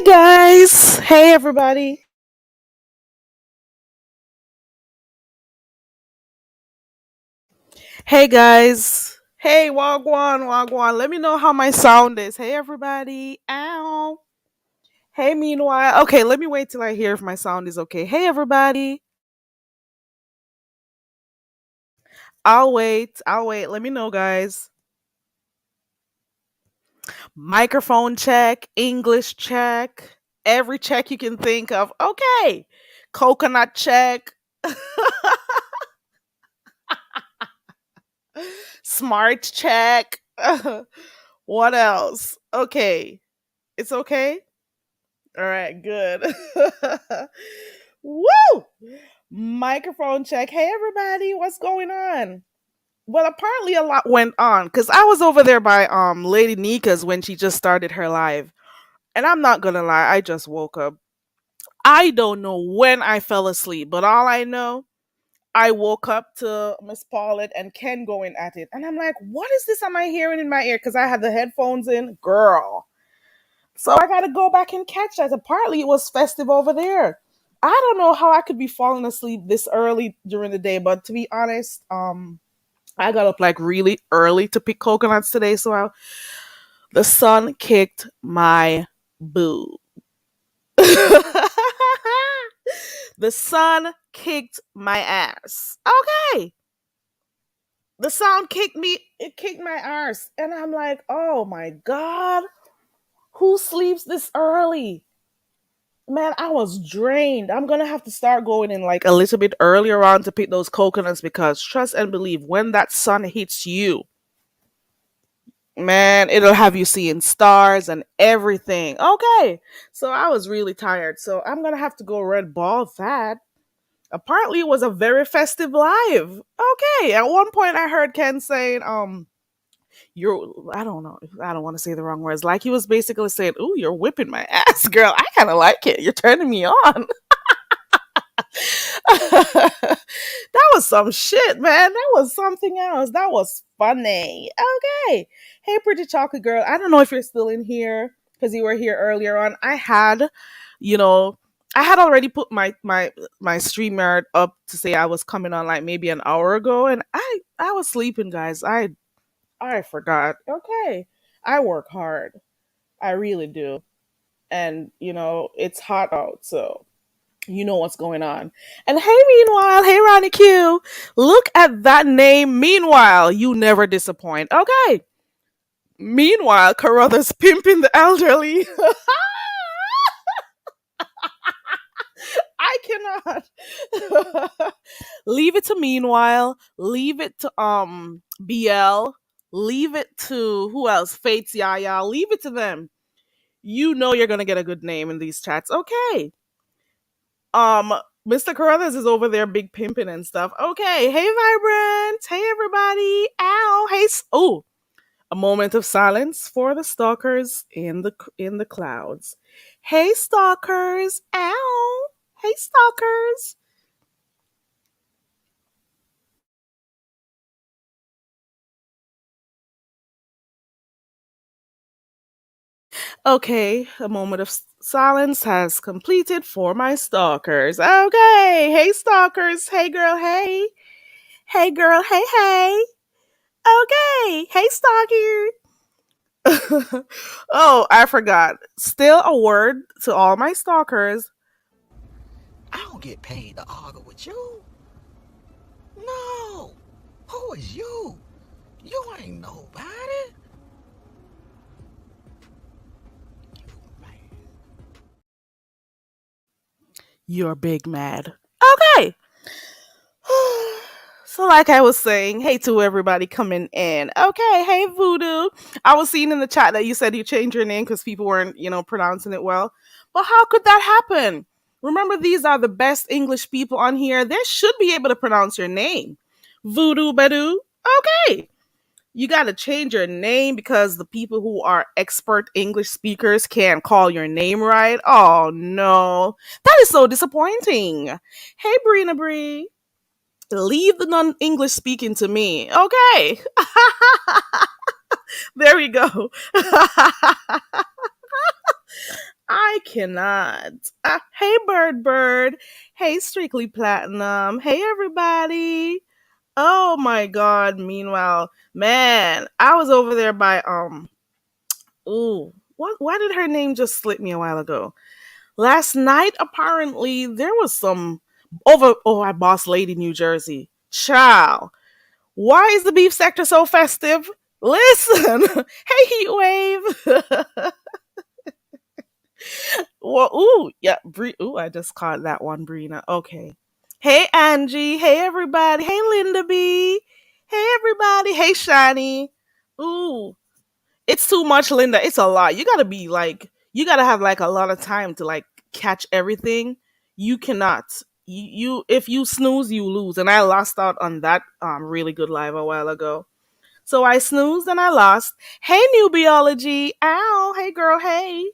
Guys. Hey everybody. Hey guys. Hey Wagwan, Wagwan. Let me know how my sound is. Hey everybody. Ow. Hey meanwhile. Okay, let me wait till I hear if my sound is okay. Hey everybody. I'll wait. I'll wait. Let me know, guys. Microphone check, English check, every check you can think of. Okay. Coconut check. Smart check. What else? Okay. It's okay? All right, good. Woo! Microphone check. Hey, everybody, what's going on? Well, apparently a lot went on because I was over there by Lady Nika's when she just started her live, and I'm not gonna lie, I just woke up. I don't know when I fell asleep, but all I know, I woke up to Miss Paulette and Ken going at it, and I'm like, "What is this? Am I hearing in my ear?" Because I had the headphones in, girl. So I gotta go back and catch that. Apparently it was festive over there. I don't know how I could be falling asleep this early during the day, but to be honest, I got up like really early to pick coconuts today, so the sun kicked my boo. The sun kicked my ass. Okay. The sound kicked me, it kicked my ass. And I'm like, oh my God, who sleeps this early? Man, I was drained. I'm gonna have to start going in like a little bit earlier on to pick those coconuts because trust and believe when that sun hits you, man, it'll have you seeing stars and everything. Okay. So I was really tired. So I'm gonna have to go red ball that. Apparently it was a very festive live. Okay. At one point I heard Ken saying, you're I don't know, I don't want to say the wrong words. Like he was basically saying, "Ooh, you're whipping my ass, girl. I kinda like it. You're turning me on." That was some shit, man. That was something else. That was funny. Okay. Hey, pretty chocolate girl. I don't know if you're still in here because you were here earlier on. You know, I had already put my StreamYard up to say I was coming on like maybe an hour ago, and I was sleeping, guys. I forgot. Okay. I work hard. I really do. And it's hot out, so you know what's going on. And hey, meanwhile, hey, Ronnie Q, look at that name. Meanwhile, you never disappoint. Okay. Meanwhile, Carruthers pimping the elderly. I cannot. Leave it to meanwhile. Leave it to BL. Leave it to who else? Fates Yaya. Leave it to them. You know you're gonna get a good name in these chats. Okay. Um, Mr. Carruthers is over there big pimping and stuff. Okay, hey Vibrant, hey everybody, ow, hey, oh, a moment of silence for the stalkers in the clouds. Hey stalkers, ow, hey stalkers. Okay, a moment of silence has completed for my stalkers. Okay, hey stalkers, hey girl, hey girl, hey. Okay, hey stalker. Oh, I forgot. Still a word to all my stalkers. I don't get paid to argue with you. No. Who is you? You ain't nobody. You're big mad. Okay. So, like I was saying, hey to everybody coming in. Okay, hey Voodoo. I was seeing in the chat that you said you changed your name because people weren't, pronouncing it well. But how could that happen? Remember, these are the best English people on here. They should be able to pronounce your name. Voodoo Badoo. Okay. You got to change your name because the people who are expert English speakers can't call your name right. Oh no, that is so disappointing. Hey, Brina Bree, leave the non-English speaking to me. Okay, there we go. I cannot. Hey, Bird Bird. Hey, Strictly Platinum. Hey, everybody. Oh my God. Meanwhile, man, I was over there by ooh, what? Why did her name just slip me a while ago? Last night, apparently, there was some over. Oh, I Boss Lady, New Jersey. Ciao. Why is the beef sector so festive? Listen, hey, Heat Wave. Well, ooh, yeah, ooh, I just caught that one, Brina. Okay. Hey, Angie. Hey, everybody. Hey, Linda B. Hey, everybody. Hey, Shani. Ooh, it's too much, Linda. It's a lot. You gotta be like, you gotta have like a lot of time to like catch everything. You cannot. If you snooze, you lose. And I lost out on that really good live a while ago. So I snoozed and I lost. Hey, new biology. Ow. Hey, girl. Hey.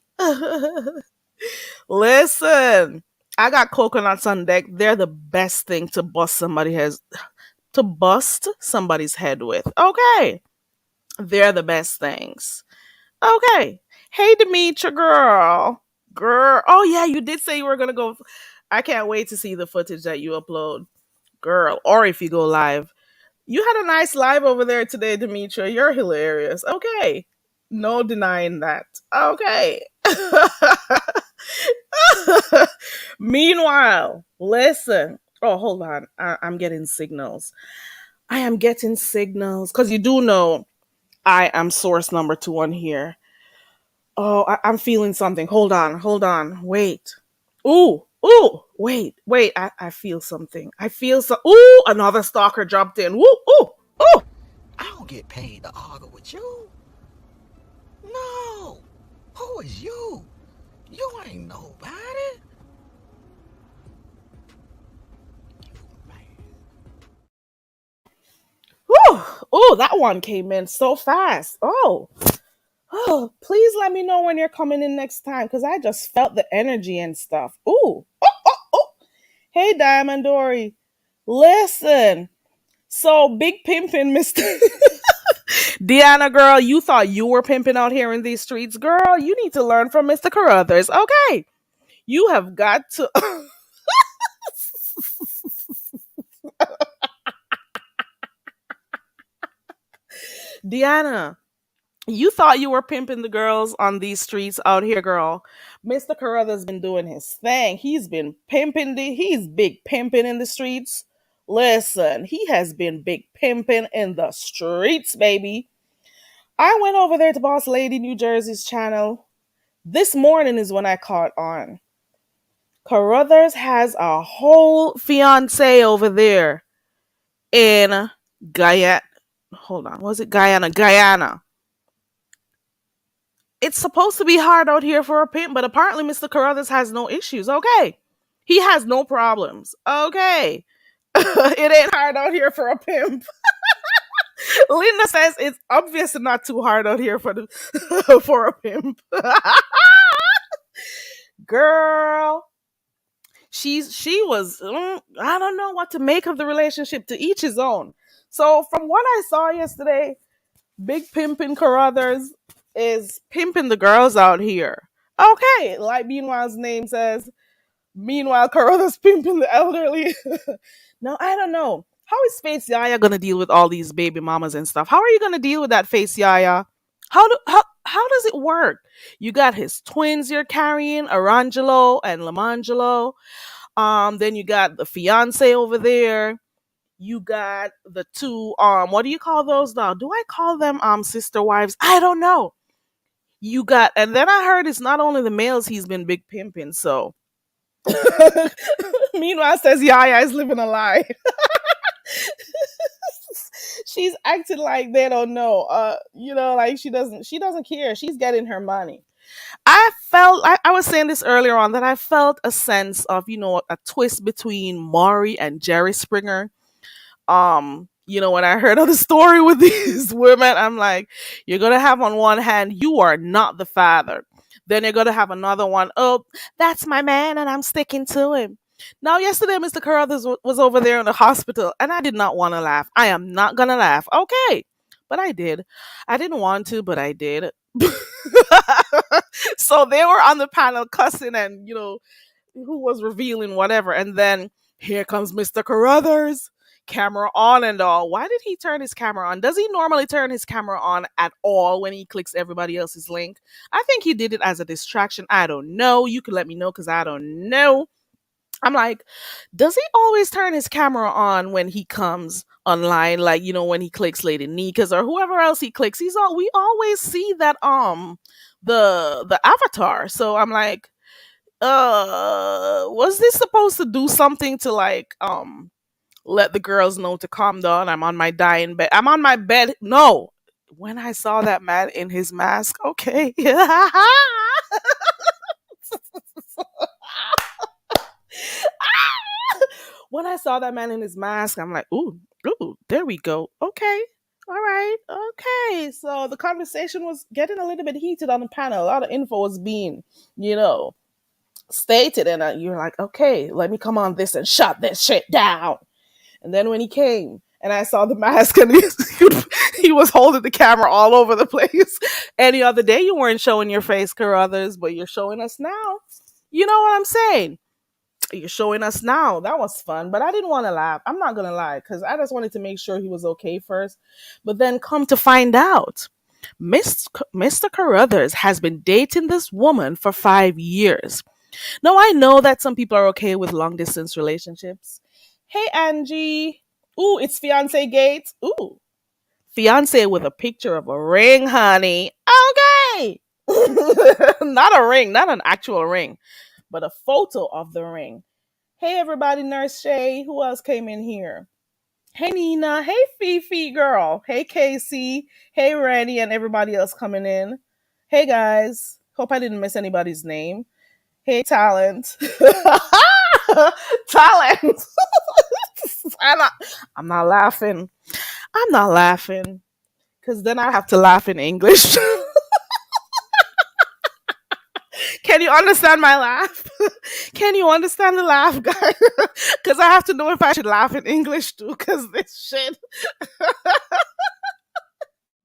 Listen, I got coconuts on deck. They're the best thing to bust somebody's head with. Okay. They're the best things. Okay. Hey, Demetra, girl. Girl. Oh, yeah, you did say you were going to go. I can't wait to see the footage that you upload, girl, or if you go live. You had a nice live over there today, Demetra. You're hilarious. Okay. No denying that. Okay. Meanwhile, listen. Oh, hold on. I'm getting signals. I am getting signals because you do know I am source number two on here. Oh, I'm feeling something. Hold on. Hold on. Wait. Ooh. Ooh. Wait. Wait. I feel something. I feel so. Ooh. Another stalker dropped in. Woo. Ooh. Ooh. I don't get paid to argue with you. No. Who is you? You ain't nobody. Woo. Ooh. That one came in so fast. Oh. Oh, please let me know when you're coming in next time because I just felt the energy and stuff. Ooh. Oh, oh, oh. Hey, Diamond Dory. Listen. So, big pimping, Mr. Deanna, girl, you thought you were pimping out here in these streets. Girl, you need to learn from Mr. Carruthers. Okay. You have got to. Deanna, you thought you were pimping the girls on these streets out here, girl. Mr. Carruthers been doing his thing. He's been he's big pimping in the streets. Listen, he has been big pimping in the streets, baby. I went over there to Boss Lady New Jersey's channel. This morning is when I caught on. Carruthers has a whole fiance over there in Guyana. Hold on, was it Guyana? Guyana. It's supposed to be hard out here for a pimp, but apparently Mr. Carruthers has no issues. Okay. He has no problems. Okay. It ain't hard out here for a pimp. Linda says it's obviously not too hard out here for the for a pimp. Girl, she was I don't know what to make of the relationship, to each his own. So from what I saw yesterday, Big Pimpin' Carruthers is pimping the girls out here. Okay, like Meanwhile's name says, meanwhile Carruthers pimping the elderly. No, I don't know. How is Face Yaya gonna deal with all these baby mamas and stuff? How are you gonna deal with that, Face Yaya? How does it work? You got his twins you're carrying, Arangelo and Lamangelo. Then you got the fiance over there. You got the two what do you call those now? Do I call them sister wives? I don't know. You got, and then I heard it's not only the males he's been big pimping, so meanwhile says Yaya is living a lie. She's acting like they don't know. Like she doesn't care. She's getting her money. I was saying this earlier on that I felt a sense of, a twist between Maury and Jerry Springer. When I heard of the story with these women, I'm like, you're gonna have on one hand, you are not the father. Then you're gonna have another one, oh, that's my man and I'm sticking to him. Now, yesterday, Mr. Carruthers was over there in the hospital, and I did not want to laugh. I am not gonna laugh. Okay. But I did. I didn't want to, but I did. So they were on the panel cussing and, who was revealing whatever. And then here comes Mr. Carruthers, camera on and all. Why did he turn his camera on? Does he normally turn his camera on at all when he clicks everybody else's link? I think he did it as a distraction. I don't know. You can let me know because I don't know. I'm like, does he always turn his camera on when he comes online? Like, when he clicks Lady Nika's or whoever else he clicks, we always see that the avatar. So I'm like, was this supposed to do something to like let the girls know to calm down? I'm on my dying bed. I'm on my bed. No. When I saw that man in his mask, okay. When I saw that man in his mask, I'm like, ooh, there we go. Okay. All right. Okay. So the conversation was getting a little bit heated on the panel. A lot of info was being, you know, stated. And you're like, okay, let me come on this and shut this shit down. And then when he came and I saw the mask and he was holding the camera all over the place. Any other day, you weren't showing your face, Carruthers, but you're showing us now. You know what I'm saying? You're showing us now. That was fun, but I didn't want to laugh. I'm not gonna lie, because I just wanted to make sure he was okay first. But then come to find out, Mr. Carruthers has been dating this woman for 5 years. Now I know that some people are okay with long distance relationships. Hey Angie. Ooh, it's fiance Gates. Ooh. Fiance with a picture of a ring, honey. Okay. Not a ring, not an actual ring, but a photo of the ring. Hey everybody, Nurse Shay. Who else came in here? Hey Nina. Hey Fifi girl. Hey Casey. Hey Randy and everybody else coming in. Hey guys. Hope I didn't miss anybody's name. Hey Talent. Talent. I'm not I'm not laughing. I'm not laughing. Cause then I have to laugh in English. Can you understand my laugh? Can you understand the laugh, guys? Because I have to know if I should laugh in English too. Because this shit.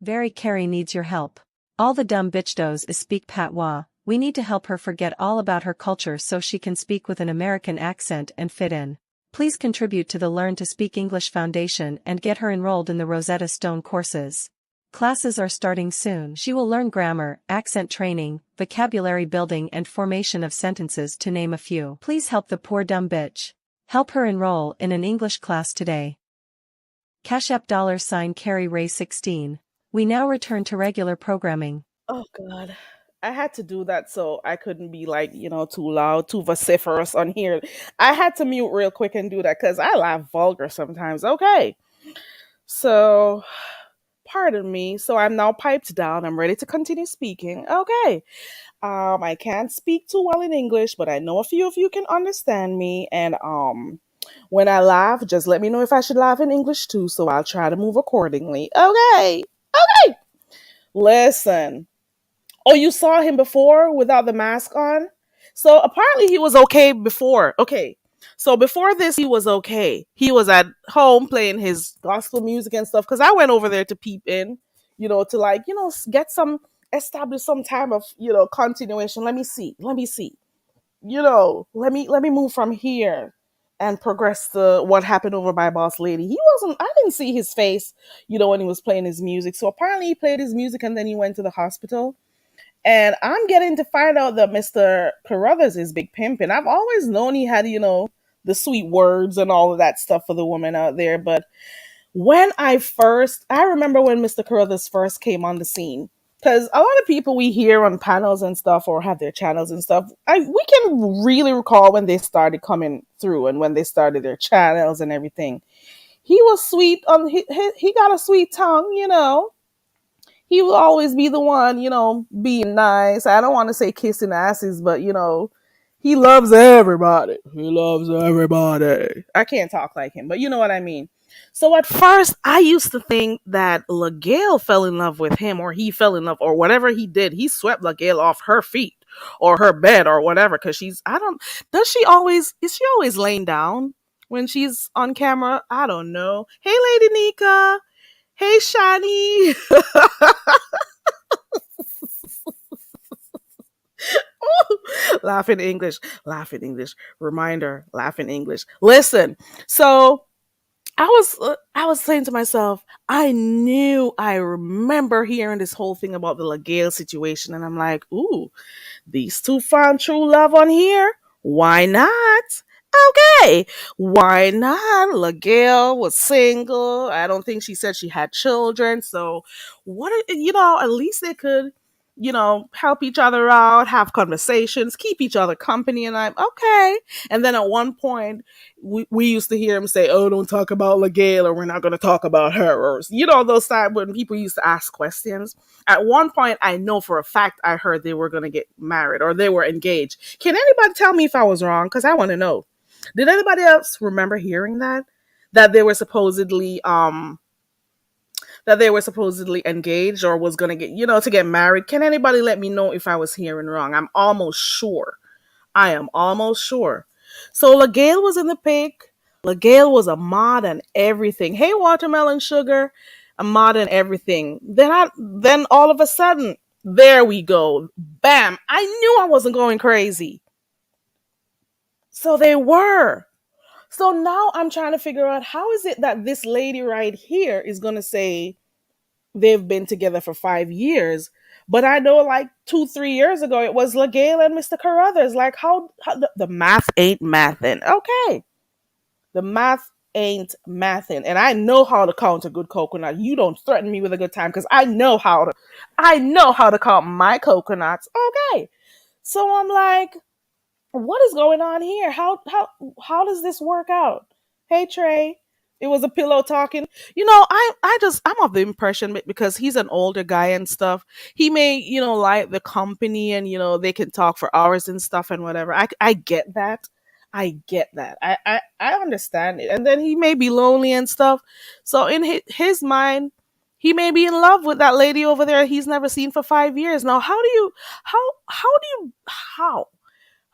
Very Carrie needs your help. All the dumb bitch does is speak patois. We need to help her forget all about her culture so she can speak with an American accent and fit in. Please contribute to the Learn to Speak English Foundation and get her enrolled in the Rosetta Stone courses. Classes are starting soon. She will learn grammar, accent training, vocabulary building and formation of sentences to name a few. Please help the poor dumb bitch. Help her enroll in an English class today. Cash App $Carrie Ray 16. We now return to regular programming. Oh, God. I had to do that so I couldn't be like, too loud, too vociferous on here. I had to mute real quick and do that because I laugh vulgar sometimes. Okay. So, pardon me. So I'm now piped down. I'm ready to continue speaking. Okay. I can't speak too well in English, but I know a few of you can understand me. And when I laugh, just let me know if I should laugh in English too, so I'll try to move accordingly. Okay. Okay. Listen. Oh, you saw him before without the mask on? So apparently he was okay before. Okay. So before this, he was okay. He was at home playing his gospel music and stuff. Because I went over there to peep in, to like, get some, establish some time of, continuation. Let me see. Let me see. Let me move from here and progress to what happened over by Boss Lady. I didn't see his face, when he was playing his music. So apparently he played his music and then he went to the hospital. And I'm getting to find out that Mr. Carruthers is big pimping. I've always known he had, the sweet words and all of that stuff for the woman out there. But I remember when Mr. Carruthers first came on the scene. Because a lot of people we hear on panels and stuff or have their channels and stuff, we can really recall when they started coming through and when they started their channels and everything. He was sweet. He got a sweet tongue. He will always be the one, being nice. I don't want to say kissing asses, but he loves everybody. He loves everybody. I can't talk like him, but you know what I mean. So at first, I used to think that LaGale fell in love with him, or he fell in love, or whatever he did. He swept LaGale off her feet or her bed or whatever. Because is she always laying down when she's on camera? I don't know. Hey, Lady Nika. Hey, Shani. Laugh in English. Laugh in English. Reminder, laugh in English. Listen. So I was saying to myself, I remember hearing this whole thing about the Legale situation, and I'm like, ooh, these two found true love on here. Why not? Okay, why not? LaGail was single. I don't think she said she had children. So, at least they could, help each other out, have conversations, keep each other company. And I'm okay. And then at one point, we used to hear him say, "Oh, don't talk about LaGail, or we're not going to talk about her," or those times when people used to ask questions. At one point, I know for a fact I heard they were going to get married or they were engaged. Can anybody tell me if I was wrong? Because I want to know. Did anybody else remember hearing that? That they were supposedly engaged or was going to get married. Can anybody let me know if I was hearing wrong? I'm almost sure. I am almost sure. So LaGail was in the pic. LaGail was a mod and everything. Hey, watermelon sugar, a mod and everything. Then all of a sudden, there we go. Bam! I knew I wasn't going crazy. So they were. So now I'm trying to figure out how is it that this lady right here is going to say they've been together for 5 years. But I know like 2, 3 years ago, it was LaGail and Mr. Carruthers. Like how the math ain't mathing. Okay. The math ain't mathing. And I know how to count a good coconut. You don't threaten me with a good time because I know how to count my coconuts. Okay. So I'm like, what is going on here? How does this work out? Hey Trey, it was a pillow talking. I'm of the impression because he's an older guy and stuff. He may like the company and they can talk for hours and stuff and whatever. I get that. I get that. I understand it. And then he may be lonely and stuff. So in his mind, he may be in love with that lady over there he's never seen for 5 years. Now,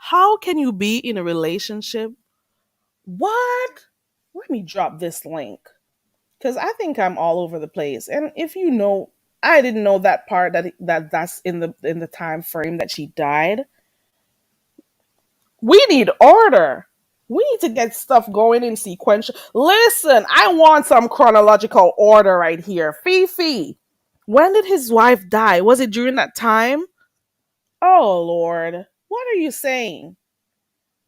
how can you be in a relationship? What? Let me drop this link because I think I'm all over the place. And if I didn't know that part that's in the time frame that she died. We need order. We need to get stuff going in sequential. Listen, I want some chronological order right here. Fifi, when did his wife die? Was it during that time? Oh Lord, what are you saying?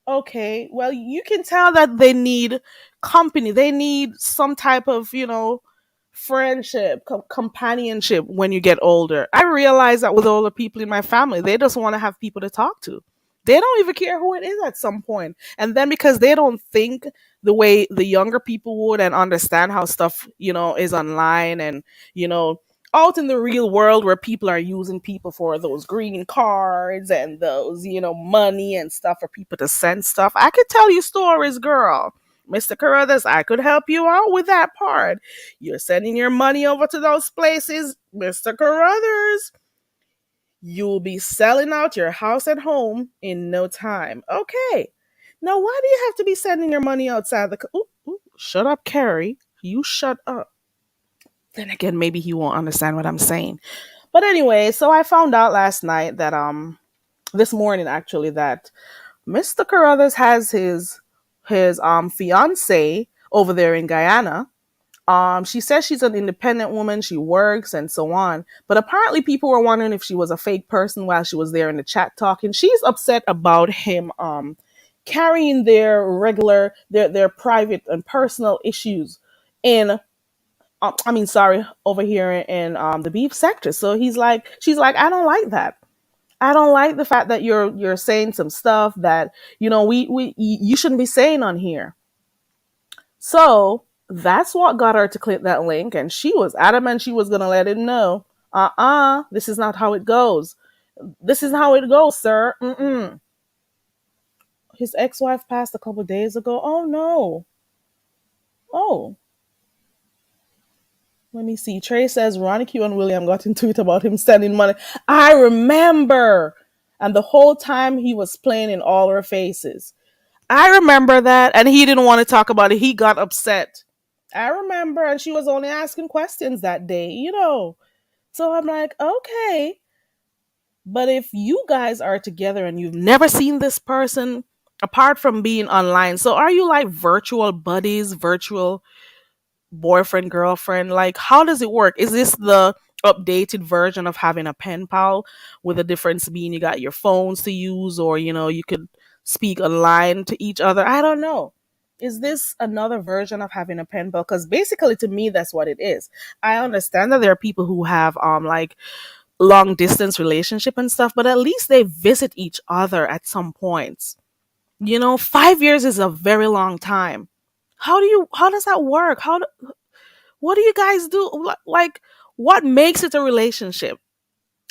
Okay, well, you can tell that they need company. They need some type of, friendship, companionship when you get older. I realize that with all the people in my family, they just want to have people to talk to. They don't even care who it is at some point. And then because they don't think the way the younger people would and understand how stuff, is online and, you know, out in the real world where people are using people for those green cards and those, money and stuff for people to send stuff. I could tell you stories, girl. Mr. Carruthers, I could help you out with that part. You're sending your money over to those places, Mr. Carruthers. You'll be selling out your house and home in no time. Okay. Now, why do you have to be sending your money outside the? Ooh, ooh, shut up, Carrie. You shut up. Then again, maybe he won't understand what I'm saying. But anyway, so I found out last night that this morning actually that Mr. Carruthers has his fiance over there in Guyana. She says she's an independent woman, she works and so on. But apparently people were wondering if she was a fake person while she was there in the chat talking. She's upset about him carrying their private and personal issues in sorry, over here in the beef sector. So she's like, I don't like that. I don't like the fact that you're saying some stuff that you shouldn't be saying on here. So that's what got her to click that link, and she was adamant she was gonna let him know. This is not how it goes. This is how it goes, sir. Mm-mm. His ex-wife passed a couple days ago. Oh no. Oh, let me see. Trey says Ronnie Q and William got into it about him sending money. I remember. And the whole time he was playing in all our faces. I remember that. And he didn't want to talk about it. He got upset. I remember. And she was only asking questions that day. So I'm like, okay. But if you guys are together and you've never seen this person apart from being online, so are you like virtual buddies, virtual boyfriend, girlfriend? Like, how does it work? Is this the updated version of having a pen pal, with the difference being you got your phones to use, or you could speak online to each other? I don't know. Is this another version of having a pen pal? Because basically, to me, that's what it is. I understand that there are people who have like long distance relationship and stuff, but at least they visit each other at some points. 5 years is a very long time. How does that work? What do you guys do? Like, what makes it a relationship?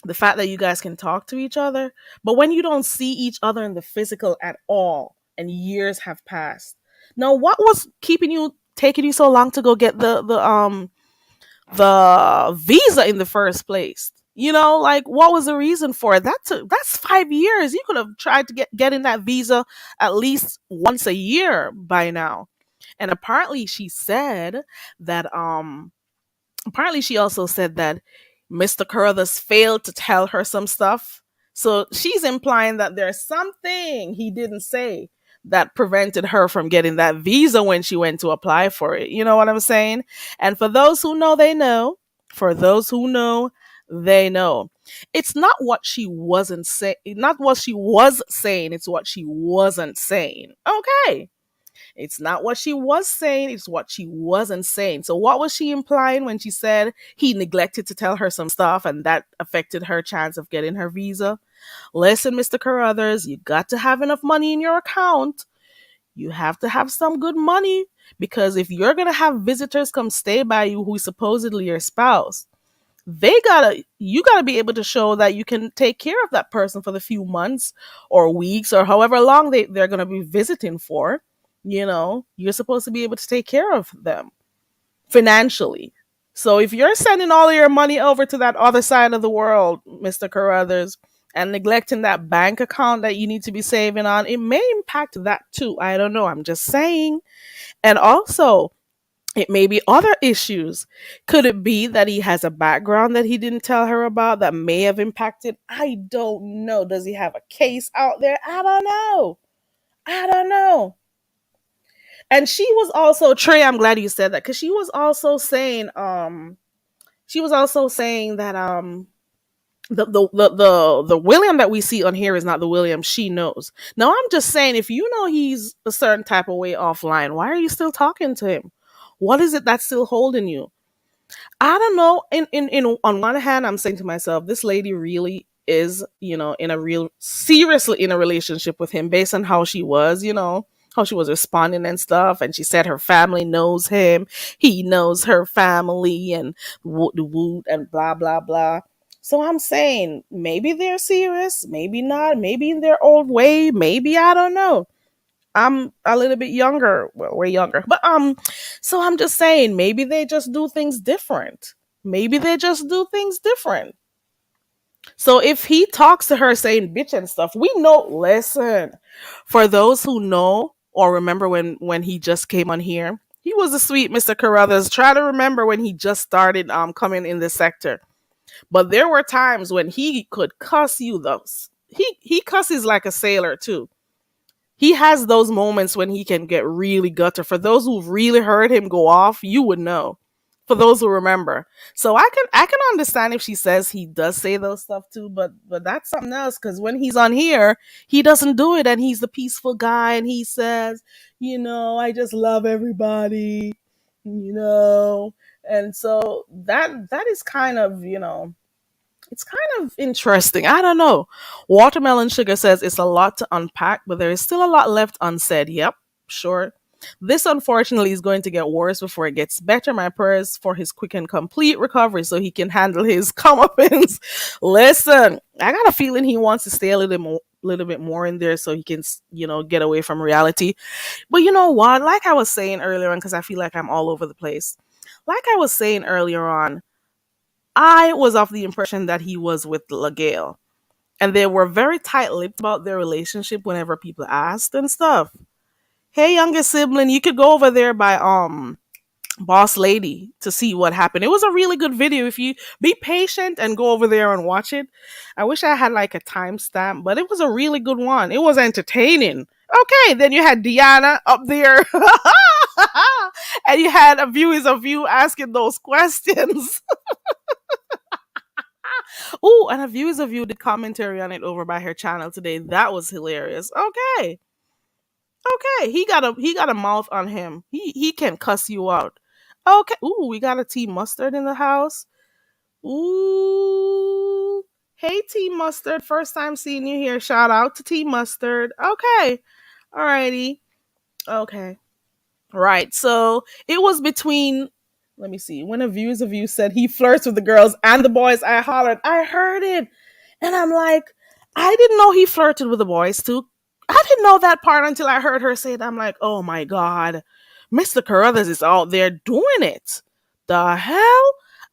The fact that you guys can talk to each other, but when you don't see each other in the physical at all, and years have passed. Now, what was taking you so long to go get the visa in the first place? Like, what was the reason for it? That's 5 years. You could have tried to getting that visa at least once a year by now. And apparently she also said that Mr. Carruthers failed to tell her some stuff. So she's implying that there's something he didn't say that prevented her from getting that visa when she went to apply for it. You know what I'm saying? And for those who know, they know. For those who know, they know. It's not what she wasn't saying, not what she was saying, it's what she wasn't saying. Okay. It's not what she was saying, it's what she wasn't saying. So, what was she implying when she said he neglected to tell her some stuff and that affected her chance of getting her visa? Listen, Mr. Carruthers, you got to have enough money in your account. You have to have some good money, because if you're going to have visitors come stay by you who is supposedly your spouse, you gotta be able to show that you can take care of that person for the few months or weeks or however long they're gonna be visiting for. You're supposed to be able to take care of them financially. So if you're sending all of your money over to that other side of the world, Mr. Carruthers, and neglecting that bank account that you need to be saving on, it may impact that too. I don't know. I'm just saying. And also, it may be other issues. Could it be that he has a background that he didn't tell her about that may have impacted? I don't know. Does he have a case out there? I don't know. I don't know. And she was also, Trey, I'm glad you said that, because she was also saying that the William that we see on here is not the William she knows. Now, I'm just saying, if you know he's a certain type of way offline, why are you still talking to him? What is it that's still holding you? I don't know. In on one hand, I'm saying to myself, this lady really is, in a real seriously in a relationship with him based on how she was, how she was responding and stuff. And she said her family knows him, he knows her family, and woot the woot and blah blah blah. So I'm saying maybe they're serious, maybe not, maybe in their old way, maybe I don't know. I'm a little bit younger, well, way younger. But so I'm just saying maybe they just do things different. Maybe they just do things different. So if he talks to her saying bitch and stuff, we know, listen, for those who know or remember when he just came on here, he was a sweet Mr. Carruthers. Try to remember when he just started coming in this sector. But there were times when he could cuss you those. He cusses like a sailor too. He has those moments when he can get really gutter. For those who've really heard him go off, you would know. For those who remember. So I can understand if she says he does say those stuff too, but that's something else, because when he's on here, he doesn't do it, and he's the peaceful guy, and he says, I just love everybody, you know. And so that is kind of, it's kind of interesting. I don't know. Watermelon Sugar says it's a lot to unpack, but there is still a lot left unsaid. Yep, sure. This unfortunately is going to get worse before it gets better. My prayers for his quick and complete recovery so he can handle his comeuppance. Listen, I got a feeling he wants to stay little bit more in there so he can, get away from reality. But you know what? Like I was saying earlier on, because I feel like I'm all over the place. Like I was saying earlier on, I was of the impression that he was with LaGale. And they were very tight lipped about their relationship whenever people asked and stuff. Hey, youngest sibling, you could go over there by boss lady to see what happened. It was a really good video. If you be patient and go over there and watch it. I wish I had like a timestamp, but it was a really good one. It was entertaining. Okay, then you had Diana up there. And you had a viewers of you asking those questions. Oh, and a viewers of you did commentary on it over by her channel today. That was hilarious. Okay. Okay. He got a mouth on him. He can cuss you out. Okay. Ooh, we got a Team Mustard in the house. Ooh. Hey, Team Mustard. First time seeing you here. Shout out to Team Mustard. Okay. Alrighty. Okay. Right. So it was between, let me see, when a views of you said he flirts with the girls and the boys, I hollered, I heard it. And I'm like, I didn't know he flirted with the boys too. I didn't know that part until I heard her say it. I'm like, oh my God, Mr. Carruthers is out there doing it. The hell?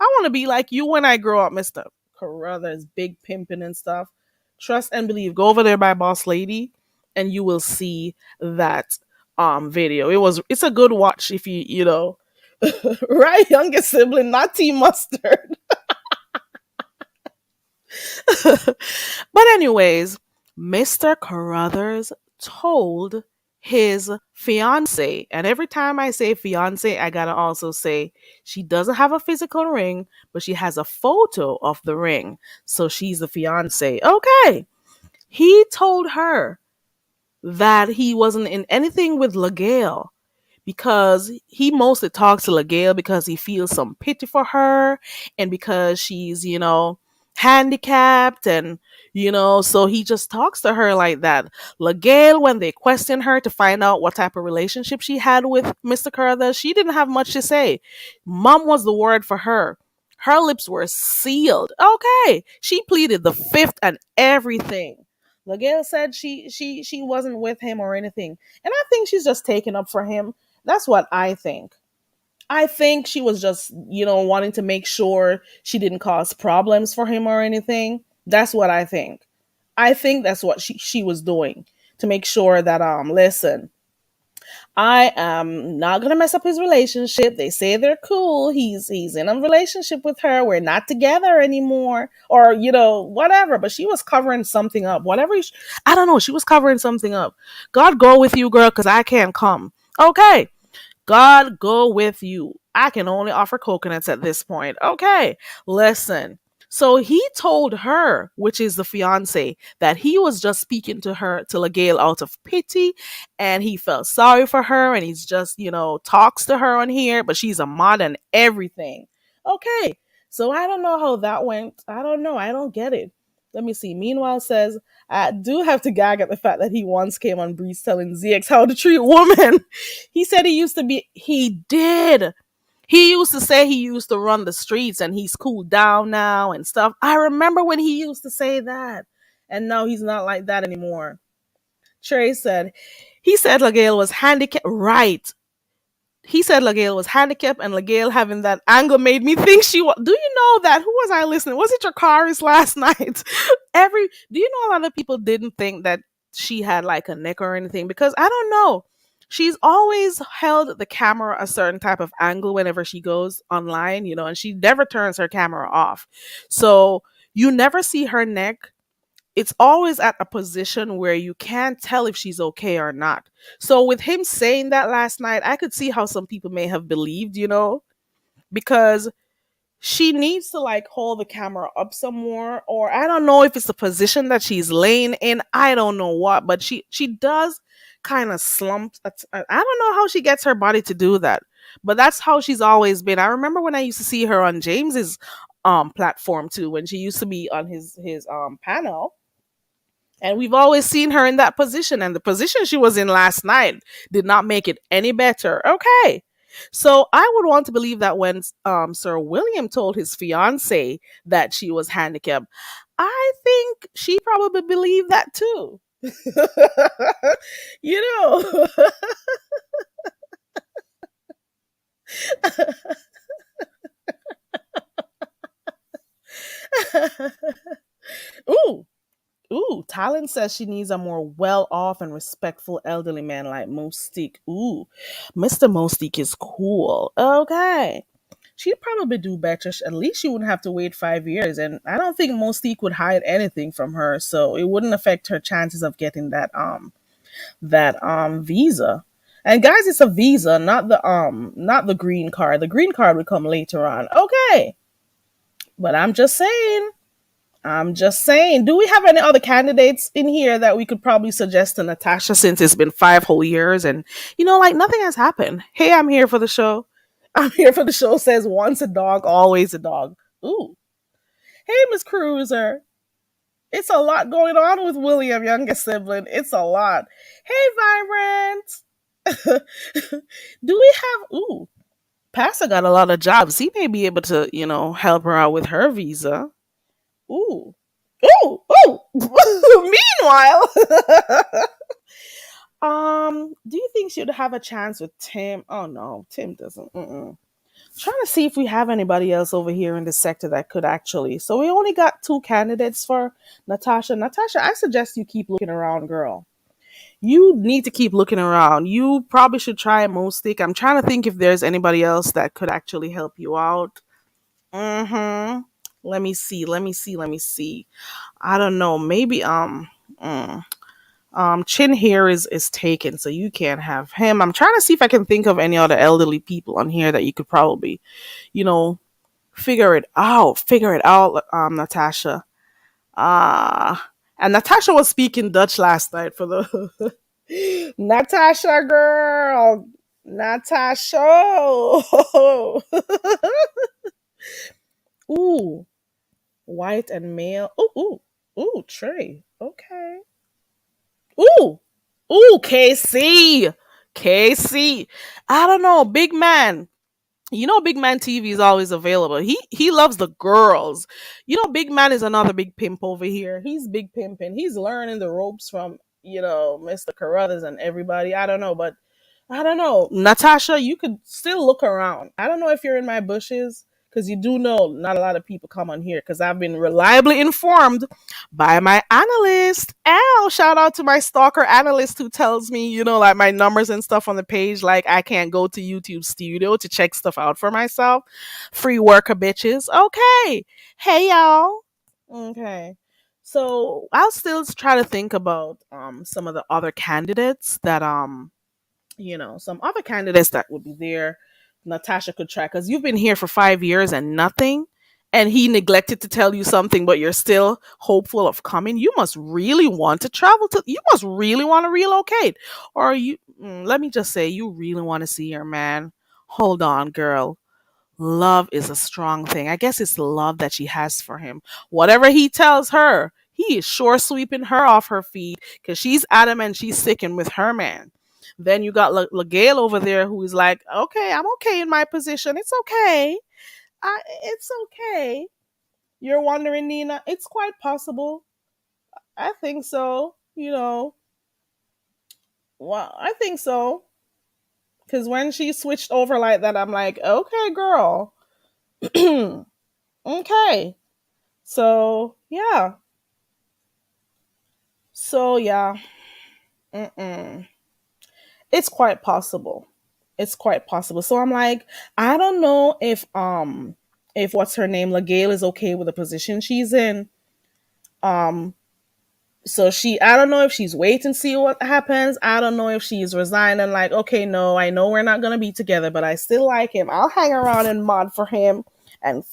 I want to be like you when I grow up, Mr. Carruthers, big pimping and stuff. Trust and believe. Go over there by Boss Lady and you will see that video. It's a good watch if you right, youngest sibling, not Team Mustard. But anyways, Mr. Carruthers told his fiance, and every time I say fiance, I gotta also say she doesn't have a physical ring, but she has a photo of the ring, so she's the fiance. Okay, he told her that he wasn't in anything with LaGale because he mostly talks to LaGale because he feels some pity for her and because she's, handicapped and, so he just talks to her like that. LaGale, when they questioned her to find out what type of relationship she had with Mr. Carruthers, she didn't have much to say. Mom was the word for her. Her lips were sealed. Okay. She pleaded the fifth and everything. LaGale said she wasn't with him or anything. And I think she's just taking up for him. That's what I think. I think she was just, wanting to make sure she didn't cause problems for him or anything. That's what I think. I think that's what she was doing to make sure that listen, I am not gonna mess up his relationship. They say they're cool. He's in a relationship with her. We're not together anymore, or whatever. But she was covering something up. I don't know. She was covering something up. God go with you, girl, because I can't come. Okay, God go with you. I can only offer coconuts at this point. Okay, listen. So he told her, which is the fiance, that he was just speaking to her, to LaGale, out of pity, and he felt sorry for her, and he's just, talks to her on here, but she's a mod and everything. Okay, so I don't know how that went. I don't know. I don't get it. Let me see. Meanwhile says, I do have to gag at the fact that he once came on Breeze telling ZX how to treat women. He said he did. He used to say he used to run the streets and he's cooled down now and stuff. I remember when he used to say that. And now he's not like that anymore. Trey said, he said LaGale was handicapped. Right. He said LaGale was handicapped, and LaGale having that angle made me think she was. Do you know that? Who was I listening? Was it Jakaris last night? Do you know a lot of people didn't think that she had like a neck or anything? Because I don't know. She's always held the camera a certain type of angle whenever she goes online, and she never turns her camera off. So you never see her neck. It's always at a position where you can't tell if she's okay or not. So with him saying that last night, I could see how some people may have believed, because she needs to like hold the camera up some more, or I don't know if it's the position that she's laying in. I don't know what, but she does kind of slump. I don't know how she gets her body to do that, but that's how she's always been. I remember when I used to see her on James's platform too, when she used to be on his panel, and we've always seen her in that position. And the position she was in last night did not make it any better. Okay. So I would want to believe that when Sir William told his fiance that she was handicapped, I think she probably believed that too. you know. Ooh. Ooh, Talon says she needs a more well off and respectful elderly man like Mostique. Ooh, Mr. Mostique is cool. Okay. She'd probably do better. At least she wouldn't have to wait 5 years. And I don't think Mostique would hide anything from her, so it wouldn't affect her chances of getting that visa. And guys, it's a visa, not the green card. The green card would come later on. Okay. But I'm just saying. I'm just saying. Do we have any other candidates in here that we could probably suggest to Natasha since it's been 5 whole years and like nothing has happened? Hey, I'm here for the show. I'm here for the show says once a dog, always a dog. Ooh. Hey, Miss Cruiser. It's a lot going on with William, youngest sibling. It's a lot. Hey, Vibrant. Do we have ooh, Pastor got a lot of jobs. He may be able to, help her out with her visa. Ooh. Ooh, ooh. Meanwhile, do you think she would have a chance with Tim? Oh no, Tim doesn't. Trying to see if we have anybody else over here in the sector that could actually. So we only got two candidates for Natasha. Natasha, I suggest you keep looking around, girl. You need to keep looking around. You probably should try Mostic. I'm trying to think if there's anybody else that could actually help you out. Mm-hmm. Let me see. Let me see. Let me see. I don't know. Maybe mm, Chin here is taken, so you can't have him. I'm trying to see if I can think of any other elderly people on here that you could probably, you know, figure it out. Figure it out, Natasha. And Natasha was speaking Dutch last night for the Natasha girl. Natasha. Ooh, white and male. Ooh, Trey. Okay. Ooh, KC. KC. I don't know, big man. Big man TV is always available. He loves the girls. Big man is another big pimp over here. He's big pimping. He's learning the ropes from Mr. Carruthers and everybody. I don't know, but I don't know. Natasha, you could still look around. I don't know if you're in my bushes because you do know not a lot of people come on here because I've been reliably informed by my analyst. Ow, shout out to my stalker analyst who tells me, like my numbers and stuff on the page. Like I can't go to YouTube Studio to check stuff out for myself. Free worker bitches. Okay. Hey, y'all. Okay. So I'll still try to think about some of the other candidates that some other candidates that would be there. Natasha could try because you've been here for 5 years and nothing, and he neglected to tell you something, but you're still hopeful of coming. You must really want to travel to. You must really want to relocate, or you. Let me just say, you really want to see your man. Hold on, girl. Love is a strong thing. I guess it's the love that she has for him. Whatever he tells her, he is sure sweeping her off her feet because she's adamant she's sticking with her man. Then you got LaGale over there who is like, okay, I'm okay in my position. It's okay. It's okay. You're wondering, Nina? It's quite possible. I think so. Well, I think so. Because when she switched over like that, I'm like, okay, girl. Okay. So yeah. So yeah. Mm-mm. It's quite possible. It's quite possible. So I'm like, I don't know if what's her name, LaGale is okay with the position she's in. Um so I don't know if she's waiting to see what happens. I don't know if she's resigning like, okay, no, I know we're not gonna be together, but I still like him. I'll hang around and mod for him. And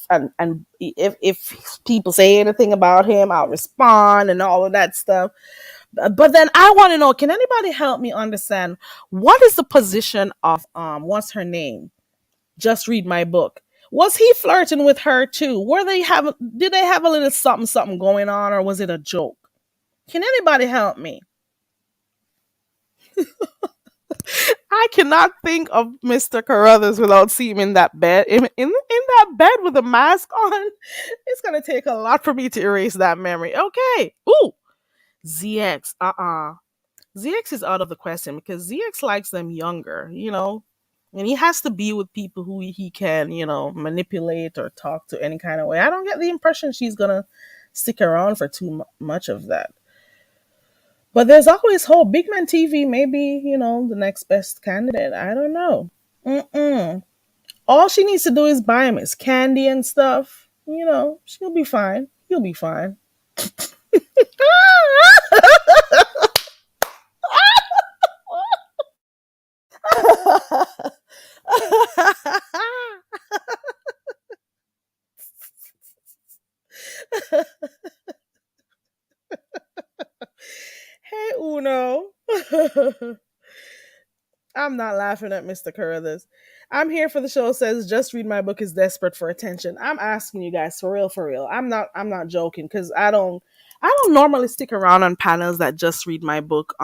if people say anything about him, I'll respond and all of that stuff. But then I want to know, can anybody help me understand what is the position of what's her name? Just read my book. Was he flirting with her too? Did they have a little something going on, or was it a joke? Can anybody help me? I cannot think of Mr. Carruthers without seeing him in that bed. In that bed with a mask on. It's gonna take a lot for me to erase that memory. Okay. Ooh. ZX. ZX is out of the question because ZX likes them younger. And he has to be with people who he can, manipulate or talk to any kind of way. I don't get the impression she's gonna stick around for too much of that. But there's always hope. Big Man TV may be, the next best candidate. I don't know. Mm-mm. All she needs to do is buy him his candy and stuff. She'll be fine. He'll be fine. Hey, Uno. I'm not laughing at Mr. Carruthers. I'm here for the show says just read my book is desperate for attention. I'm asking you guys for real, for real. I'm not joking because I don't normally stick around on panels that just read my book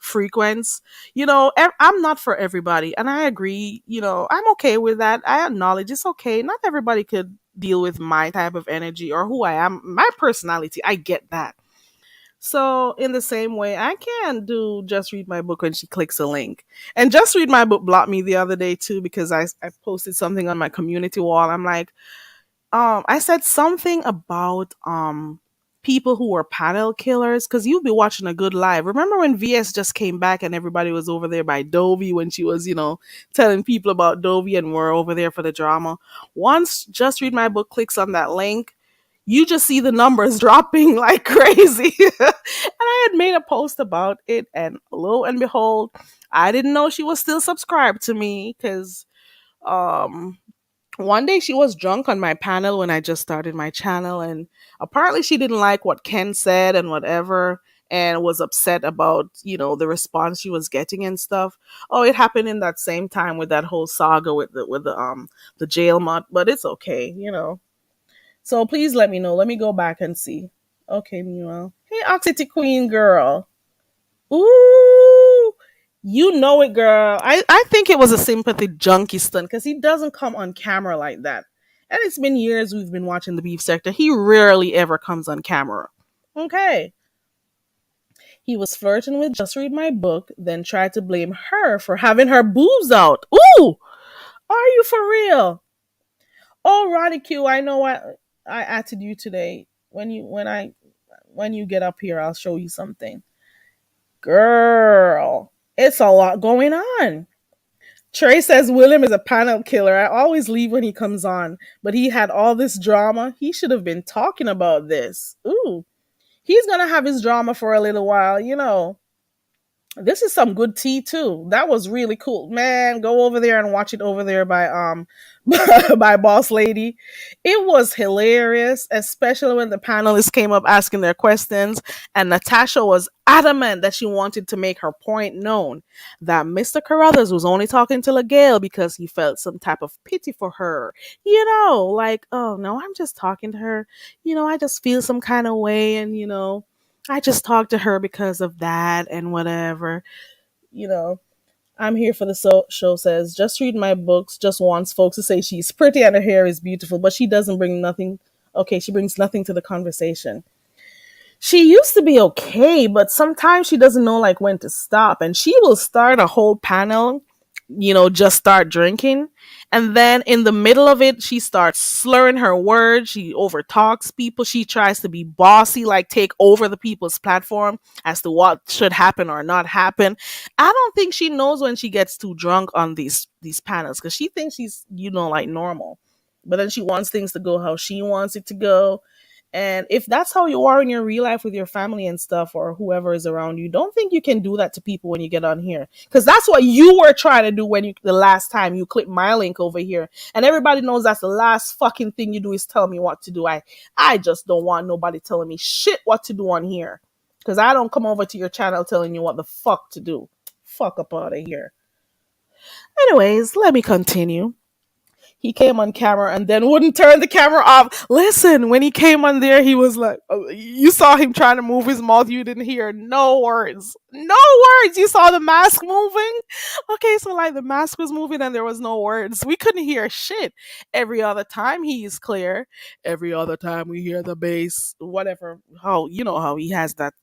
frequents. I'm not for everybody and I agree, I'm okay with that. I acknowledge it's okay. Not everybody could deal with my type of energy or who I am, my personality. I get that. So, in the same way, I can't do just read my book when she clicks a link. And just read my book blocked me the other day too because I posted something on my community wall. I'm like, I said something about people who were panel killers because you'll be watching a good live. Remember when VS just came back and everybody was over there by Dovey when she was, telling people about Dovey and we're over there for the drama. Once just read my book clicks on that link, you just see the numbers dropping like crazy. And I had made a post about it, and lo and behold, I didn't know she was still subscribed to me because um one day she was drunk on my panel when I just started my channel, and apparently she didn't like what Ken said and whatever, and was upset about the response she was getting and stuff. Oh, it happened in that same time with that whole saga with the jail mod, but it's okay. So please let me know. Let me go back and see. Okay, meanwhile. Hey, Oxity Queen girl. Ooh, you know it, girl. I think it was a sympathy junkie stunt because he doesn't come on camera like that. And it's been years we've been watching the beef sector. He rarely ever comes on camera. Okay. He was flirting with Just Read My Book, then tried to blame her for having her boobs out. Ooh, are you for real? Oh, Ronnie Q, I know what I added you today. When you get up here, I'll show you something. Girl, it's a lot going on. Trey says William is a panel killer. I always leave when he comes on, but he had all this drama. He should have been talking about this. Ooh, he's gonna have his drama for a little while. This is some good tea too. That was really cool. Man, go over there and watch it over there by by Boss Lady. It was hilarious, especially when the panelists came up asking their questions and Natasha was adamant that she wanted to make her point known that Mr. Carruthers was only talking to LaGale because he felt some type of pity for her. Like, oh no, I'm just talking to her. I just feel some kind of way and I just talked to her because of that and whatever. You know, I'm here for the show says, just read my books, just wants folks to say she's pretty and her hair is beautiful, but she doesn't bring nothing. Okay, she brings nothing to the conversation. She used to be okay, but sometimes she doesn't know like when to stop. And she will start a whole panel, just start drinking. And then in the middle of it, she starts slurring her words. She overtalks people. She tries to be bossy, like take over the people's platform as to what should happen or not happen. I don't think she knows when she gets too drunk on these panels because she thinks she's, like normal. But then she wants things to go how she wants it to go. And if that's how you are in your real life with your family and stuff or whoever is around you, don't think you can do that to people when you get on here. Because that's what you were trying to do the last time you clicked my link over here. And everybody knows that's the last fucking thing you do is tell me what to do. I just don't want nobody telling me shit what to do on here. Because I don't come over to your channel telling you what the fuck to do. Fuck up out of here. Anyways, let me continue. He came on camera and then wouldn't turn the camera off. Listen, when he came on there, he was like, you saw him trying to move his mouth. You didn't hear no words. No words. You saw the mask moving. Okay, so like the mask was moving and there was no words. We couldn't hear shit. Every other time he's clear. Every other time we hear the bass, whatever. How he has that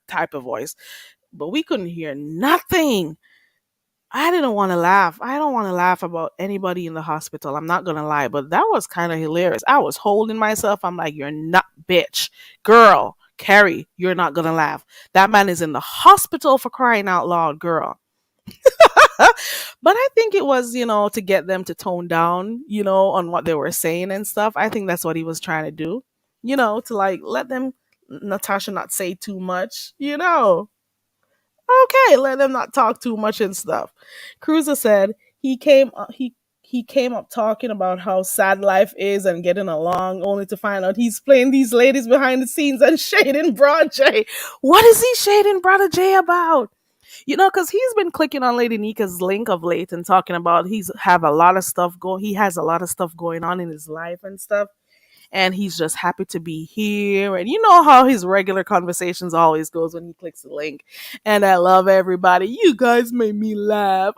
type of voice. But we couldn't hear nothing. I didn't want to laugh. I don't want to laugh about anybody in the hospital. I'm not going to lie, but that was kind of hilarious. I was holding myself. I'm like, you're not, bitch. Girl, Carrie, you're not gonna laugh. That man is in the hospital for crying out loud, girl. But I think it was, to get them to tone down, on what they were saying and stuff. I think that's what he was trying to do, to like let them, Natasha, not say too much. Okay, let them not talk too much and stuff. Cruiser said he came up talking about how sad life is and getting along, only to find out he's playing these ladies behind the scenes and shading Broad J. What is he shading Brother J about? Because he's been clicking on Lady Nika's link of late and talking about he has a lot of stuff going on in his life and stuff, and he's just happy to be here. And you know how his regular conversations always goes when he clicks the link. And I love everybody. You guys made me laugh.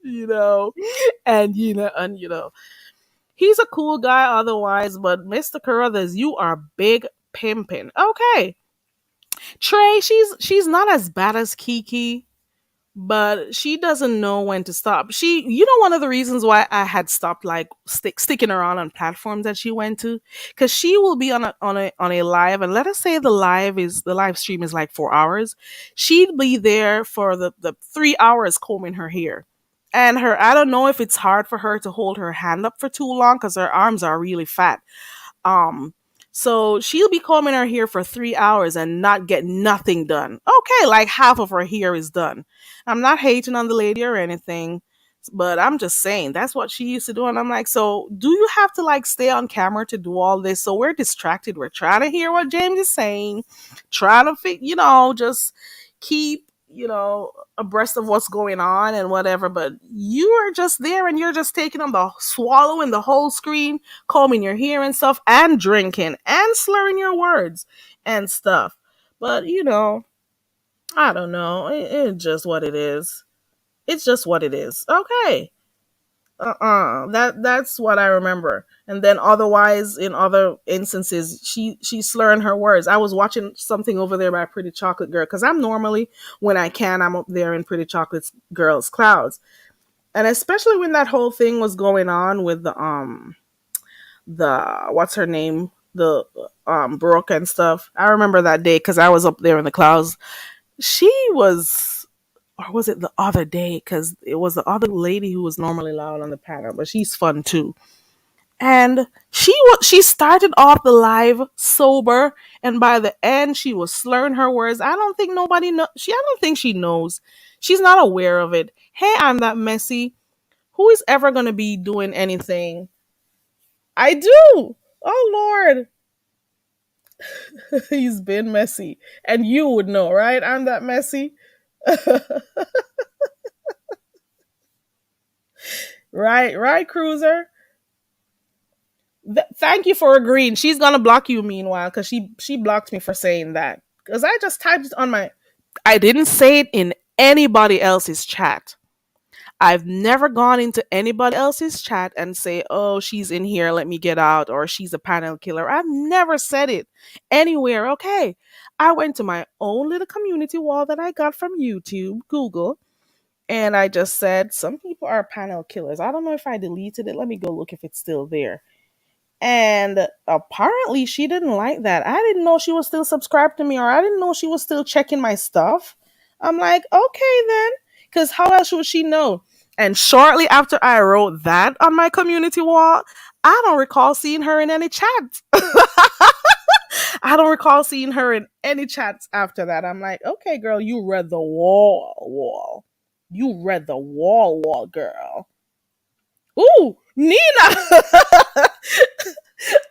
you know. And he's a cool guy otherwise, but Mr. Carruthers, you are big pimping. Okay. Trey, she's not as bad as Kiki, but she doesn't know when to stop. One of the reasons why I had stopped like sticking around on platforms that she went to, because she will be on a live, and let us say the live stream is like 4 hours. She'd be there for the 3 hours combing her hair, and I don't know if it's hard for her to hold her hand up for too long because her arms are really fat. um, so she'll be combing her hair for 3 hours and not get nothing done. Okay, like half of her hair is done. I'm not hating on the lady or anything, but I'm just saying that's what she used to do. And I'm like, so do you have to like stay on camera to do all this? So we're distracted. We're trying to hear what James is saying, trying to just keep, abreast of what's going on and whatever. But you are just there and you're just taking on swallowing the whole screen, combing your hair and stuff, and drinking and slurring your words and stuff. But I don't know. It's just what it is. It's just what it is. Okay. That's what I remember. And then otherwise, in other instances, she's slurring her words. I was watching something over there by Pretty Chocolate Girl because I'm normally, when I can, I'm up there in Pretty Chocolate Girl's clouds. And especially when that whole thing was going on with the what's her name, the Brooke and stuff. I remember that day because I was up there in the clouds. She was, or was it the other day? Because it was the other lady who was normally loud on the panel, but she's fun too. And she started off the live sober, and by the end she was slurring her words. I don't think nobody know. I don't think she knows. She's not aware of it. Hey, I'm that messy. Who is ever gonna be doing anything? I do. Oh Lord, he's been messy, and you would know, right? I'm that messy. Right, Cruiser. Thank you for agreeing. She's gonna block you meanwhile because she blocked me for saying that. Because I just typed it on my. I didn't say it in anybody else's chat. I've never gone into anybody else's chat and say, "Oh, she's in here. Let me get out," or "She's a panel killer." I've never said it anywhere. Okay, I went to my own little community wall that I got from YouTube, Google, and I just said some people are panel killers. I don't know if I deleted it. Let me go look if it's still there. And apparently she didn't like that. I didn't know she was still subscribed to me, or I didn't know she was still checking my stuff. I'm like, okay then, because how else would she know? And shortly after I wrote that on my community wall, I don't recall seeing her in any chats. I don't recall seeing her in any chats after that. I'm like, okay, girl, you read the wall. You read the wall, girl. Ooh, Nina!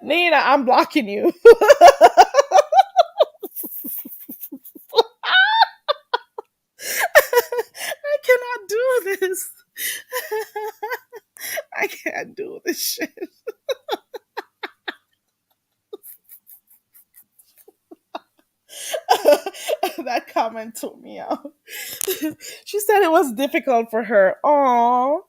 Nina, I'm blocking you. I cannot do this. I can't do this shit. That comment took me out. She said it was difficult for her. Aw,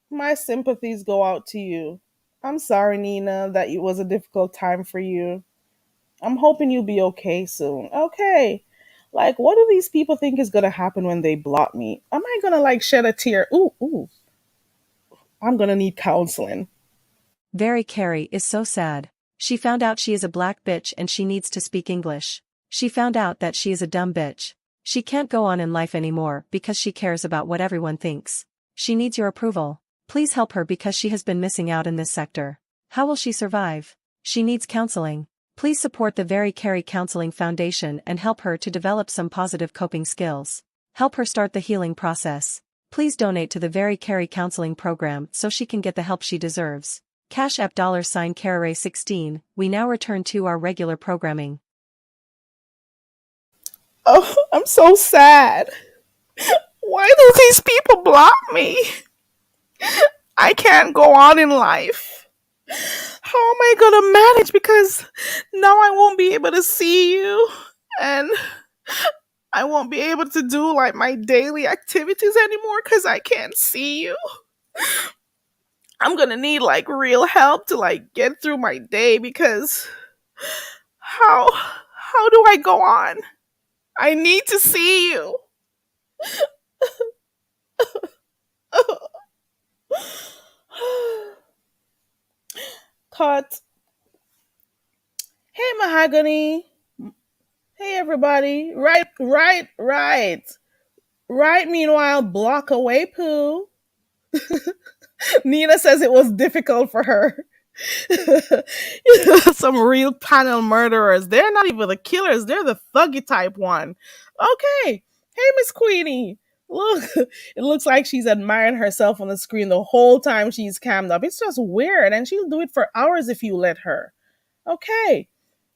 my sympathies go out to you. I'm sorry, Nina, that it was a difficult time for you. I'm hoping you'll be okay soon. Okay. Like, what do these people think is gonna happen when they block me? Am I gonna like shed a tear? Ooh. I'm gonna need counseling. Very Carrie is so sad. She found out she is a black bitch and she needs to speak English. She found out that she is a dumb bitch. She can't go on in life anymore because she cares about what everyone thinks. She needs your approval. Please help her because she has been missing out in this sector. How will she survive? She needs counseling. Please support the Very Carey Counseling Foundation and help her to develop some positive coping skills. Help her start the healing process. Please donate to the Very Carey Counseling Program so she can get the help she deserves. Cash App $Carey16. We now return to our regular programming. Oh, I'm so sad. Why do these people block me? I can't go on in life. How am I gonna manage? Because now I won't be able to see you, and I won't be able to do like my daily activities anymore because I can't see you. I'm gonna need like real help to like get through my day because how do I go on? I need to see you. Cut. Hey Mahogany. Hey everybody. Right meanwhile, block away poo. Nina says it was difficult for her. Some real panel murderers. They're not even the killers, they're the thuggy type one. Okay. Hey, Miss Queenie. Look, it looks like she's admiring herself on the screen the whole time she's cammed up. It's just weird, and she'll do it for hours if you let her. Okay.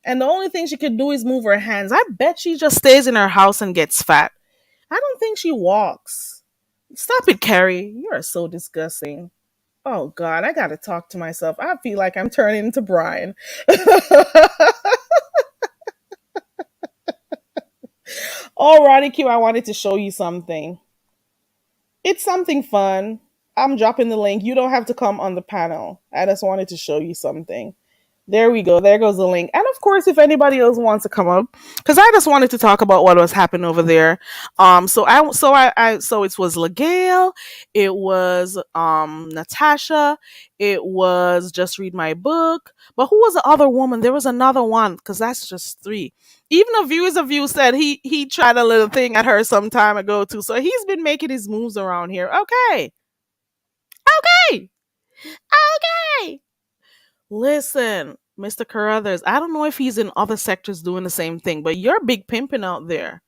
And the only thing she could do is move her hands. I bet she just stays in her house and gets fat. I don't think she walks. Stop it, Carrie. You are so disgusting. Oh God, I gotta talk to myself. I feel like I'm turning into Brian. Alrighty, Q, I wanted to show you something. It's something fun. I'm dropping the link. You don't have to come on the panel. I just wanted to show you something. There we go. There goes the link. And of course, if anybody else wants to come up, because I just wanted to talk about what was happening over there. So it was Legale, it was Natasha, it was Just Read My Book. But who was the other woman? There was another one, because that's just three. Even a viewers of you said he tried a little thing at her some time ago too. So he's been making his moves around here. Okay. Okay. Okay. Listen, Mr. Carruthers, I don't know if he's in other sectors doing the same thing, but you're big pimping out there.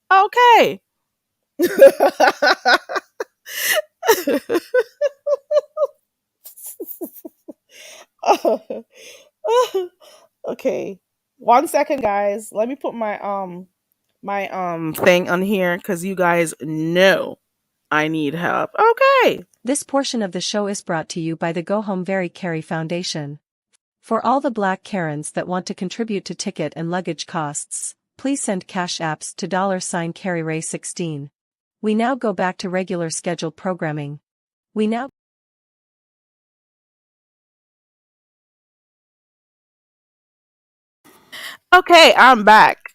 Okay. Okay. 1 second, guys. Let me put my thing on here because you guys know I need help. Okay. This portion of the show is brought to you by the Go Home Very Carey Foundation. For all the black Karens that want to contribute to ticket and luggage costs, please send cash apps to $Carey16. We now go back to regular scheduled programming. We now Okay, I'm back.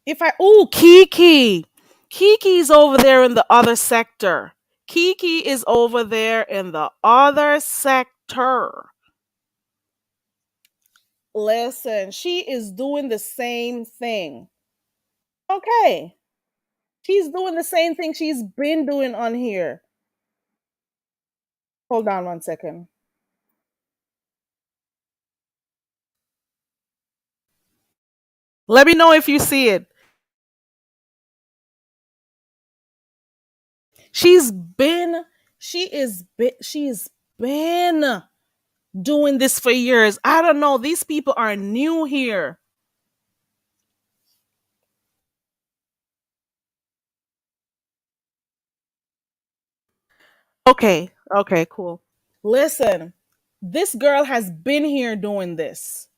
If I ooh Kiki. Kiki's over there in the other sector. Kiki is over there in the other sector. Listen, she is doing the same thing. Okay. She's doing the same thing she's been doing on here. Hold on 1 second. Let me know if you see it. She's been she's been doing this for years. I don't know. These people are new here. Okay. Okay, cool. Listen, this girl has been here doing this.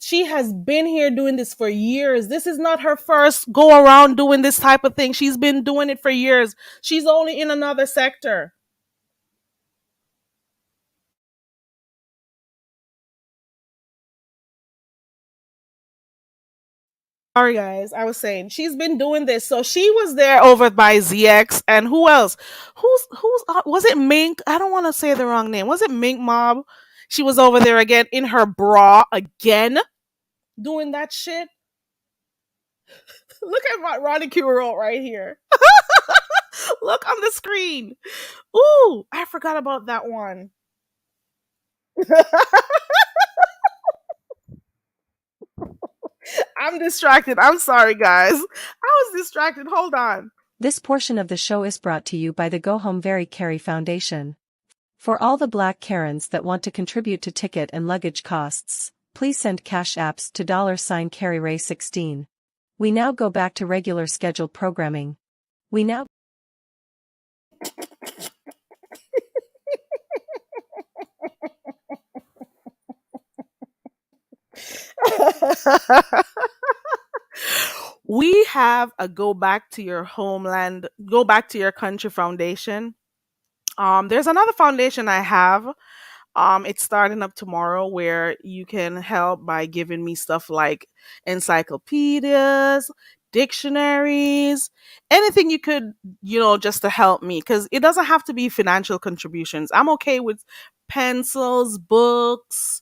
She has been here doing this for years. This is not her first go around doing this type of thing. She's been doing it for years. She's only in another sector. Sorry, guys. I was saying she's been doing this. So she was there over by ZX, and who else? Who's was it Mink? I don't want to say the wrong name. Was it Mink Mob? She was over there again in her bra again, doing that shit. Look at my Ronnie Q wrote right here. Look on the screen. Ooh, I forgot about that one. I'm distracted. I'm sorry, guys. I was distracted. Hold on. This portion of the show is brought to you by the Go Home Very Carry Foundation. For all the Black Karens that want to contribute to ticket and luggage costs, please send cash apps to $CarryRay16. We now go back to regular scheduled programming. We now We have a go back to your homeland, go back to your country foundation. There's another foundation I have. It's starting up tomorrow where you can help by giving me stuff like encyclopedias, dictionaries, anything you could, just to help me. Because it doesn't have to be financial contributions. I'm okay with pencils, books,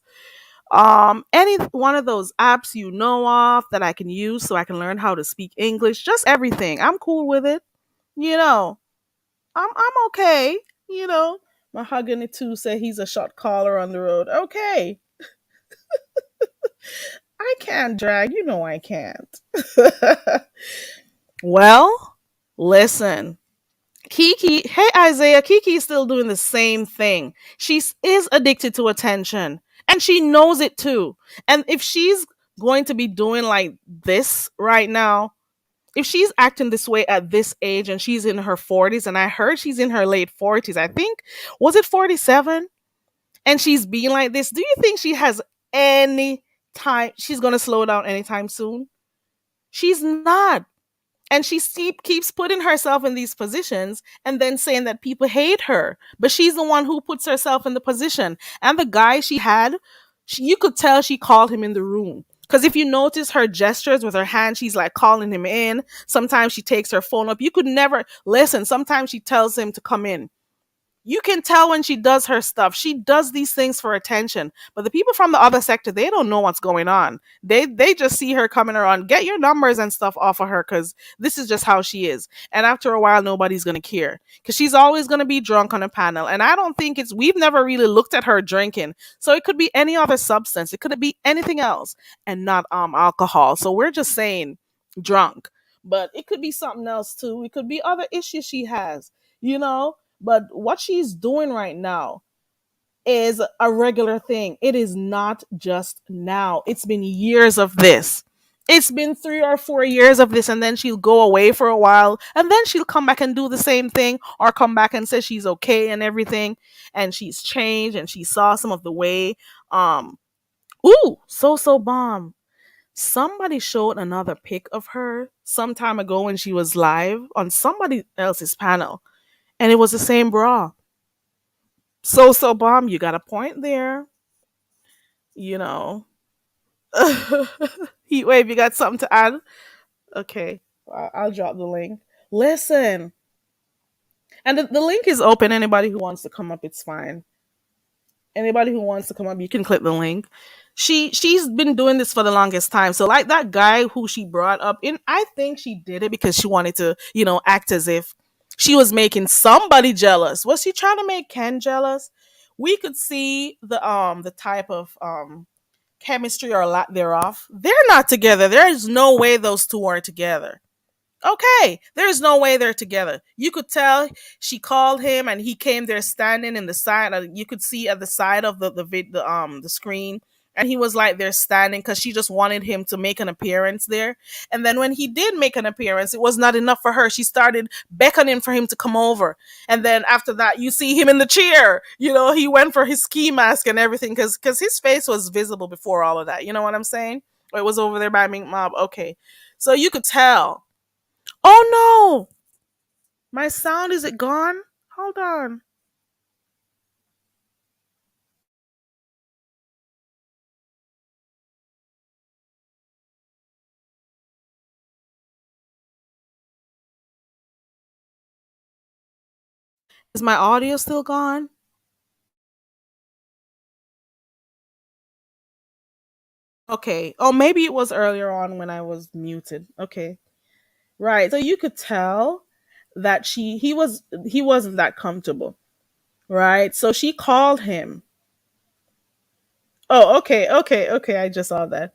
any one of those apps you know of that I can use so I can learn how to speak English. Just everything. I'm cool with it. You know, I'm okay. You know, Mahogany too said he's a shot caller on the road. Okay, I can't drag. You know I can't. Well, listen. Kiki, hey Isaiah, Kiki is still doing the same thing. Is addicted to attention and she knows it too. And if she's going to be doing like this right now, if she's acting this way at this age and she's in her 40s, and I heard she's in her late 40s, I think, was it 47? And she's being like this, do you think she has any time she's going to slow down anytime soon? She's not. And she keeps putting herself in these positions and then saying that people hate her. But she's the one who puts herself in the position. And the guy she had, you could tell she called him in the room. Because if you notice her gestures with her hand, she's like calling him in. Sometimes she takes her phone up. You could never listen. Sometimes she tells him to come in. You can tell when she does her stuff. She does these things for attention. But the people from the other sector, they don't know what's going on. They just see her coming around. Get your numbers and stuff off of her because this is just how she is. And after a while, nobody's gonna care because she's always gonna be drunk on a panel. And I don't think it's. We've never really looked at her drinking, so it could be any other substance. It could be anything else, and not alcohol. So we're just saying drunk, but it could be something else too. It could be other issues she has. You know, but what she's doing right now is a regular thing. It is not just now. It's been years of this. It's been 3 or 4 years of this, and then she'll go away for a while, and then she'll come back and do the same thing, or come back and say she's okay and everything, and she's changed, and she saw some of the way. Um, so bomb. Somebody showed another pic of her some time ago when she was live on somebody else's panel, and it was the same bra. So bomb, you got a point there. You know. Heat wave, you got something to add? Okay, I'll drop the link. Listen, and the link is open. Anybody who wants to come up, it's fine. Anybody who wants to come up, you can click the link. She's been doing this for the longest time. So like that guy who she brought up in, I think she did it because she wanted to, act as if she was making somebody jealous. Was she trying to make Ken jealous? We could see the type of chemistry or lack thereof. They're not together. There is no way those two are together. Okay, there's no way they're together. You could tell she called him and he came there standing in the side. You could see at the side of the screen, and he was like there standing because she just wanted him to make an appearance there. And then when he did make an appearance, it was not enough for her. She started beckoning for him to come over. And then after that, you see him in the chair. He went for his ski mask and everything because his face was visible before all of that. You know what I'm saying? Or it was over there by Mink Mob. Okay, so you could tell. Oh no! My sound, is it gone? Hold on. Is my audio still gone? Okay. Oh, maybe it was earlier on when I was muted. Okay. Right. So you could tell that he wasn't that comfortable. Right? So she called him. Oh, okay. Okay. Okay. I just saw that.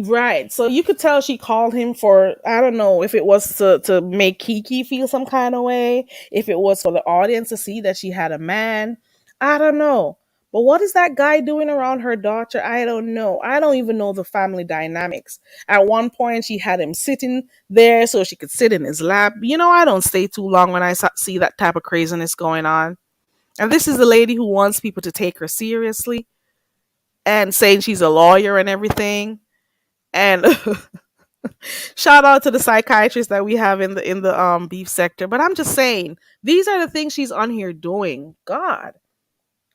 Right. So you could tell she called him for, I don't know if it was to make Kiki feel some kind of way, if it was for the audience to see that she had a man. I don't know. But what is that guy doing around her daughter? I don't know. I don't even know the family dynamics. At one point, she had him sitting there so she could sit in his lap. I don't stay too long when I see that type of craziness going on. And this is the lady who wants people to take her seriously and saying she's a lawyer and everything. And shout out to the psychiatrists that we have in the beef sector. But I'm just saying, these are the things she's on here doing. God,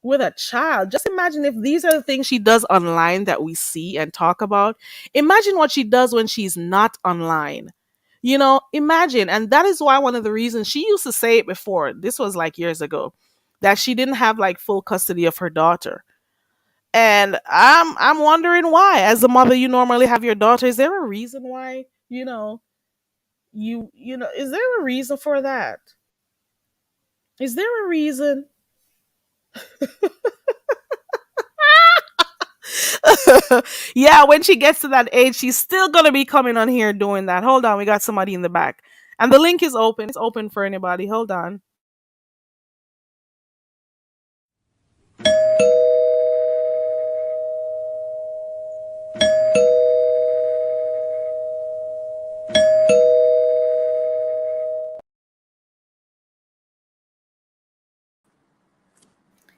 with a child. Just imagine if these are the things she does online that we see and talk about. Imagine what she does when she's not online. Imagine. And that is why one of the reasons she used to say it before, this was like years ago, that she didn't have like full custody of her daughter. And I'm wondering why. As a mother, you normally have your daughter. Is there a reason why, is there a reason for that? Is there a reason? Yeah, when she gets to that age, she's still gonna be coming on here doing that. Hold on, we got somebody in the back. And the link is open. It's open for anybody. Hold on.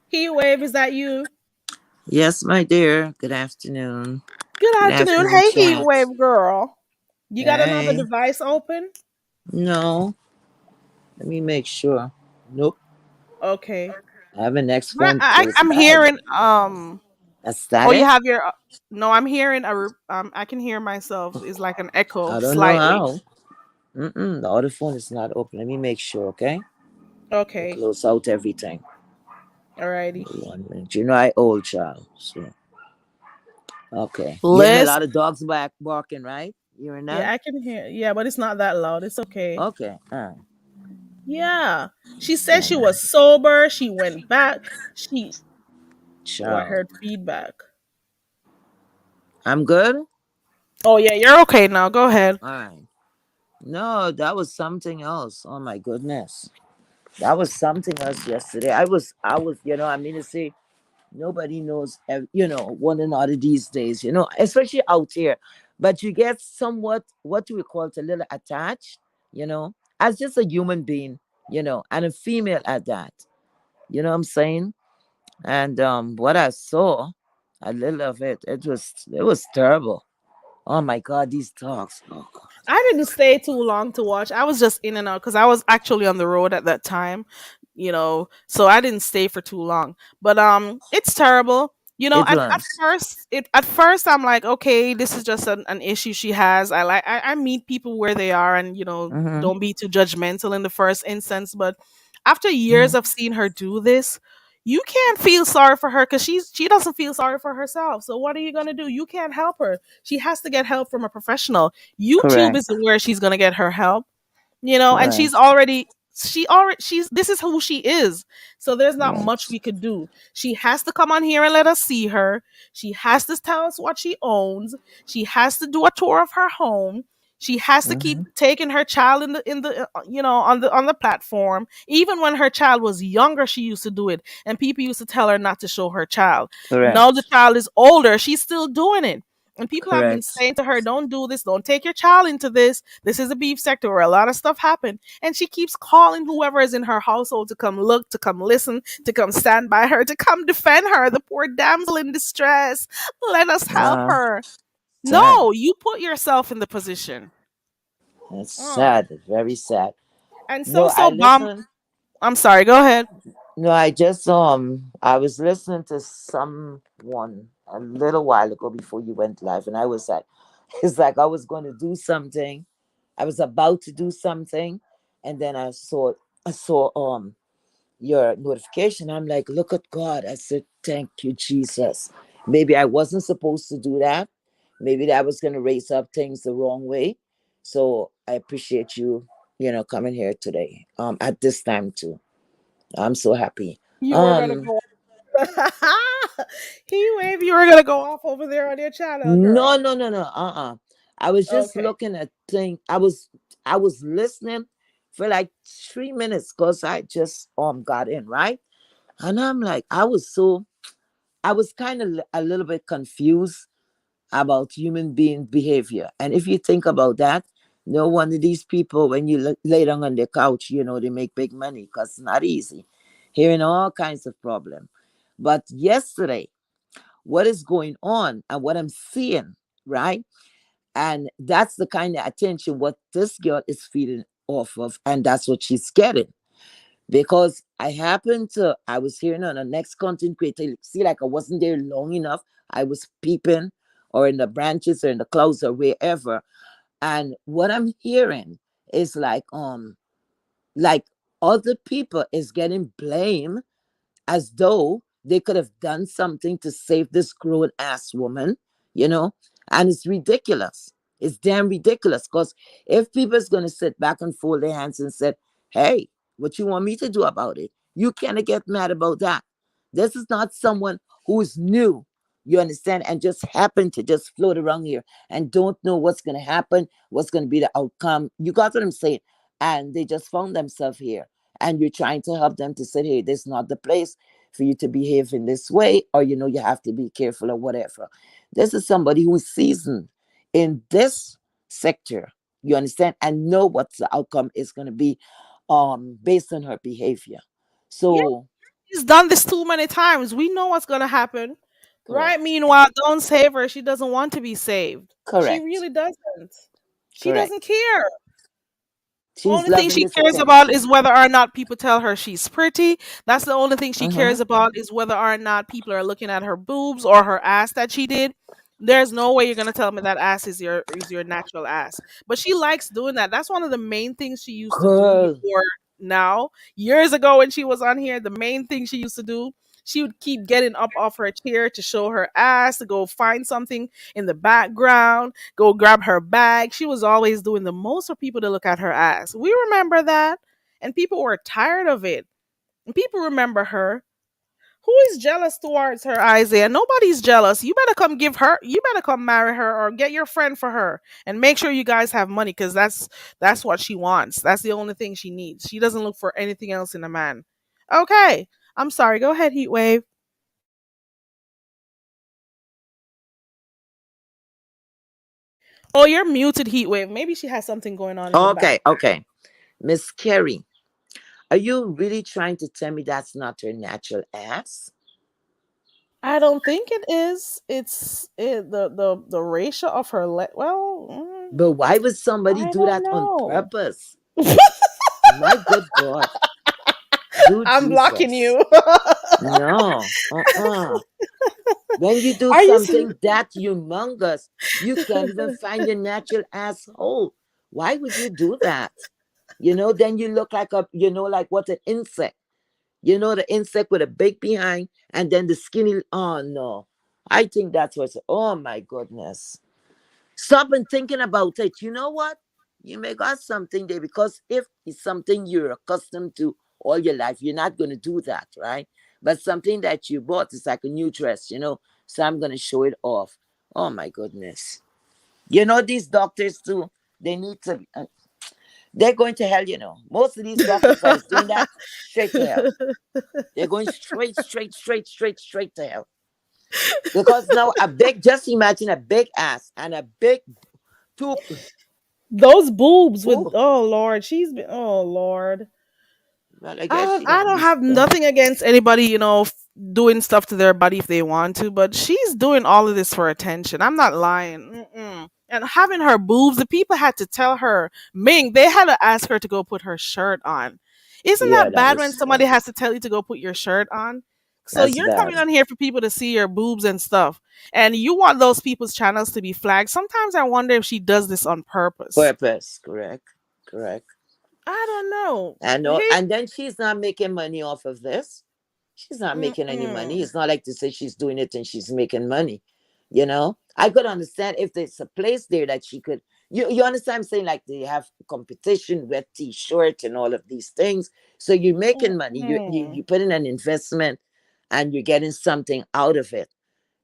Heat wave, is that you? Yes, my dear. Good afternoon. Good Good afternoon. afternoon, Hey, heat chat. wave girl. You got another Hey. device open? No, let me make sure. Nope. Okay. I have a next But phone close I'm by. hearing A oh, you static? have your no, I'm hearing I can hear myself. It's like an echo I don't know slightly. how. The other phone is not open. Let me make sure, okay? I Okay. close out everything. Alrighty. 1 minute. You know I old child. So okay. You hear a List. lot of dogs barking, right? You hearing that? Yeah, I can hear. Yeah, but it's not that loud. It's okay. Okay. All right. Yeah. She said she Stand was sober. She went back. She Oh, I child. heard feedback. I'm good? Oh yeah, you're okay now. Go ahead. All right. No, that was something else. Oh my goodness. That was something else yesterday. I mean to say, nobody knows, one another these days, especially out here. But you get somewhat, what do we call it, a little attached, as just a human being, and a female at that. You know what I'm saying? And what I saw, a little of it was terrible. Oh my God, these dogs. Oh God. I didn't stay too long to watch. I was just in and out because I was actually on the road at that time, so I didn't stay for too long. But it's terrible. It At was. first I'm like, okay, this is just an issue she has. I meet people where they are, and Mm-hmm. don't be too judgmental in the first instance. But after Mm-hmm. years of seeing her do this, you can't feel sorry for her because she doesn't feel sorry for herself. So what are you gonna do? You can't help her. She has to get help from a professional. YouTube is Correct. where she's gonna get her help, and Correct. she's this is who she is. So there's not much Right. we could do. She has to come on here and let us see her. She has to tell us what she owns. She has to do a tour of her home. She has to keep Mm-hmm. taking her child in the on the platform. Even when her child was younger, she used to do it, and people used to tell her not to show her child. Now the Correct. child is older, she's still doing it. And people have been Correct. saying to her, don't do this, don't take your child into this. This is a beef sector where a lot of stuff happened. And she keeps calling whoever is in her household to come look, to come listen, to come stand by her, to come defend her, the poor damsel in distress. Let us help Uh, her. sad. No, you put yourself in the position. It's Oh. sad. It's very sad. And No, so I bomb. listen. I'm sorry, go ahead. No, I was listening to someone a little while ago before you went live, and I was like, it's like I was going to do something. I was about to do something, and then I saw it. I saw your notification. I'm like, look at God. I said, thank you, Jesus. Maybe I wasn't supposed to do that. Maybe that was gonna raise up things the wrong way. So I appreciate you, coming here today. At this time too. I'm so happy. You were gonna Um go. He wave. You were gonna go off over there on your channel, no, girl. no, no, no. I was just Okay. looking at thing. I was listening for like 3 minutes because I just got in, right? And I'm like, I was kind of a little bit confused about human being behavior. And if you think about that, no one of these people, when you lay down on their couch, they make big money because it's not easy. Hearing all kinds of problem. But yesterday, what is going on and what I'm seeing, right? And that's the kind of attention what this girl is feeding off of, and that's what she's getting. Because I was hearing on the next content creator, see, like I wasn't there long enough. I was peeping or in the branches or in the clouds or wherever. And what I'm hearing is like other people is getting blamed as though they could have done something to save this grown ass woman, you know? And it's ridiculous. It's damn ridiculous. Because if people's gonna sit back and fold their hands and say, hey, what you want me to do about it? You cannot get mad about that. This is not someone who is new, you understand, and just happened to just float around here and don't know what's gonna happen, what's gonna be the outcome. You got what I'm saying? And they just found themselves here. And you're trying to help them to say, hey, this is not the place for you to behave in this way, or you have to be careful or whatever. This is somebody who's seasoned in this sector, you understand, and know what the outcome is going to be based on her behavior. Yeah, So he's done this too many times. We know what's gonna happen, right? correct. Meanwhile, don't save her. She doesn't want to be saved. She Correct. really doesn't. She doesn't Correct. care. She's Only thing loving she this cares about attention. is whether or not people tell her she's pretty. That's the only thing she Uh-huh. cares about, is whether or not people are looking at her boobs or her ass that she did. There's no way you're gonna tell me that ass is your natural ass. But she likes doing that. That's one of the main things she used to do Girl. before now. Years ago when she was on here, the main thing she used to do, she would keep getting up off her chair to show her ass, to go find something in the background, go grab her bag. She was always doing the most for people to look at her ass. We remember that. And people were tired of it. And people remember her. Who is jealous towards her, Isaiah? Nobody's jealous. You better come marry her or get your friend for her and make sure you guys have money, because that's what she wants. That's the only thing she needs. She doesn't look for anything else in a man. Okay. I'm sorry. Go ahead, Heatwave. Oh, you're muted, Heatwave. Maybe she has something going on in the back. Okay, okay. Miss Carrie, are you really trying to tell me that's not her natural ass? I don't think it is. The ratio of her well, But why would somebody I do don't that on know. purpose? My good God. Good I'm blocking Jesus. you. No. When you do Are you? something that humongous, you can't even find your natural asshole. Why would you do that? Then you look like like what an insect. The insect with a big behind and then the skinny. Oh, no. I think that's what's. Oh, my goodness. Stop and thinking about it. You know what? You may got something there because if it's something you're accustomed to all your life, you're not going to do that, right? But something that you bought is like a new dress. So I'm going to show it off. Oh my goodness. These doctors too, they need to, they're going to hell. Most of these doctors that is doing that, straight to hell. They're going straight, straight, straight, straight, straight to hell. Because now just imagine a big ass and a big tube. Those boobs with, Oh, oh Lord, oh Lord. well, I I guess don't she I don't don't be have done. nothing against anybody, doing stuff to their body if they want to, but she's doing all of this for attention. I'm not lying. Mm-mm. And having her boobs, the people had to tell her, Ming, they had to ask her to go put her shirt on. Isn't Yeah, that that bad when was somebody has to tell you to go put your shirt on? So that's you're coming bad. on here for people to see your boobs and stuff, and you want those people's channels to be flagged. Sometimes I wonder if she does this on purpose. Purpose, correct, correct. I don't know. And no, Hey, and then she's not making money off of this. She's not making any money. mm-mm. It's not like to say she's doing it and she's making money. I could understand if there's a place there that she could. You understand? I'm saying, like, they have competition, wet T-shirt, and all of these things. So you're making money. You Mm-mm. put in an investment, and you're getting something out of it.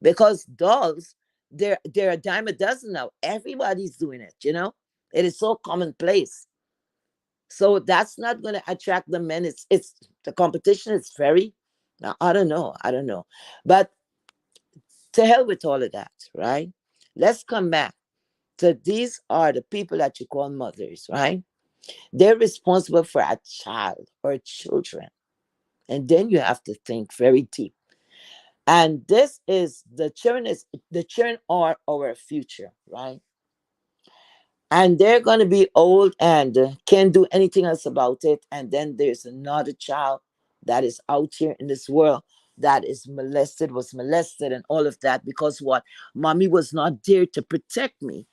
Because dolls, they're a dime a dozen now. Everybody's doing it. It is so commonplace. So that's not going to attract the men. It's the competition is very. Now, I don't know. I don't know. But to hell with all of that, right? Let's come back to these are the people that you call mothers, right? They're responsible for a child or children. And then you have to think very deep. And this is the children are our future, right? And they're going to be old and can't do anything else about it. And then there's another child that is out here in this world that is molested, was molested, and all of that because what? Mommy was not there to protect me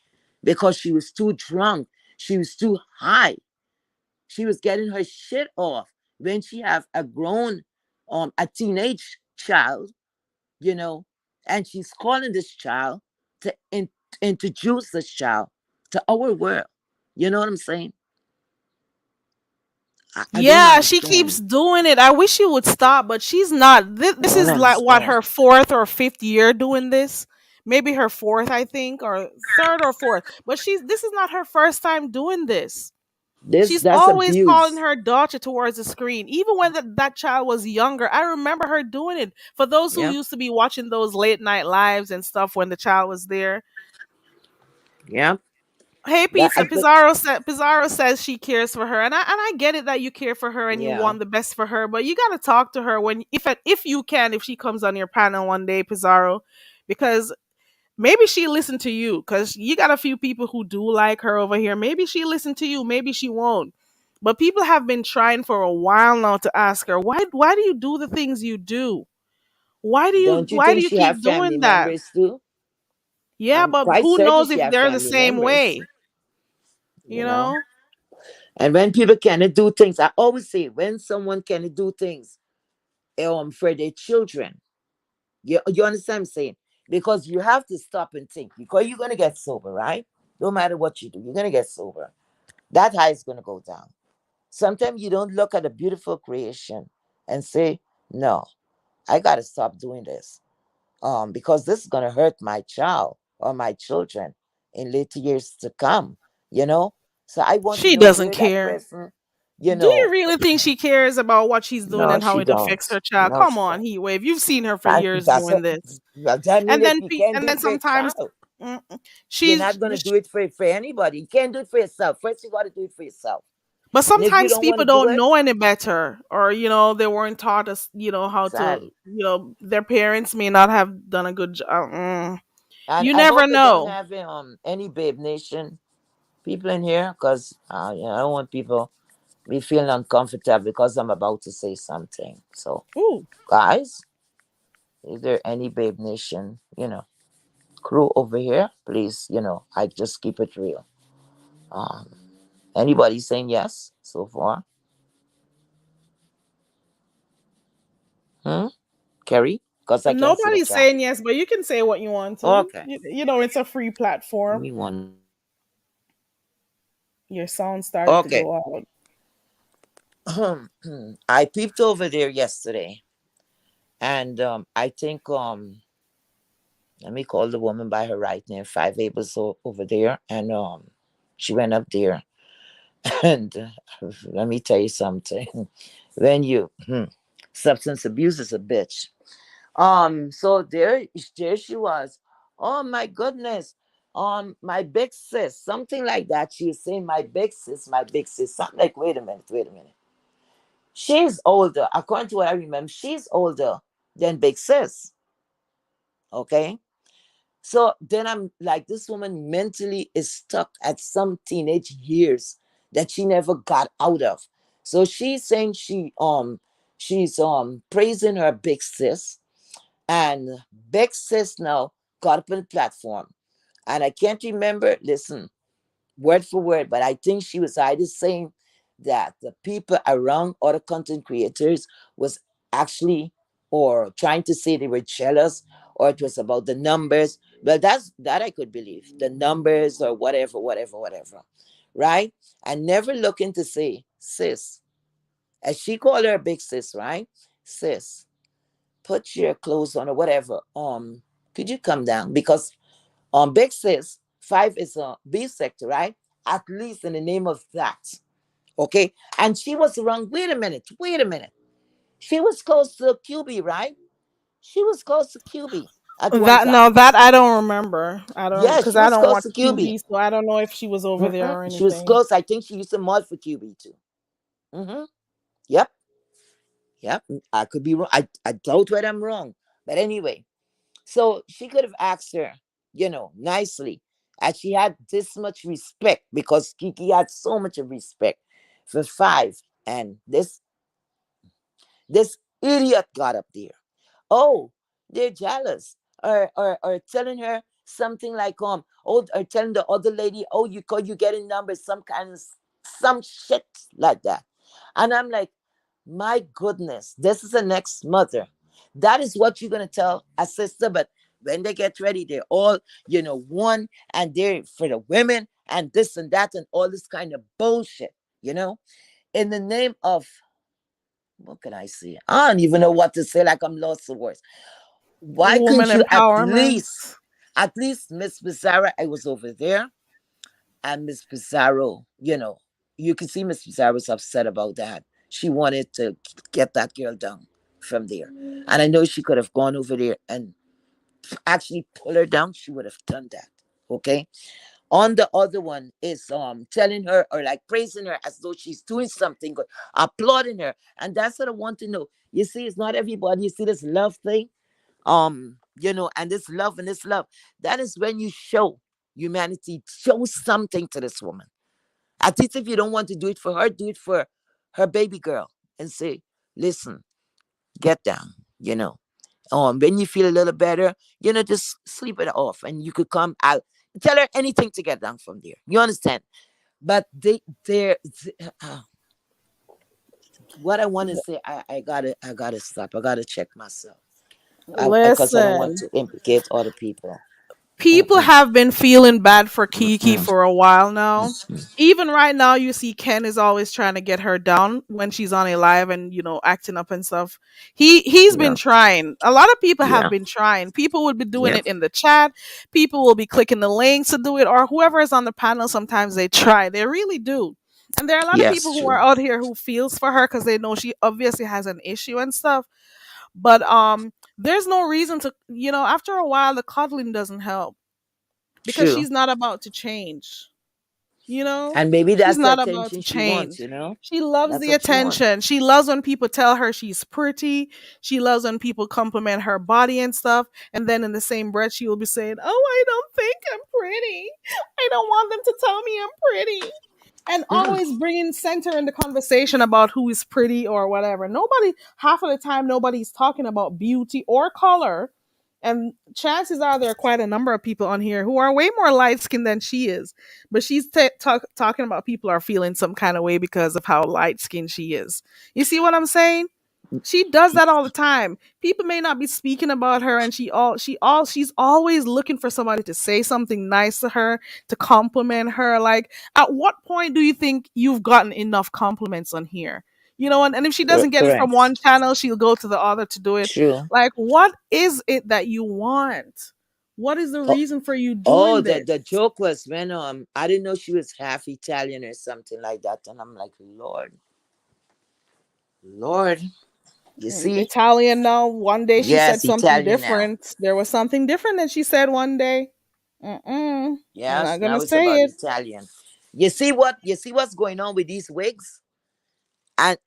because she was too drunk. She was too high. She was getting her shit off when she have a teenage child, you know, and she's calling this child to introduce this child to our world. You know what I'm saying? I don't Yeah, she understand. keeps doing it. I wish she would stop, but she's not. This I don't is like what, understand. her fourth or fifth year doing this. Maybe her fourth, I think, or third or fourth. But this is not her first time doing this. This She's That's always calling abuse. her daughter towards the screen. Even when that child was younger, I remember her doing it. For those who Yeah, used to be watching those late night lives and stuff when the child was there. yeah. Hey Pizza, But Pizarro says she cares for her, and I get it that you care for her and you yeah, want the best for her, but you gotta talk to her when if you can, if she comes on your panel one day, Pizarro, because maybe she listened to you, because you got a few people who do like her over here. Maybe she listened to you, maybe she won't. But people have been trying for a while now to ask her, why do you do the things you do? don't you Why do think you she have keep family doing that? members too? Yeah, I'm but quite who certain knows she if have they're the family same members. way, You you know. know? And when people cannot do things, I always say when someone cannot do things for their children, you understand what I'm saying? Because you have to stop and think. Because you're gonna get sober, right? No matter what you do, you're gonna get sober. That high is gonna go down. Sometimes you don't look at a beautiful creation and say, no, I gotta stop doing this. Because this is gonna hurt my child or my children in later years to come, you know? So I want to She know doesn't where that care. person, you Do you know, really think she cares about what she's doing no, and how she it affects don't. her child? No, Come she on, don't. Heat Wave. You've seen her for And years that's doing a, this. I mean, if you can't And do then it for a sometimes child, mm, you're she's not gonna do it for anybody. You can't do it for yourself. First, you gotta do it for yourself. but And if you sometimes don't want people to do don't it, know any better, or they weren't taught us, how to, sad. their parents may not have done a good job. And You I never hope we don't know. have any Babe Nation people in here because I don't want people be feeling uncomfortable because I'm about to say something. So, Ooh. guys, is there any Babe Nation, crew over here? Please, I just keep it real. Um, Anybody saying yes so far? Hmm? Kerry? Because I can't see the Nobody's chat. saying yes, but you can say what you want to. Okay. It's a free Give platform. me one. Your sound started to Okay. go out. I peeped over there yesterday, and I think let me call the woman by her right name. 5A was over there, and she went up there, and let me tell you something. When you substance abuse is a bitch. So there she was. Oh my goodness. My big sis, something like that. She was saying my big sis, my big sis. I'm like, wait a minute. She's older. According to what I remember, she's older than big sis. Okay. So then I'm like, this woman mentally is stuck at some teenage years that she never got out of. So she's saying she's praising her big sis, and big sis now got up on the platform. And I can't remember, listen, word for word, but I think she was either saying that the people around other content creators was actually or trying to say they were jealous or it was about the numbers. Well, that I could believe. The numbers or whatever, whatever, whatever. Right? And never looking to say, sis, as she called her big sis, right? Sis, put your clothes on or whatever. Could you come down? Because big sis, five is a B sector, right? At least in the name of that. Okay. And she was wrong. Wait a minute. Wait a minute. She was close to QB, right? She was close to QB at one That time. no, that I don't remember. I don't Yeah, because she I was don't close watch to QB. QB, so I don't know if she was over there or She was anything. close. I think she used to mod for QB too. Mm-hmm. Yep. Yep. I could be wrong. I doubt whether I'm wrong. But anyway, so she could have asked her, nicely. And she had this much respect because Kiki had so much of respect for five. And this idiot got up there. Oh, they're jealous. Or telling her something like or telling the other lady, oh, you getting numbers, some kind of some shit like that. And I'm like, my goodness, this is an ex-mother. That is what you're gonna tell a sister, but when they get ready, they're all, one, and they're for the women and this and that and all this kind of bullshit, you know, in the name of what can I say? I don't even know what to say, like I'm lost for words. Why Woman couldn't you empowerment. at least Miss Pizarro, I was over there, and Miss Pizarro, you can see Miss Pizarro's upset about that. She wanted to get that girl down from there. And I know she could have gone over there and actually pull her down. She would have done that. Okay. On the other one is telling her or like praising her as though she's doing something good, applauding her. And that's what I want to know. You see, it's not everybody. You see this love thing? And this love, that is when you show humanity, show something to this woman. At least if you don't want to do it for her, do it for her baby girl and say, listen, get down, when you feel a little better, just sleep it off and you could come out, tell her anything to get down from there, you understand? But uh, what I want to say, I gotta stop, I gotta check myself, because I don't want Listen, to implicate other people. people Mm-mm, have been feeling bad for Kiki mm-mm. for a while now. Even right now, you see Ken is always trying to get her down when she's on a live and acting up and stuff. He's been Yeah, trying. A lot of people have yeah, been trying. People would be doing yeah, it in the chat. People will be clicking the links to do it, or whoever is on the panel. Sometimes they try. They really do. And there are a lot of yes, people who are true, out here who feels for her because they know she obviously has an issue and stuff. But there's no reason to after a while the coddling doesn't help because true. she's not about to change. And maybe She's that's the not about to attention she wants, change. She loves that's the what she wants. attention. She loves when people tell her she's pretty. She loves when people compliment her body and stuff. And then in the same breath, she will be saying, "Oh, I don't think I'm pretty. I don't want them to tell me I'm pretty." And Mm, always bringing center in the conversation about who is pretty or whatever. Nobody, half of the time, nobody's talking about beauty or color. And chances are there are quite a number of people on here who are way more light skinned than she is. But she's talking about people are feeling some kind of way because of how light skinned she is. You see what I'm saying? She does that all the time. People may not be speaking about her, and she's always looking for somebody to say something nice to her, to compliment her. Like, at what point do you think you've gotten enough compliments on here? And if she doesn't get it from correct. one channel, she'll go to the other to do it. True. Like, what is it that you want? What is the Oh, reason for you oh, doing the this? the joke was when I didn't know she was half Italian or something like that, and I'm like, Lord, you see, Italian now. One day she said yes, something Italian now. different. There was something different that she said one day. I'm Yes, not now gonna it's say about it. Italian. You see what's going on with these wigs,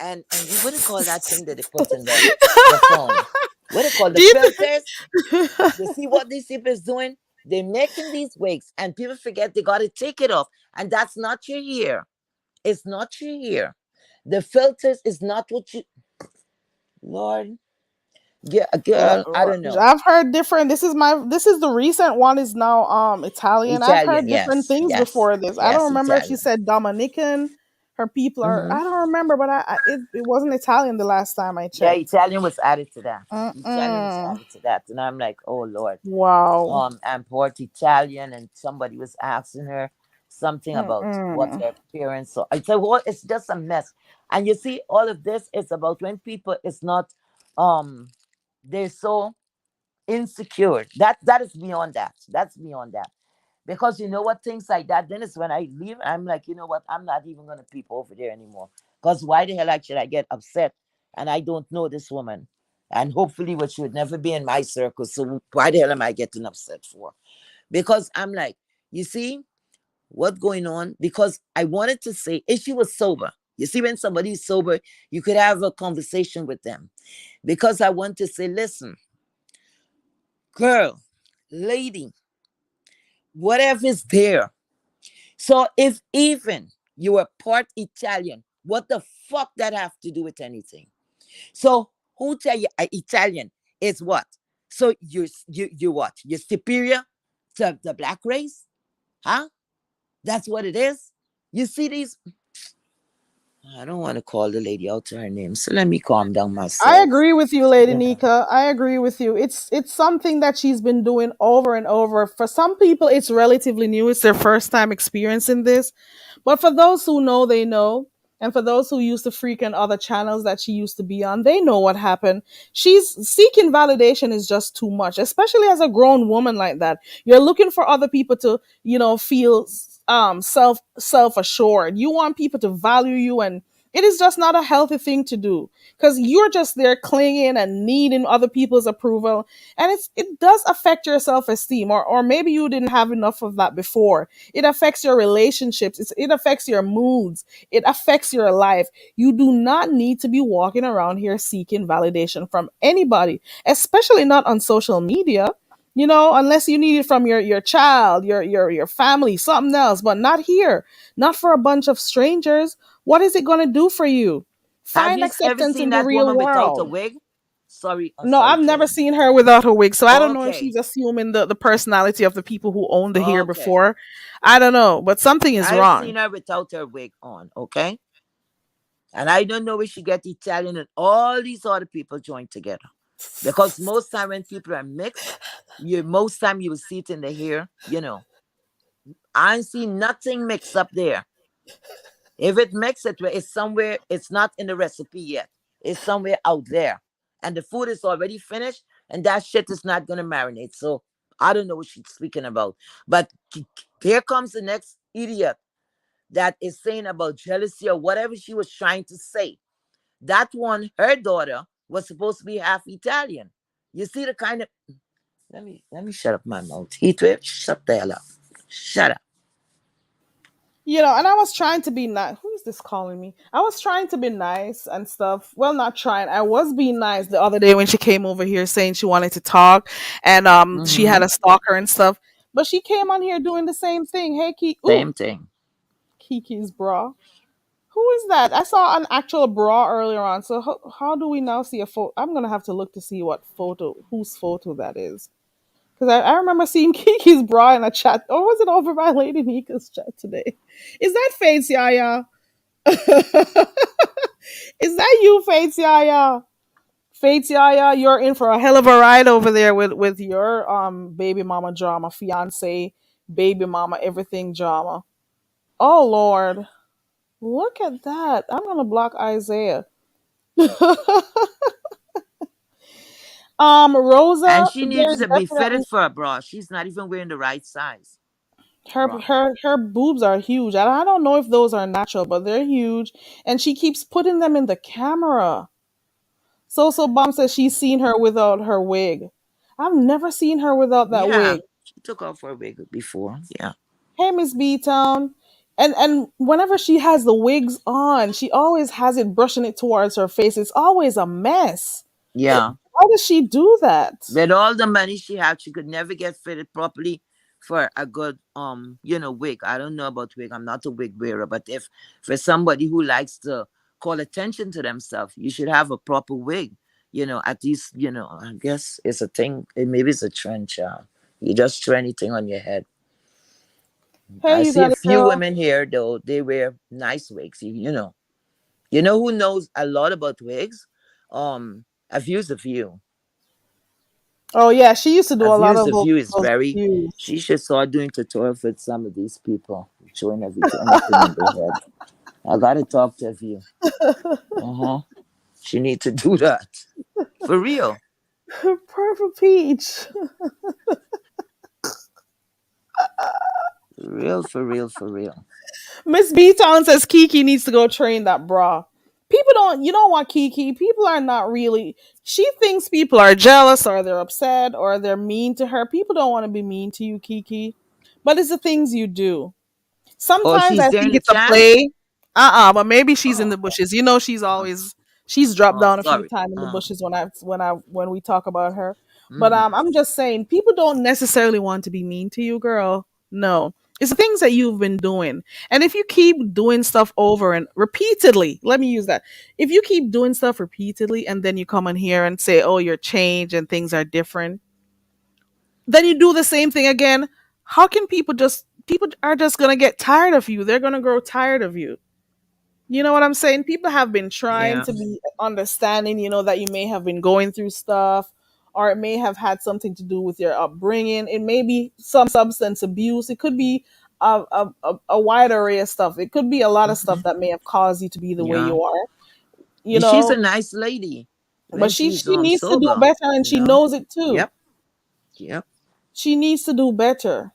and what do you call that thing that they put in the phone? What do you call Do the you filters? You see what these people is doing? They're making these wigs, and people forget they gotta take it off, and that's not your hair. It's not your hair. The filters is not what you. Lord, yeah, girl, I don't know. I've heard different. This is the recent one is now Italian. I've Italian, heard different yes, things yes, before this. I don't yes, remember if she Italian. said Dominican Her people are, Mm-hmm. I don't remember, but it wasn't Italian the last time I Yeah, checked. Italian was added to that. Italian was Mm-mm. added to that, and I'm like, oh Lord. Wow. And Port Italian, and somebody was asking her something about what Mm-mm. her parents saw. I said, well, it's just a mess. And you see, all of this is about when people is not, um, they're so insecure. That is beyond that. That's beyond that. Because you know what, things like that. Then it's when I leave, I'm like, you know what, I'm not even gonna peep over there anymore. Because why the hell should I get upset? And I don't know this woman. And hopefully, what she would never be in my circle. So why the hell am I getting upset for? Because I'm like, you see what's going on? Because I wanted to say, if she was sober, you see, when somebody's sober, you could have a conversation with them. Because I want to say, listen, girl, lady, whatever is there. So if even you are part Italian, what the fuck that have to do with anything? So who tell you Italian is what? So you what? You're superior to the black race? Huh? That's what it is. You see these. I don't want to call the lady out to her name, so let me calm down I myself. agree with you, Lady Yeah. Nika. I agree with you. It's something that she's been doing over and over. For some people, it's relatively new. It's their first time experiencing this. But for those who know, they know. And for those who used to frequent other channels that she used to be on, they know what happened. She's seeking validation is just too much, especially as a grown woman like that. You're looking for other people to, feel self assured. You want people to value you, and it is just not a healthy thing to do because you're just there clinging and needing other people's approval, and it does affect your self-esteem, or maybe you didn't have enough of that before. It affects your relationships, it affects your moods, it affects your life. You do not need to be walking around here seeking validation from anybody, especially not on social media. Unless you need it from your child, your family, something else, but not here, not for a bunch of strangers. What is it going to do for you? Have Find you ever acceptance seen in the that real woman without a world. wig? Sorry, I'm No, sorry, I've never Karen. seen her without her wig, so I don't know if she's Okay, assuming the personality of the people who owned the hair okay. before. I don't know, but something is I've wrong. seen her without her wig on. Okay, and I don't know where she get Italian and all these other people joined together. Because most time when people are mixed, you most time you will see it in the hair. I ain't see nothing mixed up there. If it makes it where it's somewhere, it's not in the recipe yet. It's somewhere out there. And the food is already finished, and that shit is not gonna marinate. So I don't know what she's speaking about. But here comes the next idiot that is saying about jealousy or whatever she was trying to say. That one, her daughter, was supposed to be half Italian. You see the kind of let me shut up my mouth. Heatwave, shut the hell up. Shut up. And I was trying to be nice. Who is this calling me? I was trying to be nice and stuff. Well, not trying. I was being nice the other day when she came over here saying she wanted to talk, and she had Mm-hmm. a stalker and stuff. But she came on here doing the same thing. Hey, ooh, Same thing. Kiki's bra. Who is that? I saw an actual bra earlier on. So how do we now see a photo? I'm gonna have to look to see whose photo that is. Because I remember seeing Kiki's bra in a chat. Or was it over by Lady Nika's chat today? Is that Faith Yaya? Is that you, Faith Yaya? Faith Yaya, you're in for a hell of a ride over there with your baby mama drama, fiance, baby mama, everything drama. Oh Lord. Look at that. I'm gonna block Isaiah. And Rosa, she needs there's to be definitely fitted for a bra. She's not even wearing the right size her bra. her boobs are huge. I don't know if those are natural, but they're huge, and she keeps putting them in the camera. So Bomb says she's seen her without her wig. I've never seen her without that Yeah, wig. she took off her wig before. Yeah, Hey, Miss B Town. And whenever she has the wigs on, she always has it brushing it towards her face. It's always a mess. yeah. Why does she do that? With all the money she had, she could never get fitted properly for a good wig. I don't know about wig. I'm not a wig wearer, but if for somebody who likes to call attention to themselves, you should have a proper wig. At least I guess it's a thing. Maybe it's a trend, child. You just throw anything on your head. Hey, I you see got a it, few girl. women here though. They wear nice wigs. You know. You know who knows a lot about wigs? I've used a few. Oh yeah, she used to do a I've lot used of a few. It's those very. reviews. She should start doing tutorials with some of these people, showing everything, anything in their head. I gotta talk to a few. Uh huh. She need to do that for real. Purple Peach. For real. For real. For real. Miss B Town says Kiki needs to go train that bra. People don't, you know what, Kiki? People are not really. She thinks people are jealous or they're upset or they're mean to her. People don't want to be mean to you, Kiki. But it's the things you do. Oh, Sometimes she's I there in think the it's a chat. play. But maybe she's in Oh. the bushes. You know, she's Oh. always she's dropped Oh. down a few Sorry. times in the bushes when we talk about her. But Mm-hmm. I'm just saying people don't necessarily want to be mean to you, girl. No. It's the things that you've been doing. And if you keep doing stuff over and repeatedly, let me use that. If you keep doing stuff repeatedly and then you come in here and say, "Oh, you're changed and things are different," then you do the same thing again. How can people are just gonna get tired of you? They're gonna grow tired of you. You know what I'm saying? People have been trying Yeah. to be understanding, that you may have been going through stuff, or it may have had something to do with your upbringing. It may be some substance abuse. It could be a wide array of stuff. It could be a lot of stuff Mm-hmm. that may have caused you to be the way Yeah. you are, you She's a know. nice lady But when she she's she needs to do sober. better, and You she know. knows it too. Yep. Yep. She needs to do better.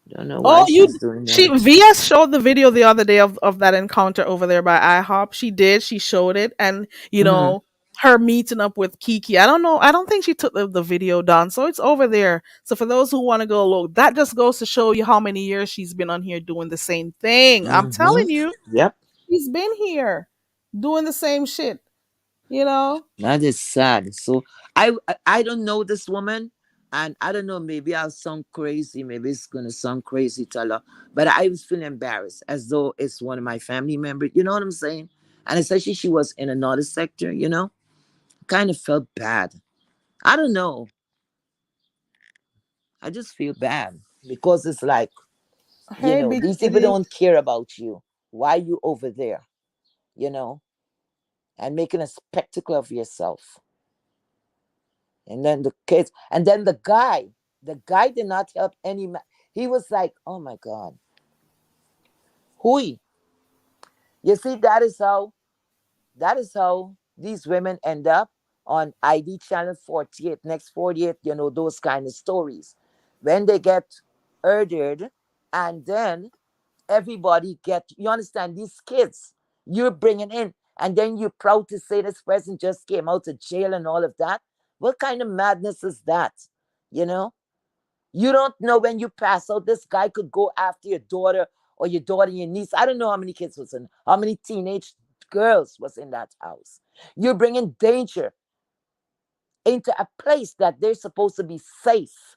Don't know Oh, why she's doing she that. VS showed the video the other day of that encounter over there by IHOP. She did. She showed it, and Mm-hmm. her meeting up with Kiki. I don't know. I don't think she took the video down, so it's over there. So for those who want to go look, that just goes to show you how many years she's been on here doing the same thing. I'm Mm-hmm. telling you, Yep. she's been here doing the same shit. You know. That is sad. So I don't know this woman, and I don't know. Maybe I'll sound crazy. Maybe it's gonna sound crazy to her, but I was feeling embarrassed as though it's one of my family members. You know what I'm saying? And especially she was in another sector. Kind of felt bad. I don't know. I just feel bad because it's like Hey, Big these people Kitty. don't care about you. Why you over there? You know, and making a spectacle of yourself. And then the kids, and then the guy did not help any man. He was like, oh my God, hui. You see, that is how these women end up on ID channel 48, next 48, those kind of stories. When they get murdered, and then everybody you understand, these kids you're bringing in, and then you're proud to say this person just came out of jail and all of that. What kind of madness is that? You know? You don't know when you pass out, this guy could go after your daughter or your daughter, your niece. I don't know how many kids was in, how many teenage girls was in that house. You're bringing danger into a place that they're supposed to be safe.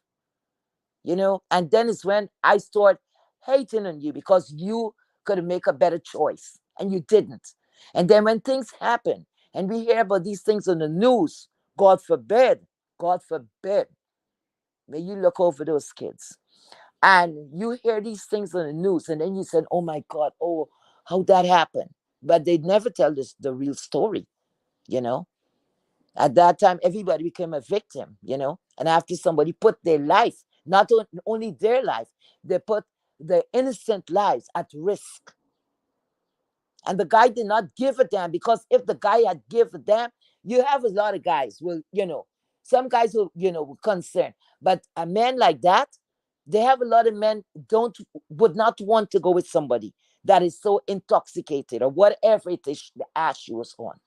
And then is when I start hating on you because you could make a better choice and you didn't. And then when things happen and we hear about these things on the news, God forbid, may you look over those kids and you hear these things on the news, and then you said, oh my God, oh, how that happened. But they never tell us the real story, you know. At that time, everybody became a victim. And after somebody put their life, not only their life, they put the innocent lives at risk. And the guy did not give a damn, because if the guy had give a damn, you have a lot of guys some guys will concern. But a man like that, they have a lot of men don't would not want to go with somebody that is so intoxicated or whatever it is the ash she was on.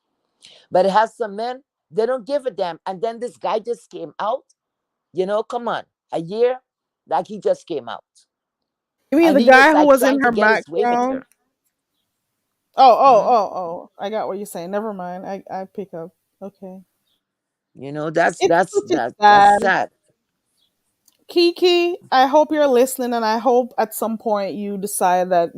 But it has some men, they don't give a damn. And then this guy just came out, come on, a year, like he just came out. You mean And the he was guy who like was in trying to her get his way with background? her. Oh, oh, Mhm. oh, oh. I got what you're saying. Never mind. I pick up. Okay. That's It's that's such a that's sad. sad. Kiki, I hope you're listening, and I hope at some point you decide that,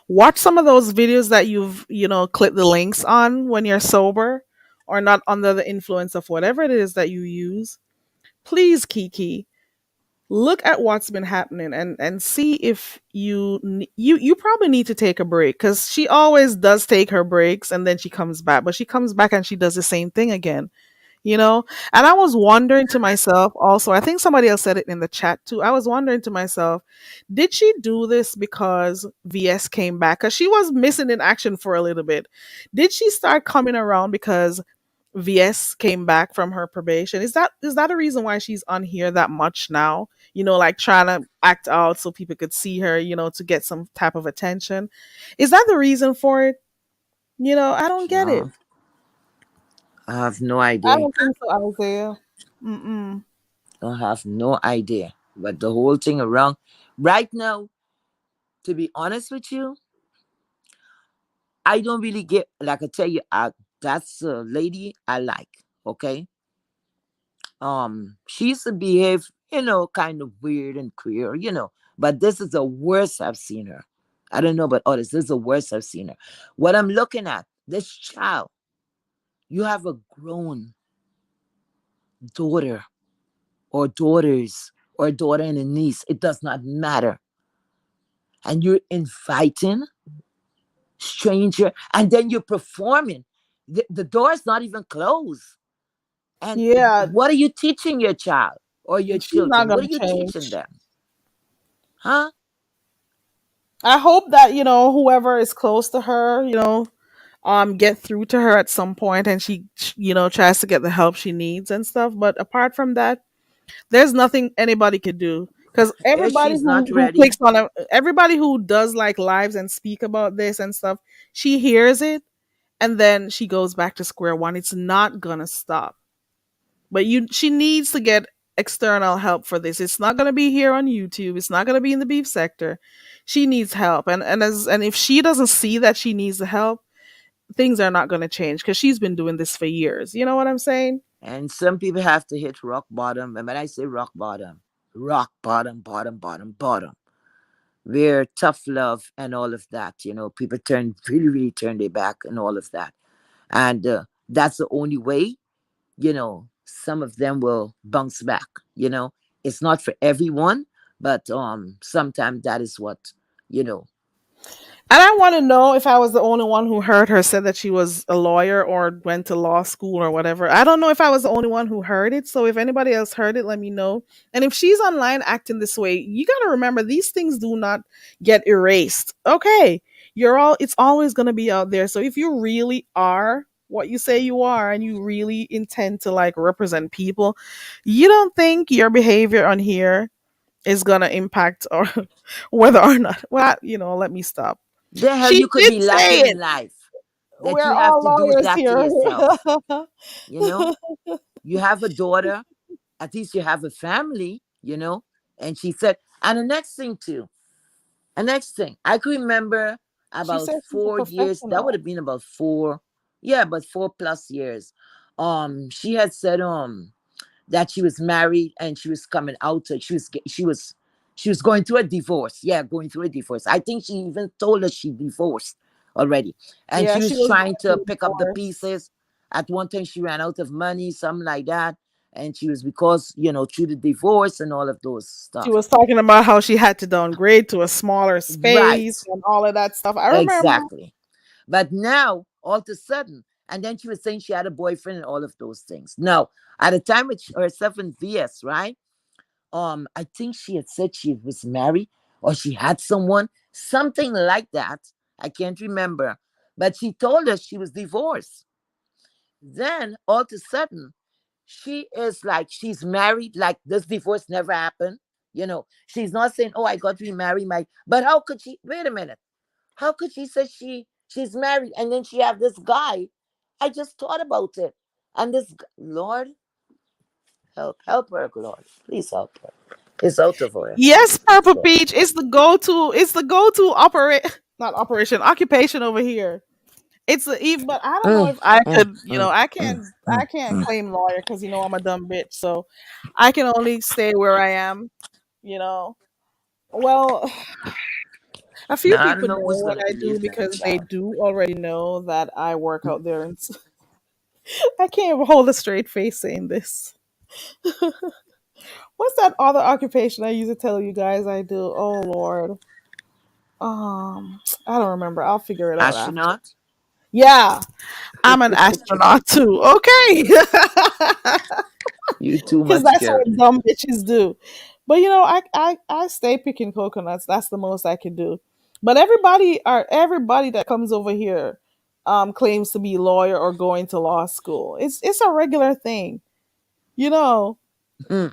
watch some of those videos that you've, clicked the links on when you're sober or not under the influence of whatever it is that you use. Please, Kiki, look at what's been happening and see if you probably need to take a break, because she always does take her breaks and then she comes back, but she comes back and she does the same thing again, you know. And I was wondering to myself also, I think somebody else said it in the chat too, I was wondering to myself, did she do this because VS came back, because she was missing in action for a little bit? Did she start coming around because VS came back from her probation? Is that a reason why she's on here that much now, like trying to act out so people could see her, to get some type of attention? Is that the reason for it? I don't get it. No, I have no I idea. don't think so, Isaiah. Mm-mm. I have no idea. But the whole thing around right now, to be honest with you, I don't really get, like I tell you, that's a lady I like. Okay. She used to behave, kind of weird and queer, but this is the worst I've seen her. I don't know about others. This is the worst I've seen her. What I'm looking at, this child, you have a grown daughter or daughters or a daughter and a niece. It does not matter. And you're inviting stranger and then you're performing. The door is not even closed. And Yeah, what are you teaching your child or your she's not children? What gonna are you teaching change. them? Huh? I hope that, whoever is close to her, get through to her at some point, and she, tries to get the help she needs and stuff. But apart from that, there's nothing anybody could do, because If everybody she's not who ready, clicks on it, everybody who does like lives and speak about this and stuff, she hears it and then she goes back to square one. It's not gonna stop. But she needs to get external help for this. It's not gonna be here on YouTube. It's not gonna be in the beef sector. She needs help, and if she doesn't see that she needs the help, things are not gonna change, because she's been doing this for years. You know what I'm saying? and some people have to hit rock bottom. And when I say rock bottom, bottom, bottom, bottom, where tough love and all of that, people really, really turn their back and all of that. And that's the only way, some of them will bounce back. you know it's not for everyone, but sometimes that is what you know And I want to know if I was the only one who heard her said that she was a lawyer or went to law school or whatever. I don't know if I was the only one who heard it. So if anybody else heard it, let me know. And if she's online acting this way, you got to remember, these things do not get erased. Okay. It's always going to be out there. So if you really are what you say you are and you really intend to like represent people, you don't think your behavior on here is going to impact or whether or not, well, let me stop. the hell She you could did be say lacking it. in life that We're you have all to do lawyers that to here. yourself. you know you have a daughter, at least you have a family. And she said, and the next thing too, the next thing I could remember, She about said she's a 4 years, that would professional. have been about four, yeah, but 4+ years. She had said that she was married and she was coming out. She was going through a divorce. Yeah, going through a divorce. I think she even told us she divorced already, and Yeah, she she was was trying going to through a pick up the divorce. pieces. At one time, she ran out of money, something like that, and she was, because through the divorce and all of those She stuff. was talking about how she had to downgrade to a smaller space Right, and all of that stuff. I remember. exactly. But now, all of a sudden, and then she was saying she had a boyfriend and all of those things. Now, at the time with herself in VS, right? I think she had said she was married or she had someone, something like that. I can't remember. But she told us she was divorced. Then all of a sudden, she is like, she's married, like this divorce never happened. She's not saying, oh, I got remarried. But how could she, wait a minute, how could she say she's married and then she have this guy? I just thought about it. And Lord, help her, Lord. Please help her. It's out of her Yes, hands. Purple So, Beach is the go-to. It's the go-to operate, not operation, occupation over here. But I don't know mm, if I mm, could. mm, I mm, can't. I mm, can't mm. claim lawyer because I'm a dumb bitch. So I can only stay where I am. You know. Well, a few Now, I people don't know know who's what going to I do raise that because they child. do already know that I work out there, and I can't even hold a straight face saying this. What's that other occupation I used to tell you guys I do? Oh Lord. I don't remember. I'll figure it out after. Astronaut? Yeah, I'm an astronaut too. Okay. You too Because much, that's what Carrie. dumb bitches do. But I stay picking coconuts. That's the most I can do. But everybody that comes over here claims to be lawyer or going to law school. It's a regular thing. You know, Hmm.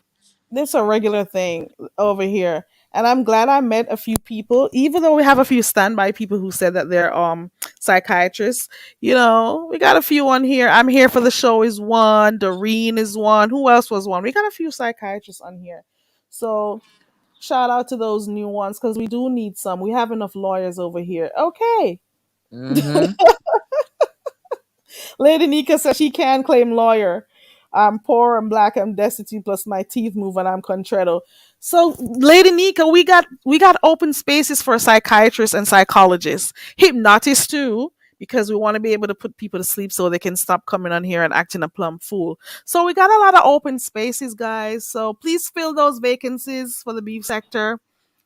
it's a regular thing over here. And I'm glad I met a few people, even though we have a few standby people who said that they're psychiatrists. We got a few on here. I'm here for the show is one. Doreen is one. Who else was one? We got a few psychiatrists on here. So shout out to those new ones because we do need some. We have enough lawyers over here. Okay. Mm-hmm. Lady Nika says she can claim lawyer. I'm poor, I'm black, I'm destitute, plus my teeth move and I'm contredo. So, Lady Nika, we got open spaces for psychiatrists and psychologists, hypnotists too, because we want to be able to put people to sleep so they can stop coming on here and acting a plumb fool. So we got a lot of open spaces, guys. So please fill those vacancies for the beef sector.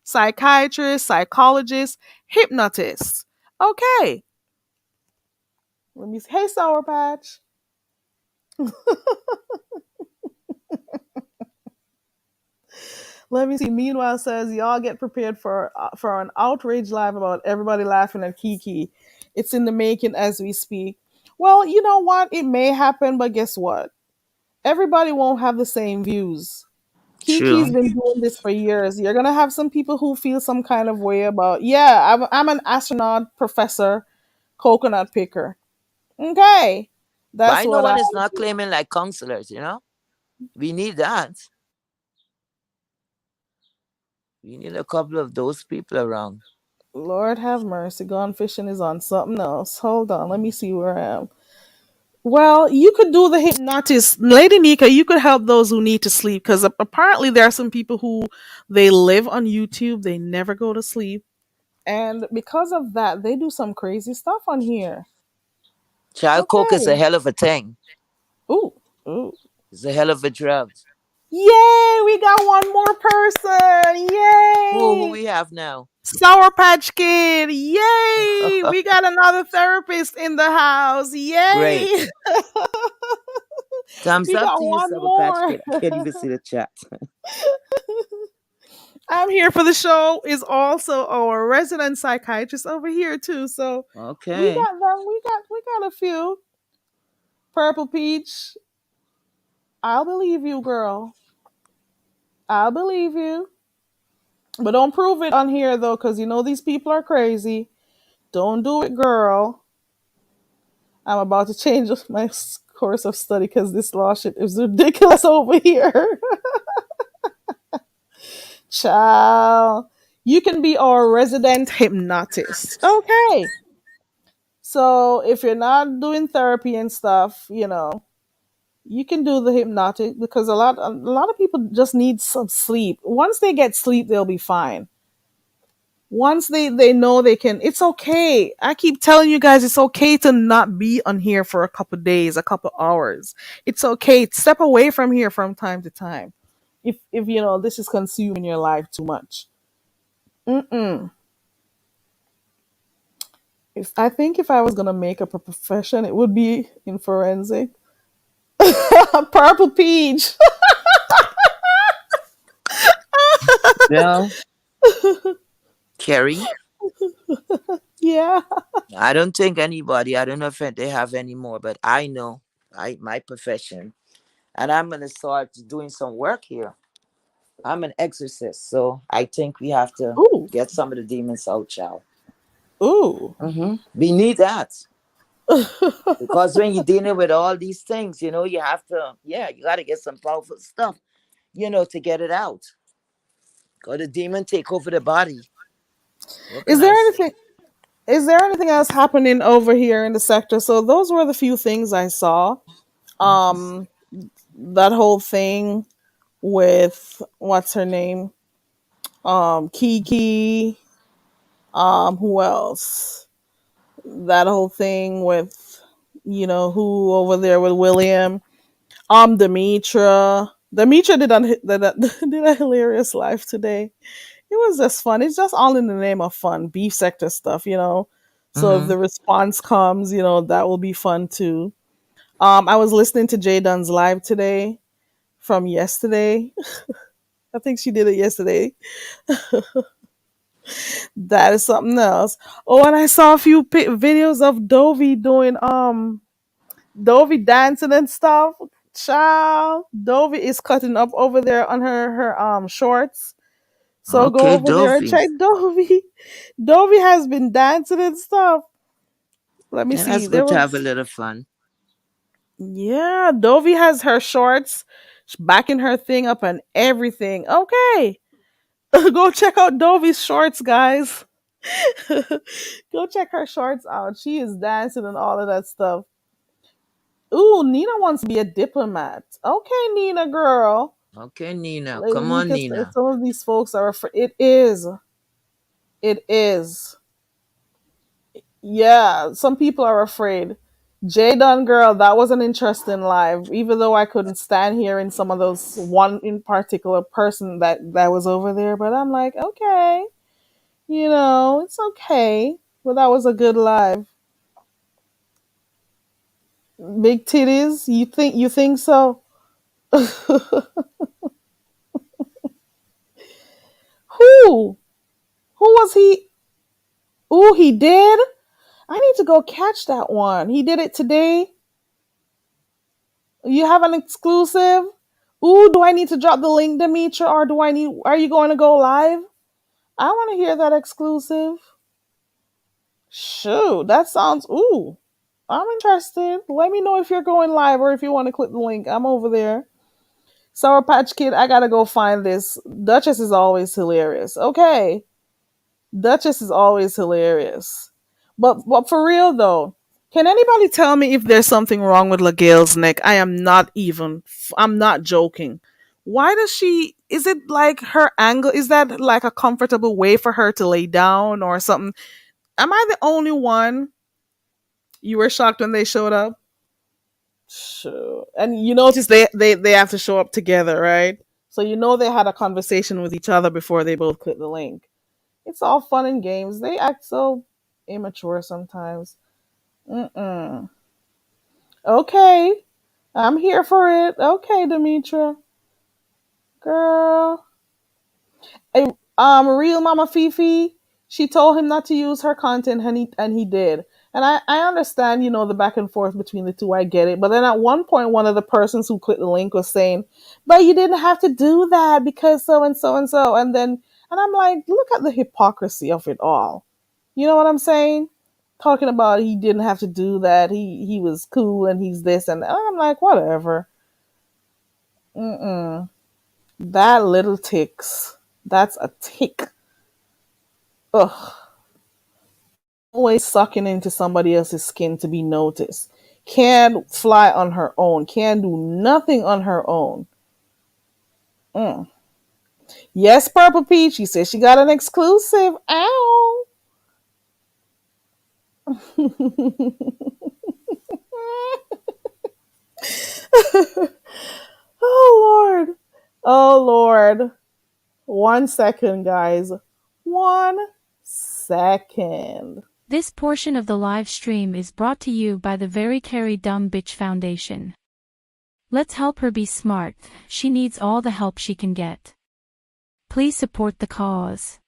Psychiatrists, psychologists, hypnotists. Okay. Let me see. Hey, Sour Patch. Let me see. Meanwhile, says y'all get prepared for an outrage live about everybody laughing at Kiki. It's in the making as we speak. Well, you know what? It may happen, but guess what? Everybody won't have the same views. Kiki's True. been doing this for years. You're gonna have some people who feel some kind of way about. Yeah, I'm an astronaut professor, coconut picker. Okay, But that's I know what I one is not do. claiming like counselors. We need that. We need a couple of those people around. Lord have mercy. Gone fishing is on something else. Hold on. Let me see where I am. Well, you could do the hypnotist. Lady Nika, you could help those who need to sleep because apparently there are some people who they live on YouTube, they never go to sleep. And because of that, they do some crazy stuff on here. Child coke is a Okay. hell of a thing. Ooh. Ooh. It's a hell of a drug. Yay! We got one more person. Who Yay! we have now? Sour Patch Kid. Yay! We got another therapist in the house. Great. Yay! Thumbs We up got to you, one Summer Patch more. Kid. Can't even see the chat. I'm here for the show is also our resident psychiatrist over here too. So we Okay. got them. We got a few. Purple Peach. I'll believe you, girl. I'll believe you. But don't prove it on here though, because you know these people are crazy. Don't do it, girl. I'm about to change my course of study because this law shit is ridiculous over here. Child. You can be our resident hypnotist. Okay. So if you're not doing therapy and stuff, you can do the hypnotic because a lot of people just need some sleep. Once they get sleep, they'll be fine. Once they know they can, it's okay. I keep telling you guys, it's okay to not be on here for a couple days, a couple hours. It's okay. Step away from here from time to time. If this is consuming your life too much. Mm-mm. I think if I was gonna make up a profession, it would be in forensic. Purple Peach. Well, Carrie, Yeah. I don't think anybody, I don't know if they have any more, but I know my profession. And I'm going to start doing some work here. I'm an exorcist, so I think we have to Ooh. get some of the demons out, child. Ooh. We need that. Because when you're dealing with all these things, you have to, yeah, you got to get some powerful stuff, to get it out. Because the demon take over the body. What can is I there say? anything is there anything else happening over here in the sector? So those were the few things I saw. Um that whole thing with what's her name? Kiki, who else? That whole thing with who over there with William. Demetra. Demetra did a hilarious live today. It was just fun. It's just all in the name of fun, beef sector stuff, you know. So if Mm-hmm. the response comes, you know, that will be fun too. I was listening to Jay Dunn's live today from yesterday. I think she did it yesterday. That is something else. Oh, and I saw a few videos of Dovey doing Dovey dancing and stuff. Child, Dovey is cutting up over there on her shorts. So go Okay, over there and Dopey. check Dovey. Dovey has been dancing and stuff. Let me Yeah, see. that's There good to have a was little fun. yeah, Dovey has her shorts backing her thing up and everything. Okay. Go check out Dovey's shorts, guys. Go check her shorts out. She is dancing and all of that stuff. Ooh, Nina wants to be a diplomat. Okay, Nina girl. Okay, Nina. Lady Come on, Nika says Nina. some of these folks are afraid. It is. It is. Yeah, some people are afraid. J Dunn girl, that was an interesting live. Even though I couldn't stand hearing some of those one in particular person that was over there, but I'm like, okay, you know, it's okay. But that was a good live. Big titties, you think so? Who? Who was he? Ooh, he did? I need to go catch that one. He did it today. You have an exclusive? Ooh, do I need to drop the link, Demetra, or are you going to go live? I want to hear that exclusive. Shoot, that sounds, ooh, I'm interested. Let me know if you're going live or if you want to click the link. I'm over there. Sour Patch Kid, I gotta go find this. Duchess is always hilarious. Okay. Duchess is always hilarious. But for real though, can anybody tell me if there's something wrong with LaGale's neck? I'm not joking. Why does she is it like her angle is that like a comfortable way for her to lay down or something? Am I the only one? You were shocked when they showed up? Sure. And you notice they have to show up together, right? So you know they had a conversation with each other before they both click the link. It's all fun and games. They act so immature sometimes. Mm-mm. Okay. I'm here for it. Okay, Demetra. Girl. Hey, real Mama Fifi, she told him not to use her content and he did. And I understand, you know, the back and forth between the two. I get it. But then at one point one of the persons who clicked the link was saying, but you didn't have to do that because so and so and so. And I'm like, look at the hypocrisy of it all. You know what I'm saying? Talking about he didn't have to do that. He was cool and he's this and that. I'm like, whatever. Mm-mm. That little ticks. That's a tick. Ugh. Always sucking into somebody else's skin to be noticed. Can't fly on her own. Can't do nothing on her own. Mm. Yes, Purple Peach. She said she got an exclusive. Ow. Oh Lord. Oh Lord. 1 second, guys. 1 second. This portion of the live stream is brought to you by the Very Carry Dumb Bitch Foundation. Let's help her be smart. She needs all the help she can get. Please support the cause.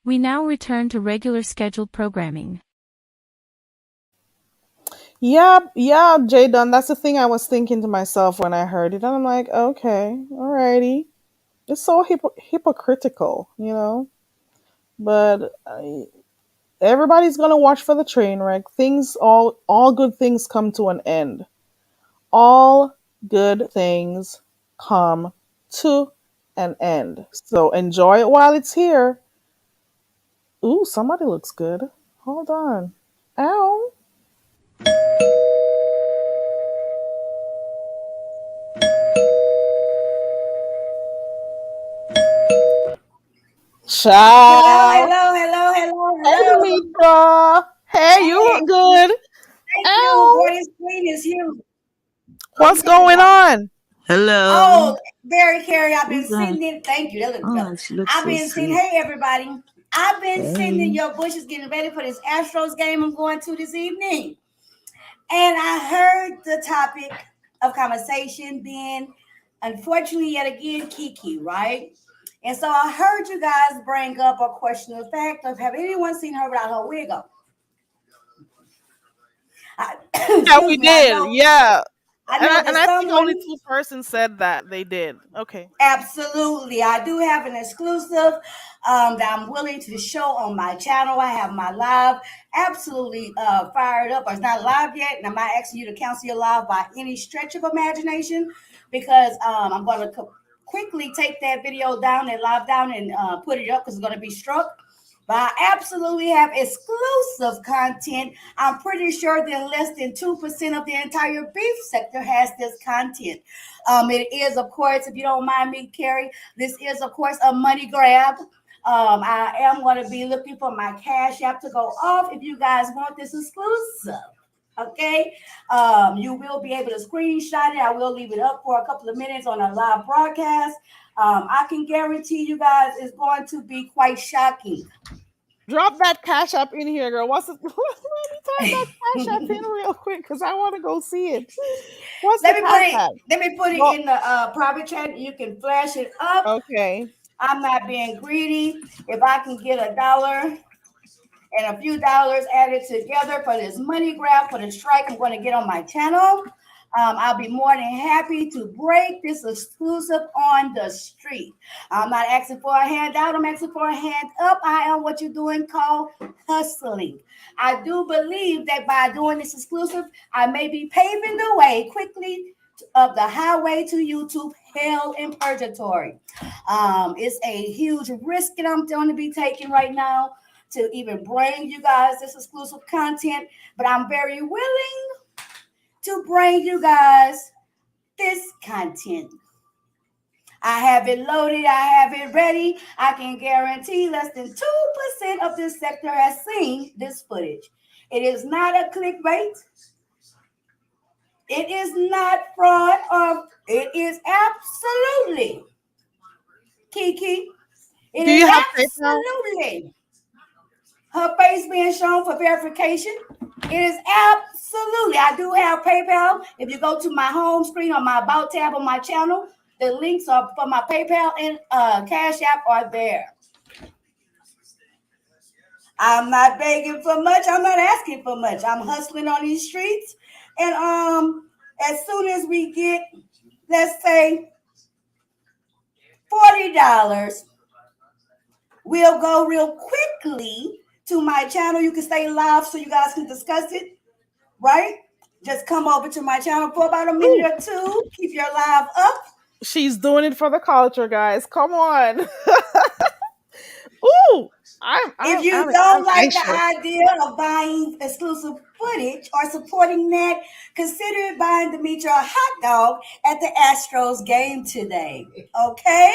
We now return to regular scheduled programming. Yeah, yeah, Jay Dunn. That's the thing I was thinking to myself when I heard it. And I'm like, okay, alrighty. It's so hypocritical, you know? But everybody's gonna watch for the train wreck. All good things come to an end. All good things come to an end. So enjoy it while it's here. Ooh, somebody looks good. Hold on. Ow. Hello, Ciao. hello, hello, hello, Hey, hello. Demetra. Hey, you Hey, look good. thank you. Ow. Gorgeous queen is you. What's Okay, going on? Hello. Oh, Barry Carey, I've been Who's that? sitting in. Thank you. That looks Oh, better. she looks I've so been sitting. sweet. Hey, everybody. I've been sitting in Hey. your bushes getting ready for this Astros game I'm going to this evening. And I heard the topic of conversation being, unfortunately, yet again, Kiki, right? And so I heard you guys bring up a question of fact of have anyone seen her without her wig on? Yeah, we Excuse me. did. Yeah. I And know and that I think only someone. two persons said that they did. Okay. Absolutely. I do have an exclusive that I'm willing to show on my channel. I have my live absolutely fired up. It's not live yet, and I'm not asking you to cancel your live by any stretch of imagination because I'm going to quickly take that video down and live down and put it up because it's going to be struck. But I absolutely have exclusive content. I'm pretty sure that less than 2% of the entire beef sector has this content. It is, of course, if you don't mind me, Carrie, this is, of course, a money grab. I am going to be looking for my cash app to go off if you guys want this exclusive. Okay, you will be able to screenshot it. I will leave it up for a couple of minutes on a live broadcast. I can guarantee you guys it's going to be quite shocking. Drop that cash app in here, girl. What's it? Let me type that cash app in real quick because I want to go see it. What's the cash app? Let me put it Well, in the private chat. You can flash it up. okay. I'm not being greedy. If I can get $1 and a few dollars added together for this money grab for the strike I'm going to get on my channel, I'll be more than happy to break this exclusive on the street. I'm not asking for a handout. I'm asking for a hand up. I am what you're doing called hustling. I do believe that by doing this exclusive, I may be paving the way quickly of the highway to YouTube, hell and purgatory. It's a huge risk that I'm going to be taking right now to even bring you guys this exclusive content, but I'm very willing to bring you guys this content. I have it loaded, I have it ready. I can guarantee less than 2% of this sector has seen this footage. It is not a clickbait. It is not fraud or it is absolutely Kiki. It Do is you have PayPal? absolutely her face being shown for verification. It is absolutely. I do have PayPal. If you go to my home screen or my About tab on my channel, the links are for my PayPal and Cash App are there. I'm not begging for much. I'm not asking for much. I'm hustling on these streets, and as soon as we get, let's say, $40, we'll go real quickly to my channel. You can stay live so you guys can discuss it, right? Just come over to my channel for about a minute Ooh, or two. Keep your live up. she's doing it for the culture, guys. Come on. Ooh, If you I'm don't like the anxious. idea of buying exclusive footage or supporting that, consider buying Demetria a hot dog at the Astros game today. Okay?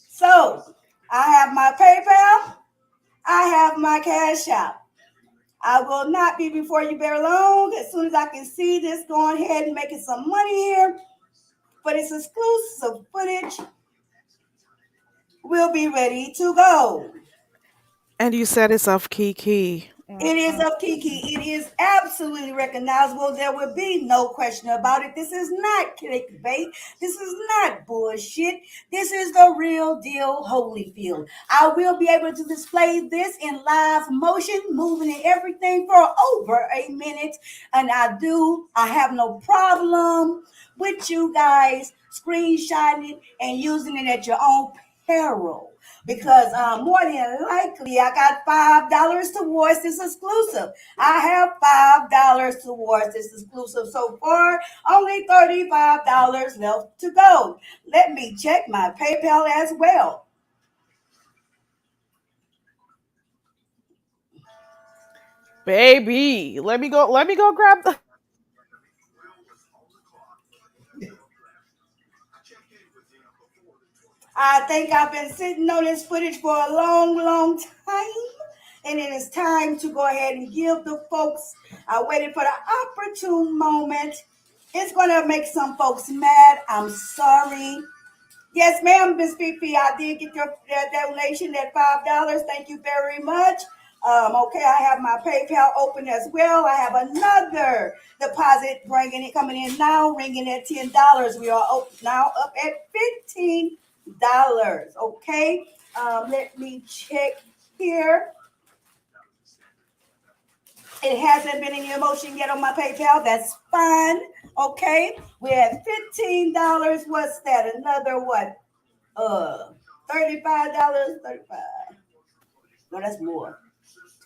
So, I have my PayPal. I have my Cash App. I will not be before you very long. As soon as I can see this, going ahead and making some money here. For this exclusive footage, we'll be ready to go. And you said it's of Kiki. It is of Kiki. It is absolutely recognizable. There will be no question about it. This is not clickbait. This is not bullshit. This is the real deal, Holyfield. I will be able to display this in live motion, moving and everything for over a minute. And I have no problem with you guys screenshotting it and using it at your own peril because more than likely I got $5 towards this exclusive. I have $5 towards this exclusive so far. Only $35 left to go. Let me check my PayPal as well. Baby, let me go grab the I think I've been sitting on this footage for a long, long time. And it is time to go ahead and give the folks. I waited for the opportune moment. It's gonna make some folks mad. I'm sorry. Yes, ma'am, Miss Fifi, I did get your donation at $5. Thank you very much. Okay, I have my PayPal open as well. I have another deposit bringing it coming in now, ringing at $10. We are now up at $15. Okay, let me check here. It hasn't been any emotion yet on my PayPal. That's fine. Okay, we're at $15. What's that? Another what? $35, 35. No, that's more.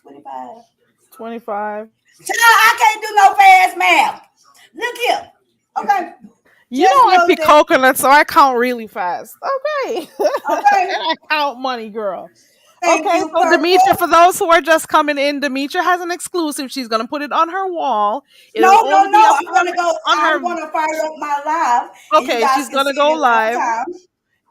25. 25. Child, I can't do no fast math. Look here. Okay. You Just know I know pick that. coconuts, so I count really fast. Okay. Okay. And I count money, girl. Thank Okay, you, so Demetria, Purple. for those who are just coming in, Demetria has an exclusive. She's gonna put it on her wall. It'll No, no, only be no. up I'm gonna go. on I'm her. gonna fire up my live, and you Okay, guys she's can gonna see it go in live live, time.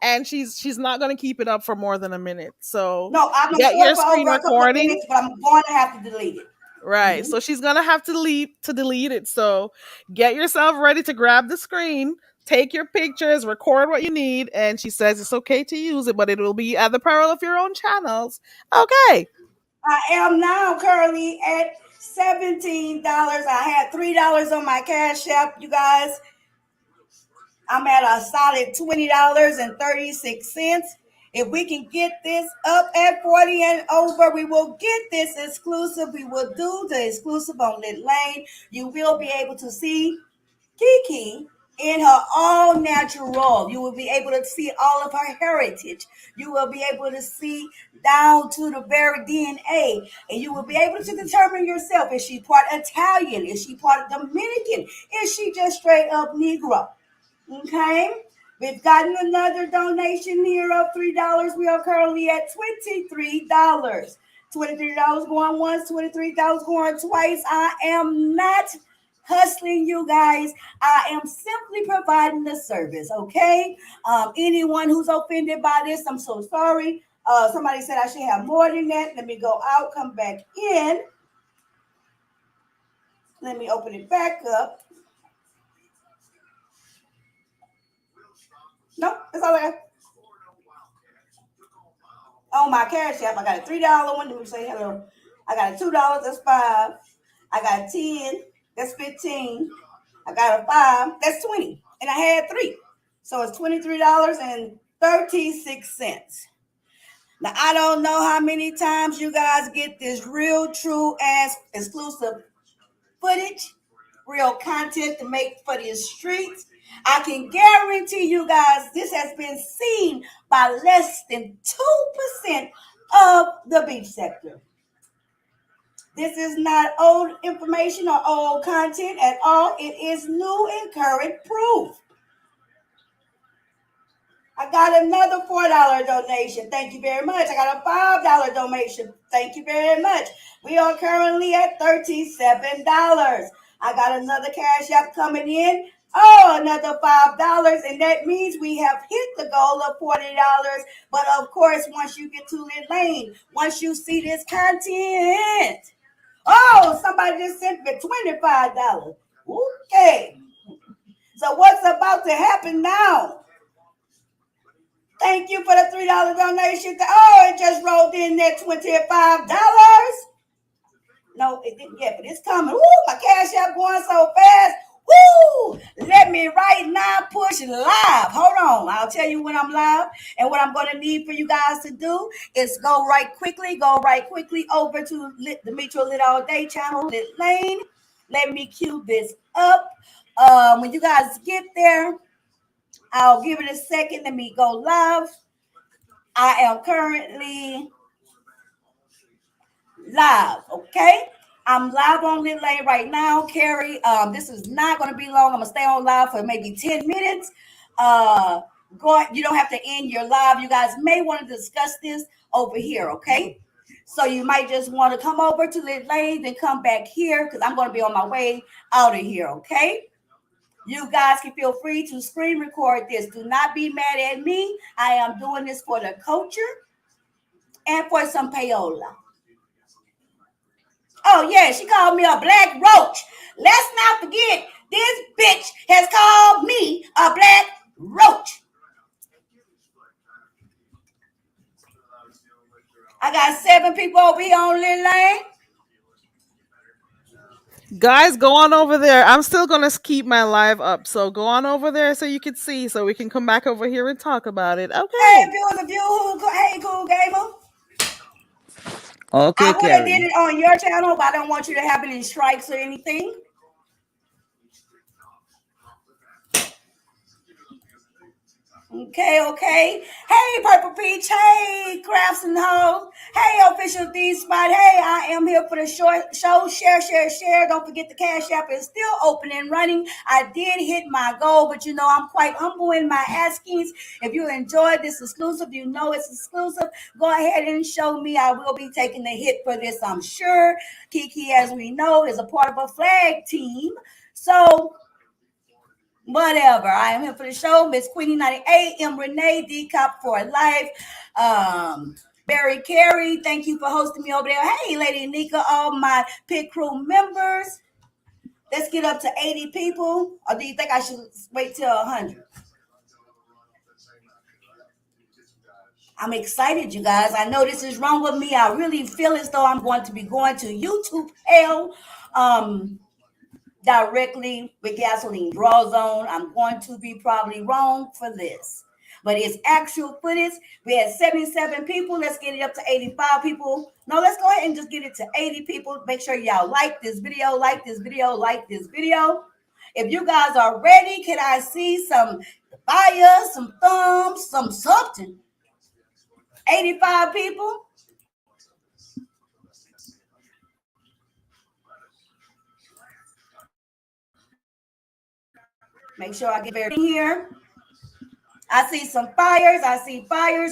and she's not gonna keep it up for more than a minute. So No, I'm gonna get show it your for screen over a couple of recording. minutes, but I'm going to have to delete it. Right. Mhm. So she's gonna have to delete it. So get yourself ready to grab the screen, take your pictures, record what you need, and she says it's okay to use it, but it will be at the peril of your own channels. Okay. I am now currently at $17. I had $3 on my Cash App, you guys. I'm at a solid $20.36. If we can get this up at 40 and over, we will get this exclusive. We will do the exclusive on Lit Lane. You will be able to see Kiki in her all natural. You will be able to see all of her heritage. You will be able to see down to the very DNA. And you will be able to determine yourself, is she part Italian? Is she part Dominican? Is she just straight up Negro? Okay. We've gotten another donation here of $3. We are currently at $23. $23 going once, $23 going twice. I am not hustling you guys. I am simply providing the service. Okay. Anyone who's offended by this, I'm so sorry. Somebody said I should have more than that. Let me go out, come back in. Let me open it back up. No, that's all I got. On my Cash App, I got a $3 one. Let me say hello. I got a $2. That's five. I got a 10. That's 15. I got a five. That's 20. And I had three. So it's $23.36. Now I don't know how many times you guys get this real, true ass exclusive footage, real content to make for these streets. I can guarantee you guys this has been seen by less than 2% of the beef sector. This is not old information or old content at all. It is new and current proof. I got another $4 donation. Thank you very much. I got a $5 donation. Thank you very much. We are currently at $37. I got another Cash App coming in. Oh, another $5. And that means we have hit the goal of $40. But of course, once you get to Lit Lane, once you see this content, oh, somebody just sent me $25. Okay. So what's about to happen now? Thank you for the $3 donation. Oh, it just rolled in there $25. No, it didn't yet, but it's coming. Woo, my Cash App going so fast. Woo! Let me right now push live. Hold on. I'll tell you when I'm live. And what I'm going to need for you guys to do is go right quickly over to the Metro Lit All Day channel, Lit Lane. Let me cue this up. When you guys get there, I'll give it a second. Let me go live. I am currently live. Okay. I'm live on Lit Lane right now, Carrie. This is not going to be long. I'm gonna stay on live for maybe 10 minutes. Uh, you don't have to end your live. You guys may want to discuss this over here, okay? So you might just want to come over to Lit Lane, then come back here because I'm going to be on my way out of here, okay? You guys can feel free to screen record this. Do not be mad at me. I am doing this for the culture and for some payola. Oh, yeah, she called me a black roach. Let's not forget This bitch has called me a black roach. I got 7 people over here on Lil Lane. Guys, go on over there. I'm still gonna keep my live up, so go on over there so you can see, so we can come back over here and talk about it. Hey, if Okay. it was a view, hey, cool gamer. Okay, I would have did Carrie. it on your channel, but I don't want you to have any strikes or anything. Okay. Hey, Purple Peach. Hey, Crafts and Hoes. Hey, Official D Spot. Hey, I am here for the short show. Share. Don't forget the Cash App is still open and running. I did hit my goal, but you know I'm quite humble in my askings. If you enjoyed this exclusive, you know it's exclusive. Go ahead and show me. I will be taking the hit for this, I'm sure. Kiki, as we know, is a part of a flag team. So whatever. I am here for the show. Miss Queenie 98, M. Renee, D Cop for Life. Barry Carey, thank you for hosting me over there. Hey, Lady Nika, all my pit crew members. Let's get up to 80 people. Or do you think I should wait till 100? I'm excited, you guys. I know this is wrong with me. I really feel as though I'm going to be going to YouTube hell. Directly with gasoline draw zone. I'm going to be probably wrong for this, but it's actual footage. We had 77 people. Let's get it up to 85 people. No, let's go ahead and just get it to 80 people. Make sure y'all like this video, like this video, like this video. If you guys are ready, can I see some fire, some thumbs, some something? 85 people. Make sure I get everything here. I see some fires.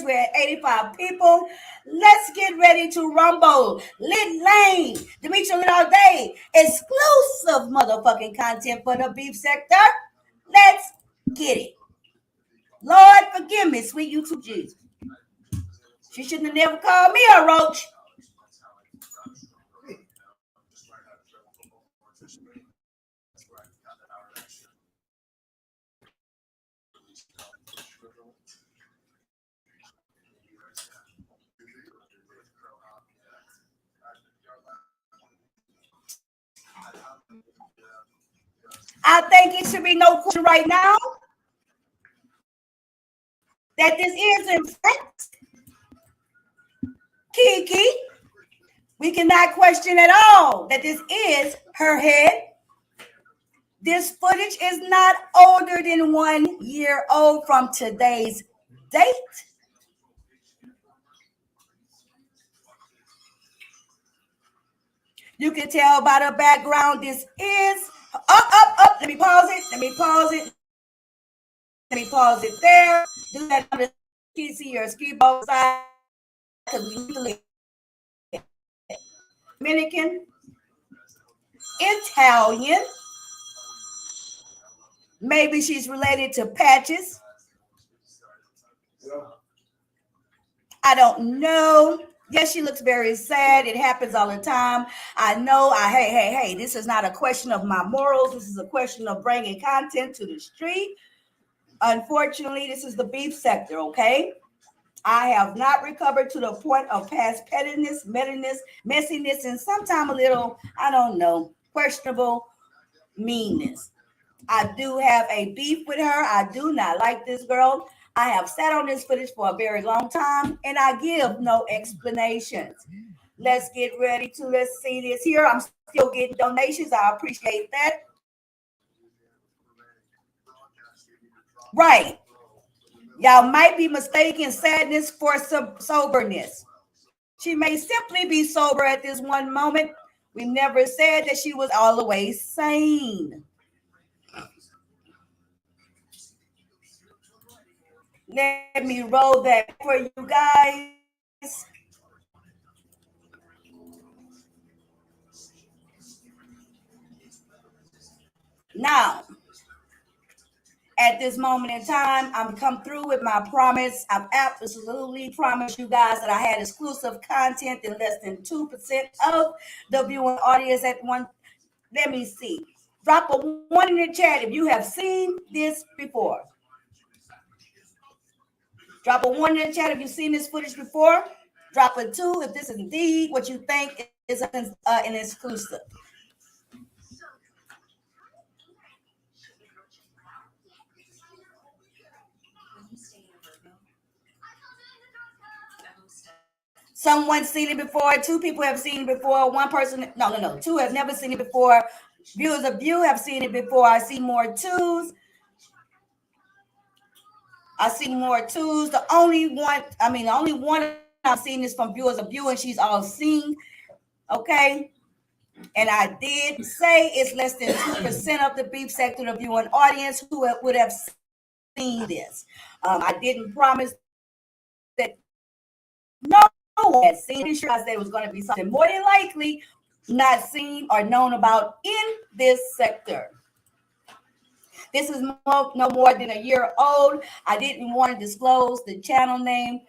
We're at 85 people. Let's get ready to rumble. Lit Lane, Demetria Lit all day. Exclusive motherfucking content for the beef sector. Let's get it. Lord, forgive me, sweet YouTube Jesus. She shouldn't have never called me a roach. I think it should be no question right now that this is in fact Kiki. We cannot question at all that this is her head. This footage is not older than 1 year old from today's date. You can tell by the background this is up. Let me pause it there. Do that on the PC or ski boat side because we need to leave. Dominican, Italian. Maybe she's related to Patches. I don't know. Yes, she looks very sad. It happens all the time. I know. Hey. This is not a question of my morals. This is a question of bringing content to the street. Unfortunately, this is the beef sector, okay? I have not recovered to the point of past pettiness, messiness, and sometimes a little, I don't know, questionable meanness. I do have a beef with her. I do not like this girl. I have sat on this footage for a very long time and I give no explanations. Let's get ready to let's see this here. I'm still getting donations. I appreciate that. Right. Y'all might be mistaking sadness for soberness. She may simply be sober at this one moment. We never said that she was always sane. Let me roll that for you guys. Now, at this moment in time, I'm come through with my promise. I've absolutely promised you guys that I had exclusive content in less than 2% of the viewing audience at one. Let me see. Drop a one in the chat if you have seen this before. Drop a one in the chat if you've seen this footage before. Drop a two if this is indeed what you think is an exclusive. Someone's seen it before. Two people have seen it before. One person, no. Two have never seen it before. Viewers of you have seen it before. I see more twos. I see more twos. The only one I've seen is from viewers of you, and she's all seen. Okay. And I did say it's less than 2% of the beef sector of viewing audience who would have seen this. I didn't promise that no one had seen it. Sure, I said it was going to be something more than likely not seen or known about in this sector. This is no more than a year old. I didn't want to disclose the channel name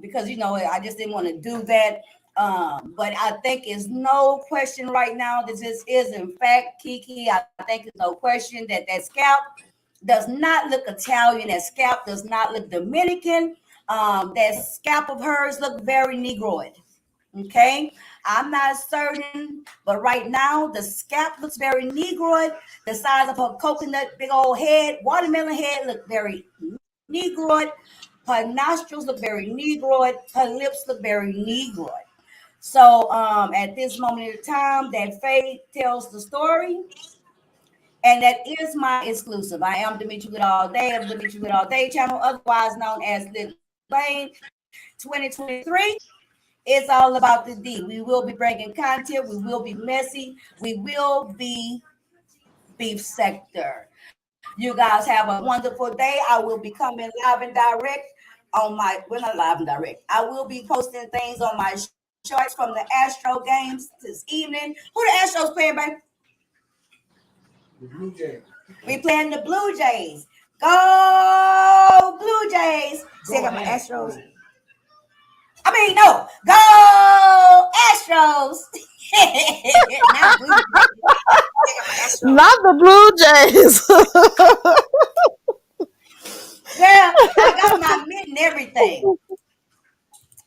because, I just didn't want to do that. But I think it's no question right now that this is, in fact, Kiki. I think it's no question that scalp does not look Italian. That scalp does not look Dominican. That scalp of hers look very Negroid. Okay, I'm not certain, but right now the scalp looks very Negroid. The size of her coconut, big old head, watermelon head look very Negroid. Her nostrils look very Negroid. Her lips look very Negroid. So at this moment in time, that Faye tells the story. And that is my exclusive. I am Dimitri with All Day of the Dimitri with All Day channel, otherwise known as Little Lane 2023. It's all about the D. We will be bringing content. We will be messy. We will be beef sector. You guys have a wonderful day. I will be coming live and direct on we're not live and direct. I will be posting things on my shorts from the Astro games this evening. Who the Astros playing, baby? The Blue Jays. We playing the Blue Jays. Go Blue Jays. See, I got my Astros. No. Go Astros. Not the Blue Jays. Girl, I got my mitt and everything.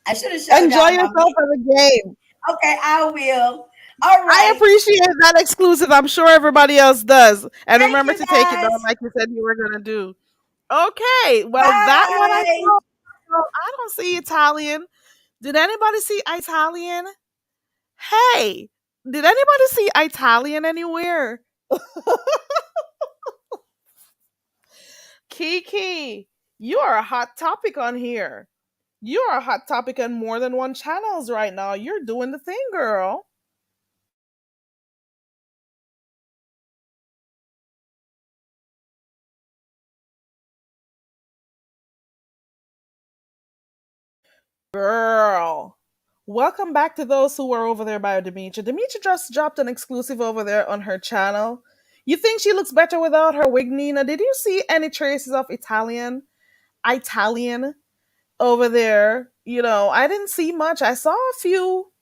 I should have showed Enjoy y'all yourself my mitt. at the game. Okay, I will. All I right. appreciate that exclusive. I'm sure everybody else does. And Thank remember you to take it guys. down like you said you were going to do. Okay. Well, that one I Bye. saw. I don't see Italian. Did anybody see Italian? Hey, did anybody see Italian anywhere? Kiki, you are a hot topic on here. You are a hot topic on more than one channels right now. You're doing the thing, girl. Girl. Welcome back to those who were over there by Demetria. Demetria just dropped an exclusive over there on her channel. You think she looks better without her wig, Nina? Did you see any traces of Italian over there? I didn't see much. I saw a few.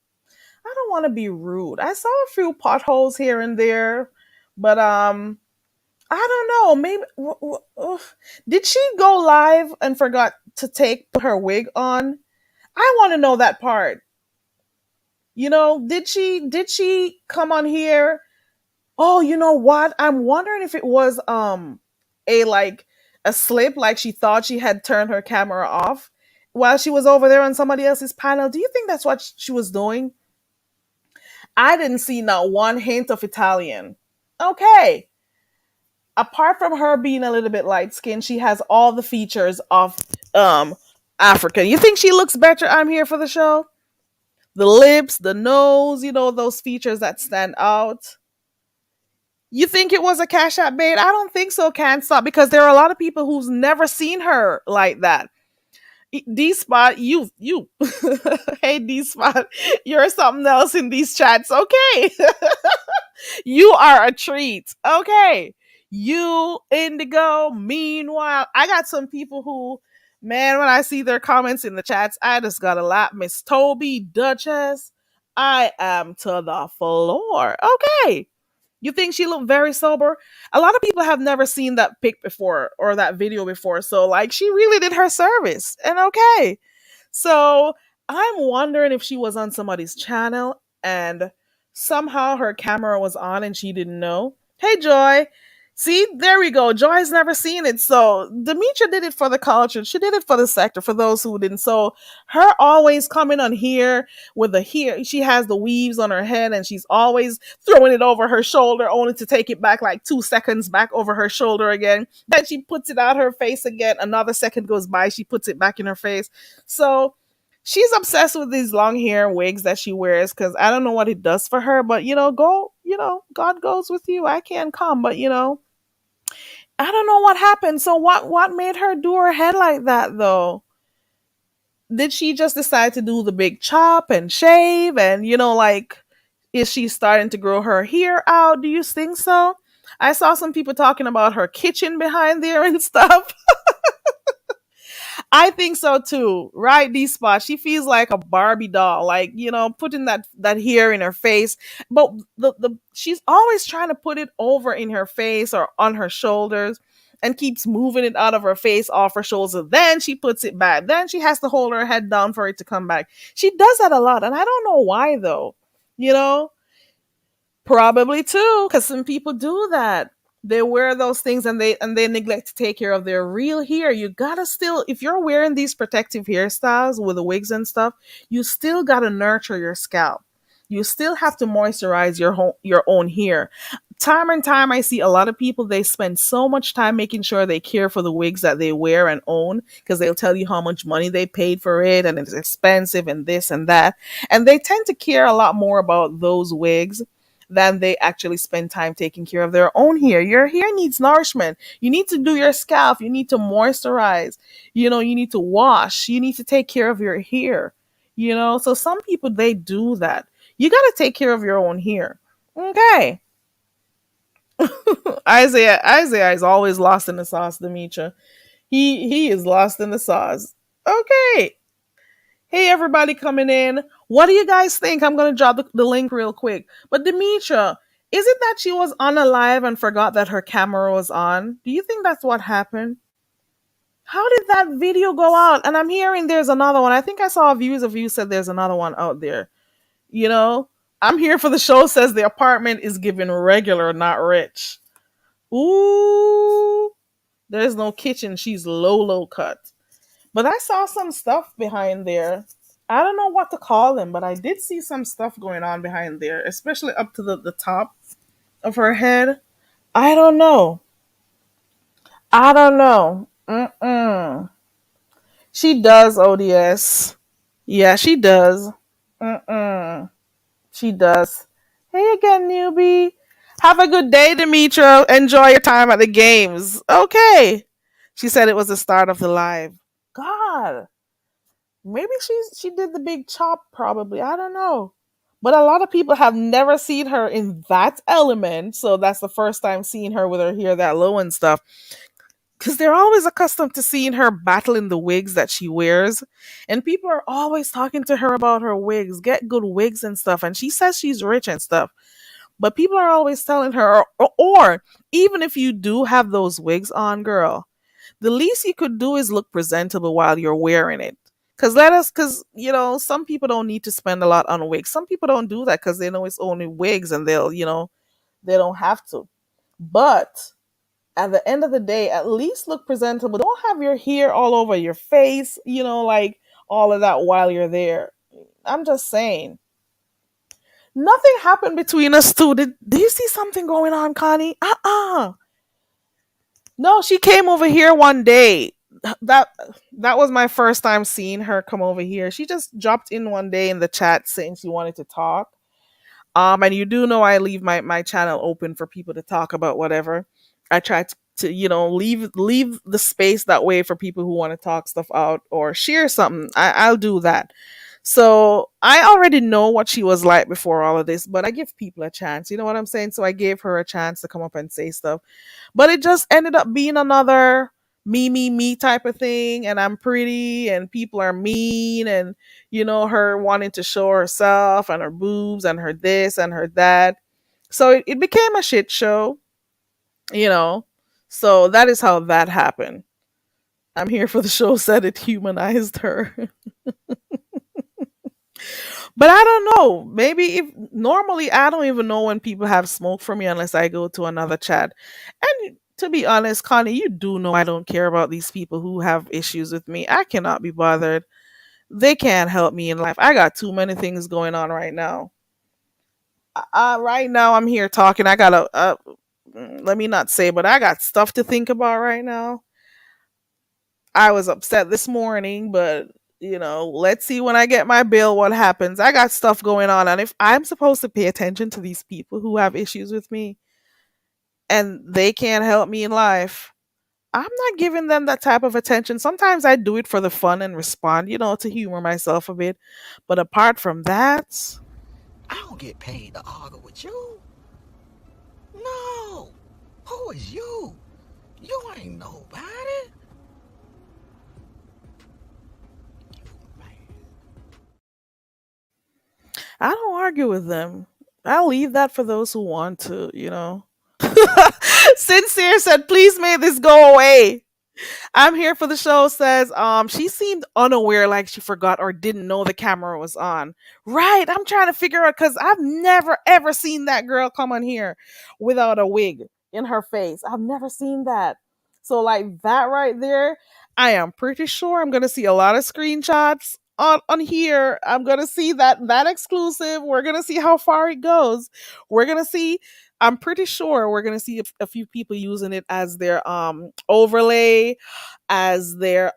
I don't want to be rude. I saw a few potholes here and there, but I don't know. Maybe did she go live and forgot to take her wig on? I want to know that part. Did she come on here? Oh, you know what? I'm wondering if it was a like a slip, like she thought she had turned her camera off while she was over there on somebody else's panel. Do you think that's what she was doing? I didn't see not one hint of Italian. Okay. Apart from her being a little bit light skinned, she has all the features of um African. You think she looks better? I'm here for the show. The lips, the nose, those features that stand out. You think it was a cash app bait? I don't think so. Can't stop because there are a lot of people who's never seen her like that. D Spot, you, hey D Spot, you're something else in these chats. Okay, you are a treat. Okay, you Indigo. Meanwhile, I got some people who, man, when I see their comments in the chats, I just gotta laugh. Miss Toby, Duchess, I am to the floor. Okay, You think she looked very sober? A lot of people have never seen that pic before or that video before. So like she really did her service. And okay. So I'm wondering if she was on somebody's channel and somehow her camera was on and she didn't know. Hey, Joy. See, there we go. Joy's never seen it. So Demetria did it for the culture. She did it for the sector, for those who didn't. So her always coming on here with the hair. She has the weaves on her head and she's always throwing it over her shoulder, only to take it back like 2 seconds back over her shoulder again. Then she puts it out her face again. Another second goes by. She puts it back in her face. So she's obsessed with these long hair wigs that she wears because I don't know what it does for her, but God goes with you. I can't come, but I don't know what happened. So what made her do her head like that though? Did she just decide to do the big chop and shave and like is she starting to grow her hair out? Do you think so? I saw some people talking about her kitchen behind there and stuff. I think so too. Right, D spot. She feels like a Barbie doll, like putting that hair in her face. But the she's always trying to put it over in her face or on her shoulders, and keeps moving it out of her face, off her shoulders. Then she puts it back. Then she has to hold her head down for it to come back. She does that a lot, and I don't know why though. You know, Probably too, because some people do that. They wear those things and they neglect to take care of their real hair. You gotta still, if you're wearing these protective hairstyles with the wigs and stuff, you still gotta nurture your scalp. You still have to moisturize your own hair. Time and time, I see a lot of people. They spend so much time making sure they care for the wigs that they wear and own because they'll tell you how much money they paid for it and it's expensive and this and that. And they tend to care a lot more about those wigs than they actually spend time taking care of their own hair. Your hair needs nourishment. You need to do your scalp. You need to moisturize. You need to wash. You need to take care of your hair. So some people they do that. You got to take care of your own hair. Okay. Isaiah is always lost in the sauce, Demetra. He is lost in the sauce. Okay. Hey, everybody coming in. What do you guys think? I'm going to drop the link real quick. But Demetra, is it that she was on a live and forgot that her camera was on? Do you think that's what happened? How did that video go out? And I'm hearing there's another one. I think I saw views of you said there's another one out there. You know, I'm here for the show says the apartment is given regular, not rich. Ooh, there's no kitchen. She's low cut. But I saw some stuff behind there. I don't know what to call them, but I did see some stuff going on behind there, especially up to the top of her head. I don't know. I don't know. Mm-mm. She does, ODS. Yeah, she does. Mm-mm. She does. Hey again, newbie. Have a good day, Demetra. Enjoy your time at the games. Okay. She said it was the start of the live. God. Maybe she did the big chop probably. I don't know. But a lot of people have never seen her in that element, so that's the first time seeing her with her hair that low and stuff. Because they're always accustomed to seeing her battling the wigs that she wears. And people are always talking to her about her wigs, get good wigs and stuff. And she says she's rich and stuff. But people are always telling her, or even if you do have those wigs on, girl, the least you could do is look presentable while you're wearing it. Because some people don't need to spend a lot on wigs. Some people don't do that because they know it's only wigs and they don't have to. But at the end of the day, at least look presentable. Don't have your hair all over your face, like all of that while you're there. I'm just saying. Nothing happened between us two. Did you see something going on, Connie? No, she came over here one day. That that was my first time seeing her come over here. She just dropped in one day in the chat saying she wanted to talk. And you do know I leave my channel open for people to talk about whatever. I try to leave the space that way for people who want to talk stuff out or share something. I'll do that. So I already know what she was like before all of this, but I give people a chance. You know what I'm saying? So I gave her a chance to come up and say stuff. But it just ended up being another me type of thing. And I'm pretty and people are mean and, her wanting to show herself and her boobs and her this and her that. So it became a shit show, you know. So that is how that happened. I'm here for the show said it humanized her. But I don't know. Maybe if normally I don't even know when people have smoke for me unless I go to another chat. And to be honest, Connie, you do know I don't care about these people who have issues with me. I cannot be bothered. They can't help me in life. I got too many things going on right now. Right now I'm here talking. I got let me not say, but I got stuff to think about right now. I was upset this morning, but let's see when I get my bill what happens. I got stuff going on, and if I'm supposed to pay attention to these people who have issues with me and they can't help me in life, I'm not giving them that type of attention. Sometimes I do it for the fun and respond, to humor myself a bit. But apart from that, I don't get paid to argue with you. No. Who is you? You ain't nobody. I don't argue with them. I'll leave that for those who want to. Sincere said, please may this go away. I'm here for the show says she seemed unaware like she forgot or didn't know the camera was on. Right. I'm trying to figure out because I've never ever seen that girl come on here without a wig in her face. I've never seen that. So like that right there, I am pretty sure I'm gonna see a lot of screenshots on here. I'm gonna see that exclusive. We're gonna see how far it goes. We're gonna see I'm pretty sure we're gonna see a few people using it as their overlay, as their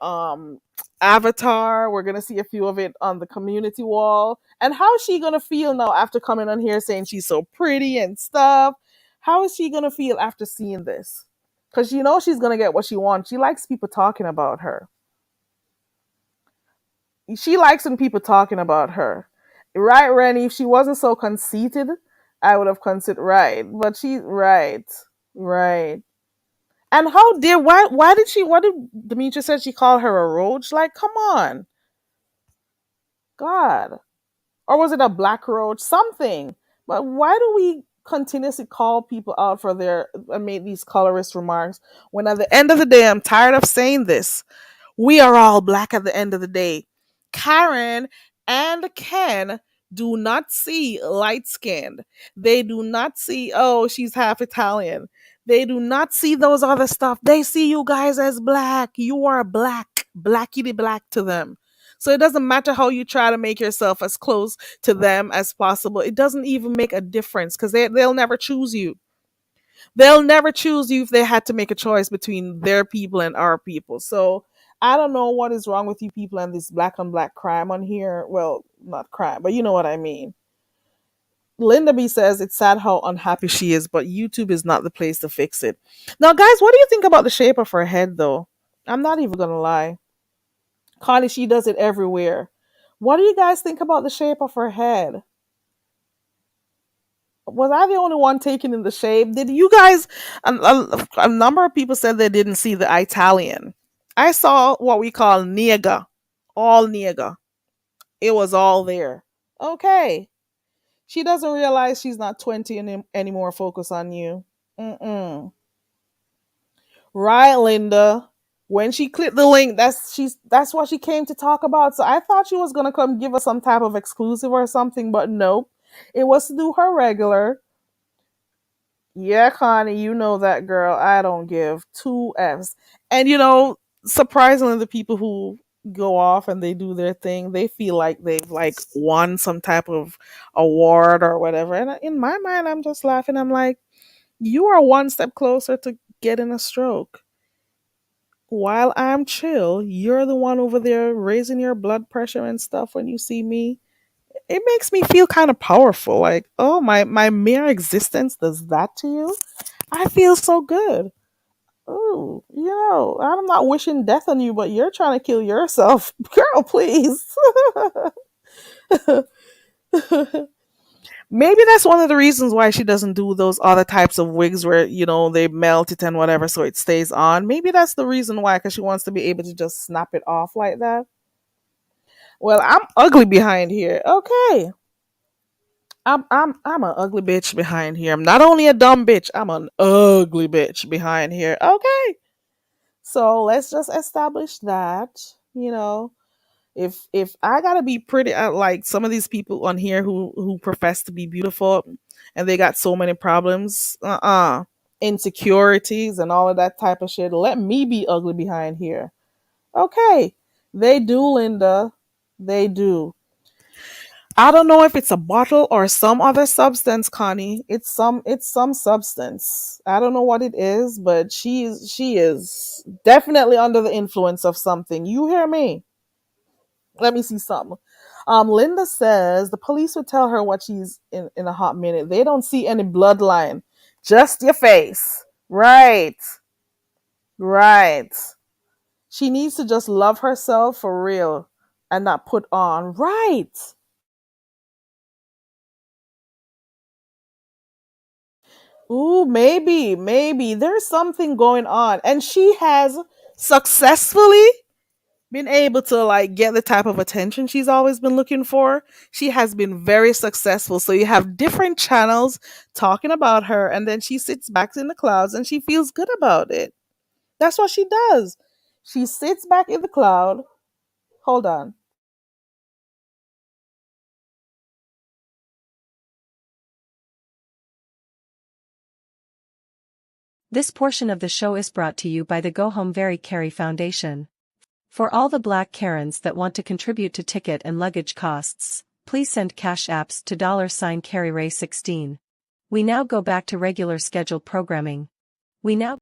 avatar. We're gonna see a few of it on the community wall. And how is she gonna feel now after coming on here saying she's so pretty and stuff? How is she gonna feel after seeing this? Because she's gonna get what she wants. She likes people talking about her. She likes when people talking about her. Right, Rennie? If she wasn't so conceited, I would have considered right. But she right. Right. And how dare why did she what did Demetra said she called her a roach? Like, come on. God. Or was it a black roach? Something. But why do we continuously call people out for their and make these colorist remarks when at the end of the day I'm tired of saying this. We are all black at the end of the day. Karen and Ken do not see light skinned. They do not see, oh, she's half Italian. They do not see those other stuff. They see you guys as black. You are black, blackity black to them. So it doesn't matter how you try to make yourself as close to them as possible. It doesn't even make a difference because they'll never choose you. They'll never choose you if they had to make a choice between their people and our people. So I don't know what is wrong with you people and this black on black crime on here. Well, not crime, but you know what I mean. Linda B says it's sad how unhappy she is, but YouTube is not the place to fix it. Now, guys, what do you think about the shape of her head, though? I'm not even gonna lie. Connie, she does it everywhere. What do you guys think about the shape of her head? Was I the only one taking in the shape? Did you guys? A number of people said they didn't see the Italian. I saw what we call niega, all niega. It was all there. Okay, she doesn't realize she's not 20 anymore. Focus on you. Mm-mm. Right, Linda. When she clicked the link, that's what she came to talk about. So I thought she was gonna come give us some type of exclusive or something, but nope. It was to do her regular. Yeah, Connie, you know that girl. I don't give two F's. And surprisingly, the people who go off and they do their thing, they feel like they've like won some type of award or whatever. And in my mind, I'm just laughing. I'm like, you are one step closer to getting a stroke. While I'm chill, you're the one over there raising your blood pressure and stuff when you see me. It makes me feel kind of powerful. Like, oh, my mere existence does that to you? I feel so good. Oh, I'm not wishing death on you, but you're trying to kill yourself. Girl, please. Maybe that's one of the reasons why she doesn't do those other types of wigs where, they melt it and whatever so it stays on. Maybe that's the reason why, because she wants to be able to just snap it off like that. Well, I'm ugly behind here. Okay. I'm an ugly bitch behind here. I'm not only a dumb bitch, I'm an ugly bitch behind here. Okay. So let's just establish that, you know, if I gotta be pretty, like some of these people on here who profess to be beautiful, and they got so many problems, insecurities and all of that type of shit. Let me be ugly behind here. Okay, they do, Linda. They do. I don't know if it's a bottle or some other substance, Connie. It's some substance. I don't know what it is, but she is definitely under the influence of something. You hear me? Let me see something. Linda says the police would tell her what she's in a hot minute. They don't see any bloodline, just your face. Right, right. She needs to just love herself for real and not put on. Right. Ooh, maybe there's something going on, and she has successfully been able to like get the type of attention she's always been looking for. She has been very successful. So you have different channels talking about her, and then she sits back in the clouds and she feels good about it. That's what she does. She sits back in the cloud. Hold on. This portion of the show is brought to you by the Go Home Very Carry Foundation. For all the black Karens that want to contribute to ticket and luggage costs, please send cash apps to $CarryRay16. We now go back to regular scheduled programming. We now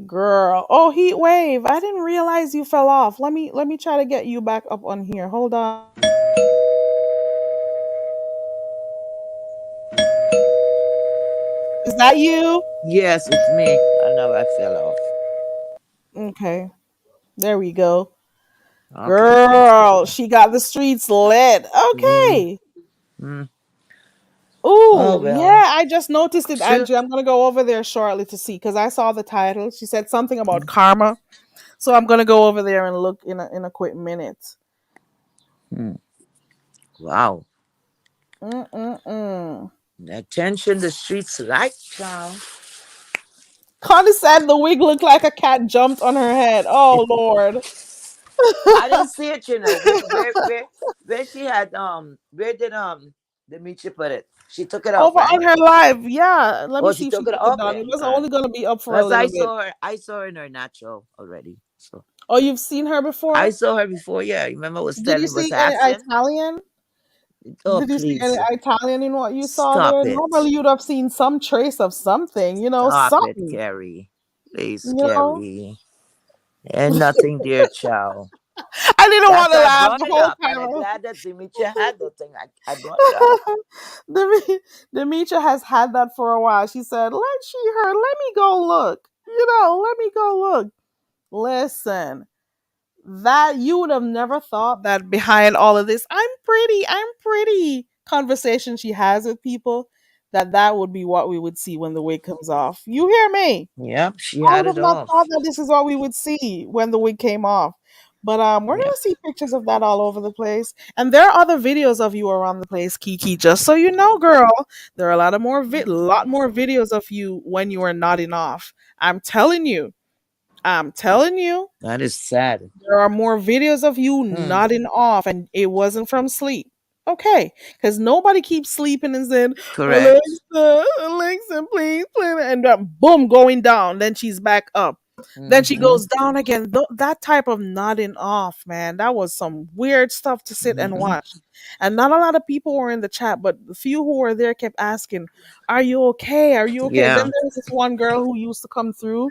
Girl. Oh, heat wave. I didn't realize you fell off. Let me try to get you back up on here. Hold on. Is that you? Yes, it's me. I know I fell off. Okay. There we go. Okay, thanks, Girl, Carrie. she got the streets lit. Mm, Okay. mm. Oh Ooh, well. yeah, I just noticed it, Shoot. Angie. I'm gonna go over there shortly to see because I saw the title. She said something about karma, so I'm gonna go over there and look in a quick minute. Mm. Wow. Mm-mm-mm. The attention the streets like, child. Connie said the wig looked like a cat jumped on her head. Oh Lord. I didn't see it, you know. Where she had where did Demetri put it? She took it off, Over right? on her live, yeah. Let me Oh, she see if she took it took it off. down. Okay, It was okay. only gonna be up for a Because I little bit. saw her, I saw her in her natural already. So Oh, you've seen her I before? saw her before. Yeah, remember I was Did you telling, was see any asking. Italian? Oh, Did you see any please Italian in what you saw stop there? it. Normally, you'd have seen some trace of something, Stop it, something, Carrie. Please, you know. Carrie. And nothing, dear child. I didn't That's want to why I laugh brought the it whole up, and I'm time. glad that Demetri had the thing. I brought it up. Demetria has had that for a while. She said, let me go look. Let me go look. Listen, that you would have never thought that behind all of this, I'm pretty conversation she has with people, that would be what we would see when the wig comes off. You hear me? Yep, she I had would have it not thought off. that this is what we would see when the wig came off. But we're Yeah. gonna see pictures of that all over the place, and there are other videos of you around the place, Kiki. Just so you know, girl, there are a lot of lot more videos of you when you are nodding off. I'm telling you, I'm telling you. That is sad. There are more videos of you Hmm. nodding off, and it wasn't from sleep. Okay, because nobody keeps sleeping and saying, Correct. Alexa, Alexa, please, please, and boom, going down. Then she's back up. Then she Mm-hmm. goes down again. That type of nodding off, man, that was some weird stuff to sit and Mm-hmm. watch. And not a lot of people were in the chat, but the few who were there kept asking, "Are you okay? Are you okay?" Then Yeah. there was this one girl who used to come through.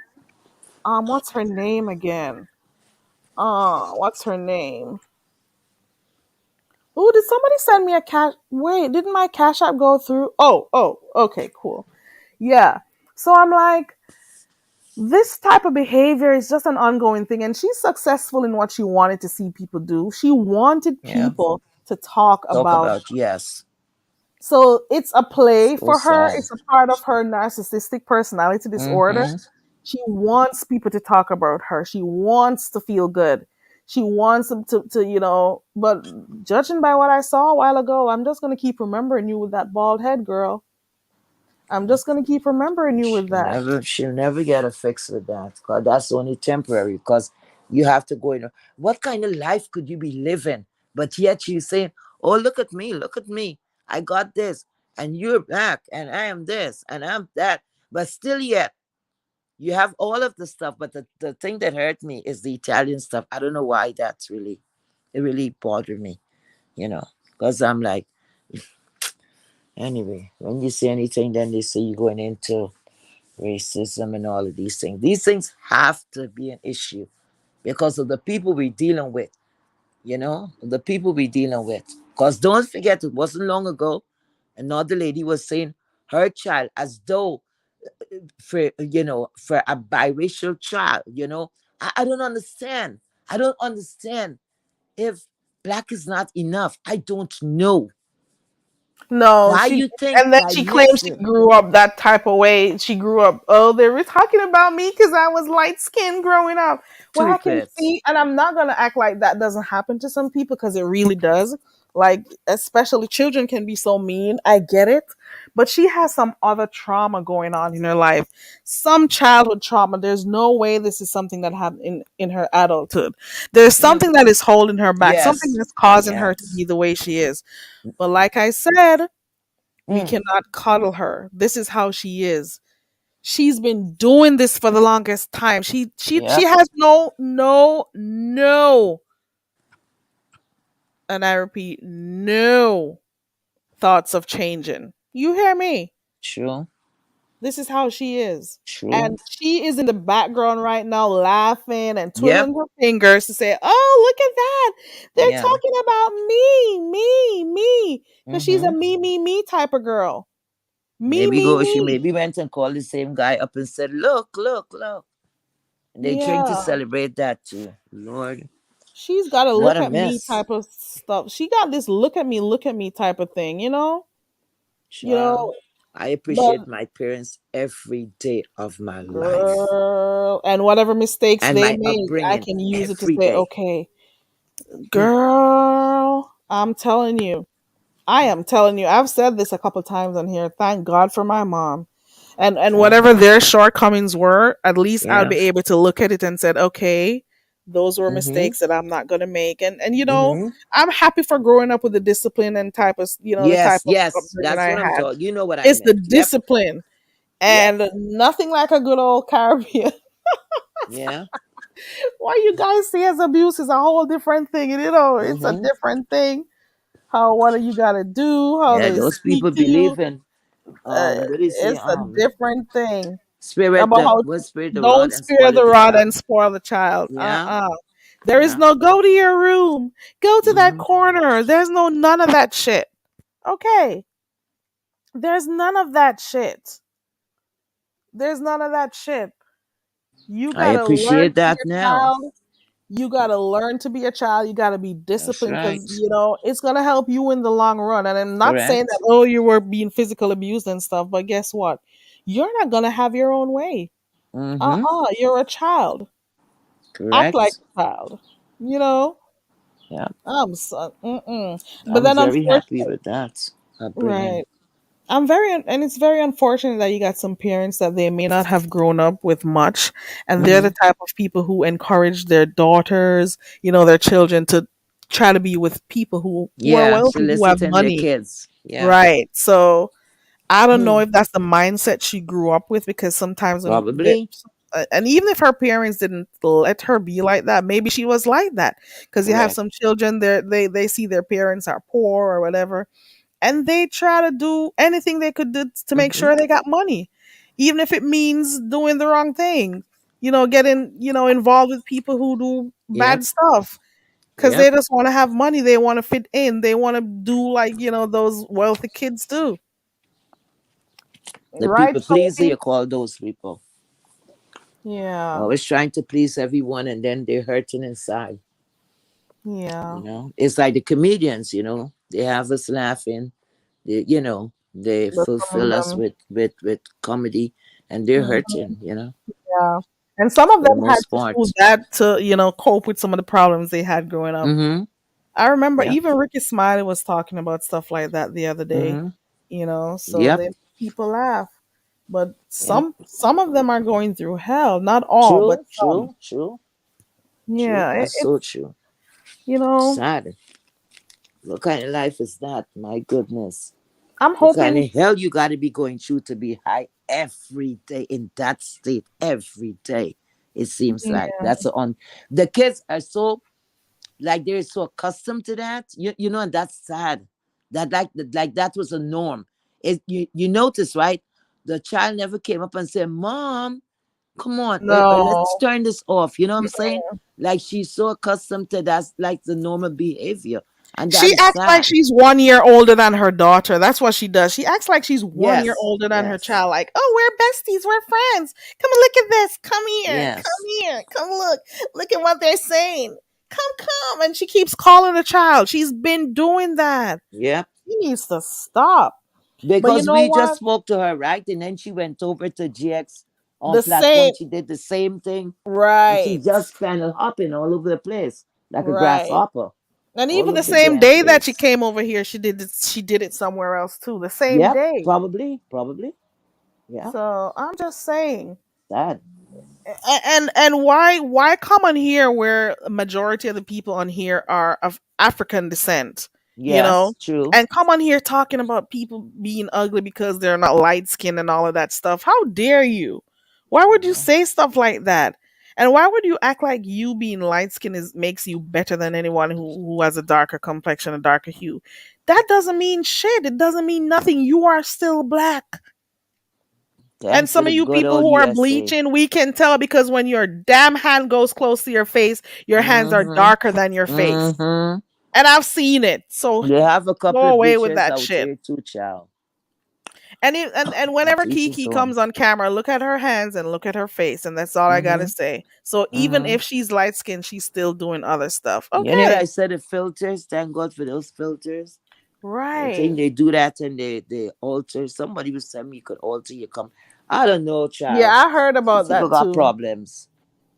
What's her name again? What's her name? Oh, did somebody send me a cash? Wait, didn't my cash app go through? Oh, okay, cool. Yeah. So I'm like, this type of behavior is just an ongoing thing, and she's successful in what she wanted to see people do. She wanted Yeah. people to talk Talk about. about yes. So it's a play So for her. sad. It's a part of her narcissistic personality disorder. Mm-hmm. She wants people to talk about her. She wants to feel good. She wants him to, but judging by what I saw a while ago, I'm just gonna keep remembering you with that bald head, girl. I'm just gonna keep remembering you with that. She'll never get a fix with that. Cause that's only temporary. Cause you have to go in. What kind of life could you be living? But yet you saying, "Oh, look at me, I got this, and you're back, and I am this, and I'm that." But still, yet you have all of the stuff. But the thing that hurt me is the Italian stuff. I don't know why that's really, it really bothered me. You know, because I'm like, anyway, when you say anything, then they say you're going into racism and all of these things. These things have to be an issue because of the people we're dealing with, the people we're dealing with. Because don't forget, it wasn't long ago, another lady was saying her child as though for a biracial child, I don't understand. I don't understand if black is not enough. I don't know. No, Why she you think and then by she claims she listen, grew up that type of way. She grew up, oh, they were talking about me because I was light skinned growing up. Well, I can stupid. see, and I'm not gonna act like that doesn't happen to some people because it really does. Like, especially children can be so mean. I get it. But she has some other trauma going on in her life. Some childhood trauma. There's no way this is something that happened in her adulthood. There's Mm, something that is holding her back, something yes. that's causing her to Yes. be the way she is. But like I said, we Mm, cannot coddle her. This is how she is. She's been doing this for the longest time. She yep. has no, and I repeat, no thoughts of changing. You hear me? True. This is how she is. True. And she is in the background right now laughing and Yep. twiddling her fingers to say, "Oh, look at that. They're Yeah. talking about me. Because she's a Mm-hmm. me type of girl. She Me. maybe went and called the same guy up and said, "Look, look, look." And they're trying to Yeah. celebrate that too. Lord, She's got a what look a at me mess. type of stuff. She got this look at me type of thing, you know? You Child, know, I but appreciate my parents every day of my life girl, and whatever mistakes and they my make, I upbringing can use it to every say, day. okay, Mm, girl, I'm telling you. I am telling you. I've said this a couple times on here. Thank God for my mom. And yeah. whatever their shortcomings were, at least I'll Yeah. be able to look at it and said, okay, those were Mm-hmm. mistakes that I'm not gonna make. And Mm-hmm. I'm happy for growing up with the discipline and type of the type Yes, of yes. upbringing That's I what I'm had. talking. You know what I It's the meant. Yep. discipline Yep. and nothing like a good old Caribbean. Yeah. What you guys see as abuse is a whole different thing. And, it's a Mm-hmm. different thing. How what you gotta do, how Yeah, they those speak people to you. believe in Uh, what do you say? it's a different thing. Spirit About the how what spirit the don't rod and spare spoil the the rod child. and spoil the child. Yeah. There is Yeah. no go to your room. Go to that Mm-hmm. corner. There's no none of that shit. Okay. There's none of that shit. There's none of that shit. You I gotta learn appreciate to be that a now. child. You gotta learn to be a child. You gotta be That's disciplined because right. it's gonna help you in the long run. And I'm not saying that Correct. you were being physical abused and stuff, but guess what? You're not gonna have your own way. Mm-hmm. You're a child. Act like Correct. a child. You know. Yeah. I'm so, mm-mm. But I'm then very happy unfortunately, with that upbringing. right. And it's very unfortunate that you got some parents that they may not have grown up with much, and they're Mm-hmm. the type of people who encourage their daughters, their children to try to be with people who are Yeah, wealthy, who have soliciting their money, kids. Yeah. right? So I don't know Hmm. if that's the mindset she grew up with because sometimes Probably. and even if her parents didn't let her be like that, maybe she was like that because you have Correct. some children they see their parents are poor or whatever, and they try to do anything they could do to make Mm-hmm. sure they got money, even if it means doing the wrong thing, getting involved with people who do Yep. bad stuff because Yep. they just want to have money, they want to fit in, they want to do like those wealthy kids do, The right, people pleaser, Sophie? you call those people. Yeah, Always trying to please everyone and then they're hurting inside. yeah. It's like the comedians, they have us laughing. They But some of fulfill us them, with comedy and they're mhm, hurting. yeah. And some of for the them had most to do part. that to, cope with some of the problems they had growing up. Mm-hmm. I remember Yep. even Ricky Smiley was talking about stuff like that the other day, Mm-hmm. so Yep. they make people laugh. But Yep. some of them are going through hell, not all, but True, some. true, true, true. Yeah, That's so true. you know, Sad. What kind of life is that? My goodness. I'm What kind hoping. of hell you got to be going through to be high every day in that state every day? It seems like Yeah, that's on. The kids are so like they're so accustomed to that. You know, and that's sad. That like that was a norm. You notice, right? The child never came up and said, "Mom, come on, let's no. turn this off." You know what I'm saying? Like she's so accustomed to that's like the normal behavior, and that She is acts like sad. she's 1 year older than her daughter. That's what she does. She acts like she's 1 year Yes, older than her yes, child. Like, oh, we're besties, we're friends. Come and look at this. yes. Come here, come look. Look at what they're saying. Come. And she keeps calling the child. She's been doing that. Yep. She needs to stop. But you Because know we just what? spoke to her, right? And then she went over to GX on The same, platform. She did the same thing. And she right, just kind of hopping all over the place like a right. grasshopper. And All even over the the same damn day that she place. came over here, she did it somewhere else too. The same Yep, day. probably, probably. Yeah, So I'm just saying. sad. And why come on here where a majority of the people on here are of African descent, you know, Yes, true. and come on here talking about people being ugly because they're not light skinned and all of that stuff. How dare you? Why would you Yeah. say stuff like that? And why would you act like you being light skinned is makes you better than anyone who has a darker complexion, a darker hue? That doesn't mean shit. It doesn't mean nothing. You are still black. And Thanks to some the of you good people old who are USA. bleaching, we can tell because when your damn hand goes close to your face, your hands are Mm-hmm. darker than your face. Mm-hmm. And I've seen it. So They have a couple go of away with bleachers that out shit. here too, child. And whenever Teach his Kiki own. comes on camera, look at her hands and look at her face, and that's all I gotta Mm-hmm. say. So even Mm-hmm. if she's light skinned, she's still doing other stuff. Anyway, Okay. I said the filters. Thank God for those filters. I Right. think they do that and they alter. Somebody was telling me you could alter your come. I don't know, Yeah, child. I heard These about people that got too. problems.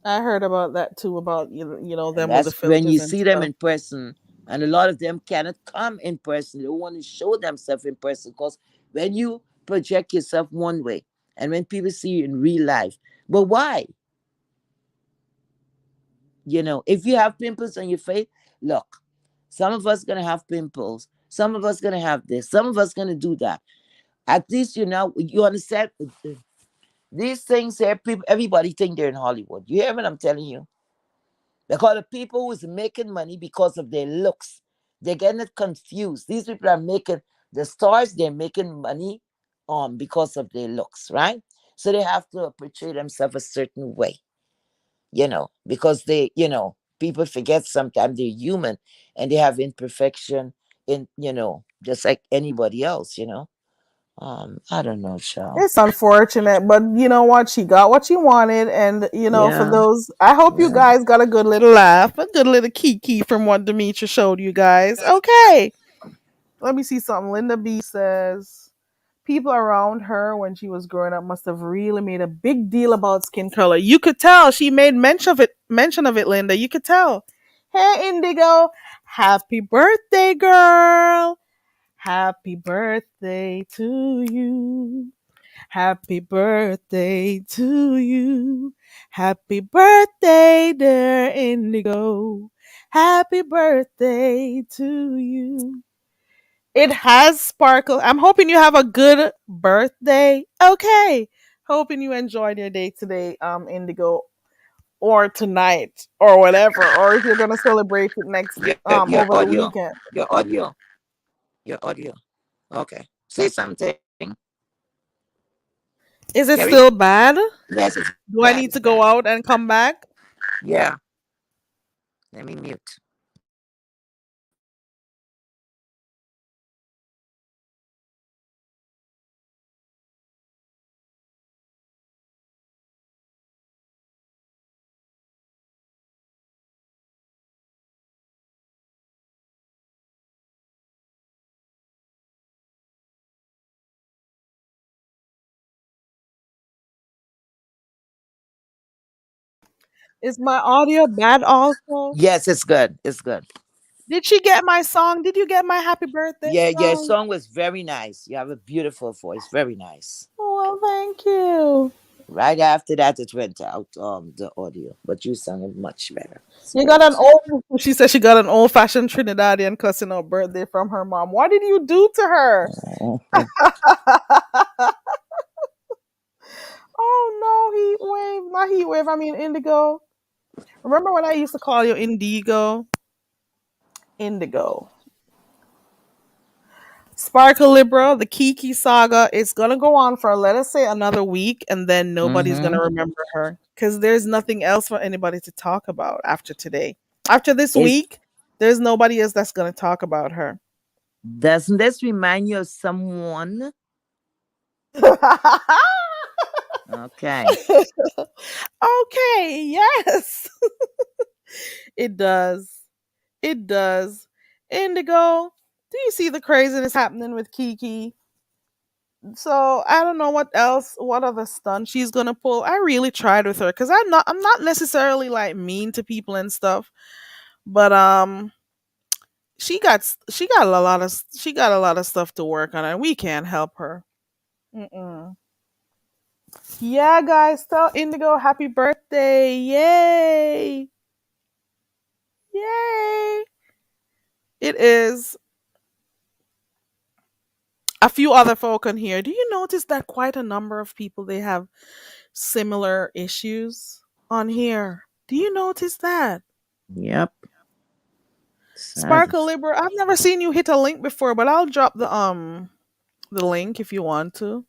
I heard about that too, about And them with the that's when filters you and see them stuff. in person. And a lot of them cannot come in person. They don't want to show themselves in person because when you project yourself one way and when people see you in real life, but why? If you have pimples on your face, look, some of us gonna have pimples. Some of us gonna have this. Some of us gonna do that. At least you understand these things here. People, everybody think they're in Hollywood. You hear what I'm telling you? Because the people who's making money because of their looks, they're getting it confused. These people are making the stars. They're making money, because of their looks, right? So they have to portray themselves a certain way, because people forget sometimes they're human and they have imperfection just like anybody else. I don't know, child. It's unfortunate, but you know what? She got what she wanted, and for Yeah, those, I hope you yeah. guys got a good little laugh, a good little kiki from what Demetra showed you guys. Okay, let me see something. Linda B says people around her when she was growing up must have really made a big deal about skin color. You could tell she made mention of it. Mention of it, Linda. You could tell. Hey, Indigo, happy birthday, girl. Happy birthday to you. Happy birthday to you. Happy birthday, dear Indigo. Happy birthday to you. It has sparkle. I'm hoping you have a good birthday. Okay. Hoping you enjoyed your day today, Indigo, or tonight, or whatever, or if you're gonna celebrate it next Your over the audio, weekend. your audio, your audio. Okay, say something. Is it Carry. still bad? Yes, it's Do I bad. need It's to go bad. out and come back? Yeah. Let me mute. Is my audio bad also? Yes, it's good. It's good. Did she get my song? Did you get my happy birthday Yeah, your song? song was very nice. You have a beautiful voice. Very nice. Oh, well, thank you. Right after that, it went out, the audio, but you sang it much better. It's You got great. an old. She said she got an old fashioned Trinidadian cussing out birthday from her mom. What did you do to her? Mhm. Oh no, heat wave, not heat wave. I mean indigo. Remember when I used to call you Indigo? Indigo. Sparkle Libra, the Kiki saga is gonna go on for let us say another week, and then nobody's gonna remember her because there's nothing else for anybody to talk about after today. After this Is week, there's nobody else that's gonna talk about her. doesn't this remind you of someone? Okay. Okay, yes, it does. It does. Indigo, do you see the craziness happening with Kiki? So I don't know what else, what other stunt she's gonna pull. I really tried with her because I'm not necessarily like mean to people and stuff, but she got a lot of stuff to work on, and we can't help her. Mm-mm. Yeah, guys, tell Indigo happy birthday! Yay! Yay! It is a few other folk on here. Do you notice that quite a number of people they have similar issues on here? Do you notice that? Yep. Sad. Sparkle Libra, I've never seen you hit a link before, but I'll drop the link if you want to.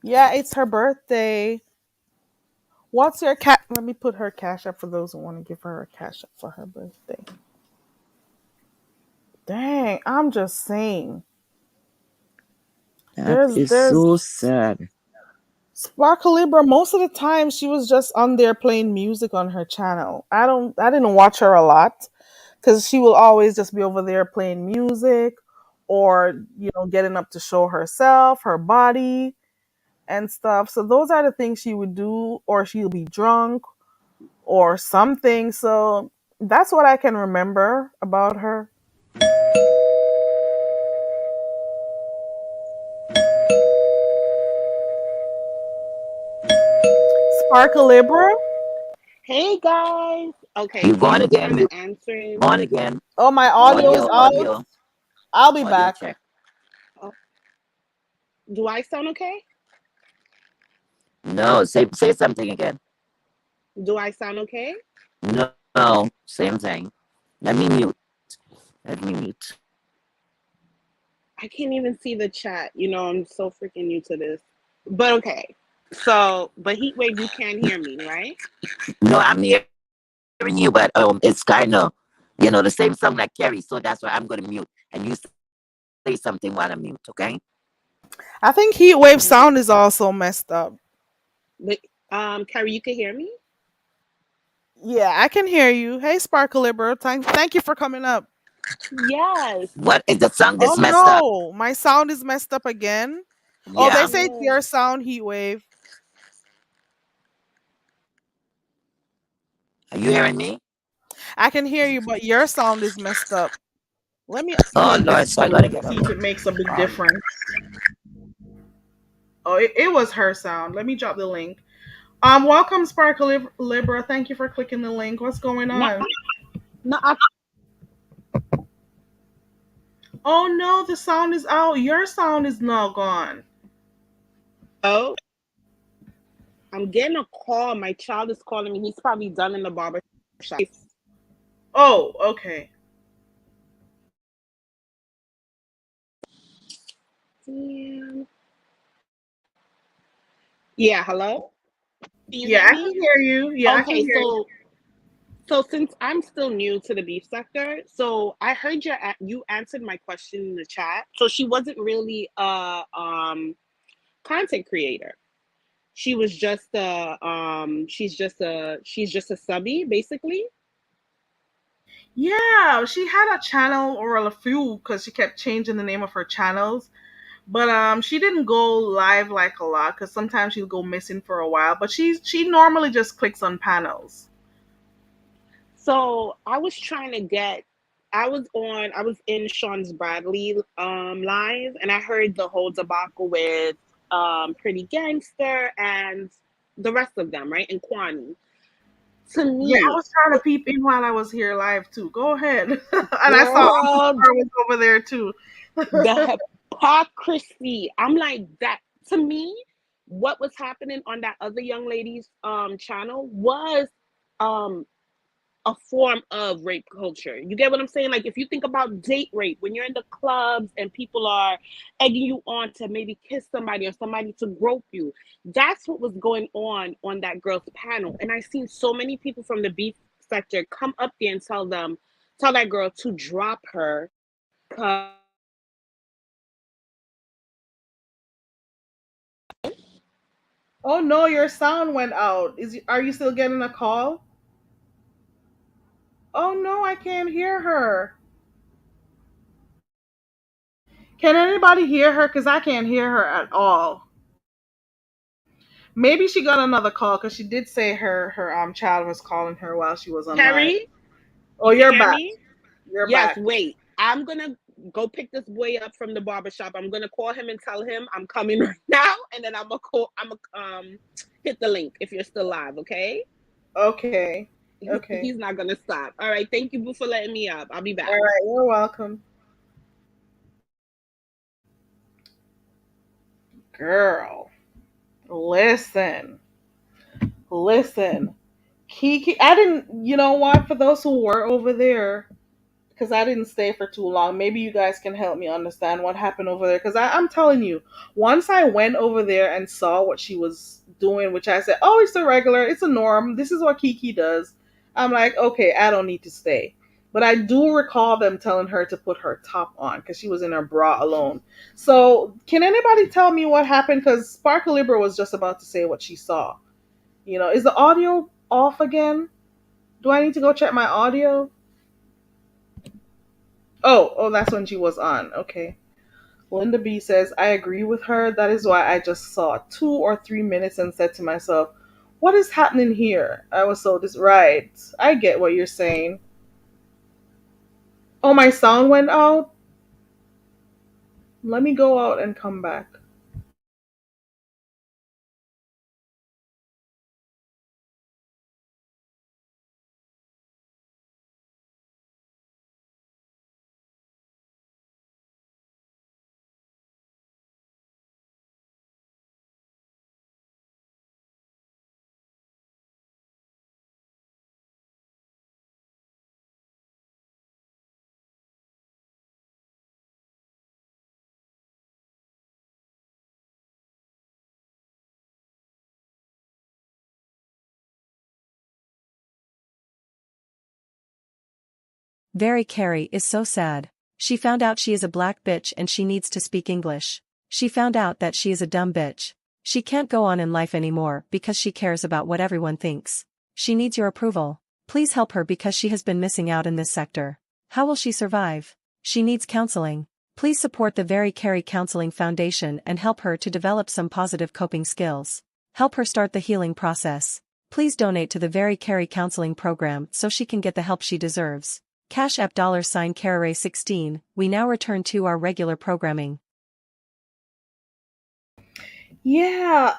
Yeah, it's her birthday. What's your cat? Let me put her cash up for those who want to give her a cash up for her birthday. Dang, I'm just saying. That is There's so sad. Sparkle Libra. Most of the time, she was just on there playing music on her channel. I didn't watch her a lot because she will always just be over there playing music, or getting up to show herself, her body, and stuff. So those are the things she would do, or she'll be drunk or something. So that's what I can remember about her. Sparkle Libra. Hey guys. Okay, You so gone you were kind again? of You answering. gone again? Oh, my audio's Audio, Oh, out. audio, I'll be audio back. check. oh, do I sound okay? No, say something again. Do I sound okay? No, no, same thing. Let me mute. Let me mute. I can't even see the chat. I'm so freaking new to this. But okay. So, but Heatwave, you can't hear me, right? No, I'm hearing you, but it's kind of, the same song like Carrie. So that's why I'm gonna mute, and you say something while I mute. Okay? I think Heatwave Okay. sound is also messed up. But Carrie, you can hear me? Yeah, I can hear you. Hey, Sparkle Libra. Thank you for coming up. Yes. What is the song Oh that's messed up? no, my sound is messed up again. Oh, they Yeah. say it's Yeah. your sound, Heatwave. Are you hearing me? I can hear you, but your sound is messed up. Let me Oh upload Lord, this so I gotta song, get see if up. it makes a big Um, difference. Oh, it was her sound. Let me drop the link. Welcome, Sparkle Libra. Thank you for clicking the link. What's going No, on? no. Oh no, the sound is out. Your sound is now gone. Oh, I'm getting a call. My child is calling me. He's probably done in the barber shop. Oh, okay. Damn. Yeah. Hello. Can you Yeah, hear I can me? hear you. Yeah, I can Okay. hear you. So since I'm still new to the beef sector, so I heard you answered my question in the chat. So she wasn't really a content creator. She was just a she's just a subby basically. Yeah, she had a channel or a few because she kept changing the name of her channels. But she didn't go live like a lot because sometimes she'll go missing for a while. But she normally just clicks on panels. So I was trying to get. I was in Sean's Bradley live, and I heard the whole debacle with Pretty Gangster and the rest of them, right? And Kwani. To Yeah, I me, was trying to peep in while I was here live too. Go ahead. And I saw girl, Star was over there too. the hypocrisy. I'm like that. To me, what was happening on that other young lady's channel was um a form of rape culture. You get what I'm saying? Like if you think about date rape, when you're in the clubs and people are egging you on to maybe kiss somebody or somebody to grope you, that's what was going on that girl's panel. And I've seen so many people from the beef sector come up there and tell that girl to drop her Oh no, your sound went out. Are you still getting a call? Oh no, I can't hear her. Can anybody hear her? Cause I can't hear her at all. Maybe she got another call because she did say her child was calling her while she was on live. Carrie, Oh, you can you're hear back. me? You're Yes, back. wait. I'm gonna go pick this boy up from the barbershop. I'm gonna call him and tell him I'm coming right now, and then I'm gonna hit the link if you're still live, okay? Okay. Okay. He's not gonna stop. All right, thank you for letting me up. I'll be All back. right. You're welcome. Girl, listen. Listen. Kiki, I didn't, you know what? For those who were over there, because I didn't stay for too long. Maybe you guys can help me understand what happened over there. Because I'm telling you, once I went over there and saw what she was doing, which I said, oh, it's a regular, it's a norm. This is what Kiki does. I'm like, okay, I don't need to stay. But I do recall them telling her to put her top on because she was in her bra alone. So, can anybody tell me what happened? Because Sparkle Libra was just about to say what she saw. Is the audio off again? Do I need to go check my audio? Oh, that's when she was on. Okay. Linda B says, I agree with her. That is why I just saw 2 or 3 minutes and said to myself, what is happening here? I was so right. I get what you're saying. Oh, my sound went out? Let me go out and come back. Very Carrie is so sad. She found out she is a black bitch and she needs to speak English. She found out that she is a dumb bitch. She can't go on in life anymore because she cares about what everyone thinks. She needs your approval. Please help her because she has been missing out in this sector. How will she survive? She needs counseling. Please support the Very Carrie Counseling Foundation and help her to develop some positive coping skills. Help her start the healing process. Please donate to the Very Carrie Counseling Program so she can get the help she deserves. Cash App $Carrere16. We now return to our regular programming. Yeah,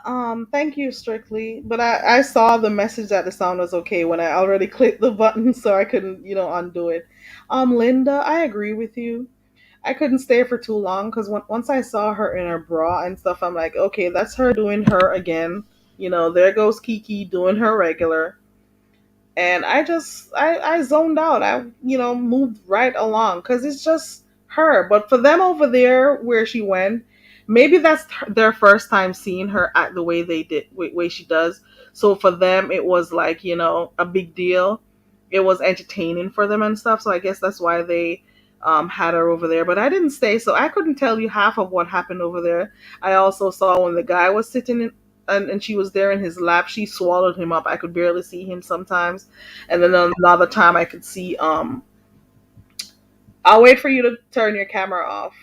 thank you, Strictly. But I saw the message that the sound was okay when I already clicked the button, so I couldn't, undo it. Linda, I agree with you. I couldn't stay for too long because once I saw her in her bra and stuff, I'm like, okay, that's her doing her again. There goes Kiki doing her regular. And I zoned out. I moved right along because it's just her. But for them over there where she went, maybe that's their first time seeing her act the way they did, way she does. So for them, it was like a big deal. It was entertaining for them and stuff. So I guess that's why they had her over there. But I didn't stay, so I couldn't tell you half of what happened over there. I also saw when the guy was sitting in, and she was there in his lap, she swallowed him up. I could barely see him sometimes. And then another time I could see I'll wait for you to turn your camera off.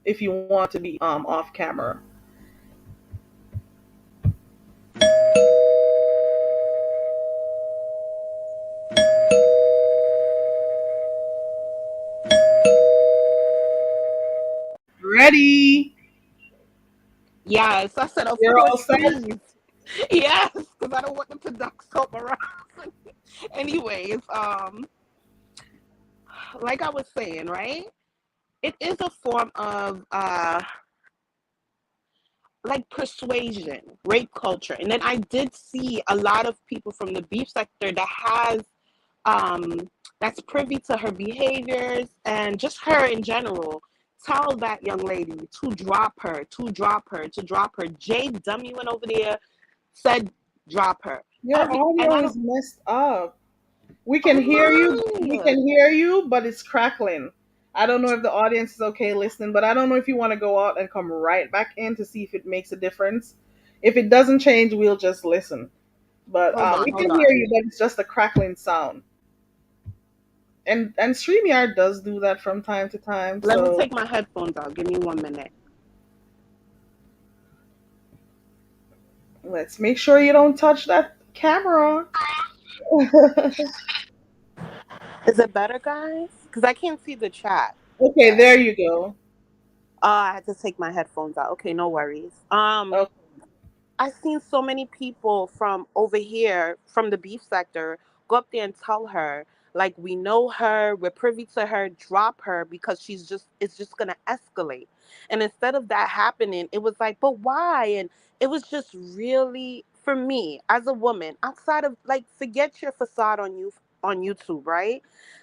if you want to be off camera. Ready? Yes, I said, of You're all course, set? please. Yes, because I don't want them to duck up around. Anyways, like I was saying, right? It is a form of like persuasion, rape culture. And then I did see a lot of people from the beef sector that has um that's privy to her behaviors and just her in general tell that young lady to drop her, to drop her, to drop her. Jay Dummy went over there, said drop her. Your Every and audio I is don't messed up. We can oh hear you. We my can hear you, but it's crackling. I don't know if the audience is okay listening, but I don't know if you want to go out and come right back in to see if it makes a difference. If it doesn't change, we'll just listen. But hold on, we hold can hear on. you, but it's just a crackling sound. And StreamYard does do that from time to time. Let me So take my headphones out. Give me 1 minute. let's make sure you don't touch that camera. Is it better, guys? Because I can't see the chat. Okay, Yeah. there you go. I had to take my headphones out. Okay, no worries. Okay. I've seen so many people from over here, from the beef sector, go up there and tell her, like, we know her, we're privy to her, drop her because it's just gonna escalate. And instead of that happening, it was like, but why? And it was just really, for me as a woman, outside of like, forget your facade on YouTube, right?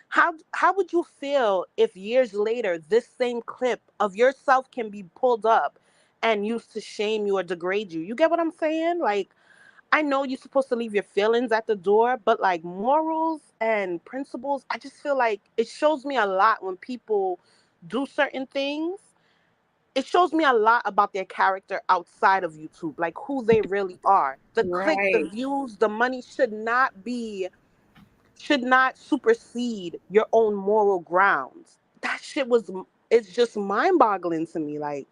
How would you feel if years later this same clip of yourself can be pulled up and used to shame you or degrade you? You get what I'm saying? Like, I know you're supposed to leave your feelings at the door, but like morals and principles, I just feel like it shows me a lot when people do certain things. It shows me a lot about their character outside of YouTube, like who they really are. The click, the Right. views, the money should not supersede your own moral grounds. That shit was it's just mind-boggling to me. Like,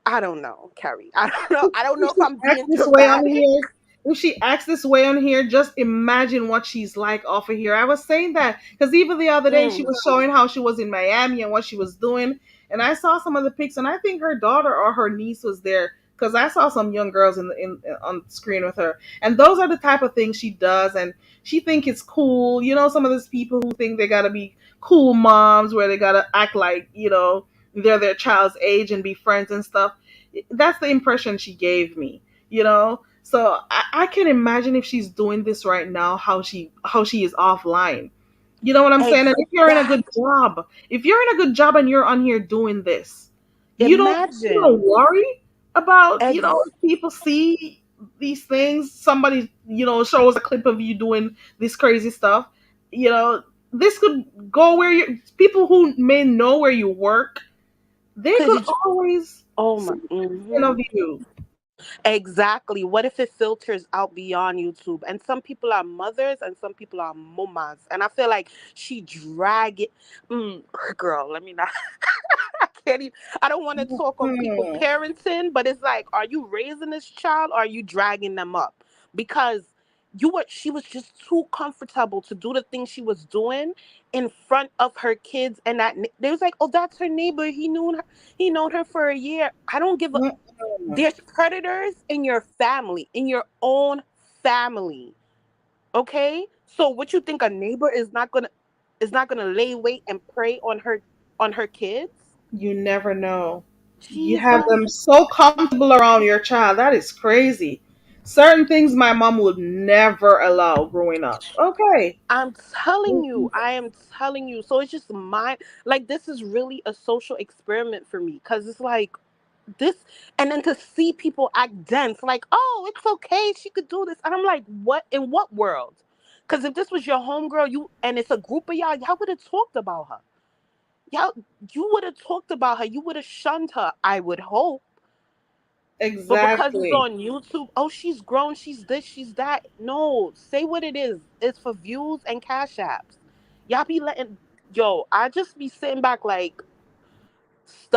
I don't know, Carrie. I don't know. I don't know If if she I'm acts being this way on dramatic. here, if she acts this way on here, just imagine what she's like off of here. I was saying that because even the other day she Mm. was showing how she was in Miami and what she was doing, and I saw some of the pics, and I think her daughter or her niece was there because I saw some young girls in on screen with her, and those are the type of things she does, and she think it's cool. You know, some of those people who think they gotta be cool moms, where they gotta act like they're their child's age and be friends and stuff. That's the impression she gave me. So I can imagine if she's doing this right now, how she is offline. You know what I'm saying? And if you're in a good Exact. job, if you're in a good job and you're on here doing this, you don't Imagine. worry about Ex- if people see these things. Somebody shows a clip of you doing this crazy stuff. You know this could go where you people who may know where you work. They Cause could you, always oh my, see of you. exactly. What if it filters out beyond YouTube? And some people are mothers, and some people are mamas. And I feel like she drag it. Mm, girl, let me not. I can't even. I don't want to talk on people Hmm. parenting, but it's like, are you raising this child or are you dragging them up? Because she was just too comfortable to do the thing she was doing in front of her kids, and they was like, oh, that's her neighbor. He known her for a year. I don't give a. Mm-mm. There's predators in your family, in your own family. Okay, so what you think a neighbor is not gonna lay wait and prey on her kids? You never know. You have Jesus, them so comfortable around your child. That is crazy. Certain things my mom would never allow growing up. Okay. I'm telling you, I am telling you. So it's just like this is really a social experiment for me because it's like this, and then to see people act dense, like, oh, it's okay, she could do this, and I'm like, what in what world? Because if this was your homegirl, and it's a group of y'all would have talked about her. Y'all, you would have talked about her. You would have shunned her. I would hope. But because it's Exactly. on YouTube, oh, she's grown, she's this, she's that. No, say what it is. It's for views and cash apps. Y'all be letting, yo, I just be sitting back like,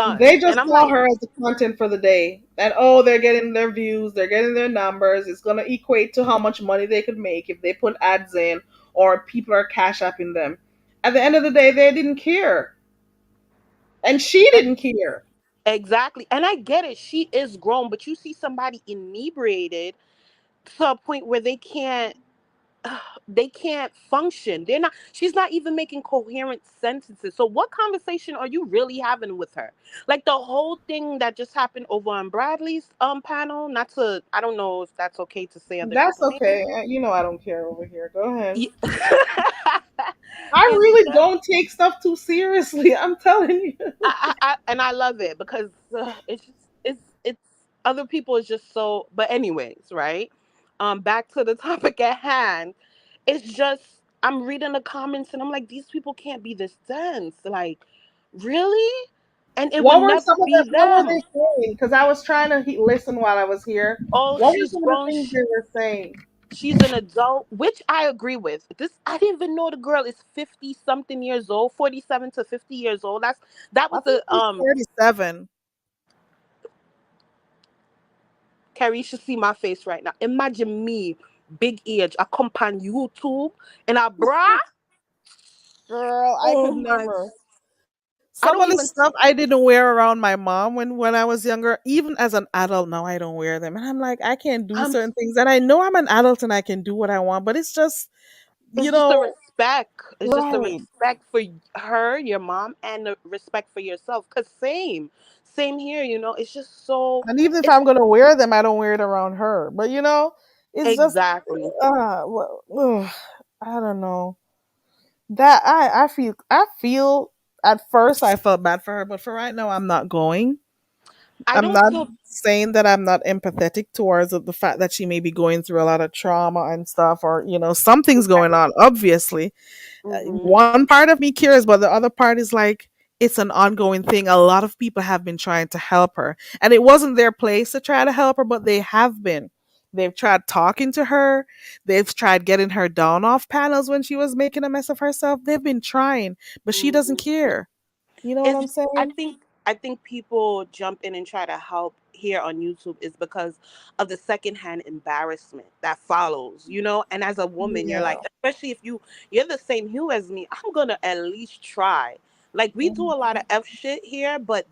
They stunned. And just I'm saw like, her as the content for the day. And oh, they're getting their views, they're getting their numbers. It's gonna equate to how much money they could make if they put ads in or people are cash apping them. At the end of the day, they didn't care. And she and didn't care. exactly. And I get it. She is grown, but you see somebody inebriated to a point where they can't function. They're not She's not even making coherent sentences. So what conversation are you really having with her? Like the whole thing that just happened over on Bradley's panel, not to I don't know if that's okay to say other That's people's names. okay. You know I don't care over here. Go ahead. Ye- I it's really just don't take stuff too seriously. I'm telling you. and I love it because it's other people is just so. But anyways, right? Back to the topic at hand. It's just I'm reading the comments and I'm like, these people can't be this dense. Like, really? And it would What were never some of be the what were they them. saying? Because I was trying to listen while I was here. Oh, What were she's some of the grown. things they were saying? She's an adult, which I agree with. This I didn't even know the girl is 50 something years old, 47 to 50 years old. That I was think the she's 37. Carrie, you should see my face right now. Imagine me, big age, I come on YouTube and I bra. Girl, I Oh could my! never. I Some don't of the even. stuff I didn't wear around my mom when I was younger, even as an adult now, I don't wear them. And I'm like, I can't do I'm. certain things. And I know I'm an adult and I can do what I want, but it's just, you It's just a know, respect. It's just a right. respect for her, your mom, and the respect for yourself. Cause same here. It's just so. And even if It's I'm gonna wear them, I don't wear it around her. But it's just exactly. well, I don't know. That I feel at first I felt bad for her, but for right now I'm not going. I I'm don't not feel. saying that I'm not empathetic towards the fact that she may be going through a lot of trauma and stuff, or something's going Right. on. Obviously, Mm-hmm. one part of me cares, but the other part is like it's an ongoing thing. A lot of people have been trying to help her, and it wasn't their place to try to help her, but they have been. They've tried talking to her. They've tried getting her down off panels when she was making a mess of herself. They've been trying, but she doesn't Mm-hmm. care. You know what It's I'm I saying? think I think people jump in and try to help here on YouTube is because of the secondhand embarrassment that follows. And as a woman, you're Yeah. like, especially if you're the same hue as me, I'm gonna at least try. Like we do a lot of Mhm. F shit here, but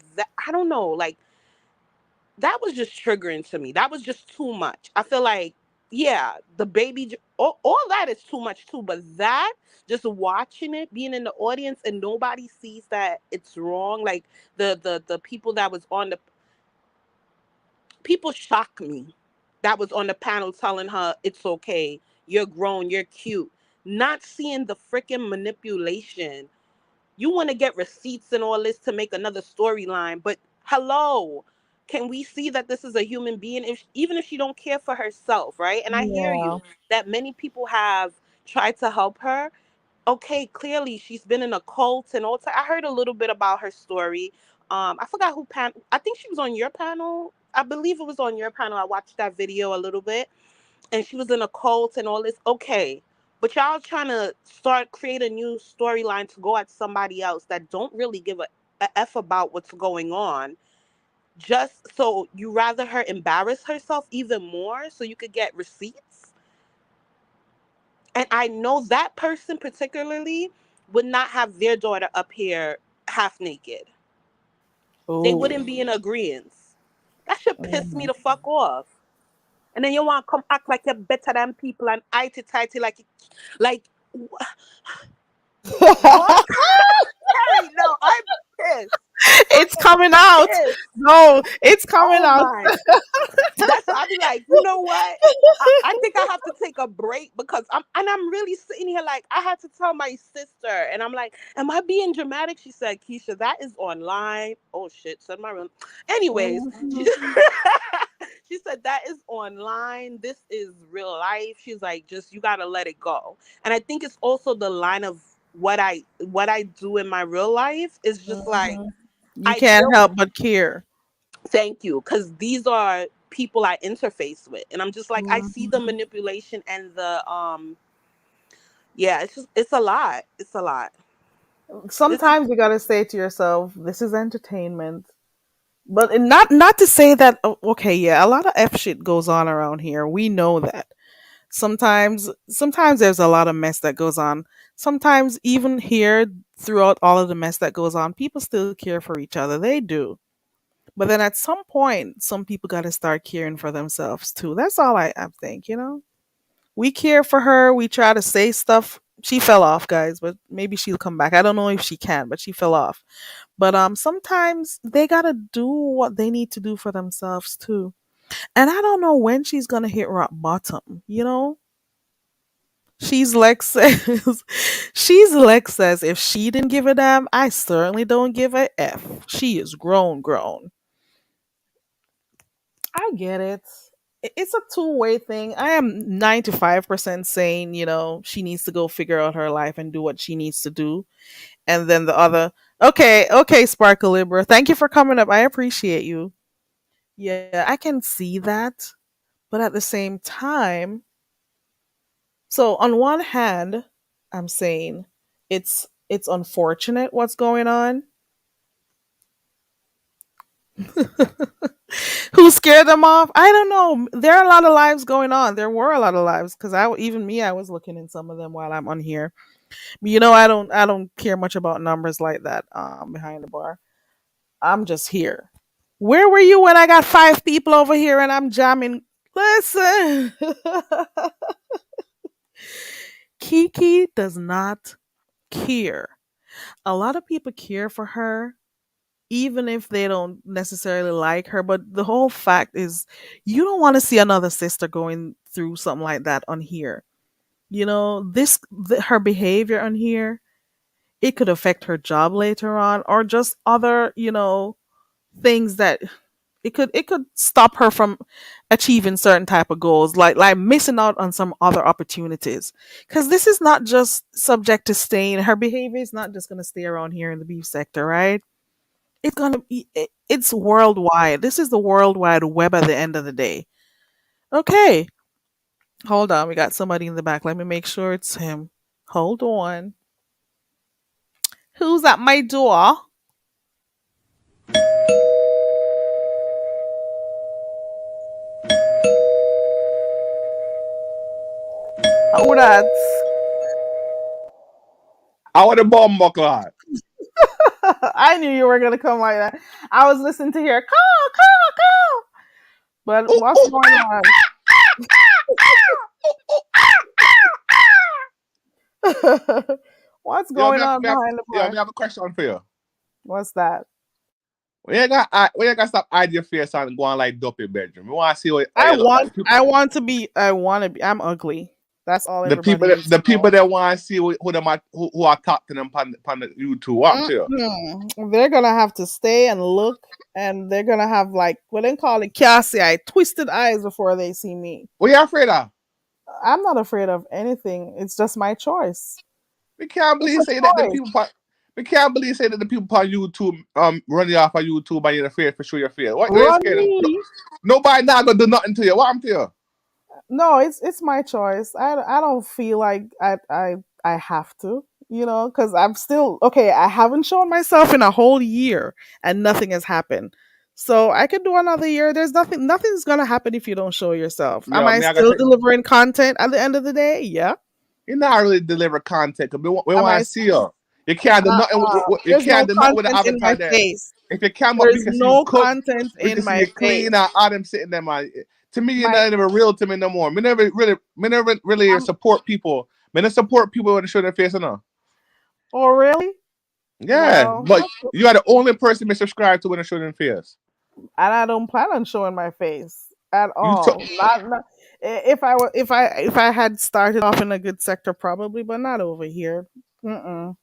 I don't know, like that was just triggering to me. That was just too much. I feel like, yeah, the baby, all that is too much too. But that, just watching it, being in the audience, and nobody sees that it's wrong. Like the people that was on the people shock me. That was on the panel telling her it's okay. You're grown. You're cute. Not seeing the freaking manipulation. You want to get receipts and all this to make another storyline, but hello, can we see that this is a human being, even if she don't care for herself, right? And I hear Yeah. you that many people have tried to help her. Okay, clearly she's been in a cult and all. I heard a little bit about her story. I forgot I think she was on your panel. I believe it was on your panel. I watched that video a little bit, and she was in a cult and all this. Okay, but y'all trying to create a new storyline to go at somebody else that don't really give a f about what's going on. Just so you rather her embarrass herself even more so you could get receipts. And I know that person particularly would not have their daughter up here half naked. They Oh. wouldn't be in agreement. That should piss me Mhm. the fuck off. And then you want to come act like you're better than people and IT tighty like what? Harry, no, I'm pissed. I It's am coming out. pissed. No, it's coming Oh out. my. That's I'll be like, you know what? I think I have to take a break because I'm really sitting here like I had to tell my sister and I'm like, am I being dramatic? She said, Keisha, that is online. Oh shit, said my room. Anyways, she, Mhm. she said that is online. This is real life. She's like, just you gotta let it go. And I think it's also the line of what I do in my real life is just like Mhm. You I can't deal help but care. thank you because these are people I interface with and I'm just like I see the Mhm. manipulation and the yeah, it's a lot. It's a lot. This is Sometimes you gotta say to yourself, "This is entertainment." But not to say that. Okay, yeah, a lot of f shit goes on around here. We know that. Sometimes there's a lot of mess that goes on. Sometimes even here, throughout all of the mess that goes on, people still care for each other. They do. But then at some point, some people got to start caring for themselves too. That's all I think, you know? We care for her. We try to say stuff. She fell off, guys, but maybe she'll come back. I don't know if she can, but she fell off. But sometimes they got to do what they need to do for themselves too. And I don't know when she's going to hit rock bottom, you know? She's Lex says, she's Lex says, if she didn't give a damn, I certainly don't give a F. She is grown, grown. I get it. It's a two-way thing. I am 95% saying, she needs to go figure out her life and do what she needs to do. And then the other, okay, Sparkle Libra, thank you for coming up. I appreciate you. Yeah, I can see that. But at the same time, so on one hand, I'm saying it's unfortunate what's going on. Who scared them off? I don't know. There are a lot of lives going on. There were a lot of lives because even me, I was looking in some of them while I'm on here. I don't care much about numbers like that. Behind the bar, I'm just here. Where were you when I got five people over here and I'm jamming? Listen, Kiki does not care. A lot of people care for her even if they don't necessarily like her. But the whole fact is, you don't want to see another sister going through something like that on here. Her behavior on here, it could affect her job later on, or just other, things that it could stop her from achieving certain type of goals, like missing out on some other opportunities. Because this is not just subject to staying. Her behavior is not just going to stay around here in the beef sector, right? It's worldwide. This is the world wide web at the end of the day. Okay, hold on. We got somebody in the back. Let me make sure it's him. Hold on. Who's at my door? Who that's? I want a bomb buckler. I knew you were gonna come like that. I was listening to hear call. But Ooh, what's ooh, going on? What's yo, going on behind the bar? me have a question for you. What's that? We ain't got stop hide your face and go on like dopey bedroom. We want to see what I you look want like. I want to be I want to be I'm ugly. That's all everybody needs The to know. people that want to see who are talking them on the YouTube. What to you? They're gonna have to stay and look, and they're gonna have like what they call it, Cassie eye, twisted eyes before they see me. What you afraid of? I'm not afraid of anything. It's just my choice. We can't It's believe a say that the choice. people. We can't believe say that the people on YouTube run you off on YouTube and you're afraid for sure you're afraid. What you Run scared of? No, me. nobody not gonna do nothing to you. What I'm to you? No, it's my choice. I don't feel like I have to, because I'm still okay. I haven't shown myself in a whole year, and nothing has happened. So I could do another year. There's nothing's gonna happen if you don't show yourself. Am Yeah, I me I gotta still say delivering content at the end of the day? Yeah. you not really deliver content because we Am want I? to see you. You can't do nothing. You There's no can't do nothing with the content in my avatar there. face. If you come up, we There's can see you no cook. content We in can see my you clean. face. And all them sitting there, man. To me, you're My not even real to me no more. Me never really I'm, support people. Me not support people when they show their face enough. oh really? Yeah, Well, but you are the only person me subscribe to when they show their face. and I don't plan on showing my face at You so all. Not if I had started off in a good sector, probably, but not over here. Mm-mm.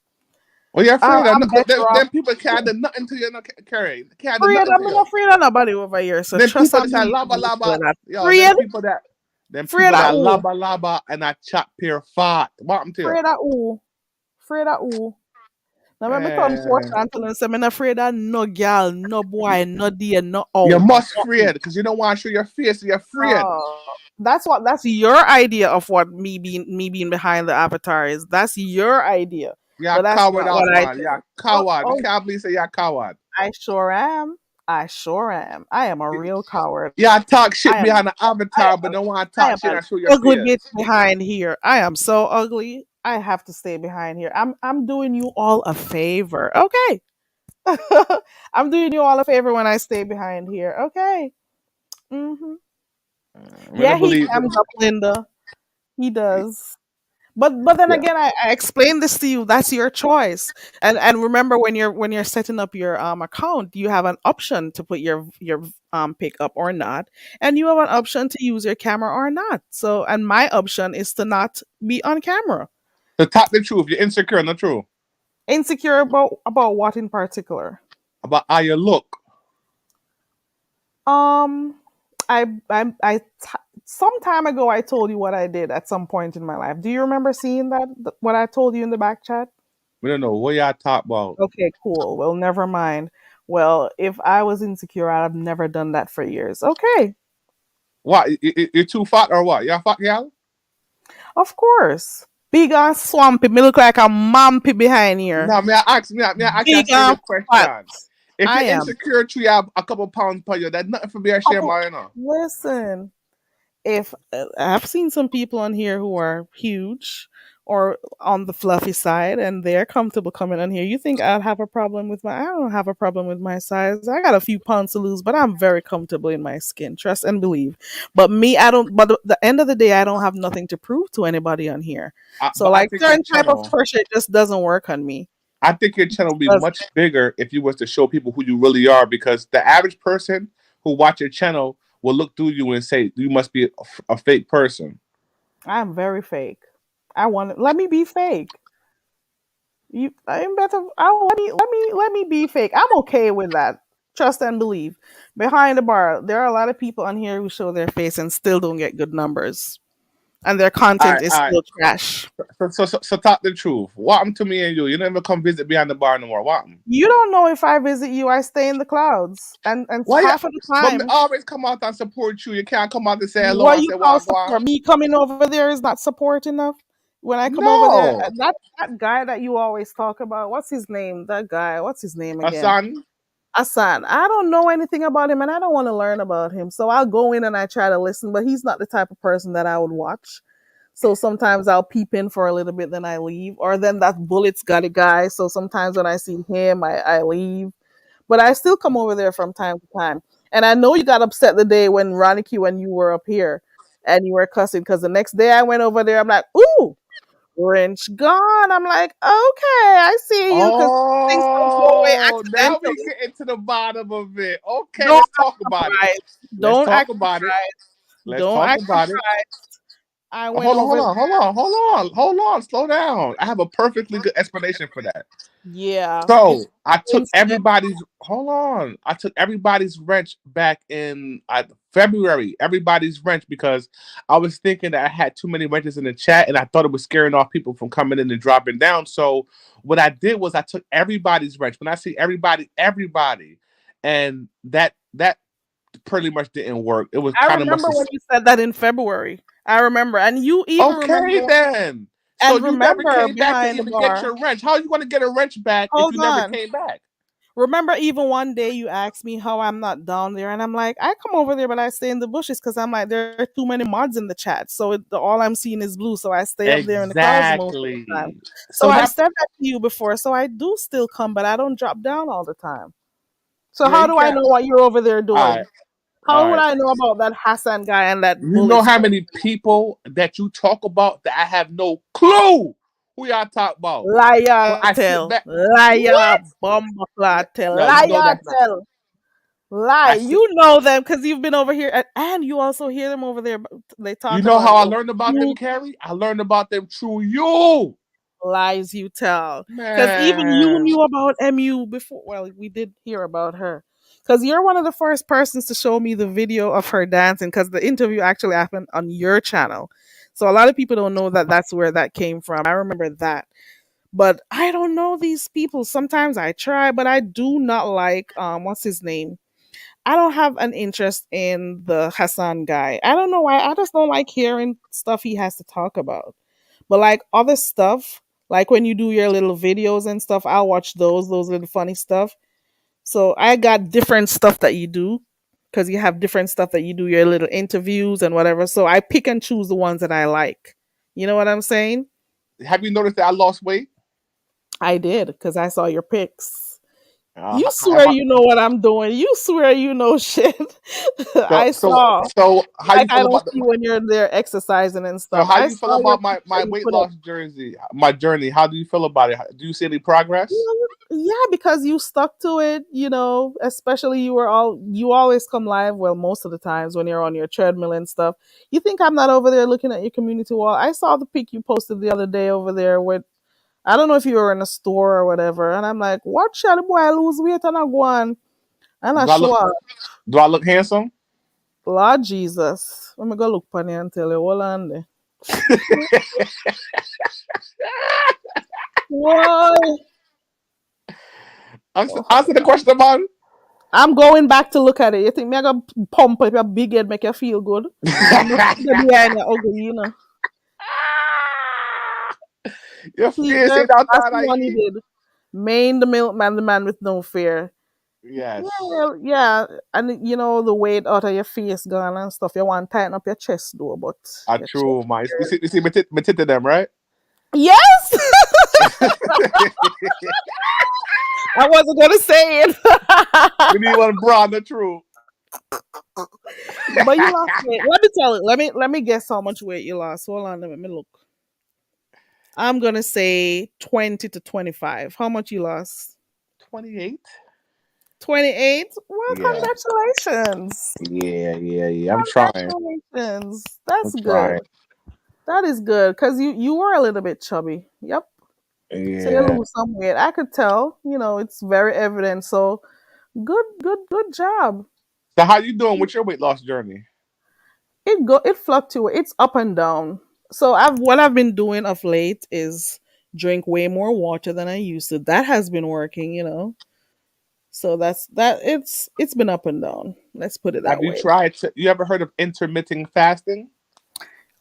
well, you're afraid of I'm better off them people can't do nothing to you, no carry. Can't do afraid. nothing to I'm you. not afraid of nobody over here. So Them trust people on that say me. laba laba, yo, Afraid, them afraid people of that who? laba laba and I chat pure fat. What happened to you? Afraid of who? Afraid of who? Now let me turn Man, fortunate and say, I'm not afraid of no girl, no boy, no dear, no you out. must afraid because you don't want to show your face. You're afraid. Oh, that's your idea of what me being behind the avatar is. That's your idea. You're a but that's coward not ass what I man. You're do. a Oh, coward. You oh, can't believe say you're a coward. I sure am. I sure am. I am a real coward. Yeah, talk shit I am. behind the I avatar, but am. don't want to I talk am shit an and show your ugly bitch face. behind here. I am so ugly. I have to stay behind here. I'm doing you all a favor. Okay. I'm doing you all a favor when I stay behind here. Okay. Hmm. We Yeah, don't he believe. cams up Linda. He does. But then Yeah. again, I explained this to you. That's your choice. And remember, when you're setting up your account, you have an option to put your pick up or not, and you have an option to use your camera or not. So, and my option is to not be on camera. To talk the truth, you're insecure, not true. Insecure about what in particular? About how you look. Um, some time ago I told you what I did at some point in my life. Do you remember seeing that? What I told you in the back chat? We don't know what y'all talk about. Okay, cool. Well, never mind. Well, if I was insecure, I'd have never done that for years. Okay, What? You too fat or what? Y'all fat, y'all? of course. Big and swampy. Me look like a mumpy behind here. No, may I ask you a Big and serious fat. question. If I you're am. insecure, you have a couple pounds per year. That's nothing for me to share, Couple. man. You know. Listen, if I've seen some people on here who are huge or on the fluffy side and they're comfortable coming on here, you think I'd have a problem with my I don't have a problem with my size. I got a few pounds to lose, but I'm very comfortable in my skin. Trust and believe. But me, I don't but the end of the day I don't have nothing to prove to anybody on here. So But I like think your certain type of channel, pressure just doesn't work on me. I think your channel would be Doesn't. much bigger if you was to show people who you really are. Because the average person who watch your channel will look through you and say you must be a fake person. I'm very fake. Let me be fake. I'm better. Let me be fake. I'm okay with that. Trust and believe. Behind the bar, there are a lot of people on here who show their face and still don't get good numbers, and their All content right, is all right. still trash. So talk the truth. What happened to me and you? You never come visit behind the bar no more. What happened? You don't know if I visit you. I stay in the clouds, and Why? half of the But me time, always come out and support you. You can't come out and say hello what and you say call what go on. support? Me coming over there is not support enough. When I come over there, No, that guy that you always talk about, what's his name? That guy, what's his name again? Hassan. Asan. I don't know anything about him and I don't want to learn about him. So I'll go in and I try to listen, but he's not the type of person that I would watch. So sometimes I'll peep in for a little bit, then I leave. Or then that Bullet's got a guy. So sometimes when I see him, I leave. But I still come over there from time to time. And I know you got upset the day when Roniki, when you were up here and you were cussing because the next day I went over there, I'm like, ooh, wrench gone. I'm like, okay, I see you because things don't go away Oh, now we accidentally. get into the bottom of it. Okay, Don't let's act talk about it. surprised. Let's Don't talk act about it. surprised. Let's Don't talk act about it. surprised. I went Hold on, over hold there. on, hold on, hold on, hold on. Slow down. I have a perfectly good explanation for that. Yeah, So it's I took incident. everybody's. Hold on. I took everybody's wrench back in February. Everybody's wrench because I was thinking that I had too many wrenches in the chat, and I thought it was scaring off people from coming in and dropping down. So what I did was I took everybody's wrench. When I say everybody, everybody, and that pretty much didn't work. It was I kind of must remember have. when you said that in February. I remember, and you even Okay, remember then. So and you never remember came back to behind the even get bar. your wrench. How are you going to get a wrench back if Hold you never on. came back? Remember, even one day you asked me how I'm not down there, and I'm like, I come over there, but I stay in the bushes because I'm like, there are too many mods in the chat, so all I'm seeing is blue. So I stay up there in the clouds most of the time. Exactly. So So I've that said that to you before. So I do still come, but I don't drop down all the time. So yeah, how you do I can't. know what you're over there All right, doing? all How would right. I know about that Hassan guy and that You know Bullets? how many people that you talk about that I have no clue who y'all talk about. But Liar I sit tell. back. Liar What? bumbleclad tell. No, you know Liar that's not. tell. Lie. I sit. You know them because you've been over here and you also hear them over there. They You talk know about how I oh, learned about them, you Carrie? I learned about them through you, lies you tell. Because even you man. knew about MU before. Well, we did hear about her. Because you're one of the first persons to show me the video of her dancing because the interview actually happened on your channel. So a lot of people don't know that that's where that came from. I remember that. But I don't know these people. Sometimes I try, but I do not like what's his name? I don't have an interest in the Hassan guy. I don't know why. I just don't like hearing stuff he has to talk about. But like other stuff, Like when you do your little videos and stuff, I'll watch those little funny stuff. So I got different stuff that you do because you have different stuff that you do, your little interviews and whatever. So I pick and choose the ones that I like. You know what I'm saying? Have you noticed that I lost weight? I did because I saw your pics. You Have swear you know what I'm doing. You swear you know shit. so I so saw. so how Like you I feel don't about see when you're there exercising and so stuff. how I you feel saw your about pics my that you weight put up. loss jersey, my journey? How do you feel about it? Do you see any progress? Yeah, because you stuck to it, especially you always come live, well, most of the times when you're on your treadmill and stuff. You think I'm not over there looking at your community wall? I saw the pic you posted the other day over there with, I don't know if you were in a store or whatever, and I'm like, watch out, the boy lose weight and I go on and I Do I show look up. do I look handsome? Lord Jesus. Let me go look funny and tell you, hold on there. Whoa. Answer the question, man. I'm going back to look at it. You think me I gonna pump up your big head, make you feel good? You must see the behind your ugly. Your See, face ain't out that's that the I one he eat. did. Main the milkman, the man with no fear. Yeah, Yes. well, yeah, and the weight out of your face gone and stuff. You want to tighten up your chest though, but I your chest. true, man. You see my tit to them, right? Yes, I wasn't gonna say it, We need one bra, the true. but you lost weight. Let me tell it. Let me guess how much weight you lost. Hold on, let me look. I'm gonna say 20 to 25. How much you lost? 28. 28. Well, Yeah. congratulations. Yeah. I'm trying. Congratulations. I'm That's good. trying. That is good because you were a little bit chubby. Yep. So you Yeah. lose some weight. I could tell. It's very evident. So good job. So how you doing with your weight loss journey? It fluctuates. It's up and down. So what I've been doing of late is drink way more water than I used to. That has been working. So it's been up and down. Let's put it Have that you way. tried you ever heard of intermittent fasting?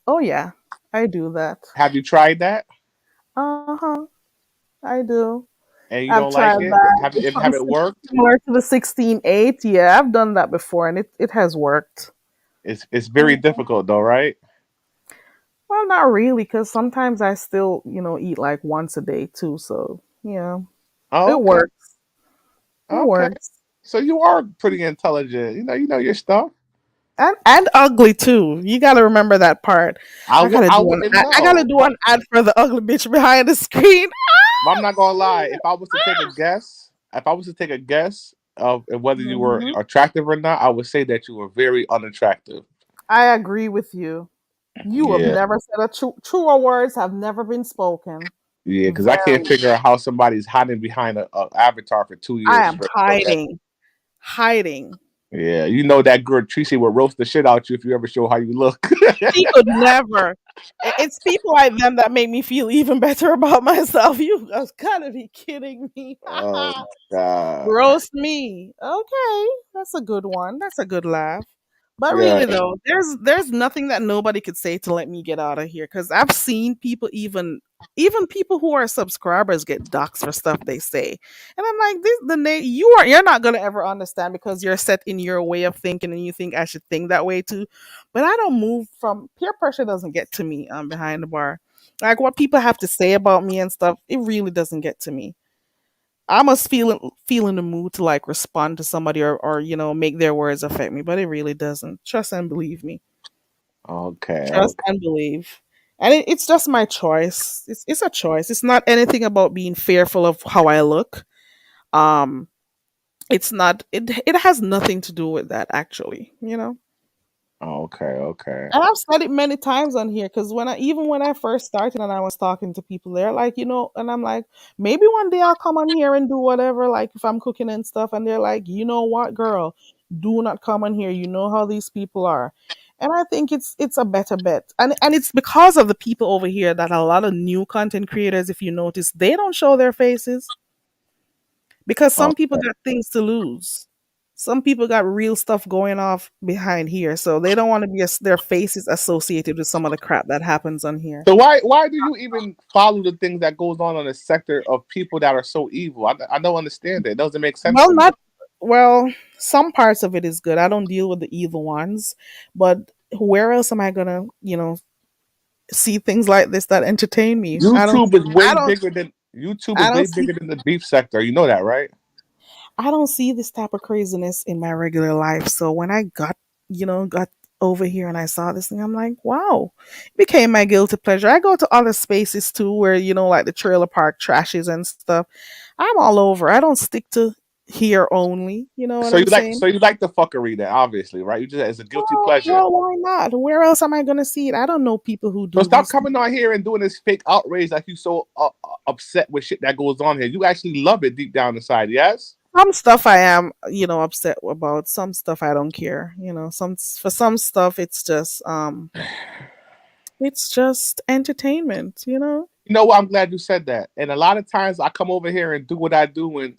Oh yeah, I do that. Have you tried that? Uh huh. I do. And you I've don't like tried it? that. Have it worked? Similar to the 16/8. Yeah, I've done that before, and it has worked. It's very Mm. difficult though, right? Well, not really, because sometimes I still eat like once a day too. So yeah, Oh, it okay. works. It Okay. works. So you are pretty intelligent. You know your stuff. And ugly too. You got to remember that part. I wouldn't I gotta know. do an ad for the ugly bitch behind the screen. But I'm not gonna lie. If I was to take a guess of whether you were Mhm. attractive or not, I would say that you were very unattractive. I agree with you. You have Yeah, never said a truer words have never been spoken. yeah. Because I can't Very. figure out how somebody's hiding behind a avatar for two I years am straight. Okay. hiding. Yeah, you know that girl Tracy would roast the shit out you if you ever show how you look. She could never. It's people like them that make me feel even better about myself. You just gotta be kidding me. Oh God. Roast me. Okay, that's a good one. That's a good laugh. But Yeah. really though, there's nothing that nobody could say to let me get out of here because I've seen people even people who are subscribers get doxxed for stuff they say, and I'm like, you're not gonna ever understand because you're set in your way of thinking and you think I should think that way too. But I don't move from peer pressure doesn't get to me behind the bar. Like what people have to say about me and stuff, it really doesn't get to me. I must feel in the mood to like respond to somebody or make their words affect me, but it really doesn't. Trust and believe me. Okay. Trust Okay. and believe. And it's just my choice. It's a choice. It's not anything about being fearful of how I look. Um it's not it has nothing to do with that actually. Okay. Okay. And I've said it many times on here because when I first started and I was talking to people, they're like, and I'm like, maybe one day I'll come on here and do whatever, like if I'm cooking and stuff, and they're like, you know what, girl, do not come on here. You know how these people are. And I think it's a better bet. And it's because of the people over here that a lot of new content creators, if you notice, they don't show their faces because some people Okay. got things to lose. Some people got real stuff going off behind here, so they don't want to be their faces associated with some of the crap that happens on here. So why do you even follow the things that goes on in the sector of people that are so evil? I don't understand it. It doesn't make sense Well, to me. not well. Some parts of it is good. I don't deal with the evil ones, but where else am I gonna, see things like this that entertain me? I don't. YouTube is I way don't. bigger than YouTube is I way don't see. bigger than the beef sector. You know that, right? I don't see this type of craziness in my regular life. So when I got over here and I saw this thing, I'm like, wow, it became my guilty pleasure. I go to other spaces too where, like the trailer park trashes and stuff. I'm all over. I don't stick to here only. You know what So you I'm like saying? so you like the fuckery then, obviously, right? You just it's a guilty pleasure. Well, why not? Where else am I going to see it? I don't know people who So do stop these. coming on here and doing this fake outrage like you so upset with shit that goes on here. You actually love it deep down inside, yes? Some stuff I am, upset about. Some stuff I don't care. For some stuff it's just entertainment. You know what? I'm glad you said that. And a lot of times I come over here and do what I do and,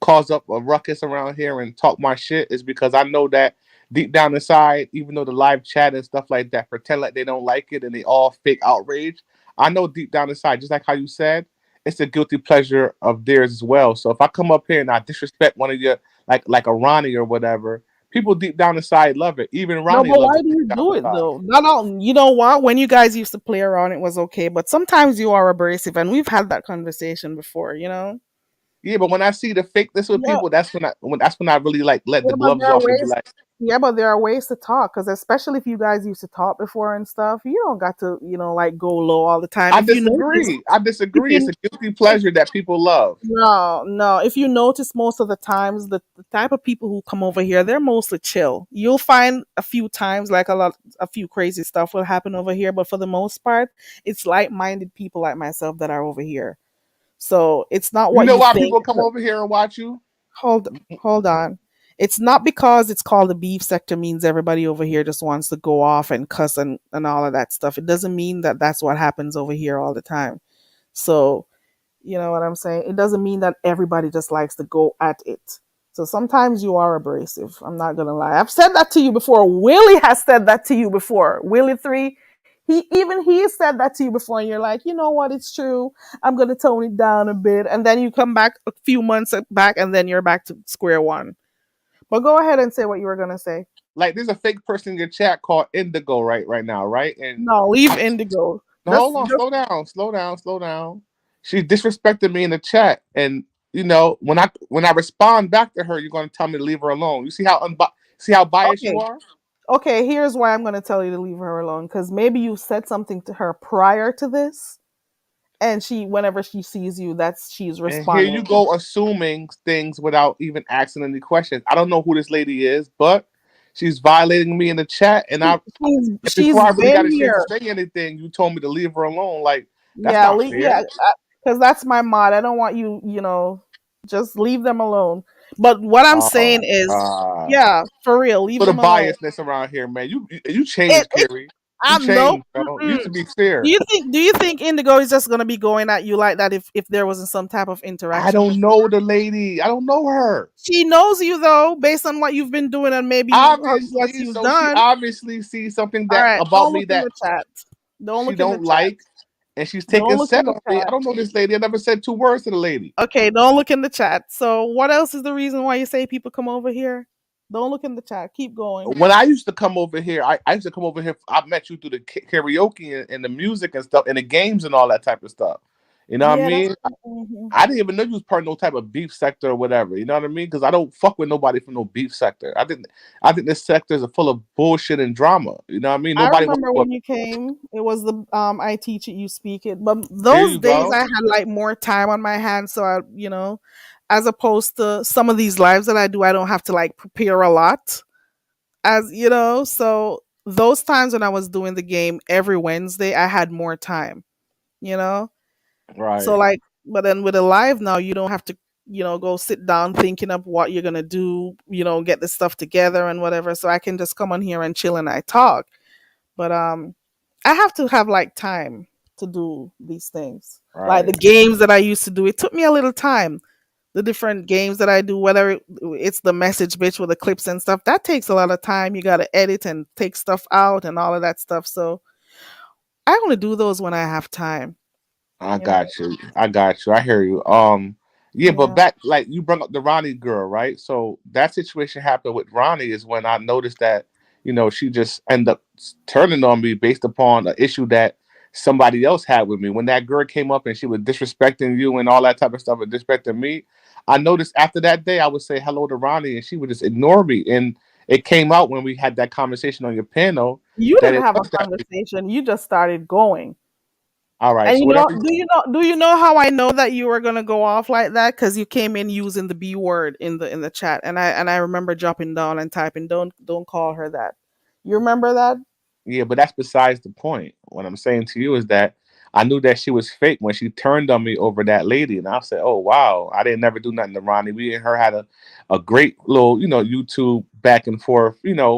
cause up a ruckus around here and talk my shit is because I know that deep down inside, even though the live chat and stuff like that pretend like they don't like it and they all fake outrage, I know deep down inside, just like how you said, it's a guilty pleasure of theirs as well. So if I come up here and I disrespect one of your like a Ronnie or whatever, people deep down inside love it. Even No, Ronnie but loves why it do deep you down do it inside. though? No, no, you know what? When you guys used to play around, it was okay, but sometimes you are abrasive, and we've had that conversation before. Yeah, but when I see the fakeness with Yeah, people, that's when I really like let yeah, the but gloves there are off and be ways. like, Yeah, but there are ways to talk, because especially if you guys used to talk before and stuff, you don't got to, like go low all the time. I If you notice, disagree. I if disagree. It's you a guilty if pleasure that people love. no, no. If you notice, most of the times, the type of people who come over here, they're mostly chill. You'll find a few times, like a few crazy stuff will happen over here, but for the most part, it's like-minded people like myself that are over here. So it's not You what know you why think. people come over here and watch you? Hold, hold on. It's not because it's called the beef sector means everybody over here just wants to go off and cuss and all of that stuff. It doesn't mean that that's what happens over here all the time. So you know what I'm saying? It doesn't mean that everybody just likes to go at it. So sometimes you are abrasive. I'm not gonna lie. I've said that to you before. Willie has said that to you before. Willie 3, he said that to you before, and you're like, you know what? It's true. I'm gonna tone it down a bit, and then you come back a few months back, and then you're back to square one. But go ahead and say what you were gonna say. Like there's a fake person in your chat called Indigo right now, right? And No, leave I, Indigo. hold on, slow down. She disrespected me in the chat, and when I respond back to her, you're gonna tell me to leave her alone. You see how biased you Okay. are? Okay, here's why I'm going to tell you to leave her alone, because maybe you said something to her prior to this, and whenever she sees you, she's And here responding. you go assuming things without even asking any questions. I don't know who this lady is, but she's violating me in the chat. And She's before I really got been a chance to here. say anything, you told me to leave her alone. Like that's Yeah, not fair. yeah, because that's my mod. I don't want you, just leave them alone. But what I'm Oh saying my is, god. yeah, for real, leave For the them alone. biasness around here, man. You It, changed, it, Carrie. You I'm nope. changed, bro. You used Mm-mm. to be Do fair. you think Indigo is just gonna be going at you like that if there wasn't some type of I interaction don't before? know the lady. I don't know her. She knows you though, based on what you've been doing and maybe what Obviously, you've so she done. obviously sees something All that right, about don't me look in that the chat. Don't she look in the don't chat. like, and she's taking Don't look in set the on me. I chat. don't know this lady. I never said two words to the lady. Okay, don't look in the chat. So, what else is the reason why you say people come over here? Don't look in the chat. Keep going. When I used to come over here, I used to come over here. I met you through the karaoke and the music and stuff, and the games and all that type of stuff. You know what I Yeah, mean? mhm. I didn't even know you was part of no type of beef sector or whatever. You know what I mean? Because I don't fuck with nobody from no beef sector. I think this sector is full of bullshit and drama. You know what I mean? I Nobody wants remember to. when you came. It was the I teach it, you speak it. But Here those you days go. I had like more time on my hands, so as opposed to some of these lives that I do, I don't have to like prepare a lot. So those times when I was doing the game every Wednesday, I had more time, you know? So Right. like, but then with a live now, you don't have to, go sit down thinking of what you're gonna do, get the stuff together and whatever. So I can just come on here and chill and I talk. But I have to have like time to do these things. Like the Right. games that I used to do, it took me a little time. the different games that I do, whether it's the message bitch with the clips and stuff, that takes a lot of time. You got to edit and take stuff out and all of that stuff. So I only do those when I have time. I You know? got you. I got you. I hear you. Yeah, but Yeah. back like you brought up the Ronnie girl, right? So that situation happened with Ronnie is when I noticed that she just ended up turning on me based upon an issue that somebody else had with me. When that girl came up and she was disrespecting you and all that type of stuff and disrespecting me, I noticed after that day I would say hello to Ronnie and she would just ignore me. And it came out when we had that conversation on your panel You that didn't it have a was that. conversation. You just started going. All right, And so whatever. do you know how I know that you were gonna go off like that? Because you came in using the B word in the chat, and I remember dropping down and typing, don't call her that. You remember that? Yeah, but that's besides the point. What I'm saying to you is that I knew that she was fake when she turned on me over that lady, and I said, "Oh wow, I didn't never do nothing to Ronnie." We and her had a great little YouTube back and forth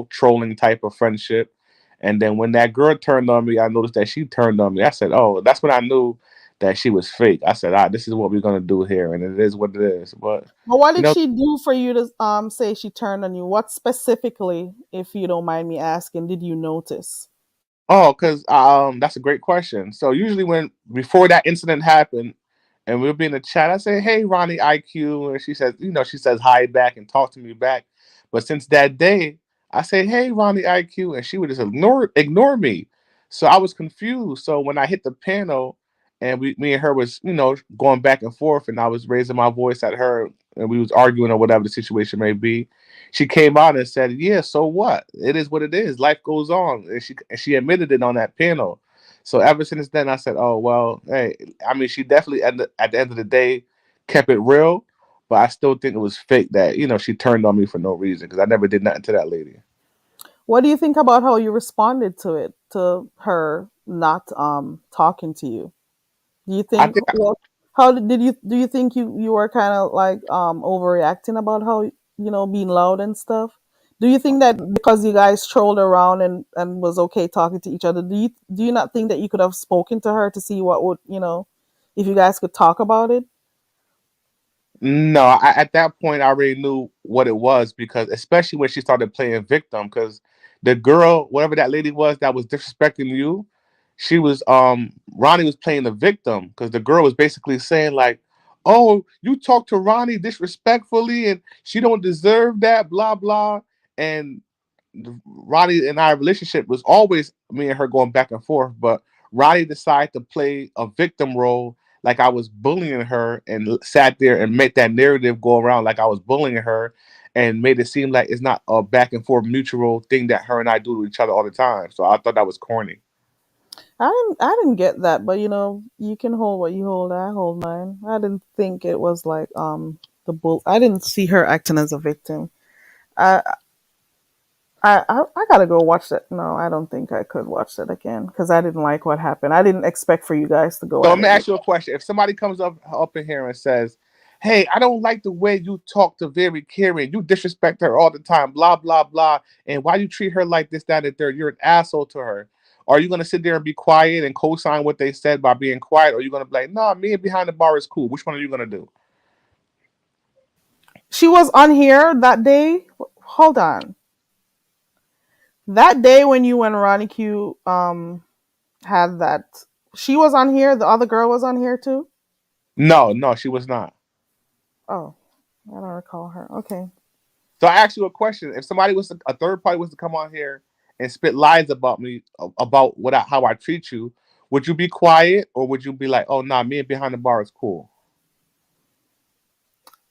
trolling type of friendship. And then when that girl turned on me, I noticed that she turned on me. I said, "Oh, that's when I knew that she was fake." I said, "Ah, this is what we're gonna do here, and it is what it is." But But what you did know, she do for you to say she turned on you? What specifically, if you don't mind me asking, did you notice? Oh, because that's a great question. So usually when before that incident happened, and we'll be in the chat, I say, "Hey, Ronnie IQ," and she says hi back and talk to me back. But since that day, I say, "Hey, Ronnie IQ," and she would just ignore me. So I was confused. So when I hit the panel, and me and her was going back and forth, and I was raising my voice at her, and we was arguing or whatever the situation may be, she came out and said, "Yeah, so what? It is what it is. Life goes on." And she admitted it on that panel. So ever since then, I said, "Oh well, hey." I mean, she definitely at the end of the day kept it real, but I still think it was fake that she turned on me for no reason because I never did nothing to that lady. What do you think about how you responded to it, to her not talking to you? Do you I think think what how did you do you think you were kind of like overreacting about how being loud and stuff? Do you think that because you guys trolled around and was okay talking to each other, do you not think that you could have spoken to her to see what would, if you guys could talk about it? No, at that point, I already knew what it was because, especially when she started playing victim, because the girl, whatever that lady was that was disrespecting you, she was Ronnie was playing the victim because the girl was basically saying like, "Oh, you talk to Ronnie disrespectfully, and she don't deserve that." Blah blah, and Ronnie and our relationship was always me and her going back and forth, but Ronnie decided to play a victim role like I was bullying her and sat there and made that narrative go around like I was bullying her and made it seem like it's not a back and forth mutual thing that her and I do to each other all the time. So I thought that was corny. I didn't get that, but you can hold what you hold. I hold mine. I didn't think it was like the bull. I didn't see her acting as a victim. I I gotta go watch that. No, I don't think I could watch that again because I didn't like what happened. I didn't expect for you guys to go So at let me it. ask you a question. If somebody comes up in here and says, "Hey, I don't like the way you talk to Very Karen. You disrespect her all the time, blah blah blah, and why you treat her like this, that, and third. You're an asshole to her." Are you gonna sit there and be quiet and co-sign what they said by being quiet, or are you gonna be like, "No, me and behind the bar is cool"? Which one are you gonna do? She was on here that day. Hold on. That day when you and Ronnie Q had that, she was on here. The other girl was on here too. No, no, she was not. Oh, I don't recall her. Okay. So I ask you a question: if somebody a third party was to come on here and spit lies about me, about how I treat you, would you be quiet or would you be like, "Oh, nah, me and behind the bar is cool"?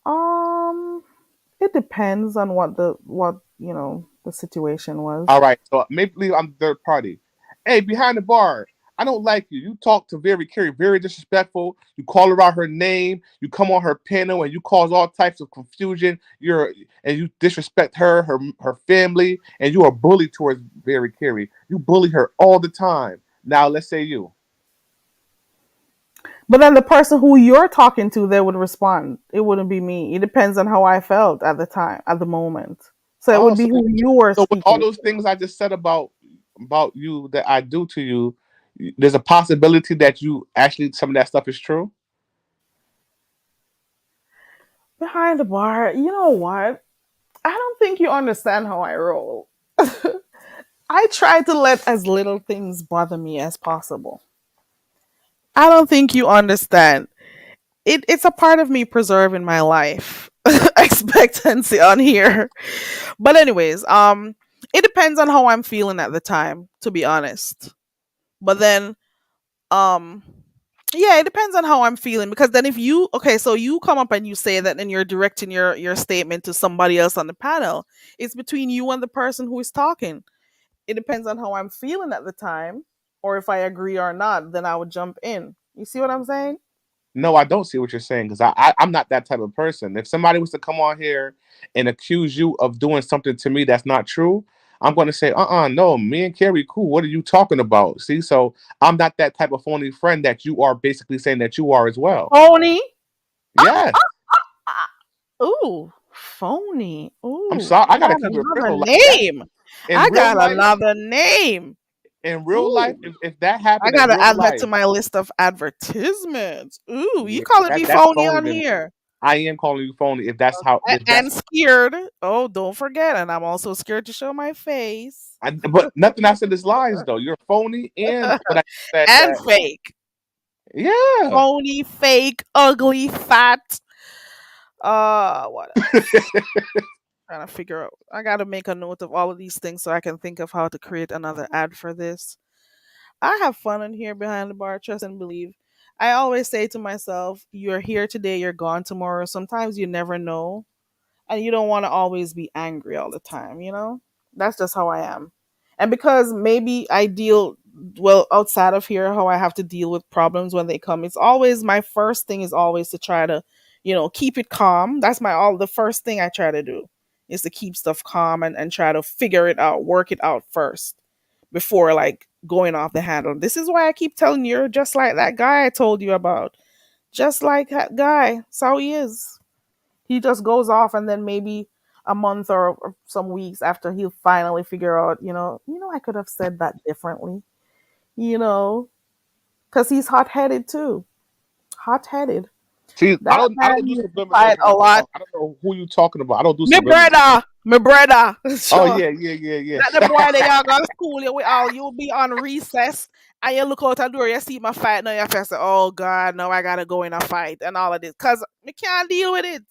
Um, it depends on what the situation All was. right, so maybe I'm the third party. Hey, behind the bar, I don't like you. You talk to Very Carey, very disrespectful. You call her out her name. You come on her panel and you cause all types of confusion. You disrespect her family, and you are bully towards Very Carey. You bully her all the time. Now let's say you. But then the person who you're talking to, they would respond. It wouldn't be me. It depends on how I felt at the time, at the moment. So it Oh, would be who you were so with all speaking those to. things I just said about you that I do to you, there's a possibility that you actually some of that stuff is true. Behind the bar, you know what? I don't think you understand how I roll. I try to let as little things bother me as possible. I don't think you understand. It's a part of me preserving my life expectancy on here. But anyways, it depends on how I'm feeling at the time, to be honest. But then, um, yeah, it depends on how I'm feeling because then if you okay, so you come up and you say that and you're directing your statement to somebody else on the panel, it's between you and the person who is talking. It depends on how I'm feeling at the time, or if I agree or not, then I would jump in. You see what I'm saying? No, I don't see what you're saying because I'm not that type of person. If somebody was to come on here and accuse you of doing something to me that's not true, I'm going to say, no, me and Carrie, cool. What are you talking about? See, so I'm not that type of phony friend that you are basically saying that you are as well. Phony. Yes. Ah, ooh, phony. I'm Ooh, sorry. I I got to got keep it another real like that. name. In I real got life, another name. in real life, Ooh, if that I happened in gotta real add that life, to my list of advertisements. Ooh, you yeah, calling me that's phony phony on to me. here? I am calling you phony if that's how, if And that's scared. Oh, don't forget, and I'm also scared to show my face. but nothing I said is lies though. You're phony and what I said And that fake. yeah. Phony, fake, ugly, fat. What else? Trying to figure out. I gotta make a note of all of these things so I can think of how to create another ad for this. I have fun in here behind the bar, trust and believe. I always say to myself, you're here today, you're gone tomorrow. Sometimes you never know. And you don't want to always be angry all the time, you know? That's just how I am. And because maybe I deal well outside of here, how I have to deal with problems when they come, it's always my first thing is always to try to, keep it calm. That's my all the first thing I try to do is to keep stuff calm and try to figure it out, work it out first before like going off the handle. This is why I keep telling you, you're just like that guy I told you about. Just like that guy. That's how he is. He just goes off and then maybe a month or some weeks after he'll finally figure out, I could have said that differently, you know, because he's hot headed too. Hot headed. See, I That don't I man don't do used to subliminals fight when a I lot. talk. I don't know who you talking about. I don't do Me subliminals. brother, my brother. Oh Sure. yeah, yeah, yeah, yeah. That the boy that y'all go to school you with all you'll be on recess and you look out the door, you see my fight, now you feel say, oh God, no, I gotta go in a fight and all of this. Cause we can't deal with it.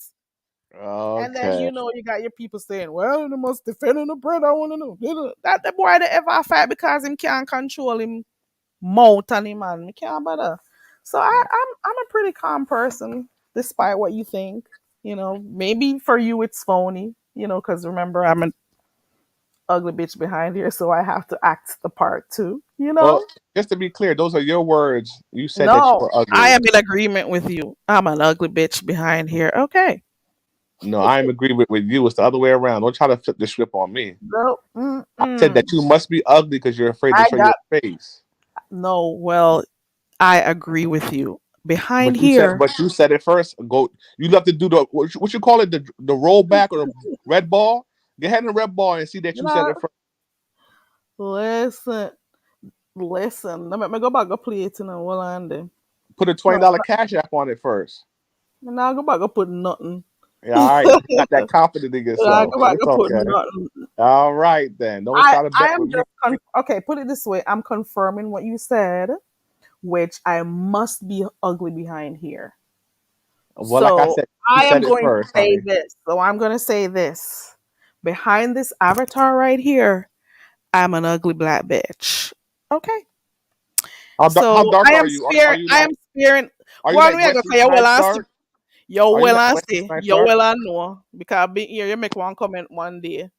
And then Okay. you got your people saying, well, they must defend the bread. I wanna know. That the boy that ever fight because him can't control him mouth and him man. Me can't bother. So I'm a pretty calm person, despite what you think. Maybe for you it's phony, because remember I'm an ugly bitch behind here, so I have to act the part too. Well, just to be clear, those are your words. You said that you No, were I ugly. am in agreement with you. I'm an ugly bitch behind here. Okay. No, I am agree with you. It's the other way around. Don't try to flip the script on me. No, I said mm-mm. that you must be ugly because you're afraid to I show your got face. no. Well, I agree with you. Behind here, But you said it first. Go. You love to do the what you call it the rollback or the red ball. Go ahead and red ball and see that you you said know, it first. listen, listen. Let me go back go play it in a while and then. Put a No, $20 cash app on it first. now go back go put nothing. Yeah, all right. You're not that confident in I yourself, go but back it's go put okay. nothing. All right then. Don't I try to I bet am with me. just okay. Put it this way. I'm confirming what you said, which I must be ugly behind here. Well, like I So said, you I am said it going to first, say honey. this. So I'm going to say this. Behind this avatar right here, I'm an ugly black bitch. Okay. How So dark I are am you? sparing. I am sparing. Are you One like way I go Wesley say, you well Snipes and see. dark? You Are you well like and Wesley see. Snipes You dark? well and know. Because be here, you make one comment one day.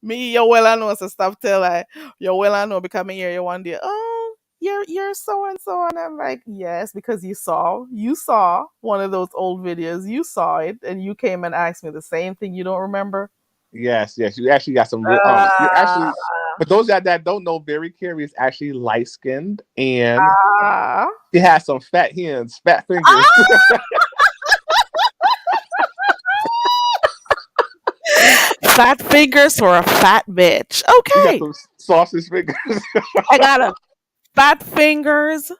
Me, you well and know, so stop tell like, you well and know because me hear you one day. Oh, you're so and so. And I'm like, yes, because you saw one of those old videos. You saw it and you came and asked me the same thing. You don't remember? Yes, yes. You actually got some real. You Uh, actually. For those that don't know, Barry Carey is actually light skinned and ah. he has some fat hands, fat fingers. Ah! Fat fingers for a fat bitch. You got Okay. some sausage fingers. I got a fat fingers,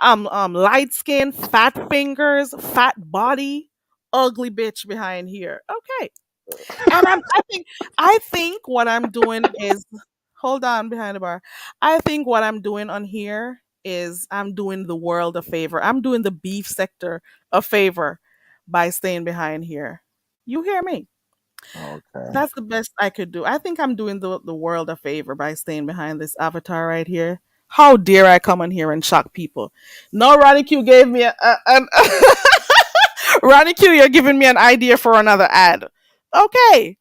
light skin, fat fingers, fat body. ugly bitch behind here. Okay. And I think what I'm doing is, hold on behind the bar. I think what I'm doing on here is I'm doing the world a favor. I'm doing the beef sector a favor by staying behind here. You hear me? Okay. That's the best I could do. I think I'm doing the world a favor by staying behind this avatar right here. How dare I come in here and shock people? No, Ronnie Q gave me an Ronnie Q, you're giving me an idea for another ad. Okay.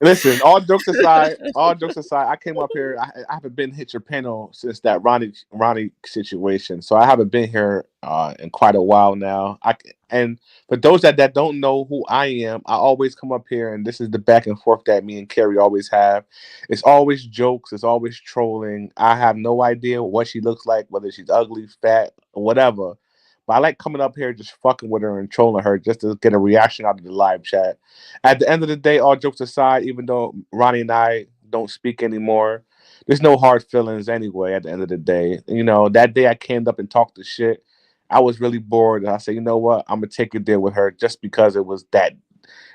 Listen, all jokes aside, I came up here. I haven't been hit your panel since that Ronnie situation, so I haven't been here in quite a while now. And for those that don't know who I am, I always come up here, and this is the back and forth that me and Carrie always have. It's always jokes. It's always trolling. I have no idea what she looks like, whether she's ugly, fat, or whatever. But I like coming up here just fucking with her and trolling her just to get a reaction out of the live chat. At the end of the day, all jokes aside, even though Ronnie and I don't speak anymore, there's no hard feelings anyway. At the end of the day, that day I came up and talked the shit. I was really bored, and I said, you know what, I'm gonna take a deal with her just because it was that.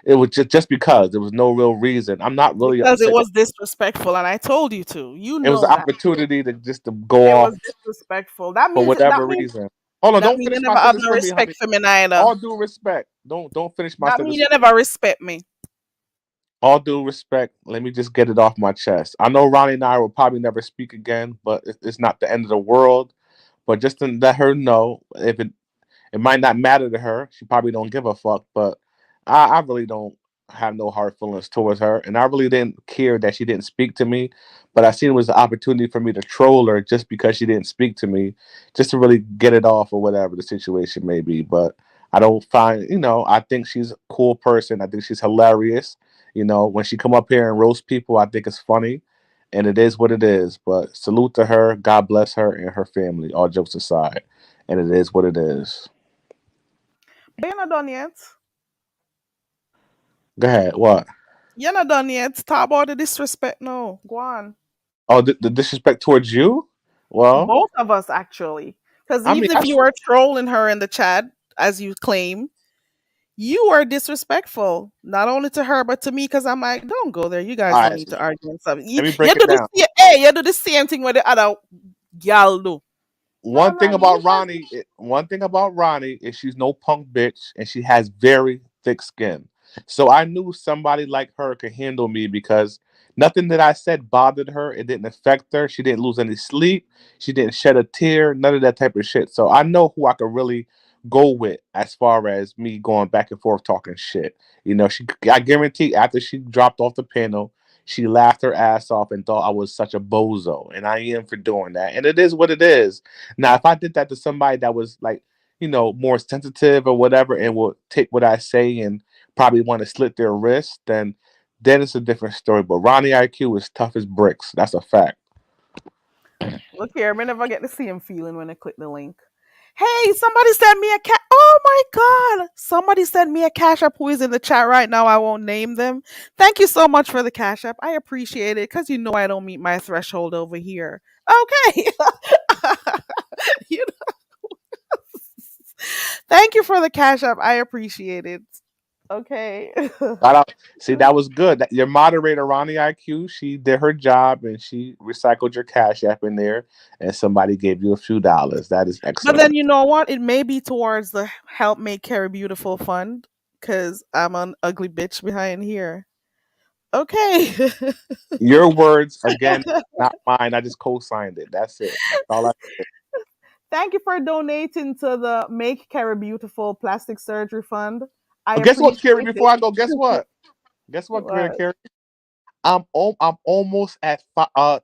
It was just because there was no real reason. I'm not really Because it upset. was disrespectful and I told you to. You It was know an that. opportunity to just to go It off was disrespectful. That for means whatever reason. Hold on, that don't mean you finish my never have sentence no for me, respect honey. for me neither. All due respect. Don't finish my That mean sentence. you never respect me. All due respect, let me just get it off my chest. I know Ronnie and I will probably never speak again, but it's not the end of the world. But just to let her know, if it might not matter to her, she probably don't give a fuck. But I really don't have no hard feelings towards her, and I really didn't care that she didn't speak to me. But I seen it was an opportunity for me to troll her just because she didn't speak to me, just to really get it off or whatever the situation may be. But I don't find, I think she's a cool person. I think she's hilarious. When she come up here and roast people, I think it's funny, and it is what it is. But salute to her. God bless her and her family. All jokes aside, and it is what it is. But you're not done yet. Go ahead. What? You're not done yet. Talk about the disrespect. No, go on. Oh, the disrespect towards you? Well, Both of us actually. Because I mean, even if you were trolling her in the chat, as you claim, you were disrespectful, not only to her but to me. Because I'm like, don't go there. You guys all don't right. need to argue and stuff. You, Let me you break it do the down. hey, you do the same thing with the other gal do. And One I'm thing like, you about guys, Ronnie, one thing about Ronnie is she's no punk bitch and she has very thick skin. So I knew somebody like her could handle me because nothing that I said bothered her. It didn't affect her. She didn't lose any sleep. She didn't shed a tear. None of that type of shit. So I know who I could really go with as far as me going back and forth talking shit. I guarantee after she dropped off the panel, she laughed her ass off and thought I was such a bozo, and I am for doing that. And it is what it is. Now, if I did that to somebody that was like, more sensitive or whatever, and will take what I say and probably want to slit their wrist, then it's a different story. But Ronnie IQ is tough as bricks. That's a fact. look here. I never get the same feeling when I click the link. Hey, somebody sent me a cat. Oh my God. Somebody sent me a cash app who is in the chat right now. I won't name them. Thank you so much for the cash app. I appreciate it because you know I don't meet my threshold over here. Okay. You know, thank you for the cash app. I appreciate it. Okay. Shout out. See, that was good. Your moderator, Ronnie IQ, she did her job and she recycled your cash app in there, and somebody gave you a few dollars. That is But excellent. then you know what? It may be towards the Help Make Carrie Beautiful fund because I'm an ugly bitch behind here. Okay. Your words again, not mine. I just co-signed it. That's it. That's all I. Thank you for donating to the Make Carrie Beautiful Plastic Surgery Fund. I But guess what, appreciate Carrie? Before it. I go, guess what? Guess what, What? Carrie? I'm almost at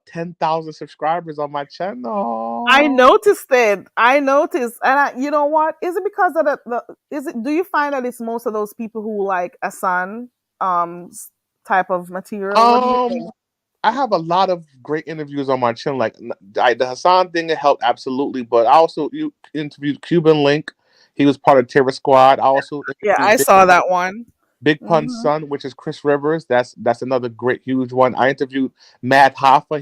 10,000 subscribers on my I channel. noticed it. I noticed, and you know what? Is it because of Is it? Do you find that it's most of those people who like Asan type of material? What do you Um, think? I have a lot of great interviews on my channel. Like the Hassan thing, it helped absolutely. But I also interviewed Cuban Link. He was part of Terror Squad. I also Yeah, interviewed I saw that one. Big Pun's Hmm. son, which is Chris Rivers. That's another great, huge one. I interviewed Matt Hoffa.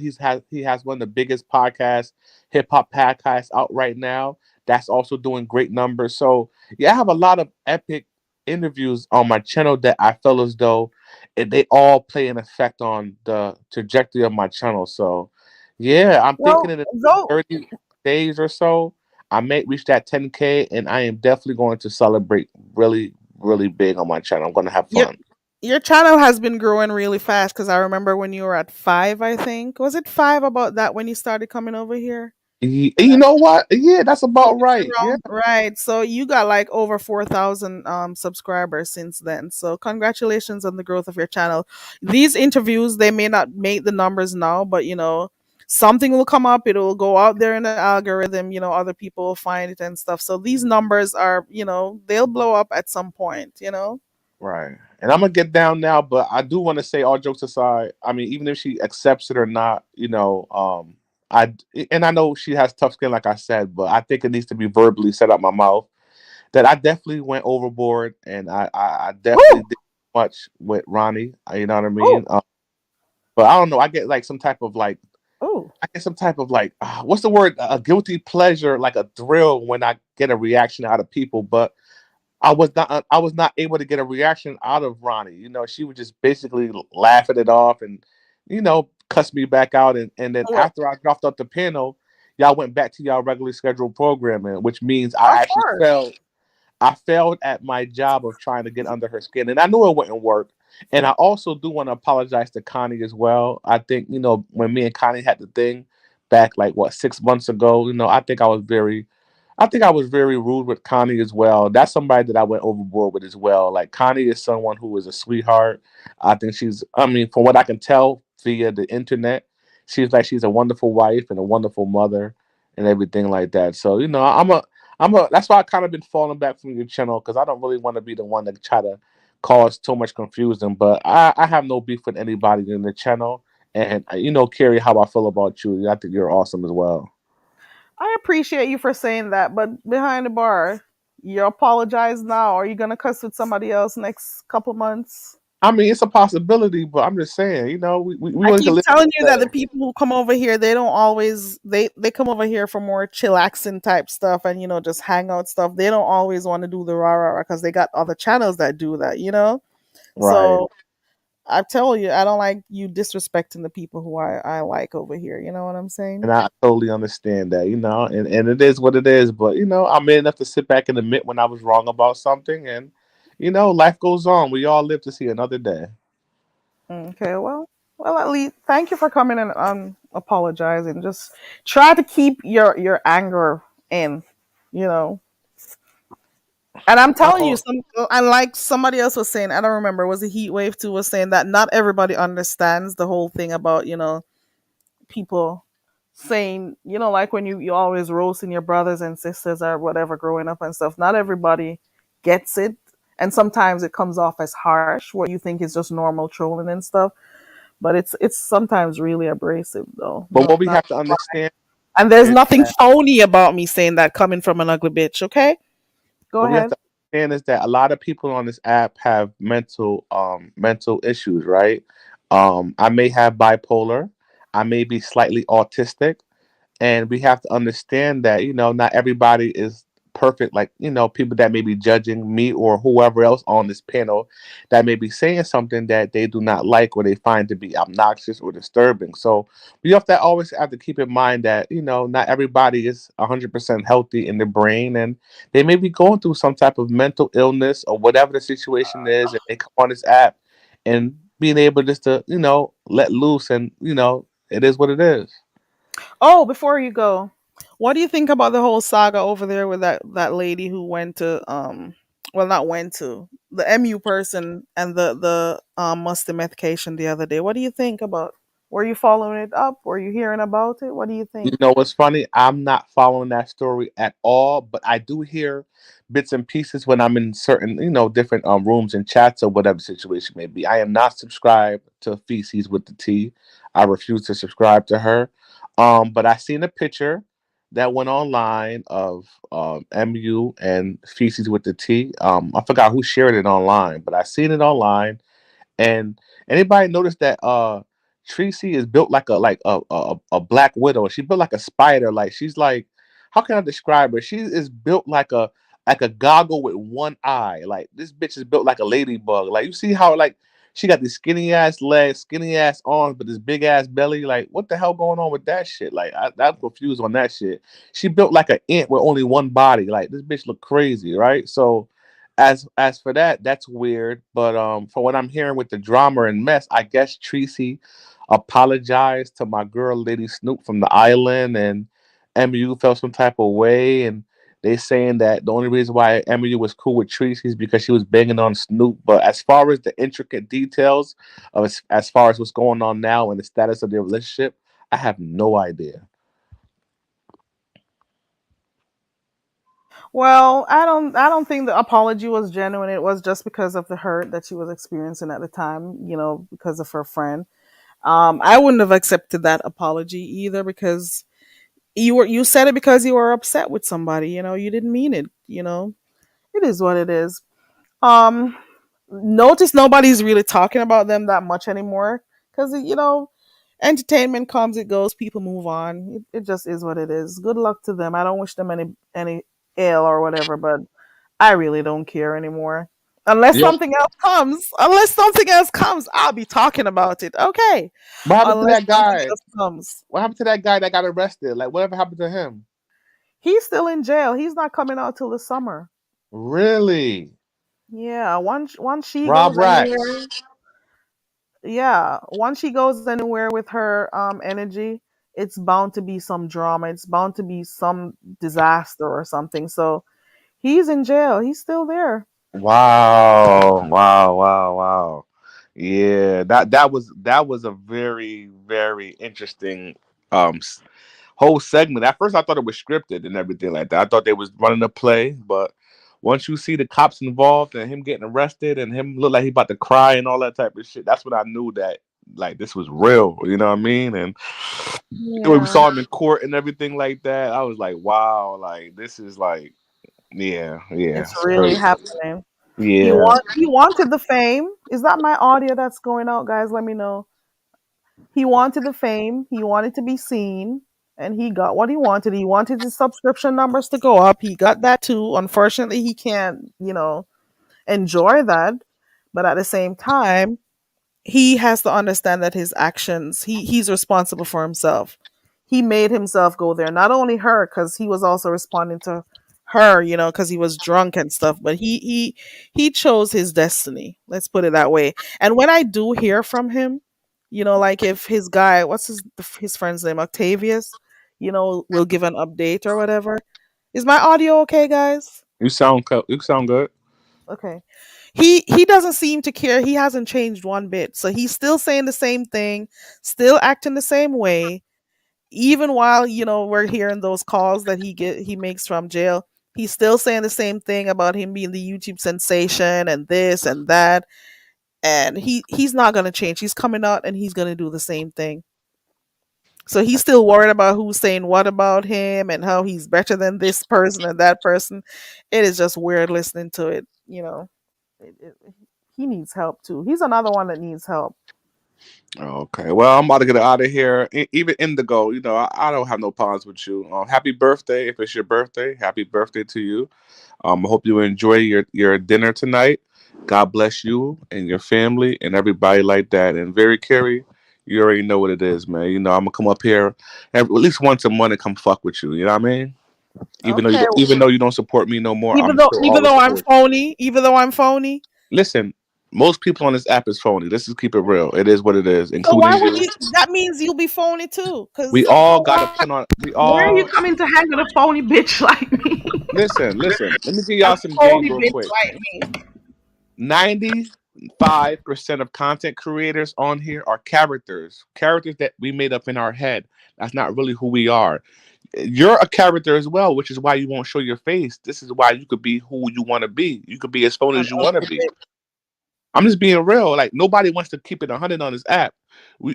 He has one of the biggest podcasts, hip hop podcasts out right now. that's also doing great numbers. So yeah, I have a lot of epic interviews on my channel that I feel as though they all play an effect on the trajectory of my channel. So yeah, I'm thinking Well, in the next though 30 days or so, I may reach that 10K, and I am definitely going to celebrate really, really big on my channel. I'm going to have your fun. your channel has been growing really fast because I remember when you were at 5, I think. Was it 5 about that when you started coming over here? You know what? Yeah, that's So about it's right. Yeah, around right. So you got like over 4,000 subscribers since then. So congratulations on the growth of your channel. These interviews, they may not make the numbers now, but something will come up, it will go out there in the algorithm, other people will find it and stuff. So these numbers are, they'll blow up at some point. right. And I'm gonna get down now, but I do want to say, all jokes aside, I mean, even if she accepts it or not, I and I know she has tough skin, like I said, but I think it needs to be verbally said out my mouth that I definitely went overboard, and I definitely Ooh, did much with Ronnie. You know what I ooh, mean? But I don't know. I get like some type of like ooh. I get some type of like what's the word? A guilty pleasure, like a thrill when I get a reaction out of people, but I was not able to get a reaction out of Ronnie. She would just basically laughing it off and cuss me back out, and then Well, after I dropped off the panel, y'all went back to y'all regularly scheduled programming, which means I of actually course. failed at my job of trying to get under her skin, and I knew it wouldn't work. And I also do want to apologize to Connie as well. I think when me and Connie had the thing back like what 6 months ago. I think I was very rude with Connie as well. That's somebody that I went overboard with as well. Like Connie is someone who is a sweetheart. I think I mean, from what I can tell via the internet, she's a wonderful wife and a wonderful mother and everything like that. So that's why I kind of been falling back from your channel because I don't really want to be the one to try to cause too much confusion. But I have no beef with anybody in the channel, and Carrie, how I feel about you. I think you're awesome as well. I appreciate you for saying that, but behind the bar, you apologize now. Are you gonna cuss with somebody else next couple months? I mean, it's a possibility, but I'm just saying, we I only can keep live telling you that the together. people who come over here, they don't always they come over here for more chillaxing type stuff and just hangout stuff. They don't always want to do the rah rah because they got other channels that do that. Right. So I tell you, I don't like you disrespecting the people who I like over here. You know what I'm saying? And I totally understand that, and it is what it is. But, I'm man enough to sit back and admit when I was wrong about something. And, life goes on. We all live to see another day. Okay, well, at least thank you for coming and apologizing. Just try to keep your anger in, you know. And I'm telling you, Oh, and like somebody else was saying, I don't remember, was it Heat Wave too, was saying that not everybody understands the whole thing about people saying like when you always roasting your brothers and sisters or whatever growing up and stuff. Not everybody gets it, and sometimes it comes off as harsh, what you think is just normal trolling and stuff. But it's sometimes really abrasive though. but what we Not, have to understand and there's is nothing that phony about me saying that coming from an ugly bitch. Okay, go what we have ahead. to understand is that a lot of people on this app have mental issues, right? I may have bipolar. I may be slightly autistic. And we have to understand that not everybody is perfect, like people that may be judging me or whoever else on this panel that may be saying something that they do not like or they find to be obnoxious or disturbing. So we have to keep in mind that not everybody is 100% healthy in their brain, and they may be going through some type of mental illness or whatever the situation is, and they come on this app and being able just to let loose, and it is what it is. Oh, before you go, what do you think about the whole saga over there with that lady who went to well, not went to the MU person and the musty medication the other day? What do you think about? Were you following it up? Were you hearing about it? What do you You think? know what's funny? I'm not following that story at all, but I do hear bits and pieces when I'm in certain, different rooms and chats or whatever situation may be. I am not subscribed to Feces with the T. I refuse to subscribe to her. But I seen a picture that went online of MU and Feces with the T. I forgot who shared it online, but I seen it online. And anybody notice that Tracy is built like a black widow. She built like a spider. Like she's like how can I describe her? She is built like a goggle with one eye. Like this bitch is built like a ladybug. Like you see how like she got these skinny ass legs, skinny ass arms, but this big ass belly. Like what the hell going on with that shit? Like I'm confused on that shit. She built like an ant with only one body. Like this bitch look crazy, right? So as for that, that's weird. But from what I'm hearing with the drama and mess, I guess Tracy apologized to my girl Lady Snoop from the island, and MU felt some type of way, and they saying that the only reason why MU was cool with Tracy is because she was banging on Snoop. But as far as the intricate details of as far as what's going on now and the status of their relationship, I have no idea. Well, I don't think the apology was genuine. It was just because of the hurt that she was experiencing at the time, because of her friend. I wouldn't have accepted that apology either because you said it because you were upset with somebody, you didn't mean it, It is what it is. Um Notice nobody's really talking about them that much anymore cuz entertainment comes, it goes, people move on. It just is what it is. Good luck to them. I don't wish them any ill or whatever, but I really don't care anymore. Yeah. Unless something else comes, I'll be talking about it. Okay. What happened to Unless that something guy? else comes. What happened to that guy that got arrested? Like whatever happened to him? He's still in jail. He's not coming out till the summer. Really? Yeah, once she Rob goes Racks. anywhere, yeah, once she goes anywhere with her energy, it's bound to be some drama. It's bound to be some disaster or something. So he's in jail. He's still there. Wow, wow, wow, wow. Yeah, that was a very very interesting whole segment. At first, I thought it was scripted and everything like that. I thought they was running a play, but once you see the cops involved and him getting arrested and him look like he about to cry and all that type of shit, that's when I knew that like this was real. You know what I mean? And when we Yeah, saw him in court and everything like that, I was like, wow, like this is like, yeah, yeah, it's it's really crazy. happening. Yeah. He wanted the fame. Is that my audio that's going out, guys? Let me know. He wanted the fame. He wanted to be seen, and he got what he wanted. He wanted his subscription numbers to go up. He got that too. Unfortunately, he can't, enjoy that. But at the same time, he has to understand that his actions, he's responsible for himself. He made himself go there. Not only her, because he was also responding to her, because he was drunk and stuff. But he chose his destiny. Let's put it that way. And when I do hear from him, like if his guy, what's his friend's name, Octavius, will give an update or whatever. Is my audio okay, guys? You sound good. Okay. He doesn't seem to care. He hasn't changed one bit. So he's still saying the same thing, still acting the same way, even while, we're hearing those calls that he makes from jail. He's still saying the same thing about him being the YouTube sensation and this and that. And he's not gonna change. He's coming out and he's gonna do the same thing. So he's still worried about who's saying what about him and how he's better than this person and that person. It is just weird listening to it. It, it, he needs help too. He's another one that needs help. Okay, well, I'm about to get out of here. Even Indigo, I don't have no problems with you. Happy birthday if it's your birthday. Happy birthday to you. I hope you enjoy your dinner tonight. God bless you and your family and everybody like that. And very Carrie, you already know what it is, man. I'm gonna come up here at least once a month and come fuck with you. You know what I mean? Okay. Even though you don't support me no more, Even I'm though still even always though I'm support you. phony, even though I'm phony. Listen, most people on this app is phony. Let's just keep it real. It is what it is, So why including would you. you? That means you'll be phony too. We Cause all for gotta what? put on. We Where are you all coming to hang with a phony bitch like me? listen. Listen. Let me give A y'all some game phony real bitch quick. like me. 95% of content creators on here are characters that we made up in our head. That's not really who we are. You're a character as well, which is why you won't show your face. This is why you could be who you want to be. You could be as phony An as you want to ugly be. bitch. I'm just being real. Like nobody wants to keep it 100 on this app.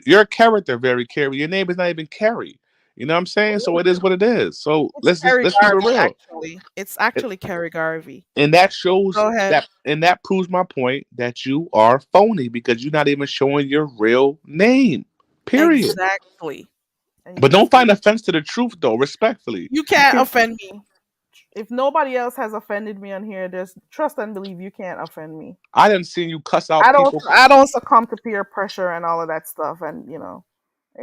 You're a character, very Carrie. Your name is not even Carrie. You know what I'm saying? So it is what it is. So It's let's Carrie let's keep it Garvey, real. actually. It's actually Carrie Garvey. And that shows Go ahead. that proves my point that you are phony because you're not even showing your real name. Period. Exactly. and you But don't just find offense to the truth, though. Respectfully, you you can't can. offend me. If nobody else has offended me on here, there's trust and believe you can't offend me. I didn't see you cuss out I don't people. I don't succumb to peer pressure and all of that stuff, and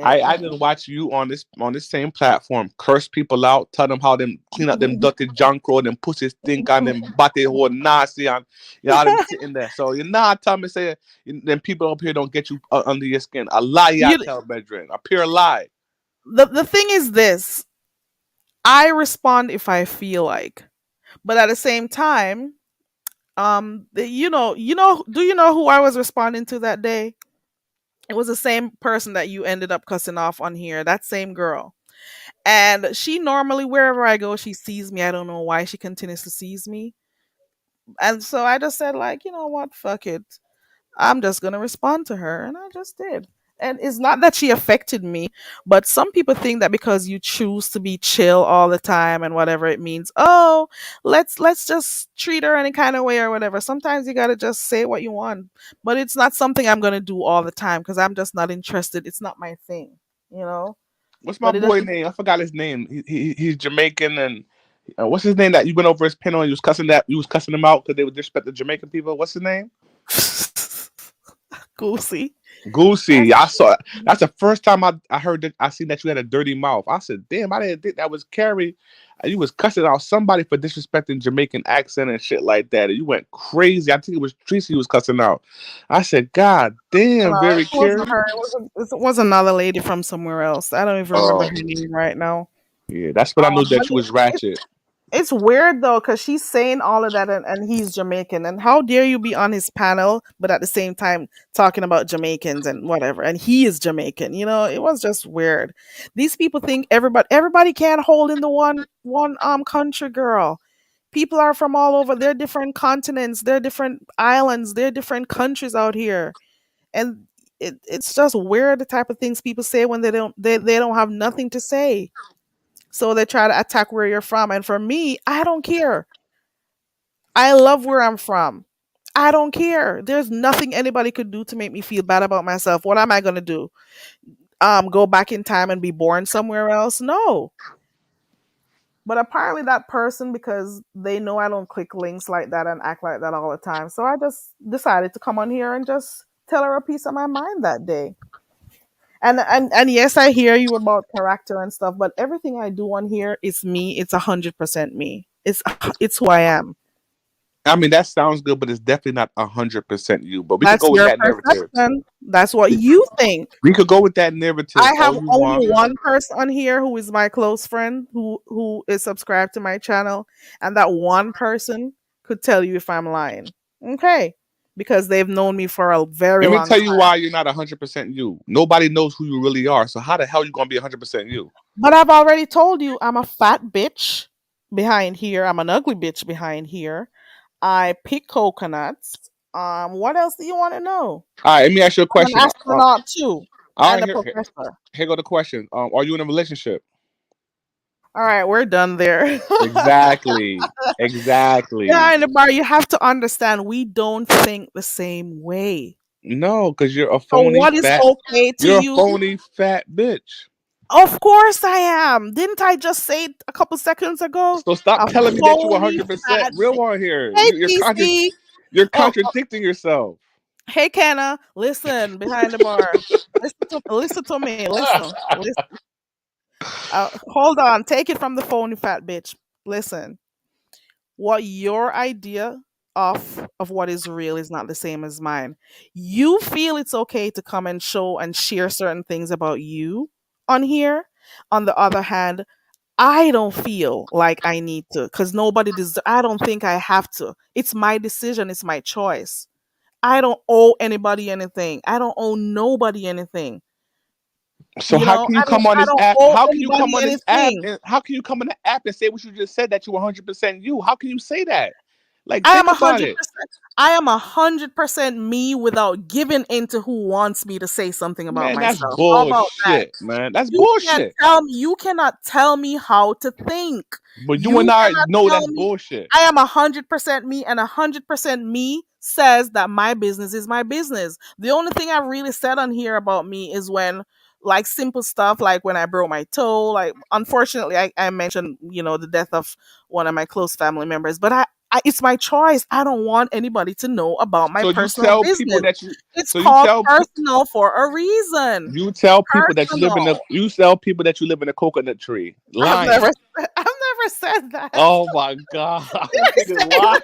I didn't watch you on this same platform curse people out, tell them how them clean up them dirty junk road, them pussy stink on them body hole nasty and all them sitting there. So you're not telling me say them people up here don't get you under your skin. A lie I you tell brethren. A pure lie. the thing is this, I respond if I feel like, but at the same time, do you know who I was responding to that day? It was the same person that you ended up cussing off on here, that same girl. And she normally, wherever I go, she sees me. I don't know why she continues to sees me. And so I just said, like, you know what, fuck it. I'm just gonna respond to her, and I just did. And it's not that she affected me, but some people think that because you choose to be chill all the time and whatever it means, oh, let's just treat her any kind of way or whatever. Sometimes you gotta just say what you want, but it's not something I'm gonna do all the time because I'm just not interested. It's not my thing, you know. What's my But it boy doesn't. name? I forgot his name. He's Jamaican and what's his name that you went over his panel and you was cussing him out because they would disrespect the Jamaican people. What's his name? Goosey. Goosey. I saw. That's the first time I heard that. I seen that you had a dirty mouth. I said, "Damn, I didn't think that was Carrie." You was cussing out somebody for disrespecting Jamaican accent and shit like that. And you went crazy. I think it was Tracy who was cussing out. I said, "God No, damn, it very wasn't Carrie." her. It was another lady from somewhere else. I don't even remember Oh, her name right now. yeah. That's when I knew But that you was ratchet. it's weird though, because she's saying all of that, and he's Jamaican. And how dare you be on his panel, but at the same time talking about Jamaicans and whatever? And he is Jamaican. It was just weird. These people think everybody can't hold in the one country, girl. People are from all over. They're different continents. They're different islands. They're different countries out here, and it's just weird the type of things people say when they don't have nothing to say. So they try to attack where you're from. And for me, I don't care. I love where I'm from. I don't care. There's nothing anybody could do to make me feel bad about myself. What am I gonna do? Go back in time and be born somewhere else? No. But apparently that person, because they know I don't click links like that and act like that all the time. So I just decided to come on here and just tell her a piece of my mind that day. And yes, I hear you about character and stuff, but everything I do on here is me. It's 100% me. It's who I am. I mean, that sounds good, but it's definitely not 100% you. But we could That's go with your that narrative. perception. That's what you think. We could go with that narrative I have all you want. only one person on here who is my close friend who is subscribed to my channel, and that one person could tell you if I'm lying. Okay, because they've known me for a very Let me long tell you time. why you're not 100% you. Nobody knows who you really are. So how the hell you gonna be 100% you? But I've already told you I'm a fat bitch behind here. I'm an ugly bitch behind here. I pick coconuts. What else do you want to know? All right, let me ask you a I'm an question. astronaut too, All and right, a here, professor. here go the question. Are you in a relationship? All right, we're done there. Exactly. Yeah, Exactly. in the bar, you have to understand we don't think the same way. No, because you're a So phony what is fat. okay to You're a you? phony fat bitch. Of course I am. Didn't I just say it a couple seconds ago? So stop A telling me that you're phony 100% fat real bitch. on here. Hey, TC. You're Oh, contradicting yourself. hey, Kenna. Listen, behind the bar. Listen to me. Listen. Hold on. Take it from the phony fat bitch. Listen. What your idea of what is real is not the same as mine. You feel it's okay to come and show and share certain things about you on here. On the other hand, I don't feel like I need to, because I don't think I have to. It's my decision, it's my choice. I don't owe anybody anything. I don't owe nobody anything. So how can you come on I this don't app? owe How can you come anybody on this app? anything. And how can you come on the app and say what you just said that you're 100% you? How can you say that? Like, I am think a about hundred it. percent. I am 100% me without giving into who wants me to say something about Man, that's myself. How about that? bullshit, man. That's You can't bullshit. tell me. You cannot tell me how to think. But you and You I cannot know tell that's me. bullshit. I am 100% me, and 100% me says that my business is my business. The only thing I've really said on here about me is when, like simple stuff like when I broke my toe. Like unfortunately I mentioned, the death of one of my close family members, but it's my choice. I don't want anybody to know about my So you personal tell people business. that you. It's So you called tell personal for a reason. you tell people that you live in the. Personal. You tell people that you live in a coconut tree. I've never Lying. I've never said that. Oh my god, this nigga's lying.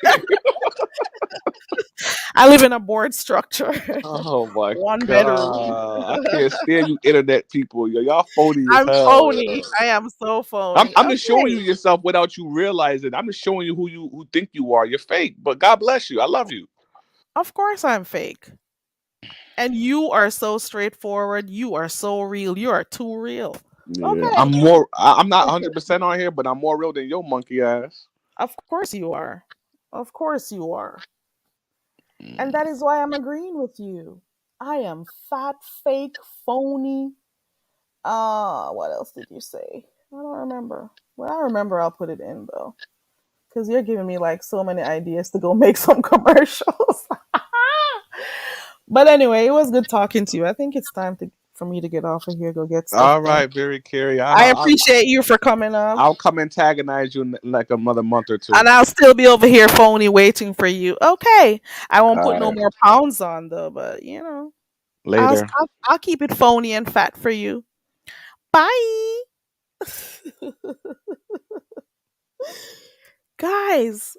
I live in a board structure. Oh my One bedroom. god, I can't stand you, internet people. Yo, y'all phony as I'm hell. phony. Yo. I am so I'm, phony. I'm just showing you Okay. yourself without you realizing. I'm just showing you who think you are. You're fake, but God bless you. I love you. Of course I'm fake. And you are so straightforward. You are so real. You are too real. Yeah, Okay. I'm not 100% on here, but I'm more real than your monkey ass. Of course you are. Of course you are. And Mm. that is why I'm agreeing with you. I am fat, fake, phony. What else did you say? I don't remember. When I remember, I'll put it in though. Because you're giving me like so many ideas to go make some commercials. But anyway, it was good talking to you. I think it's time for me to get off of here, go get stuff All done. right, very Carrie. I appreciate you for coming up. I'll come antagonize you in like another month or two. And I'll still be over here phony waiting for you. Okay. I won't All put no right, more pounds on though, but I'll later. I'll keep it phony and fat for you. Bye. Guys,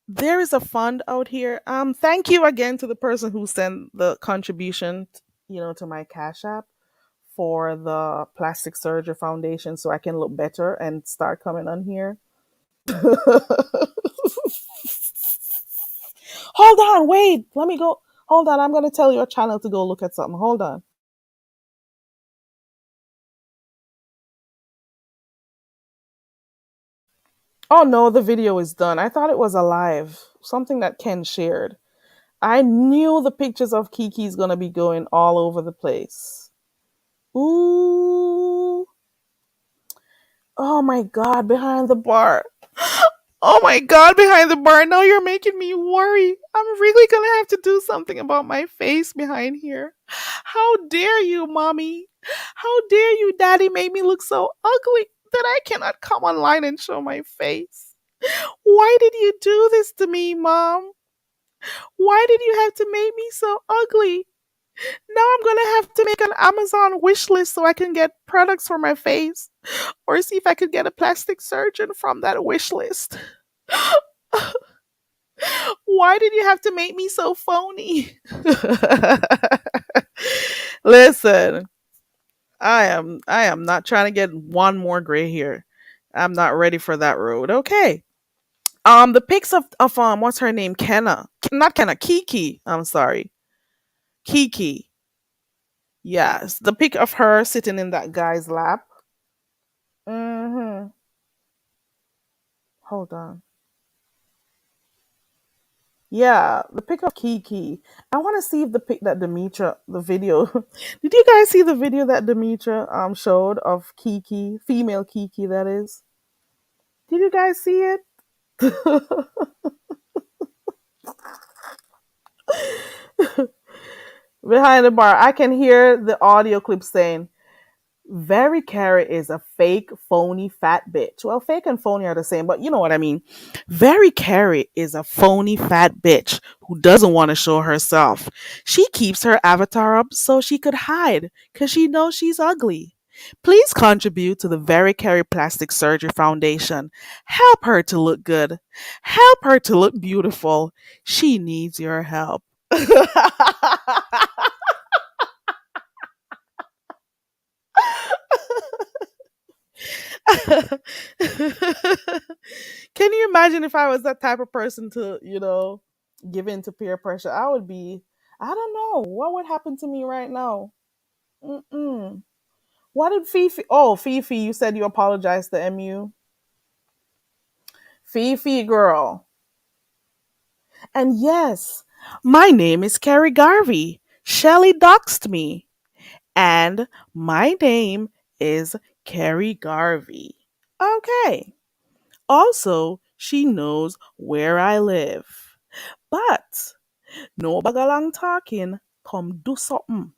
there is a fund out here. Thank you again to the person who sent the contribution, to my Cash App for the Plastic Surgery Foundation so I can look better and start coming on here. Hold on, wait. Let me go. Hold on, I'm going to tell your channel to go look at something. Hold on. Oh no, the video is done. I thought it was alive. Something that Ken shared. I knew the pictures of Kiki's going to be going all over the place. Ooh. Oh my god, behind the bar. Oh my god, behind the bar. Now you're making me worry. I'm really gonna have to do something about my face behind here. How dare you, mommy? How dare you, daddy, make me look so ugly that I cannot come online and show my face? Why did you do this to me, mom? Why did you have to make me so ugly? Now I'm gonna have to make an Amazon wish list so I can get products for my face, or see if I could get a plastic surgeon from that wish list. Why did you have to make me so phony? Listen, I am not trying to get one more gray hair. I'm not ready for that road. Okay. The pics of what's her name? Kenna. Not Kenna, Kiki. I'm sorry. Kiki. Yes. The pic of her sitting in that guy's lap. Mhm. Hold on. Yeah, the pic of Kiki. I want to see if the pic that Demetra, the video. Did you guys see the video that Demetra showed of Kiki, female Kiki that is? Did you guys see it? Behind the bar, I can hear the audio clip saying, "Very Carrot is a fake, phony, fat bitch." Well, fake and phony are the same, but you know what I mean. Very Carrot is a phony, fat bitch who doesn't want to show herself. She keeps her avatar up so she could hide because she knows she's ugly. Please contribute to the Very Carrot Plastic Surgery Foundation. Help her to look good. Help her to look beautiful. She needs your help. Can you imagine if I was that type of person to, give in to peer pressure? I would be, I don't know, what would happen to me right now? Mm-mm. What did Fifi? Oh, Fifi, you said you apologized to MU. Fifi, girl. And yes, my name is Carrie Garvey. Shelly doxed me. And my name is Carrie Garvey. Okay. Also, she knows where I live. But no bagalang talking, come do something.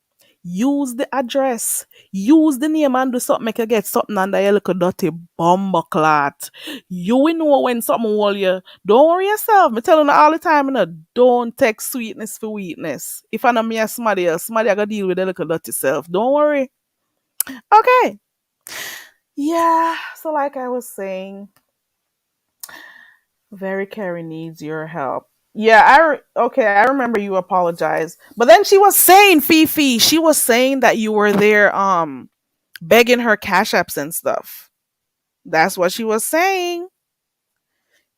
Use the address. Use the name and do something. Make you get something under your little dirty bumper clot. You will know when something will you. Don't worry yourself. Me telling you all the time, you know, don't take sweetness for weakness. If I know me as somebody I gotta deal with the little dirty self. Don't worry. Okay. Yeah. So like I was saying, very Carrie needs your help. Yeah, okay, I remember you apologized. But then she was saying, Fifi, she was saying that you were there begging her cash apps and stuff. That's what she was saying.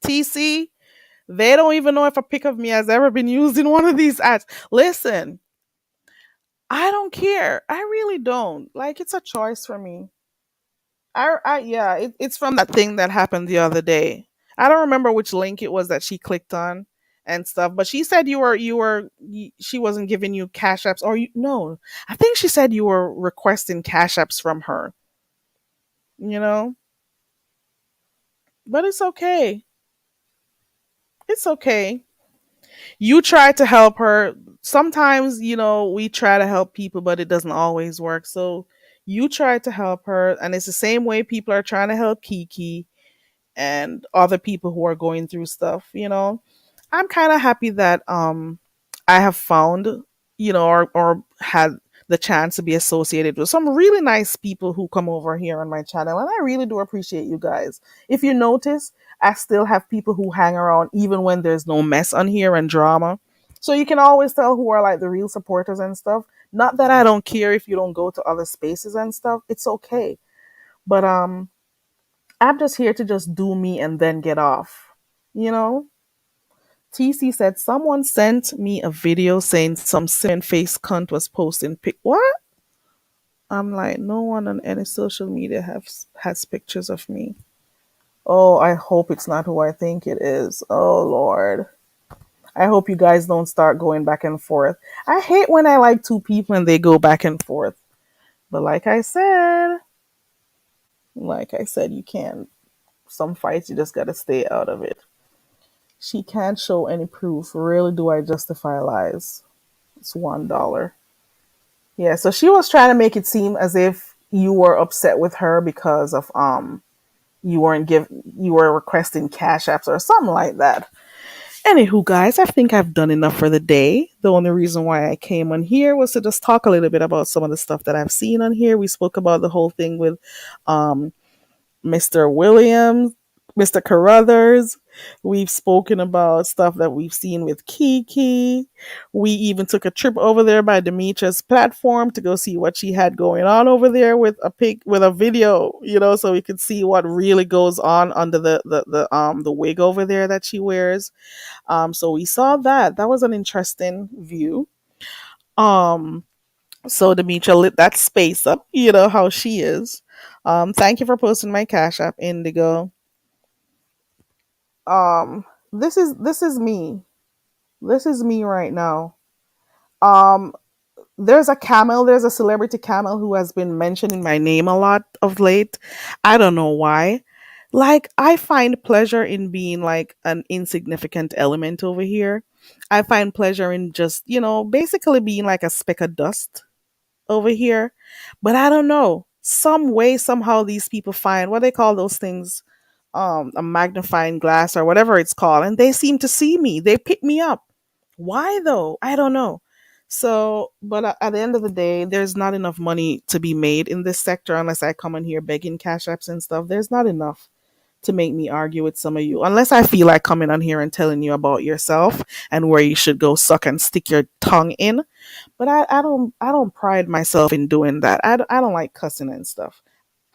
TC, they don't even know if a pic of me has ever been used in one of these ads. Listen, I don't care. I really don't. Like, it's a choice for me. Yeah, it's from that thing that happened the other day. I don't remember which link it was that she clicked on and stuff, but she said she wasn't giving you cash apps, or you no, I think she said you were requesting cash apps from her. You know, but it's okay. It's okay. You try to help her. Sometimes, we try to help people, but it doesn't always work. So you try to help her, and it's the same way people are trying to help Kiki and other people who are going through stuff. I'm kind of happy that I have found, or had the chance to be associated with some really nice people who come over here on my channel, and I really do appreciate you guys. If you notice, I still have people who hang around even when there's no mess on here and drama. So you can always tell who are like the real supporters and stuff. Not that I don't care if you don't go to other spaces and stuff. It's okay. But I'm just here to just do me and then get off. You know? TC said someone sent me a video saying some cinnamon face cunt was posting what? I'm like, no one on any social media has pictures of me. Oh, I hope it's not who I think it is. Oh Lord. I hope you guys don't start going back and forth. I hate when I like two people and they go back and forth. But like I said, you can't. Some fights you just gotta stay out of it. She can't show any proof. Really, do I justify lies? It's $1. Yeah, so she was trying to make it seem as if you were upset with her because of you weren't give you were requesting cash apps or something like that. Anywho, guys, I think I've done enough for the day. The only reason why I came on here was to just talk a little bit about some of the stuff that I've seen on here. We spoke about the whole thing with um Mr. Williams, Mr. Carruthers. We've spoken about stuff that we've seen with Kiki. We even took a trip over there by Demetra's platform to go see what she had going on over there with a video, so we could see what really goes on under the wig over there that she wears. So we saw that. That was an interesting view. Um so Demetra lit that space up, how she is. Thank you for posting my Cash App, Indigo. This is me. This is me right now. Um, there's a celebrity camel who has been mentioning my name a lot of late. I don't know why. Like, I find pleasure in being like an insignificant element over here. I find pleasure in just, basically being like a speck of dust over here. But I don't know. Some way, somehow, these people find what they call those things, a magnifying glass or whatever it's called, and they seem to see me. They pick me up. Why though? I don't know. So, but at the end of the day, there's not enough money to be made in this sector unless I come in here begging cash apps and stuff. There's not enough to make me argue with some of you unless I feel like coming on here and telling you about yourself and where you should go suck and stick your tongue in. But I don't pride myself in doing that. I don't like cussing and stuff.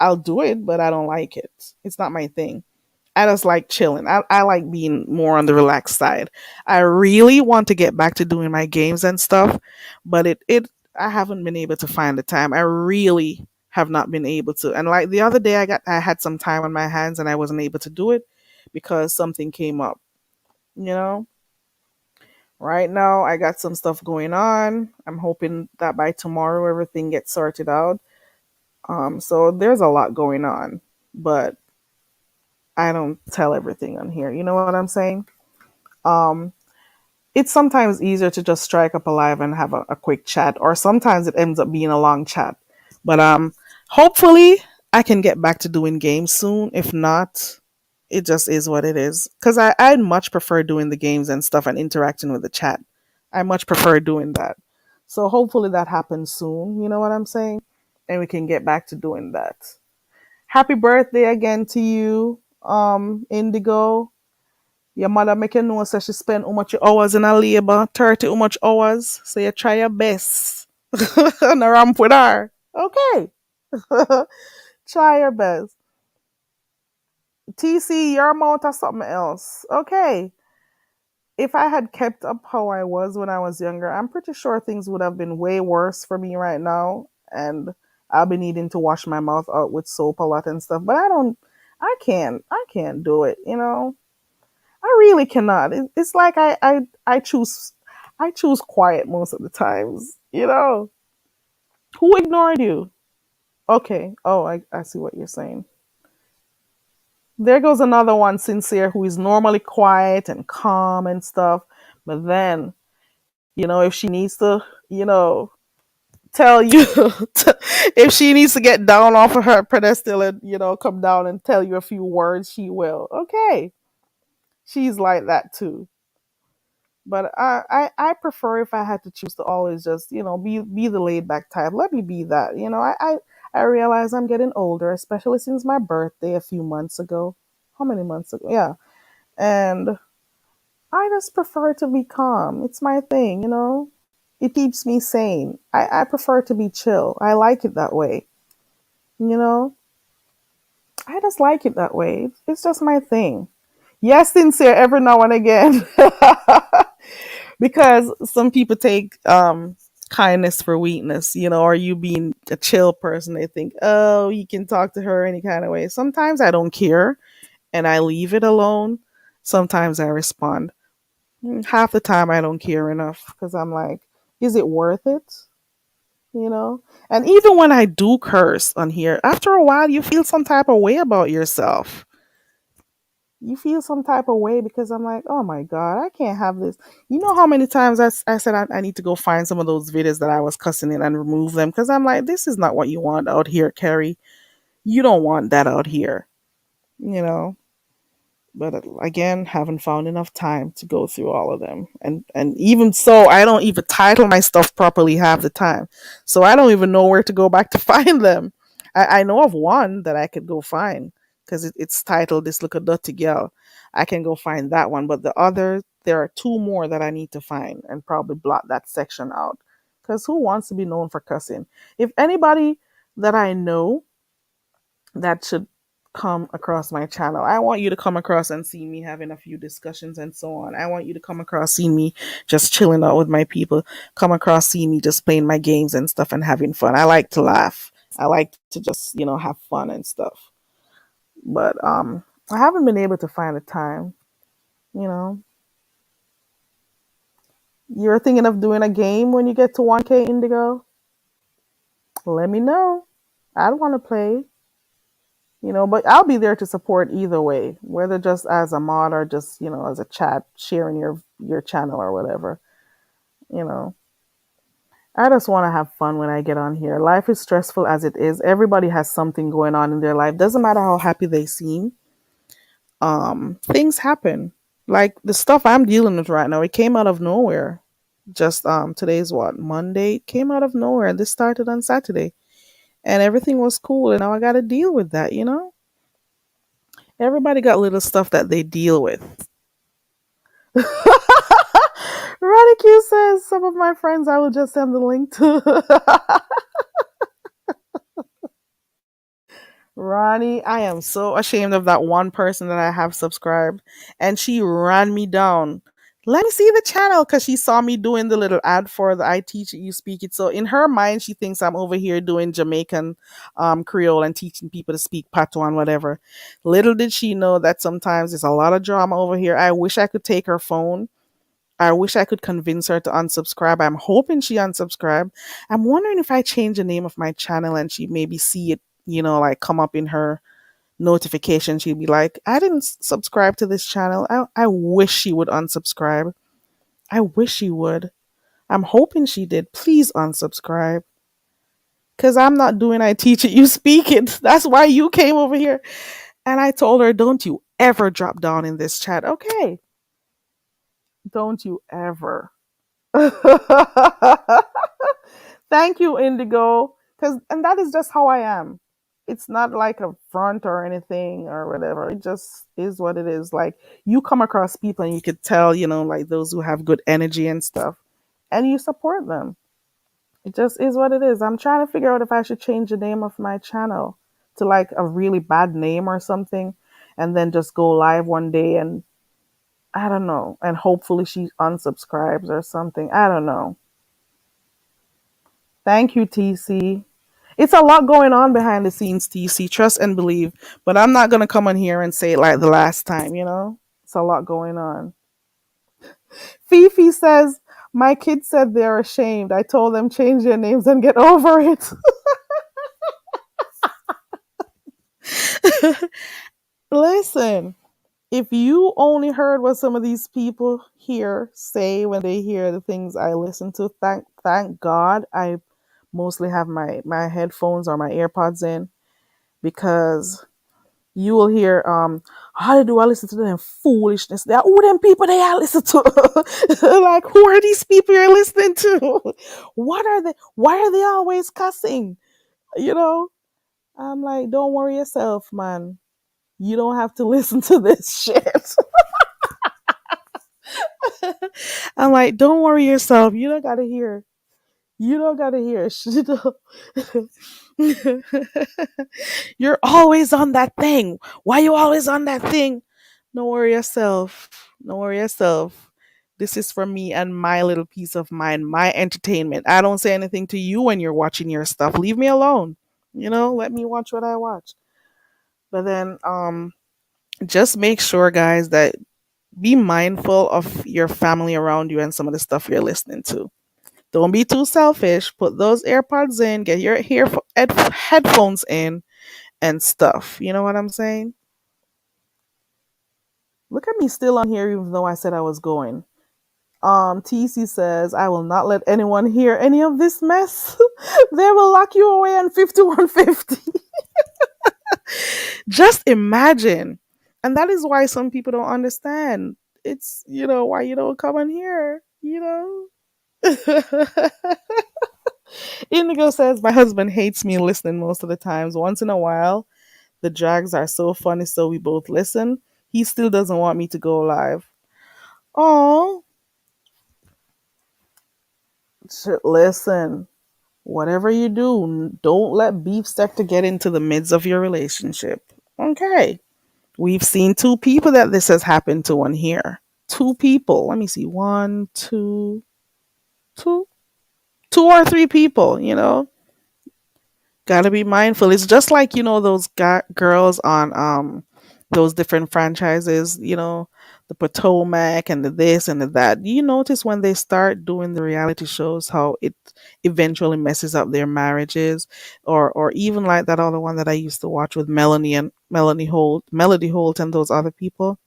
I'll do it, but I don't like it. It's not my thing. I just like chilling. I like being more on the relaxed side. I really want to get back to doing my games and stuff, but it I haven't been able to find the time. I really have not been able to. And like the other day I had some time on my hands and I wasn't able to do it because something came up, you know? Right now I got some stuff going on. I'm hoping that by tomorrow everything gets sorted out. So there's a lot going on, but I don't tell everything on here. You know what I'm saying? Um, it's sometimes easier to just strike up a live and have a quick chat, or sometimes it ends up being a long chat. But hopefully I can get back to doing games soon. If not, it just is what it is. Because I'd much prefer doing the games and stuff and interacting with the chat. I much prefer doing that. So hopefully that happens soon. You know what I'm saying? And we can get back to doing that. Happy birthday again to you, Indigo. Your mother make you know so she spend how much hours in a labor, 30 how much hours. So you try your best. On a ramp with her. Okay. Try your best. TC, your amount of something else. Okay. If I had kept up how I was when I was younger, I'm pretty sure things would have been way worse for me right now. And I'll be needing to wash my mouth out with soap a lot and stuff. But I can't do it, you know? I really cannot. It's like I choose quiet most of the times. You know, who ignored you? Okay. Oh, I see what you're saying. There goes another one, sincere, who is normally quiet and calm and stuff, but then if she needs to, tell you, if she needs to get down off of her pedestal and come down and tell you a few words, she will. Okay, she's like that too. But I prefer if I had to choose to always just be the laid back type. Let me be that. I realize I'm getting older, especially since my birthday a few months ago. How many months ago? Yeah, and I just prefer to be calm. It's my thing. It keeps me sane. I prefer to be chill. I like it that way. You know, I just like it that way. It's just my thing. Yes, sincere every now and again. Because some people take kindness for weakness, or you being a chill person, they think, oh, you can talk to her any kind of way. Sometimes I don't care and I leave it alone. Sometimes I respond. Half the time I don't care enough because I'm like, is it worth it? And even when I do curse on here, after a while you feel some type of way about yourself. You feel some type of way because I'm like, oh my God, I can't have this. You know how many times I said I need to go find some of those videos that I was cussing in and remove them because I'm like, this is not what you want out here, Carrie. You don't want that out here, you know. But again, haven't found enough time to go through all of them, and even so, I don't even title my stuff properly half the time, so I don't even know where to go back to find them. I know of one that I could go find because it's titled "This Little Dirty Girl." I can go find that one, but the other there are two more that I need to find and probably blot that section out because who wants to be known for cussing? If anybody that I know that should come across my channel. I want you to come across and see me having a few discussions and so on. I want you to come across see me just chilling out with my people. Come across see me just playing my games and stuff and having fun. I like to laugh. I like to just, have fun and stuff. But I haven't been able to find the time, you know. You're thinking of doing a game when you get to 1K Indigo? Let me know. I'd want to play. But I'll be there to support either way, whether just as a mod or just as a chat sharing your channel or whatever. you know I just want to have fun when I get on here. Life is stressful as it is. Everybody has something going on in their life. Doesn't matter how happy they seem. Things happen. Like the stuff I'm dealing with right now, it came out of nowhere. Just today's what, Monday? It came out of nowhere. This started on Saturday and everything was cool, and now I got to deal with that. Everybody got little stuff that they deal with. Ronnie Q says, some of my friends I will just send the link to. Ronnie, I am so ashamed of that one person that I have subscribed, and she ran me down. Let me see the channel because she saw me doing the little ad for the I teach it, you speak it. So in her mind, she thinks I'm over here doing Jamaican Creole and teaching people to speak patois and whatever. Little did she know that sometimes there's a lot of drama over here. I wish I could take her phone. I wish I could convince her to unsubscribe. I'm hoping she unsubscribe. I'm wondering if I change the name of my channel and she maybe see it, like come up in her notification. She'd be like, I didn't subscribe to this channel. I wish she would unsubscribe. I wish she would. I'm hoping she did. Please unsubscribe. Cause I'm not doing I teach it, you speak it. That's why you came over here. And I told her, don't you ever drop down in this chat. Okay. Don't you ever. Thank you, Indigo. Cause and that is just how I am. It's not like a front or anything or whatever. It just is what it is. Like you come across people and you could tell, like those who have good energy and stuff. And you support them. It just is what it is. I'm trying to figure out if I should change the name of my channel to like a really bad name or something and then just go live one day and I don't know. And hopefully she unsubscribes or something. I don't know. Thank you, TC. It's a lot going on behind the scenes, TC. Trust and believe. But I'm not going to come on here and say it like the last time. It's a lot going on. Fifi says, my kids said they're ashamed. I told them change their names and get over it. Listen, if you only heard what some of these people here say when they hear the things I listen to, thank God I mostly have my headphones or my AirPods in because you will hear how do I listen to them foolishness? They're all them people they I listen to. Like who are these people you're listening to? What are they why are they always cussing? You know? I'm like, don't worry yourself, man. You don't have to listen to this shit. I'm like, don't worry yourself. You don't gotta hear. You don't gotta hear shit. You're always on that thing. Why you always on that thing? Don't worry yourself. Don't worry yourself. This is for me and my little peace of mind, my entertainment. I don't say anything to you when you're watching your stuff. Leave me alone. Let me watch what I watch. But then just make sure guys that be mindful of your family around you and some of the stuff you're listening to. Don't be too selfish. Put those AirPods in, get your headphones in and stuff. You know what I'm saying? Look at me still on here even though I said I was going. TC says, I will not let anyone hear any of this mess. They will lock you away on 5150. Just imagine. And that is why some people don't understand. It's, why you don't come in here. Indigo says, my husband hates me listening most of the times. Once in a while, the drags are so funny, so we both listen. He still doesn't want me to go live. Oh, listen. Whatever you do, don't let beef sector get into the midst of your relationship. Okay. We've seen two people that this has happened to on here. Two people. Let me see. One, two, two or three people. Gotta be mindful. It's just like those girls on those different franchises. The Potomac and the this and the that. You notice when they start doing the reality shows how it eventually messes up their marriages, or even like that other one that I used to watch with Melody Holt, and those other people.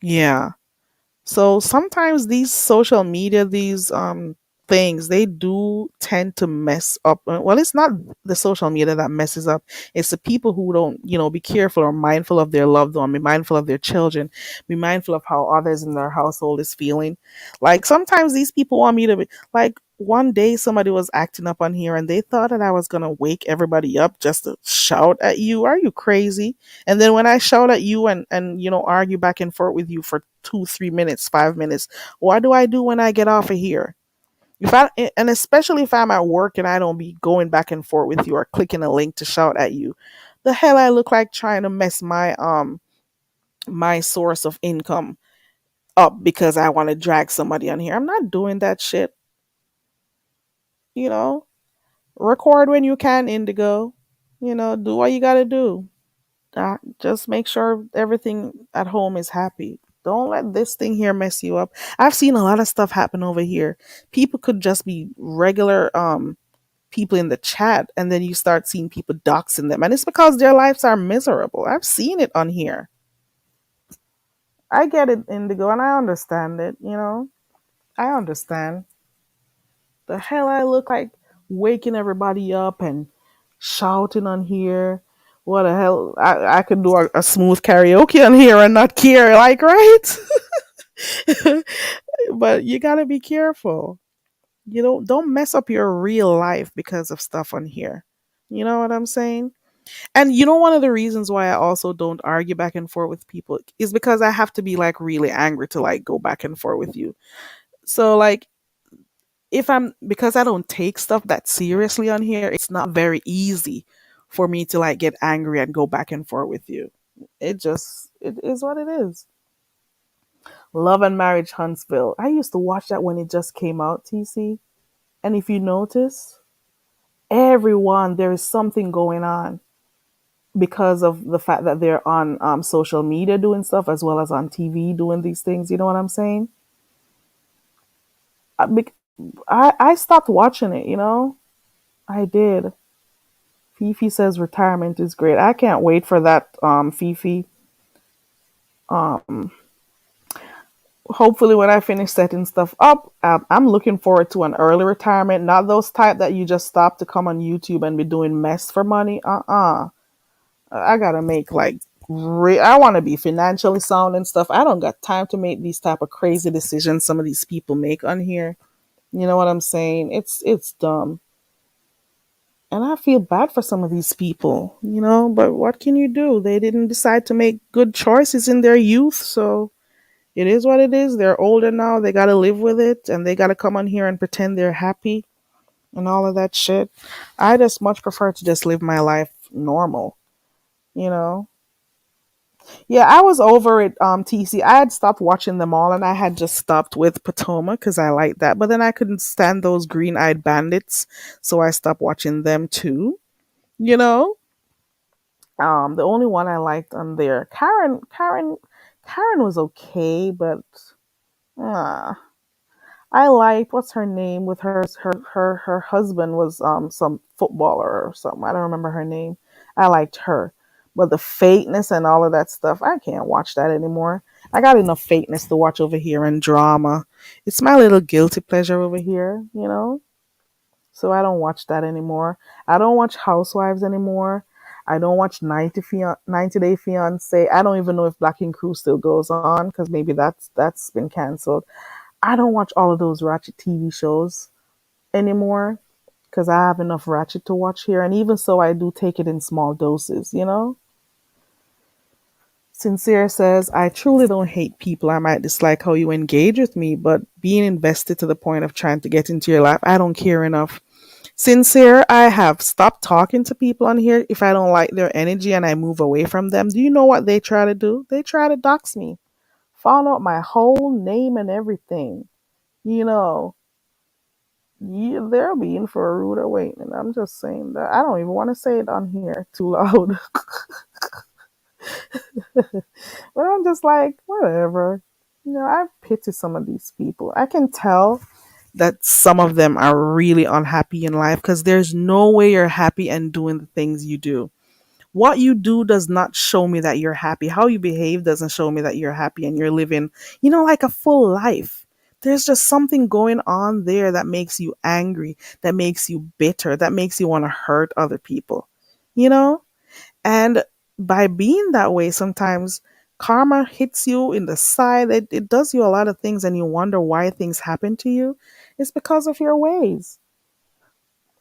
Yeah, so sometimes these social media, these things, they do tend to mess up. Well, it's not the social media that messes up. It's the people who don't, be careful or mindful of their loved one, be mindful of their children, be mindful of how others in their household is feeling. Like sometimes these people want me to be like. One day somebody was acting up on here and they thought that I was gonna wake everybody up just to shout at you. Are you crazy? And then when I shout at you and argue back and forth with you for 2 3 minutes, 5 minutes, what do I do when I get off of here? And especially if I'm at work and I don't be going back and forth with you or clicking a link to shout at you, the hell I look like trying to mess my source of income up because I want to drag somebody on here. I'm not doing that shit. You know, record when you can, Indigo. Do what you gotta do. Just make sure everything at home is happy. Don't let this thing here mess you up. I've seen a lot of stuff happen over here. People could just be regular people in the chat, and then you start seeing people doxing them, and it's because their lives are miserable. I've seen it on here. I get it, Indigo, and I understand it. I understand. The hell I look like waking everybody up and shouting on here. What the hell? I could do a smooth karaoke on here and not care, like, right? But you gotta be careful. You don't mess up your real life because of stuff on here. You know what I'm saying? And one of the reasons why I also don't argue back and forth with people is because I have to be like really angry to like go back and forth with you. So like if I'm because I don't take stuff that seriously on here, it's not very easy for me to like get angry and go back and forth with you. It is what it is. Love and Marriage Huntsville. I used to watch that when it just came out, TC. And if you notice, everyone there is something going on because of the fact that they're on social media doing stuff as well as on TV doing these things. You know what I'm saying? I, bec- I stopped watching it. I did. Fifi says retirement is great. I can't wait for that, Fifi. Um, Hopefully, when I finish setting stuff up, I'm looking forward to an early retirement. Not those type that you just stop to come on YouTube and be doing mess for money. I gotta make like I want to be financially sound and stuff. I don't got time to make these type of crazy decisions some of these people make on here. You know what I'm saying? It's dumb. And I feel bad for some of these people, but what can you do? They didn't decide to make good choices in their youth, so it is what it is. They're older now, they got to live with it, and they got to come on here and pretend they're happy and all of that shit. I just much prefer to just live my life normal, you know? Yeah, I was over it, TC. I had stopped watching them all and I had just stopped with Potomac because I liked that. But then I couldn't stand those green eyed bandits, so I stopped watching them too. You know? The only one I liked on there, Karen was okay, but uh, I liked what's her name with her husband was some footballer or something. I don't remember her name. I liked her. But the fakeness and all of that stuff, I can't watch that anymore. I got enough fakeness to watch over here and drama. It's my little guilty pleasure over here. So I don't watch that anymore. I don't watch Housewives anymore. I don't watch 90 Day Fiance. I don't even know if Black Ink Crew still goes on because maybe that's been canceled. I don't watch all of those Ratchet TV shows anymore because I have enough Ratchet to watch here. And even so, I do take it in small doses. Sincere says, I truly don't hate people. I might dislike how you engage with me, but being invested to the point of trying to get into your life, I don't care enough. Sincere, I have stopped talking to people on here if I don't like their energy and I move away from them. Do you know what they try to do? They try to dox me, found out my whole name and everything. You know, they're being for a rude awakening. I'm just saying that. I don't even want to say it on here too loud. But I'm just like, whatever. I pity some of these people. I can tell that some of them are really unhappy in life because there's no way you're happy and doing the things you do. What you do does not show me that you're happy. How you behave doesn't show me that you're happy and you're living, like a full life. There's just something going on there that makes you angry, that makes you bitter, that makes you want to hurt other people. You know? And by being that way, sometimes karma hits you in the side. It does you a lot of things, and you wonder why things happen to you. It's because of your ways.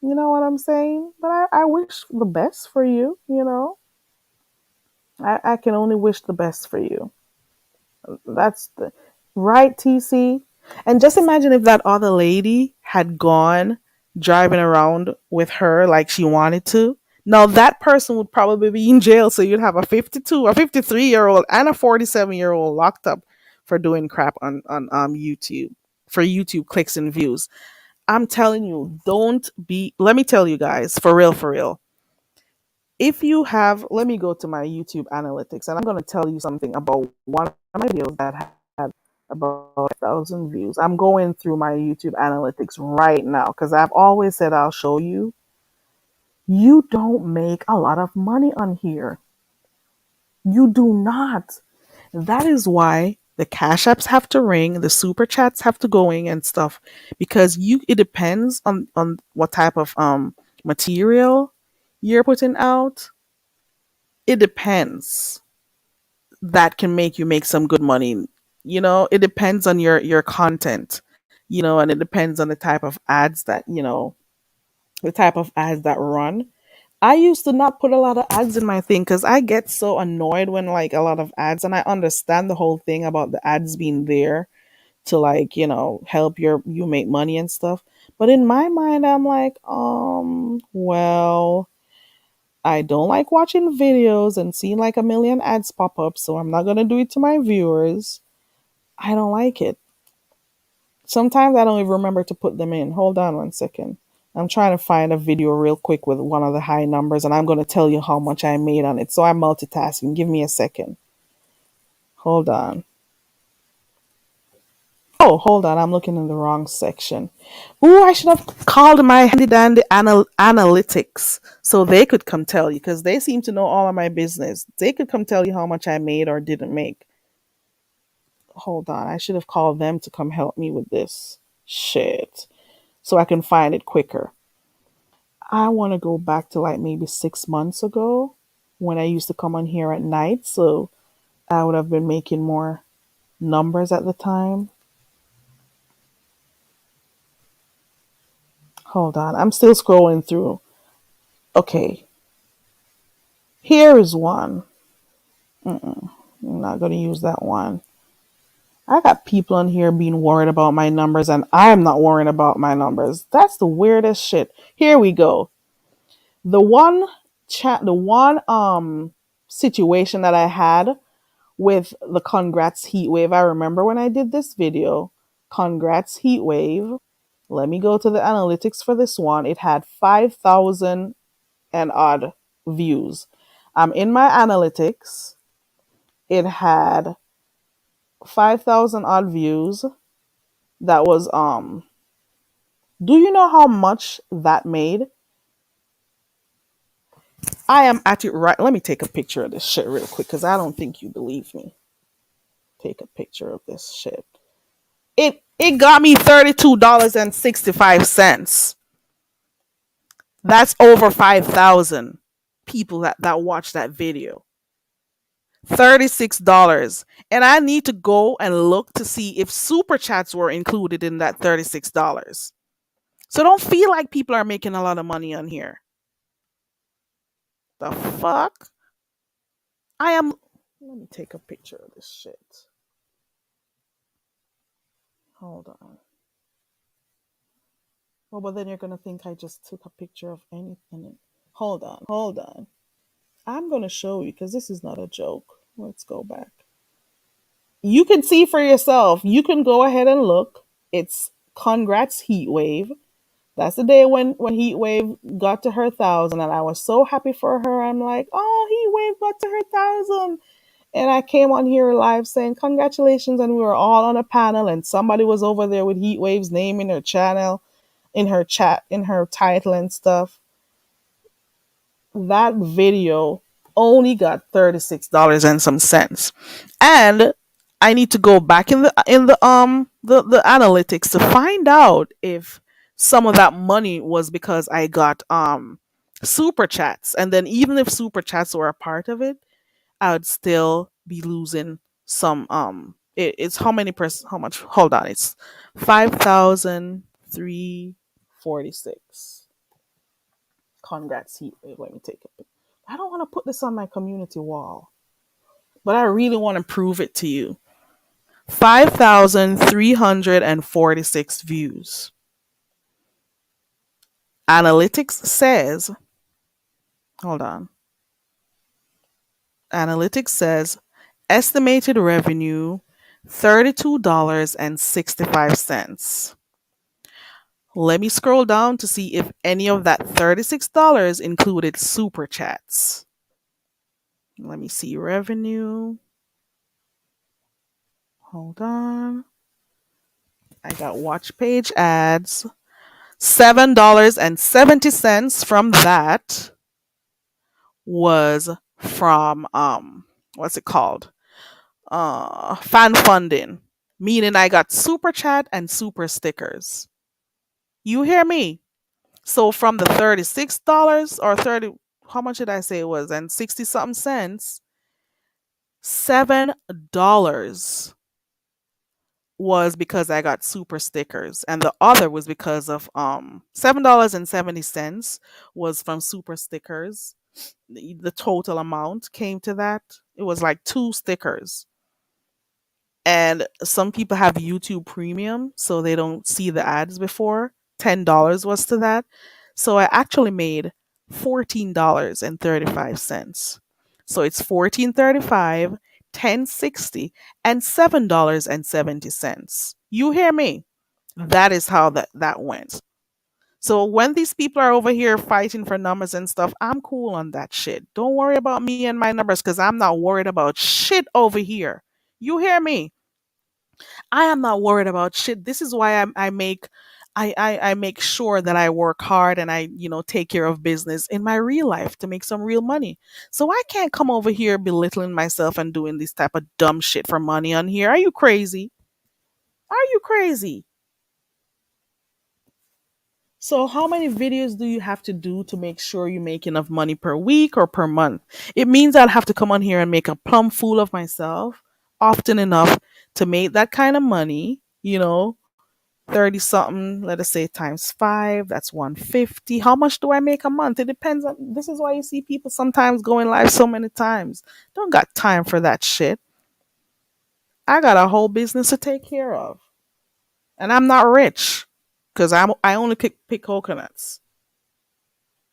You know what I'm saying? But I wish the best for you. I can only wish the best for you. That's the right, TC. And just imagine if that other lady had gone driving around with her like she wanted to. Now that person would probably be in jail. So you'd have a 52 or 53-year-old and a 47-year-old locked up for doing crap on YouTube for YouTube clicks and views. I'm telling you, don't be. Let me tell you guys, for real. If you have, let me go to my YouTube analytics and I'm going to tell you something about one of my videos that had about 1,000 views. I'm going through my YouTube analytics right now because I've always said I'll show you. You don't make a lot of money on here. You do not. That is why The cash apps have to ring, the super chats have to going and stuff because you it depends on what type of material you're putting out. It depends. That can make you make some good money. It depends on your content, and it depends on the type of ads that run. I used to not put a lot of ads in my thing because I get so annoyed when like a lot of ads, and I understand the whole thing about the ads being there to like help you make money and stuff. But in my mind, I'm like, well, I don't like watching videos and seeing like a million ads pop up, so I'm not gonna do it to my viewers. I don't like it. Sometimes I don't even remember to put them in. Hold on one second. I'm trying to find a video real quick with one of the high numbers, and I'm going to tell you how much I made on it. So I'm multitasking. Give me a second. Hold on. Oh, hold on. I'm looking in the wrong section. Ooh, I should have called my handy dandy analytics so they could come tell you because they seem to know all of my business. They could come tell you how much I made or didn't make. Hold on. I should have called them to come help me with this. Shit. So I can find it quicker. I want to go back to like maybe 6 months ago when I used to come on here at night. So I would have been making more numbers at the time. Hold on. I'm still scrolling through. Okay. Here is one. I'm not going to use that one. I got people on here being worried about my numbers, and I'm not worrying about my numbers. That's the weirdest shit. Here we go. The one situation that I had with the congrats heat wave. I remember when I did this video, congrats heat wave. Let me go to the analytics for this one. It had 5,000 and odd views. In my analytics, it had 5,000 odd views. That was do you know how much that made? I am at it right. Let me take a picture of this shit real quick because I don't think you believe me. Take a picture of this shit. It got me $32.65. That's over 5,000 people that watched that video. $36. And I need to go and look to see if super chats were included in that $36. So don't feel like people are making a lot of money on here. The fuck? I am. Let me take a picture of this shit. Hold on. Well, but then you're gonna think I just took a picture of anything. Hold on, hold on. I'm gonna show you because this is not a joke. Let's go back. You can see for yourself. You can go ahead and look. It's congrats heat wave. That's the day when heat wave got to her 1,000, and I was so happy for her. I'm like, oh, heat wave got to her 1,000. And I came on here live saying congratulations, and we were all on a panel, and somebody was over there with heat wave's name in her channel, in her chat, in her title and stuff. That video only got $36 and some cents. And I need to go back in the analytics to find out if some of that money was because I got super chats. And then even if super chats were a part of it, I would still be losing some it's how much, hold on, it's 5,346. Congrats heat wave. Let me take it. I don't want to put this on my community wall, but I really want to prove it to you. 5,346 views. Analytics says, hold on. Analytics says estimated revenue $32.65. Let me scroll down to see if any of that $36 included super chats. Let me see revenue. Hold on. I got watch page ads. $7.70 from that was from what's it called? fan funding, meaning I got super chat and super stickers. You hear me? So from the $36 or 30, how much did I say it was? And 60 something cents, $7 was because I got super stickers, and the other was because of $7.70 was from super stickers. The total amount came to that. It was like two stickers. And some people have YouTube Premium, so they don't see the ads before. $10 was to that. So I actually made $14.35. So it's 14.35, 10.60, and $7.70. You hear me? That is how that went. So when these people are over here fighting for numbers and stuff, I'm cool on that shit. Don't worry about me and my numbers because I'm not worried about shit over here. You hear me? I am not worried about shit. This is why I make I make sure that I work hard and I, take care of business in my real life to make some real money. So I can't come over here belittling myself and doing this type of dumb shit for money on here. Are you crazy? Are you crazy? So how many videos do you have to do to make sure you make enough money per week or per month? It means I'll have to come on here and make a plum fool of myself often enough to make that kind of money, 30 something, let us say times 5, that's 150. How much do I make a month? It depends on, this is why you see people sometimes going live so many times. Don't got time for that shit. I got a whole business to take care of. And I'm not rich cuz I only pick coconuts.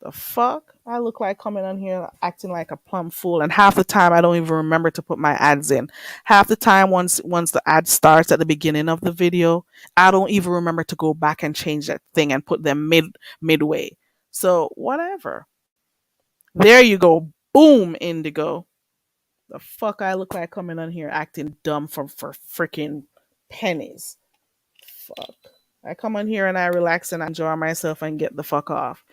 The fuck? I look like coming on here acting like a plum fool, and half the time I don't even remember to put my ads in. Half the time, once the ad starts at the beginning of the video, I don't even remember to go back and change that thing and put them midway. So whatever. There you go. Boom, Indigo. The fuck I look like coming on here acting dumb for freaking pennies. Fuck. I come on here and I relax and enjoy myself and get the fuck off.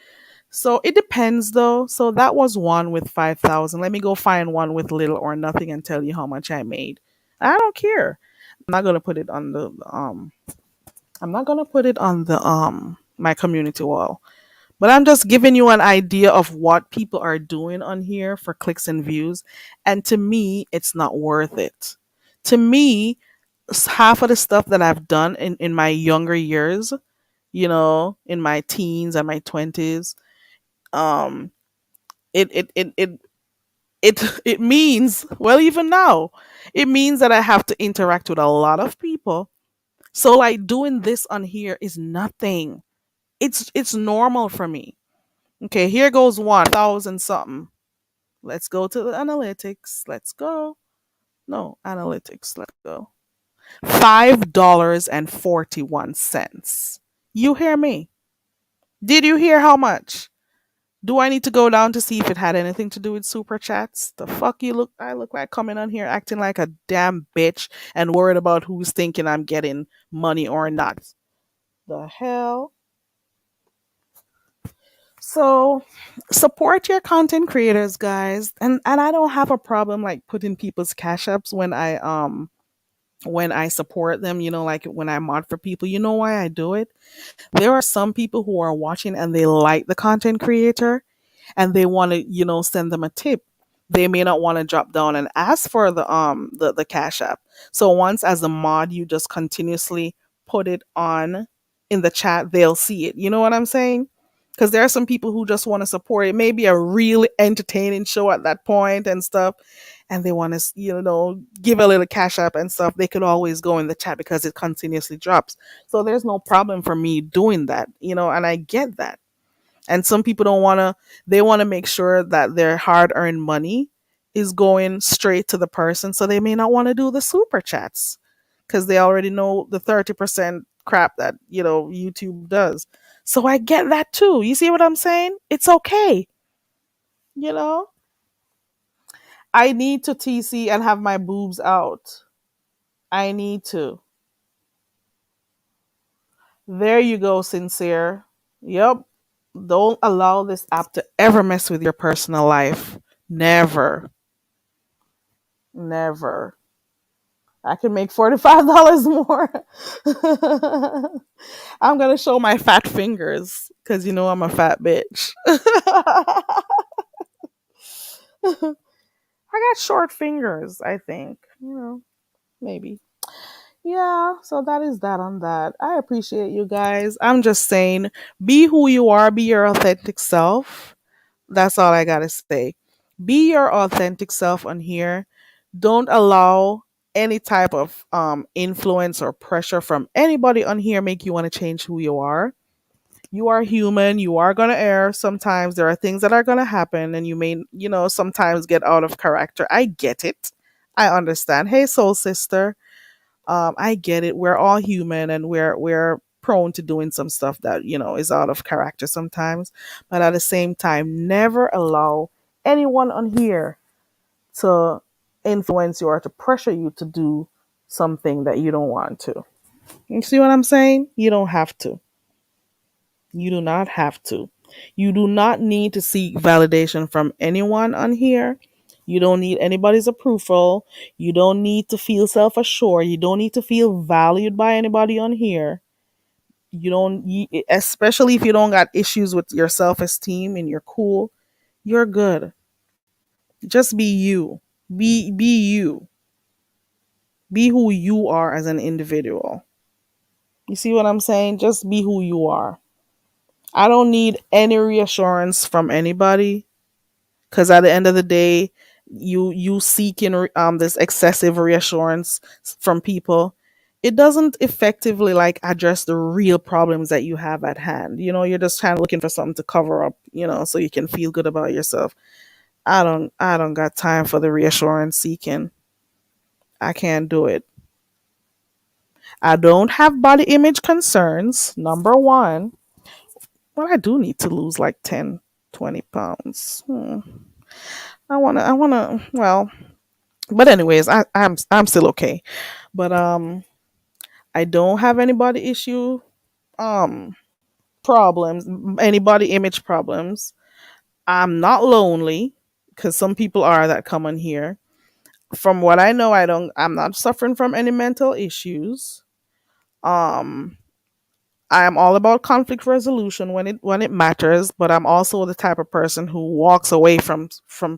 So it depends though. So that was one with 5,000. Let me go find one with little or nothing and tell you how much I made. I don't care. I'm not gonna put it on the I'm not gonna put it on the my community wall. But I'm just giving you an idea of what people are doing on here for clicks and views. And to me, it's not worth it. To me, half of the stuff that I've done in my younger years, in my teens and my 20s, um, it it it it it means, well, even now it means that I have to interact with a lot of people. So like doing this on here is nothing. It's normal for me. Okay, here goes 1,000 something. Let's go to the analytics. Let's go. No, analytics. Let's go. $5.41. You hear me? Did you hear how much? Do I need to go down to see if it had anything to do with super chats? The fuck you look I look like coming on here acting like a damn bitch and worried about who's thinking I'm getting money or not. The hell? So support your content creators, guys. And I don't have a problem like putting people's cash apps when I support them, like when I mod for people. You know why I do it? There are some people who are watching and they like the content creator and they want to, send them a tip. They may not want to drop down and ask for the cash app. So once as a mod you just continuously put it on in the chat, they'll see it. You know what I'm saying? Because there are some people who just want to support. It may be a really entertaining show at that point and stuff, and they want to, give a little cash app and stuff. They could always go in the chat because it continuously drops. So there's no problem for me doing that, and I get that. And some people don't want to, they want to make sure that their hard earned money is going straight to the person. So they may not want to do the super chats because they already know the 30% crap that, YouTube does. So I get that too. You see what I'm saying? It's okay. You know, I need to TC and have my boobs out. I need to. There you go, sincere. Yep. Don't allow this app to ever mess with your personal life. Never. Never. I can make $45 more. I'm gonna show my fat fingers because you know I'm a fat bitch. I got short fingers, I think. Maybe. Yeah, so that is that on that. I appreciate you guys. I'm just saying, be who you are, be your authentic self. That's all I gotta say. Be your authentic self on here. Don't allow any type of influence or pressure from anybody on here make you want to change who you are. You are human. You are gonna err. Sometimes there are things that are gonna happen, and you may, sometimes get out of character. I get it. I understand. Hey, soul sister. I get it. We're all human, and we're prone to doing some stuff that is out of character sometimes. But at the same time, never allow anyone on here to influence you or to pressure you to do something that you don't want to. You see what I'm saying? You don't have to. You do not have to. You do not need to seek validation from anyone on here. You don't need anybody's approval. You don't need to feel self assured. You don't need to feel valued by anybody on here. Especially if you don't got issues with your self esteem and you're cool, you're good. Just be you. Be you. Be who you are as an individual. You see what I'm saying? Just be who you are. I don't need any reassurance from anybody because at the end of the day, you seeking this excessive reassurance from people, it doesn't effectively like address the real problems that you have at hand. You're just kind of looking for something to cover up, so you can feel good about yourself. I don't got time for the reassurance seeking. I can't do it. I don't have body image concerns. Number one. Well, I do need to lose like 10, 20 pounds. Well, but anyways, I'm still okay. But I don't have any body issue um problems, any body image problems. I'm not lonely because some people are that come on here. From what I know, I'm not suffering from any mental issues. Um I am all about conflict resolution when it matters, but I'm also the type of person who walks away from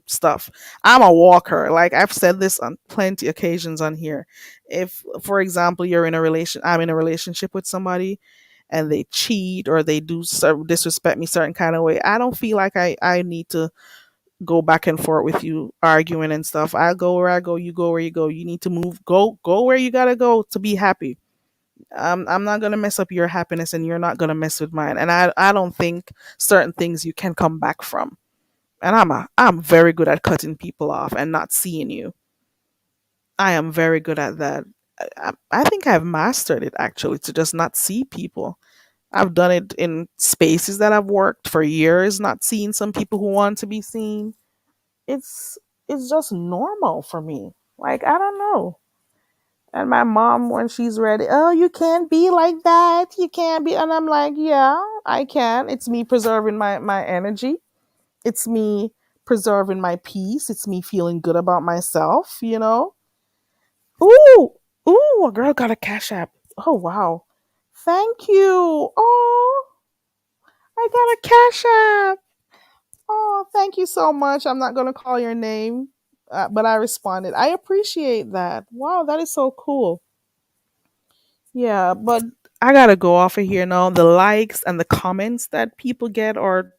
stuff. I'm a walker. Like I've said this on plenty occasions on here. If, for example, I'm in a relationship with somebody, and they cheat or they do disrespect me certain kind of way, I don't feel like I need to go back and forth with you arguing and stuff. I go where I go, you go where you go. You need to move, go where you gotta go to be happy. I'm not gonna mess up your happiness, and you're not gonna mess with mine. And I don't think certain things you can come back from. And I'm very good at cutting people off and not seeing you. I am very good at that. I think I've mastered it actually to just not see people. I've done it in spaces that I've worked for years, not seeing some people who want to be seen. It's it's just normal for me. Like I don't know. And my mom, when she's ready, oh, you can't be like that. You can't be. And I'm like, yeah, I can. It's me preserving my energy. It's me preserving my peace. It's me feeling good about myself. Ooh, ooh, a girl got a cash app. Oh, wow. Thank you. Oh, I got a cash app. Oh, thank you so much. I'm not going to call your name, but I responded. I appreciate that. Wow, that is so cool. Yeah, but I gotta go off of here now. The likes and the comments that people get or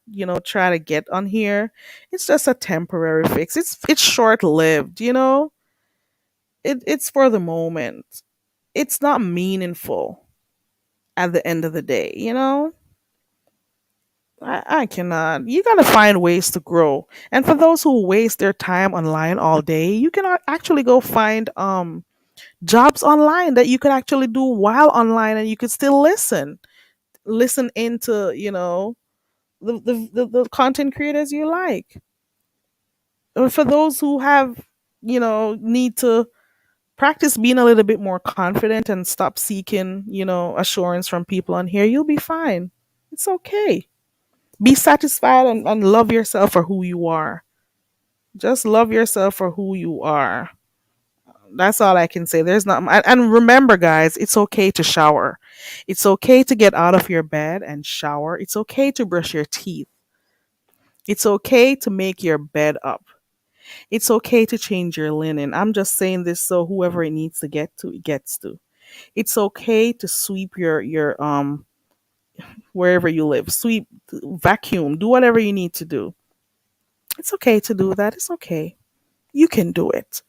try to get on here, it's just a temporary fix. It's short lived. It's for the moment. It's not meaningful at the end of the day. I cannot. You gotta find ways to grow. And for those who waste their time online all day, you can actually go find jobs online that you could actually do while online, and you could still listen into the content creators you like. For those who have need to practice being a little bit more confident and stop seeking assurance from people on here, you'll be fine. It's okay. Be satisfied and love yourself for who you are. Just love yourself for who you are. That's all I can say. There's not, and remember, guys, it's okay to shower. It's okay to get out of your bed and shower. It's okay to brush your teeth. It's okay to make your bed up. It's okay to change your linen. I'm just saying this so whoever it needs to get to, it gets to. It's okay to sweep your wherever you live. Sweep, vacuum, do whatever you need to do. It's okay to do that. It's okay. You can do it.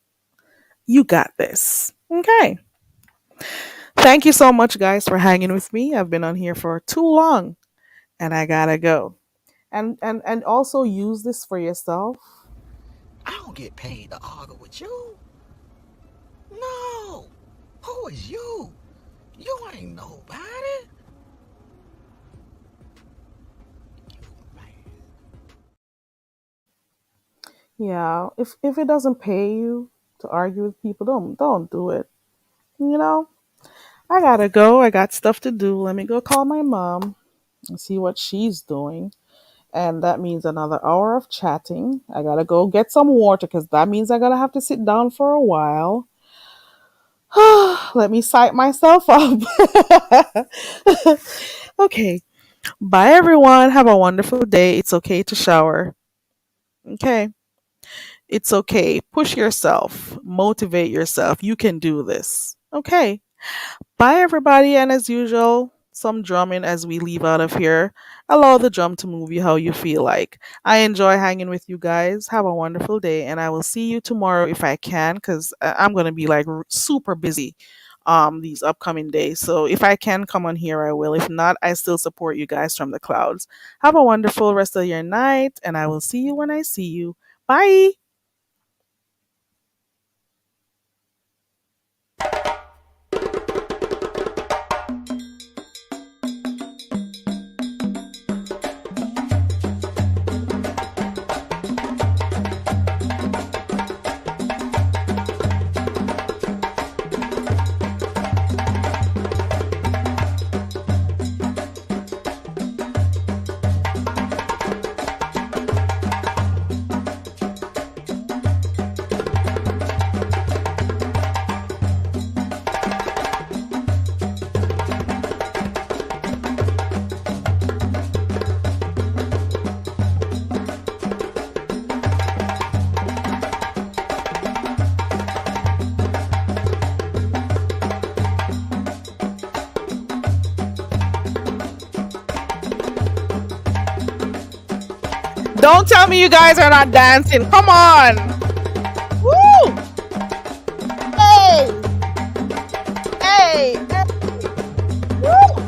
You got this. Okay. Thank you so much, guys, for hanging with me. I've been on here for too long, and I gotta go. And also use this for yourself. I don't get paid to argue with you. No. Who is you? You ain't nobody. Yeah, if it doesn't pay you to argue with people, don't do it. You know, I gotta go. I got stuff to do. Let me go call my mom and see what she's doing. And that means another hour of chatting. I gotta go get some water because that means I gotta have to sit down for a while. Let me psych myself up. Okay. Bye, everyone. Have a wonderful day. It's okay to shower. Okay. It's okay. Push yourself. Motivate yourself. You can do this. Okay. Bye, everybody. And as usual, some drumming as we leave out of here. Allow the drum to move you how you feel like. I enjoy hanging with you guys. Have a wonderful day. And I will see you tomorrow if I can, because I'm going to be like super busy these upcoming days. So if I can come on here, I will. If not, I still support you guys from the clouds. Have a wonderful rest of your night. And I will see you when I see you. Bye. Don't tell me you guys are not dancing. Come on. Woo! Hey! Hey! Hey! Woo!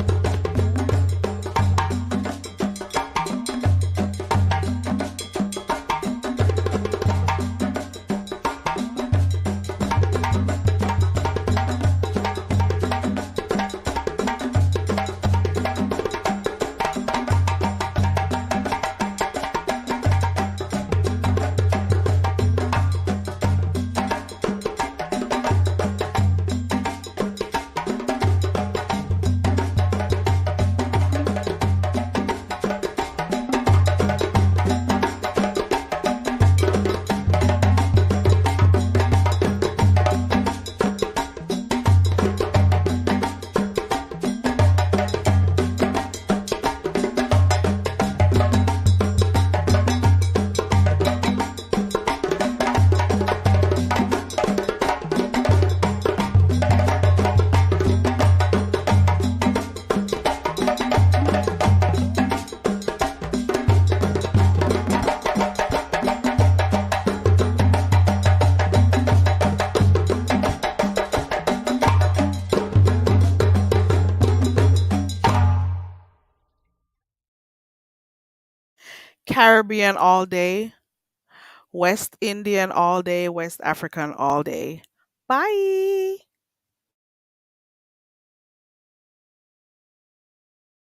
Caribbean all day, West Indian all day, West African all day. Bye.